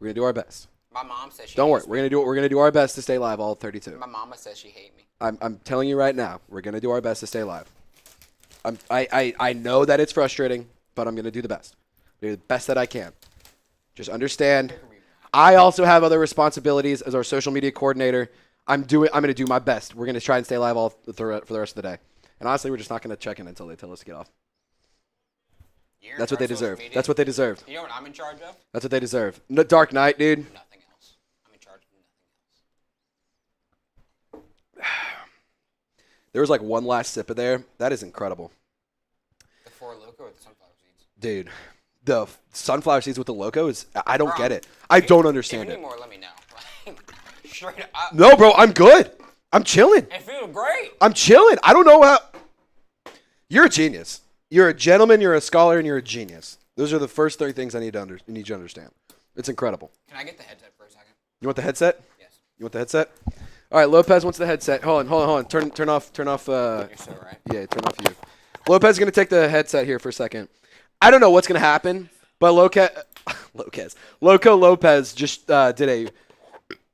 S1: We're going to do our best.
S2: My mom says she
S1: Don't worry.
S2: hates
S1: We're going to do our best to stay live all 32.
S2: me. My mama says she hates me.
S1: I'm telling you right now, we're going to do our best to stay live. I know that it's frustrating, but I'm going to do the best. Do the best that I can. Just understand, I also have other responsibilities as our social media coordinator. I'm going to do my best. We're going to try and stay live all for the rest of the day. And honestly, we're just not going to check in until they tell us to get off.
S2: You're in
S1: That's what they
S2: charge of social
S1: deserve.
S2: media?
S1: That's what they deserve.
S2: You know what I'm in charge of?
S1: That's what they deserve. No, Dark Knight, dude.
S2: Nothing else. I'm in charge of nothing else.
S1: There was like one last sip of there. That is incredible.
S2: The 4 Loco or the sunflower seeds?
S1: Dude, the sunflower seeds with the Loco is, I don't
S2: Bro,
S1: get it. I don't
S2: If
S1: understand
S2: you
S1: it.
S2: need more, let me know. straight up.
S1: No, bro, I'm good. I'm chilling.
S2: It feels great.
S1: I'm chilling. I don't know how. You're a genius. You're a gentleman, you're a scholar, and you're a genius. Those are the first 3 things I need you to understand. It's incredible.
S2: Can I get the headset for a second?
S1: You want the headset?
S2: Yes.
S1: You want the headset? All right, Lopez wants the headset. Hold on. Turn off.
S2: You're so right.
S1: Yeah, turn off you. Lopez is going to take the headset here for a second. I don't know what's going to happen, but Loko Lopez just did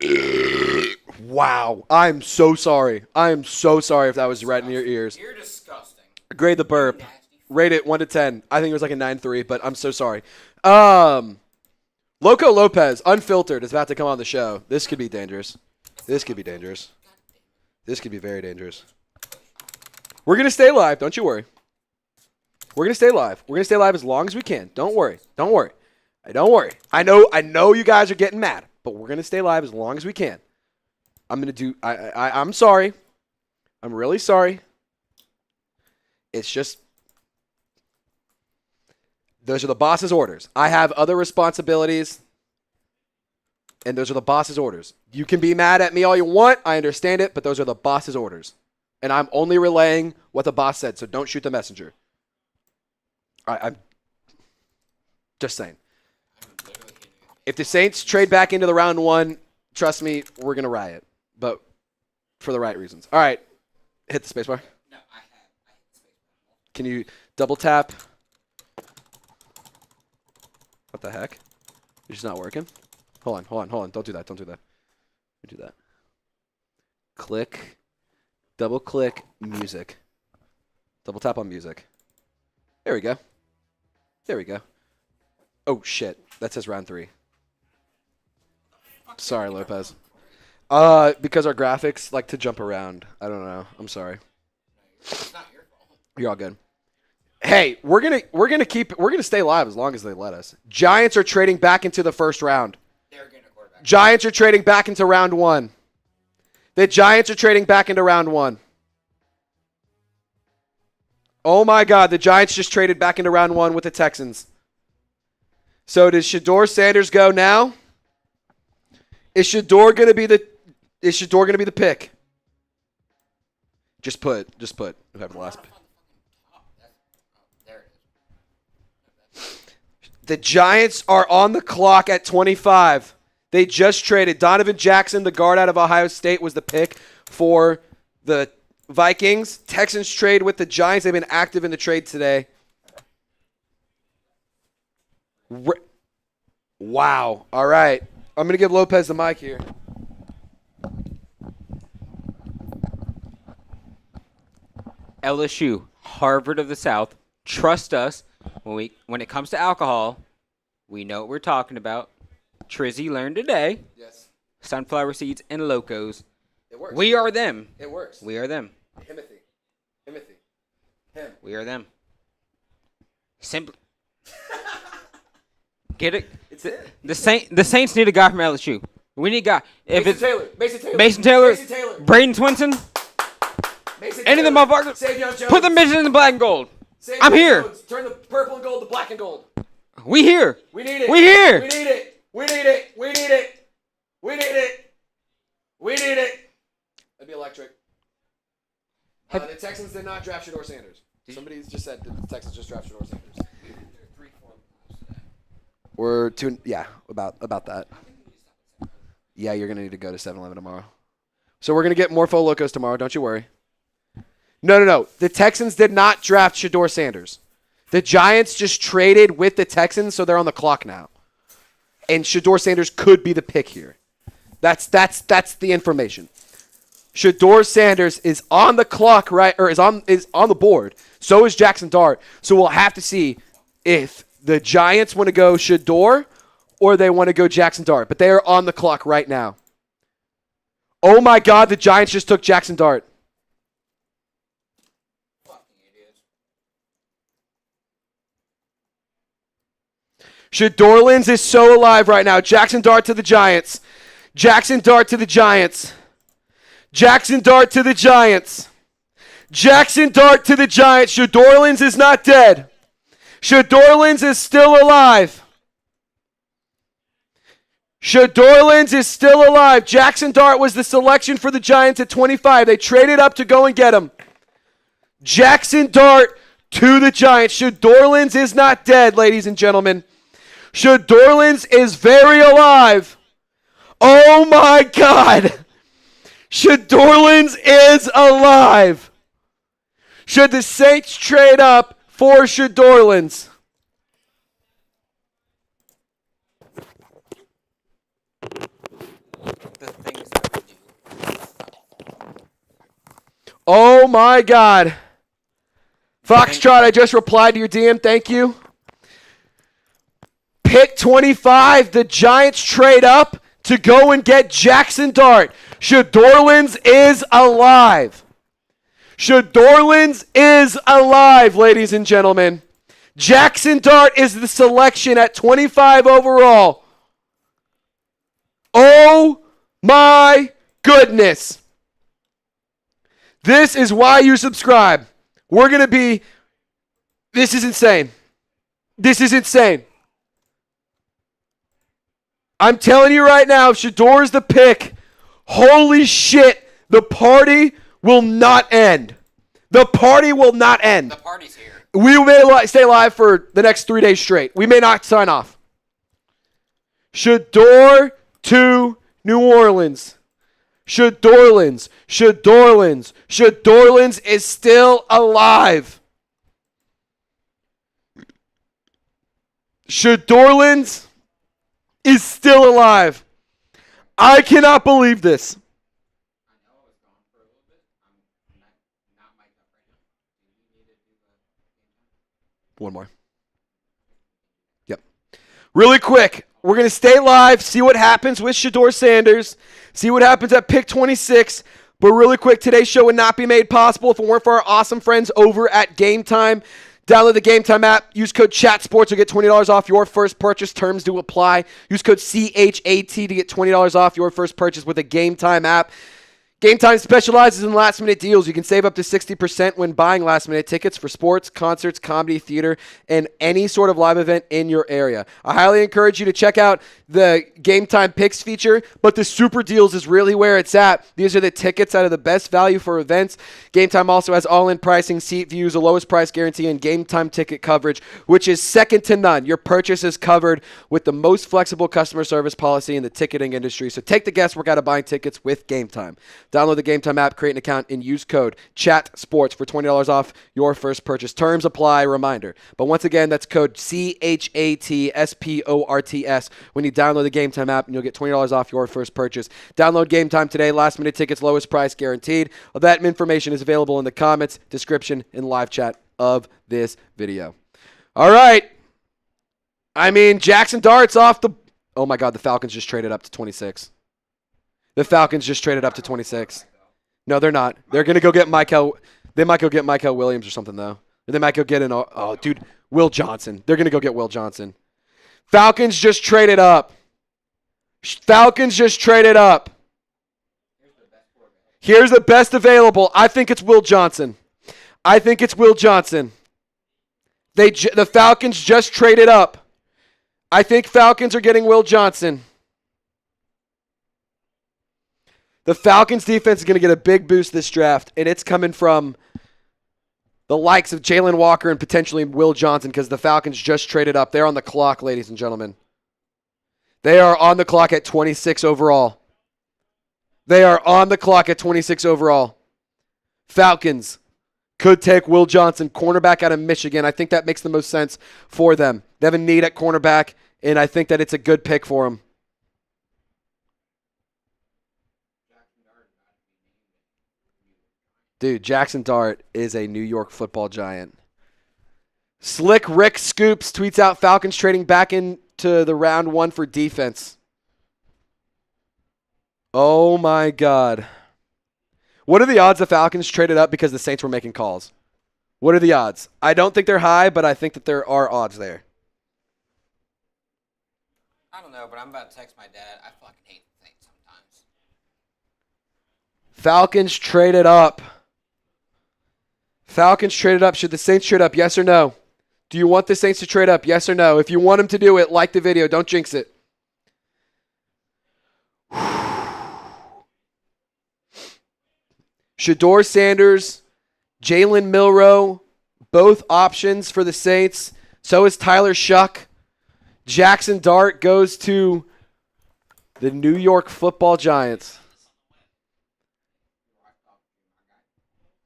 S1: a wow. I'm so sorry. I am so sorry if that was right in your ears.
S2: You're disgusting.
S1: Grade the burp. Rate it 1 to 10. I think it was like a 9.3, but I'm so sorry. Loko Lopez, unfiltered, is about to come on the show. This could be dangerous. This could be dangerous. This could be very dangerous. We're going to stay live. Don't you worry. We're going to stay live. We're going to stay live as long as we can. Don't worry. Don't worry. Don't worry. I know you guys are getting mad, but we're going to stay live as long as we can. I'm going to do I'm sorry. I'm really sorry. It's just those are the boss's orders. I have other responsibilities, and those are the boss's orders. You can be mad at me all you want. I understand it, but those are the boss's orders. And I'm only relaying what the boss said, so don't shoot the messenger. I'm just saying. If the Saints trade back into the round 1, trust me, we're going to riot. But for the right reasons. All right. Hit the spacebar.
S2: No, I hit the spacebar.
S1: Can you double tap? What the heck? It's just not working. Hold on. Don't do that. Do that. Click. Double click music. Double tap on music. There we go. Oh, shit. That says round 3. Sorry, Lopez. Because our graphics like to jump around. I don't know. I'm sorry.
S2: It's not your fault.
S1: You're all good. Hey, we're gonna stay live as long as they let us. Giants are trading back into the first round.
S2: They're getting a quarterback.
S1: Giants are trading back into round 1. The Giants are trading back into round 1. Oh my God, the Giants just traded back into round 1 with the Texans. So does Shedeur Sanders go now? Is Shedeur gonna be the pick? Just put. Whoever the last pick. The Giants are on the clock at 25. They just traded. Donovan Jackson, the guard out of Ohio State, was the pick for the Vikings. Texans trade with the Giants. They've been active in the trade today. Wow. All right. I'm going to give Lopez the mic here.
S2: LSU, Harvard of the South. Trust us. When it comes to alcohol, we know what we're talking about. Trizzy learned today.
S1: Yes.
S2: Sunflower seeds and Lokos.
S1: It works.
S2: We are them.
S1: It works.
S2: We are them.
S1: Timothy. Him.
S2: We are them. Simply. Get it?
S1: It's it.
S2: The Saints need a guy from LSU. We need a guy. If
S1: Mason Taylor.
S2: Braden Swinson. Any of the motherfuckers.
S1: Savion Jones.
S2: Put the midgets in the black and gold.
S1: Savion
S2: I'm here.
S1: Jones. Turn the purple and gold to black and gold.
S2: We here.
S1: We need it.
S2: We here.
S1: We need it. We need it. We need it. We need it. We need it. That'd be electric. The Texans did not draft Shedeur Sanders. Somebody just said the Texans just drafted Shedeur Sanders. We're about that. Yeah, you're gonna need to go to 7-Eleven tomorrow. So we're gonna get more faux locos tomorrow. Don't you worry. No. The Texans did not draft Shedeur Sanders. The Giants just traded with the Texans, so they're on the clock now. And Shedeur Sanders could be the pick here. That's the information. Shedeur Sanders is on the clock, right? Or is on the board. So is Jackson Dart. So we'll have to see if the Giants want to go Shedeur or they want to go Jackson Dart. But they are on the clock right now. Oh my God, the Giants just took Jackson Dart. Shedeur is so alive right now. Jackson Dart to the Giants. Jackson Dart to the Giants. Jackson Dart to the Giants. Jackson Dart to the Giants. Shedeur is not dead. Shedeur is still alive. Shadorlins is still alive. Jackson Dart was the selection for the Giants at 25. They traded up to go and get him. Jackson Dart to the Giants. Shadorlins is not dead, ladies and gentlemen. Shadorlins is very alive. Oh my God. Shadorlins is alive. Should the Saints trade up for Shadorlins?
S2: The things that we do.
S1: Oh my God. Foxtrot, I just replied to your DM. Thank you. Pick 25. The Giants trade up to go and get Jackson Dart. Shadorlins is alive. Shadorlins is alive, ladies and gentlemen. Jackson Dart is the selection at 25 overall. Oh my goodness. This is why you subscribe. We're going to be, this is insane. This is insane. I'm telling you right now, if Shador's the pick, holy shit, the party will not end. The party will not end.
S2: The party's here.
S1: We may stay live for the next 3 days straight. We may not sign off. Shador to New Orleans. Shadorlins. Shadorlins. Shadorlins is still alive. Shadorlins is still alive. I cannot believe this. One more. Yep. Really quick, we're going to stay live, see what happens with Shador Sanders, see what happens at pick 26. But really quick, today's show would not be made possible if it weren't for our awesome friends over at Game Time. Download the Game Time app. Use code CHATSPORTS to get $20 off your first purchase. Terms do apply. Use code CHAT to get $20 off your first purchase with the Game Time app. Game Time specializes in last-minute deals. You can save up to 60% when buying last-minute tickets for sports, concerts, comedy, theater, and any sort of live event in your area. I highly encourage you to check out the Game Time Picks feature, but the super deals is really where it's at. These are the tickets out of the best value for events. Game Time also has all-in pricing, seat views, a lowest price guarantee, and Game Time ticket coverage, which is second to none. Your purchase is covered with the most flexible customer service policy in the ticketing industry. So take the guesswork out of buying tickets with Game Time. Download the Game Time app, create an account, and use code CHATSPORTS for $20 off your first purchase. Terms apply, reminder. But once again, that's code CHATSPORTS when you download the Game Time app, and you'll get $20 off your first purchase. Download Game Time today. Last minute tickets, lowest price guaranteed. All that information is available in the comments, description, and live chat of this video. All right. I mean, Jackson Dart's off the... Oh my God, the Falcons just traded up to 26. The Falcons just traded up to 26. No, they're not. They're going to go get Michael. They might go get Michael Williams or something, though. Or they might go get Will Johnson. They're going to go get Will Johnson. Falcons just traded up. Falcons just traded up. Here's the best available. I think it's Will Johnson. I think it's Will Johnson. The Falcons just traded up. I think Falcons are getting Will Johnson. The Falcons defense is going to get a big boost this draft, and it's coming from the likes of Jalen Walker and potentially Will Johnson because the Falcons just traded up. They're on the clock, ladies and gentlemen. They are on the clock at 26 overall. They are on the clock at 26 overall. Falcons could take Will Johnson, cornerback out of Michigan. I think that makes the most sense for them. They have a need at cornerback, and I think that it's a good pick for them. Dude, Jackson Dart is a New York Football Giant. Slick Rick Scoops tweets out Falcons trading back into the round one for defense. Oh my God. What are the odds the Falcons traded up because the Saints were making calls? What are the odds? I don't think they're high, but I think that there are odds there.
S2: I don't know, but I'm about to text my dad. I fucking hate the Saints sometimes.
S1: Falcons traded up. Falcons traded up. Should the Saints trade up? Yes or no? Do you want the Saints to trade up? Yes or no? If you want them to do it, like the video. Don't jinx it. Shador Sanders, Jalen Milroe, both options for the Saints. So is Tyler Shuck. Jackson Dart goes to the New York Football Giants.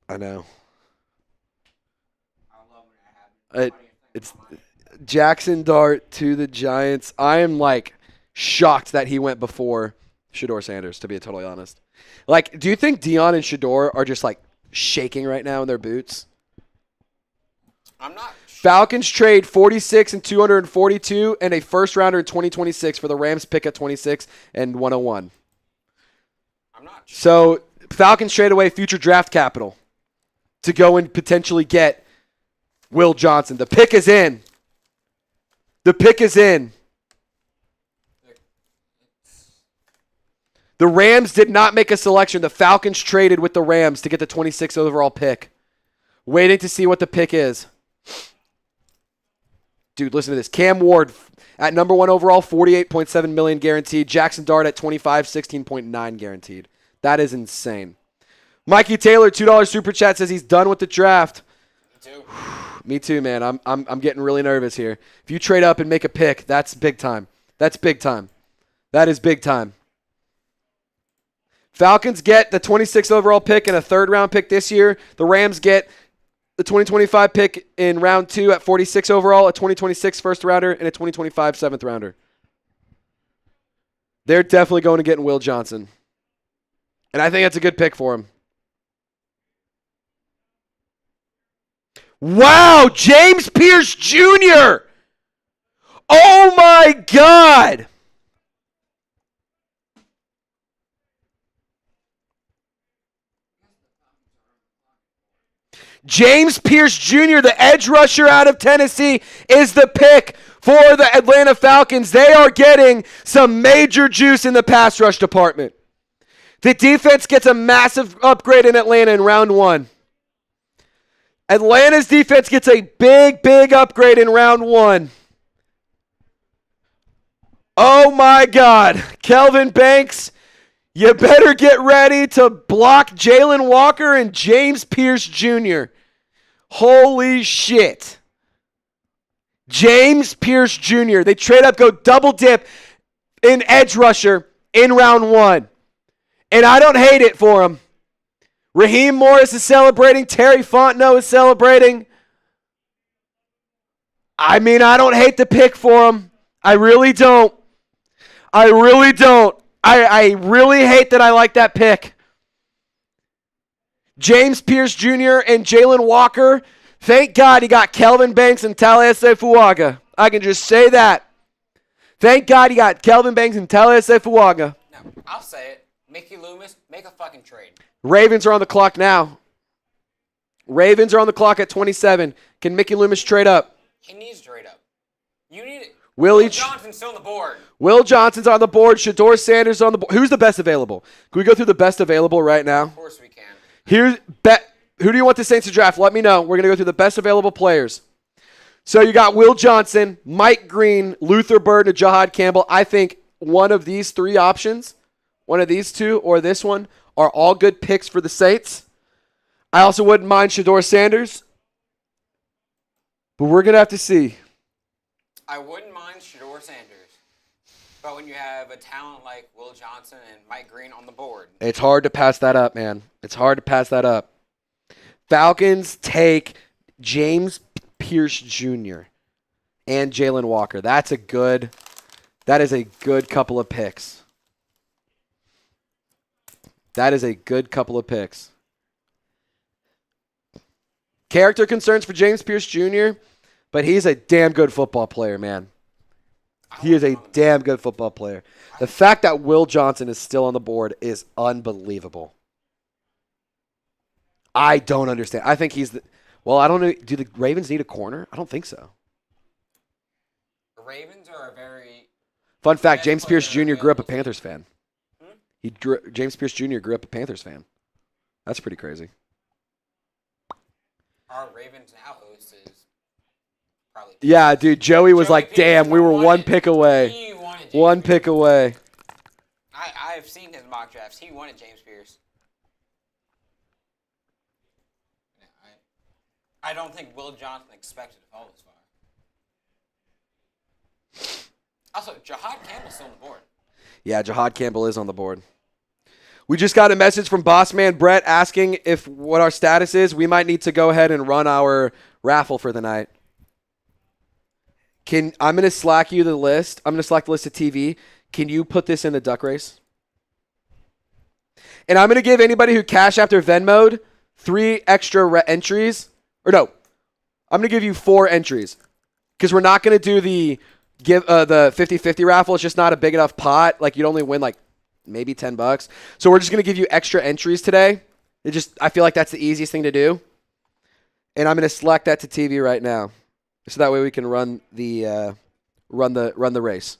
S1: I know. It's Jackson Dart to the Giants. I am like shocked that he went before Shador Sanders, to be totally honest. Like, do you think Dion and Shador are just like shaking right now in their boots?
S2: I'm not.
S1: Falcons trade 46 and 242 and a first rounder in 2026 for the Rams pick at 26 and 101.
S2: I'm not.
S1: So Falcons trade away future draft capital to go and potentially get Will Johnson. The pick is in. The pick is in. The Rams did not make a selection. The Falcons traded with the Rams to get the 26th overall pick. Waiting to see what the pick is. Dude, listen to this. Cam Ward at number 1 overall, $48.7 million guaranteed. Jackson Dart at 25, $16.9 guaranteed. That is insane. Mikey Taylor, $2 super chat, says he's done with the draft.
S2: Me too.
S1: Me too, man. I'm getting really nervous here. If you trade up and make a pick, that's big time. That's big time. That is big time. Falcons get the 26th overall pick and a third-round pick this year. The Rams get the 2025 pick in round 2 at 46 overall, a 2026 first-rounder, and a 2025 seventh-rounder. They're definitely going to get Will Johnson. And I think that's a good pick for him. Wow, James Pierce Jr. Oh, my God. James Pierce Jr., the edge rusher out of Tennessee, is the pick for the Atlanta Falcons. They are getting some major juice in the pass rush department. The defense gets a massive upgrade in Atlanta in round 1. Atlanta's defense gets a big upgrade in round 1. Oh, my God. Kelvin Banks, you better get ready to block Jalen Walker and James Pierce Jr. Holy shit. James Pierce Jr. They trade up, go double dip in edge rusher in round 1. And I don't hate it for him. Raheem Morris is celebrating. Terry Fontenot is celebrating. I mean, I don't hate the pick for him. I really don't. I really don't. I really hate that I like that pick. James Pierce Jr. and Jalen Walker. Thank God he got Kelvin Banks and Talese Fuaga. I can just say that. Thank God he got Kelvin Banks and Talese Fuaga.
S2: No, I'll say it. Mickey Loomis, make a fucking trade.
S1: Ravens are on the clock now. Ravens are on the clock at 27. Can Mickey Loomis trade up?
S2: He needs to trade up. You need it.
S1: Will
S2: Johnson's still on the board.
S1: Will Johnson's on the board. Shador Sanders on the board. Who's the best available? Can we go through the best available right now?
S2: Of course we can.
S1: Who do you want the Saints to draft? Let me know. We're going to go through the best available players. So you got Will Johnson, Mike Green, Luther Bird, and Jahad Campbell. I think one of these 3 options, one of these 2 or this one, are all good picks for the Saints. I also wouldn't mind Shador Sanders. But we're going to have to see.
S2: I wouldn't mind Shador Sanders. But when you have a talent like Will Johnson and Mike Green on the board.
S1: It's hard to pass that up, man. It's hard to pass that up. Falcons take James Pierce Jr. and Jalen Walker. That is a good couple of picks. That is a good couple of picks. Character concerns for James Pierce Jr., but he's a damn good football player, man. He is a damn good football player. The fact that Will Johnson is still on the board is unbelievable. I don't understand. I think he's I don't know. Do the Ravens need a corner? I don't think so.
S2: The Ravens are a very...
S1: Fun fact, James Pierce Jr. grew up a Panthers fan. James Pierce Jr. grew up a Panthers fan. That's pretty crazy.
S2: Our Ravens now host is probably...
S1: Yeah, dude, Joey was like, damn, we were one pick away.
S2: He wanted James
S1: One pick
S2: Pierce.
S1: away.
S2: I've seen his mock drafts. He wanted James Pierce. I don't think Will Johnson expected to fall this far. Also, Jahad Campbell's still on the board.
S1: Yeah, Jahad Campbell is on the board. We just got a message from boss man Brett asking if what our status is. We might need to go ahead and run our raffle for the night. I'm going to slack you the list. I'm going to slack the list of TV. Can you put this in the duck race? And I'm going to give anybody who cash after Venmo'd 3 extra entries. Or no, I'm going to give you 4 entries because we're not going to do the 50-50 raffle. It's just not a big enough pot. Like you'd only win like maybe $10. So we're just going to give you extra entries today. I feel like that's the easiest thing to do. And I'm going to select that to TV right now. So that way we can run the race.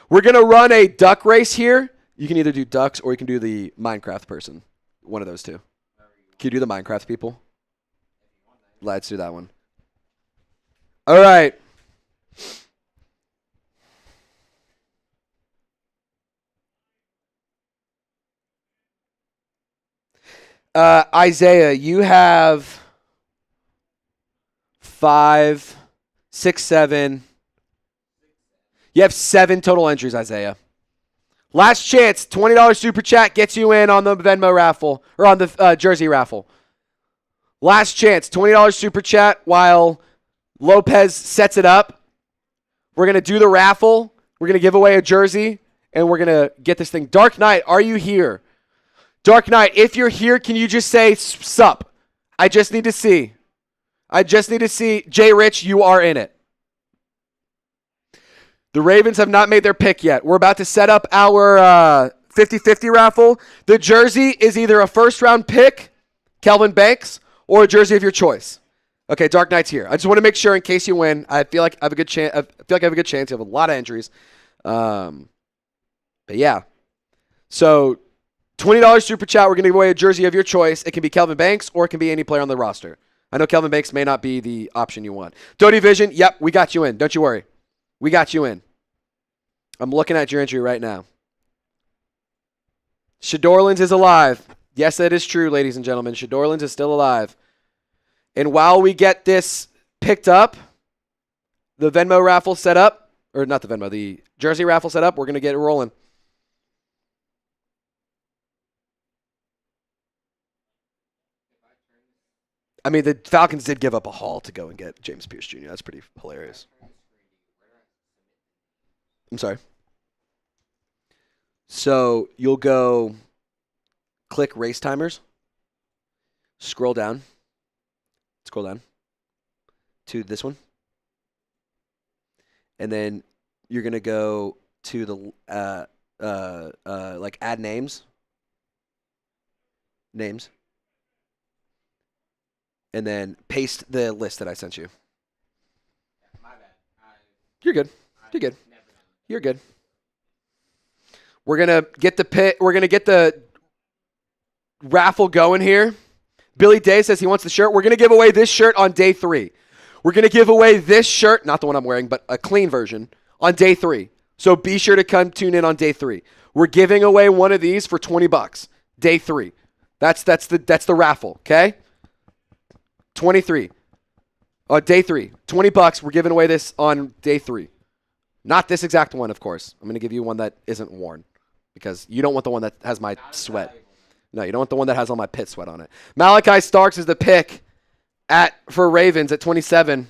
S1: We're going to run a duck race here. You can either do ducks or you can do the Minecraft person. One of those two. Can you do the Minecraft people? Let's do that one. All right. Isaiah, you have 5, 6, 7. You have 7 total entries, Isaiah. Last chance, $20 super chat gets you in on the Venmo raffle or on the jersey raffle. Last chance, $20 super chat while Lopez sets it up. We're going to do the raffle. We're going to give away a jersey, and we're going to get this thing. Dark Knight, are you here? Dark Knight, if you're here, can you just say sup? I just need to see. Jay Rich, you are in it. The Ravens have not made their pick yet. We're about to set up our 50-50 raffle. The jersey is either a first-round pick, Kelvin Banks, or a jersey of your choice. Okay, Dark Knight's here. I just want to make sure in case you win. I feel like I have a good chance. You have a lot of entries. But yeah. So $20 super chat. We're going to give away a jersey of your choice. It can be Kelvin Banks or it can be any player on the roster. I know Kelvin Banks may not be the option you want. Doty Vision, yep, we got you in. Don't you worry. We got you in. I'm looking at your entry right now. Shadorlins is alive. Yes, that is true, ladies and gentlemen. Shadorlins is still alive. And while we get this picked up, the Venmo raffle set up, or not the Venmo, the jersey raffle set up, we're going to get it rolling. I mean, the Falcons did give up a haul to go and get James Pierce Jr. That's pretty hilarious. I'm sorry. So you'll go click race timers, scroll down to this one, and then you're going to go to the like add names, and then paste the list that I sent you.
S2: My bad.
S1: You're good. You're good. We're gonna get the raffle going here. Billy Day says he wants the shirt. We're gonna give away this shirt on day 3. We're gonna give away this shirt, not the one I'm wearing, but a clean version on day 3. So be sure to come tune in on day 3. We're giving away one of these for $20. Day 3. That's the raffle. Okay. 23. On day 3, $20. We're giving away this on day 3. Not this exact one, of course. I'm going to give you one that isn't worn because you don't want the one that has my sweat. No, you don't want the one that has all my pit sweat on it. Malachi Starks is the pick for Ravens at 27.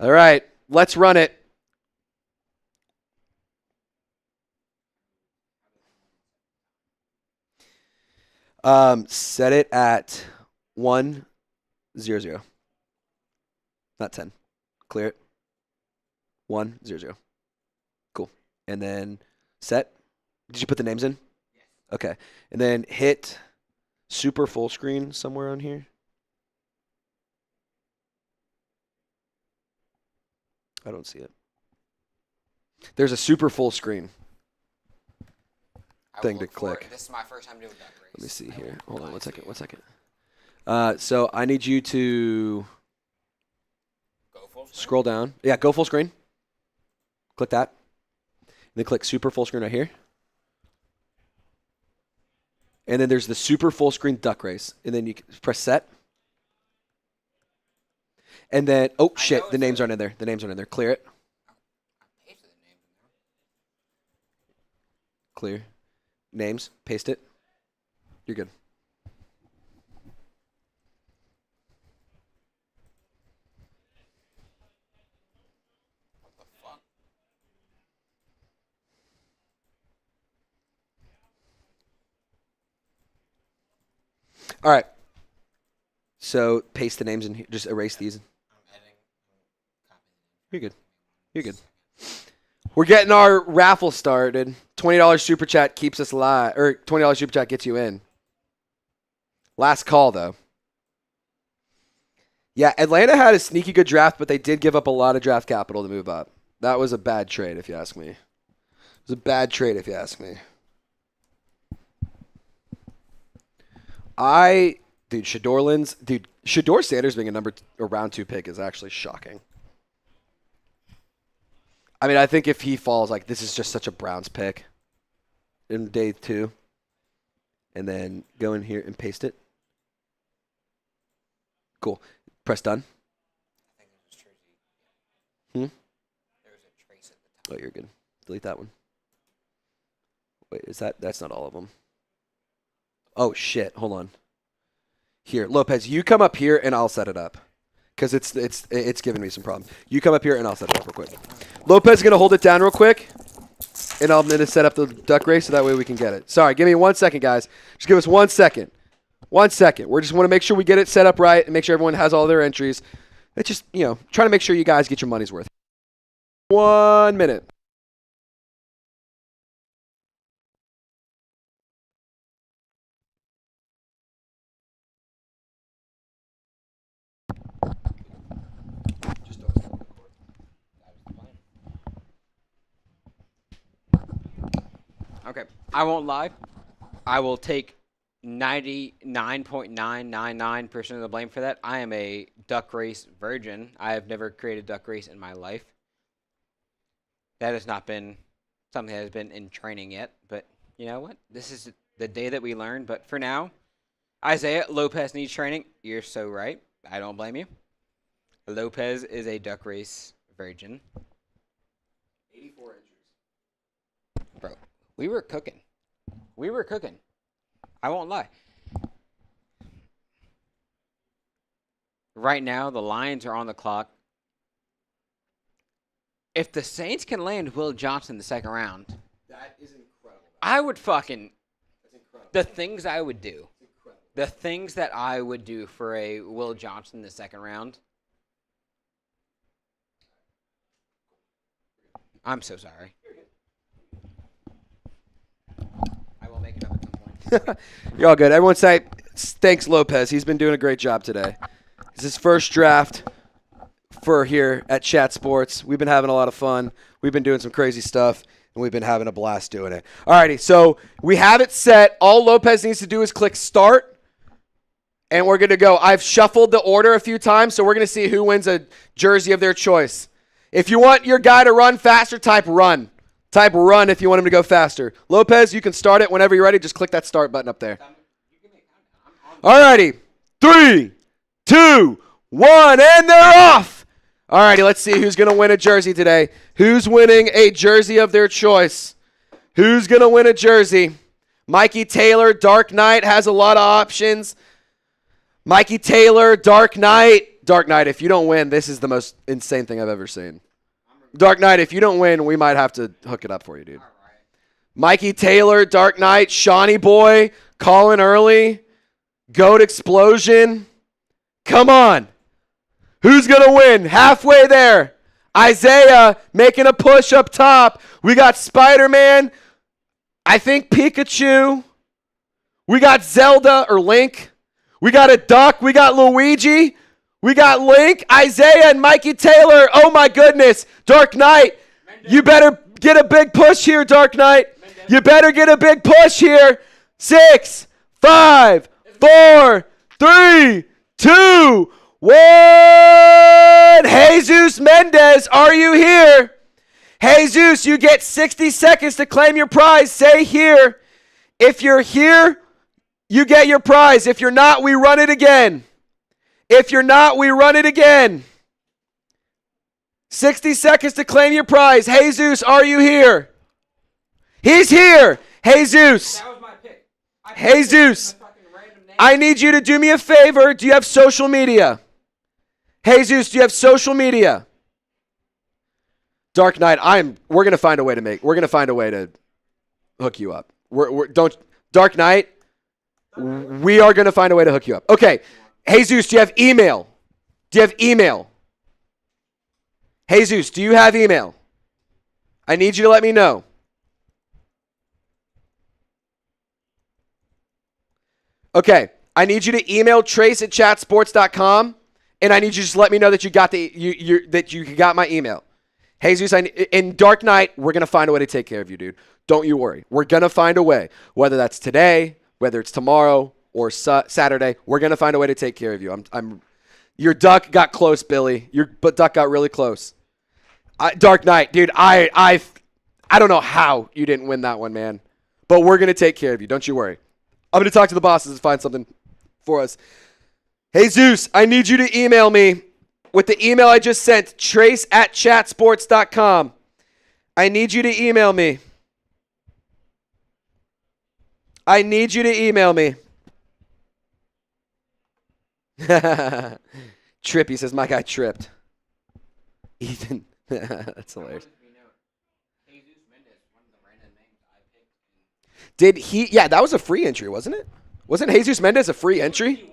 S1: All right, let's run it. Set it at 1-0-0. Not 10. Clear it. 1-0-0. Cool. And then set. Did you put the names in? Yes. Okay. And then hit super full screen somewhere on here. I don't see it. There's a super full screen thing to click.
S2: This is my first time doing that race.
S1: Let me see here. Hold on one second. So I need you to scroll down. Yeah, go full screen. Click that. And then click super full screen right here. And then there's the super full screen duck race. And then you press set. And then, oh, shit, the names aren't in there. The names aren't in there. Clear it.
S2: Pasted the names in there.
S1: Clear. Names. Paste it. You're good.
S2: What the fuck?
S1: All right. So paste the names in here. Just erase these.
S2: I'm editing.
S1: You're good. You're good. We're getting our raffle started. $20 super chat keeps us live, or $20 super chat gets you in. Last call though. Yeah, Atlanta had a sneaky good draft, but they did give up a lot of draft capital to move up. That was a bad trade, if you ask me. It was a bad trade, if you ask me. Shador Sanders being a round 2 pick is actually shocking. I mean, I think if he falls, like, this is just such a Browns pick in day 2. And then go in here and paste it. Cool. Press done.
S2: I think there's a trace.
S1: Hmm?
S2: There's a trace at the top.
S1: Oh, you're good. Delete that one. Wait, that's not all of them. Oh, shit. Hold on. Here, Lopez, you come up here and I'll set it up. Because it's giving me some problems. You come up here and I'll set it up real quick. Lopez is going to hold it down real quick. And I'm going to set up the duck race so that way we can get it. Sorry, give me 1 second, guys. Just give us 1 second. 1 second. We just want to make sure we get it set up right and make sure everyone has all their entries. It's just, trying to make sure you guys get your money's worth. 1 minute.
S2: Okay, I won't lie. I will take 99.999% of the blame for that. I am a duck race virgin. I have never created duck race in my life. That has not been something that has been in training yet. But you know what? This is the day that we learn. But for now, Isaiah, Lopez needs training. You're so right. I don't blame you. Lopez is a duck race virgin.
S1: 84 entries.
S2: Bro, we were cooking. We were cooking. I won't lie. Right now, the Lions are on the clock. If the Saints can land Will Johnson in the second round,
S1: That is incredible.
S2: I would fucking...
S1: That's incredible.
S2: The things I would do.
S1: That's incredible.
S2: The things that I would do for a Will Johnson in the second round. I'm so sorry. I will make it up at some point.
S1: You're all good. Everyone say thanks, Lopez. He's been doing a great job today. It's his first draft for here at Chat Sports. We've been having a lot of fun. We've been doing some crazy stuff, and we've been having a blast doing it. All righty, so we have it set. All Lopez needs to do is click start, and we're good to go. I've shuffled the order a few times, so we're going to see who wins a jersey of their choice. If you want your guy to run faster, type run. Type run if you want him to go faster. Lopez, you can start it whenever you're ready. Just click that start button up there. All righty. 3, 2, 1, and they're off. All righty, let's see who's going to win a jersey today. Who's winning a jersey of their choice? Who's going to win a jersey? Mikey Taylor, Dark Knight, has a lot of options. Mikey Taylor, Dark Knight. Dark Knight, if you don't win, this is the most insane thing I've ever seen. Dark Knight, if you don't win, we might have to hook it up for you, dude. Mikey Taylor, Dark Knight, Shawnee Boy, Colin Early, Goat Explosion. Come on. Who's going to win? Halfway there. Isaiah making a push up top. We got Spider-Man. I think Pikachu. We got Zelda or Link. We got a duck. We got Luigi. We got Link, Isaiah, and Mikey Taylor. Oh, my goodness. Dark Knight, you better get a big push here, Dark Knight. You better get a big push here. 6, 5, 4, 3, 2, 1. Jesus Mendez, are you here? Jesus, you get 60 seconds to claim your prize. Say here. If you're here, you get your prize. If you're not, we run it again. If you're not, we run it again. 60 seconds to claim your prize. Jesus, are you here? He's here. Jesus.
S2: That was my pick.
S1: Jesus. I need you to do me a favor. Do you have social media? Jesus, do you have social media? Dark Knight, we're going to find a way to hook you up. Dark Knight, we are going to find a way to hook you up. Okay. Jesus, do you have email? Jesus, do you have email? I need you to let me know. Okay, I need you to email trace@chatsports.com, and I need you to just let me know that you got that you got my email. Jesus, in Dark Knight, we're going to find a way to take care of you, dude. Don't you worry. We're going to find a way. Whether that's today, whether it's tomorrow, or Saturday, we're going to find a way to take care of you. Your duck got close, Billy. Your duck got really close. Dark Knight, dude, I don't know how you didn't win that one, man. But we're going to take care of you. Don't you worry. I'm going to talk to the bosses and find something for us. Jesus, I need you to email me with the email I just sent, trace@chatsports.com. I need you to email me. Trippy says, my guy tripped. Ethan. That's hilarious. Did he? Yeah, that was a free entry, wasn't it? Wasn't Jesus Mendez a free entry?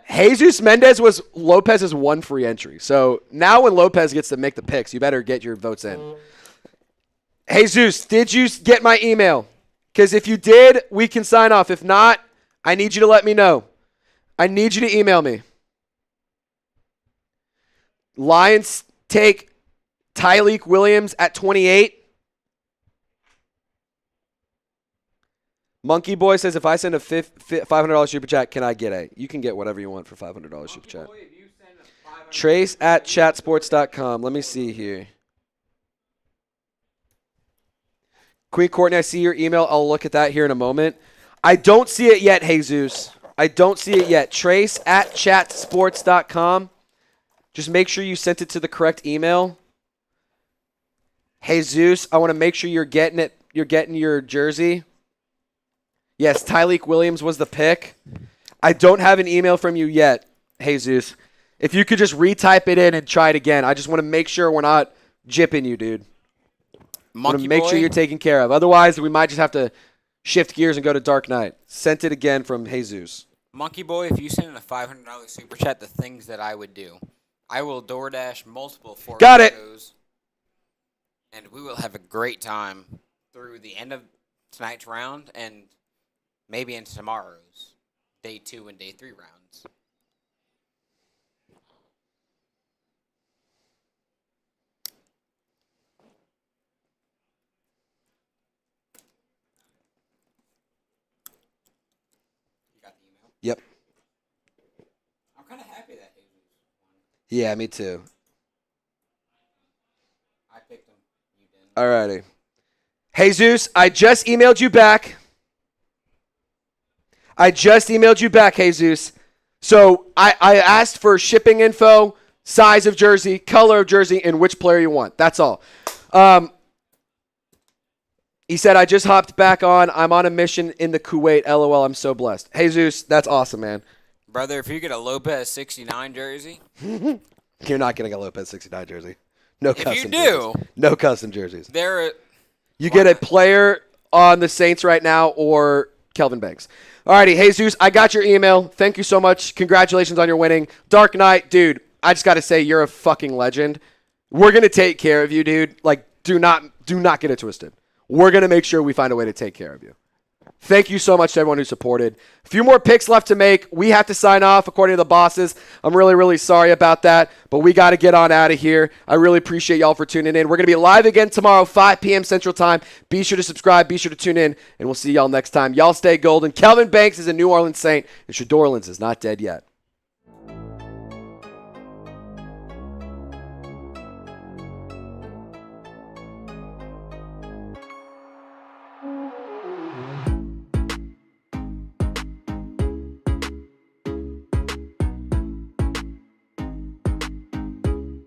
S1: Jesus Mendez was Lopez's one free entry. So now when Lopez gets to make the picks, you better get your votes in. Jesus, did you get my email? Because if you did, we can sign off. If not, I need you to let me know. I need you to email me. Lions take Tyleik Williams at 28. Monkey Boy says, if I send a $500 super chat, can I get a? You can get whatever you want for $500 super chat. Trace@chatsports.com. Let me see here. Queen Courtney, I see your email. I'll look at that here in a moment. I don't see it yet, Jesus. I don't see it yet. Trace@chatsports.com. Just make sure you sent it to the correct email. Jesus, I want to make sure you're getting it. You're getting your jersey. Yes, Tyleik Williams was the pick. I don't have an email from you yet, Jesus. If you could just retype it in and try it again. I just want to make sure we're not jipping you, dude. I want to make sure you're taken care of. Otherwise, we might just have to shift gears and go to Dark Knight. Sent it again from Jesus.
S2: Monkey Boy, if you send in a $500 super chat, the things that I would do. I will DoorDash multiple Ford
S1: Got it.
S2: Locos, and we will have a great time through the end of tonight's round and maybe into tomorrow's day 2 and day 3 rounds. You got the email?
S1: Yep.
S2: I'm kind of happy that Jesus won.
S1: Yeah, me too.
S2: I picked him. You didn't.
S1: Alrighty. Jesus, I just emailed you back. Jesus. So I asked for shipping info, size of jersey, color of jersey, and which player you want. That's all. He said, I just hopped back on. I'm on a mission in the Kuwait. LOL, I'm so blessed. Jesus, that's awesome, man.
S2: Brother, if you get a Lopez 69 jersey.
S1: You're not getting a Lopez 69 jersey. No custom
S2: If you do.
S1: jerseys. No custom jerseys.
S2: You
S1: get a player on the Saints right now or Kelvin Banks. Alrighty, Jesus, I got your email. Thank you so much. Congratulations on your winning. Dark Knight, dude, I just got to say you're a fucking legend. We're going to take care of you, dude. Like, do not get it twisted. We're going to make sure we find a way to take care of you. Thank you so much to everyone who supported. A few more picks left to make. We have to sign off according to the bosses. I'm really, really sorry about that, but we got to get on out of here. I really appreciate y'all for tuning in. We're going to be live again tomorrow, 5 p.m. Central Time. Be sure to subscribe. Be sure to tune in, and we'll see y'all next time. Y'all stay golden. Kelvin Banks is a New Orleans Saint, and Shador Orleans is not dead yet.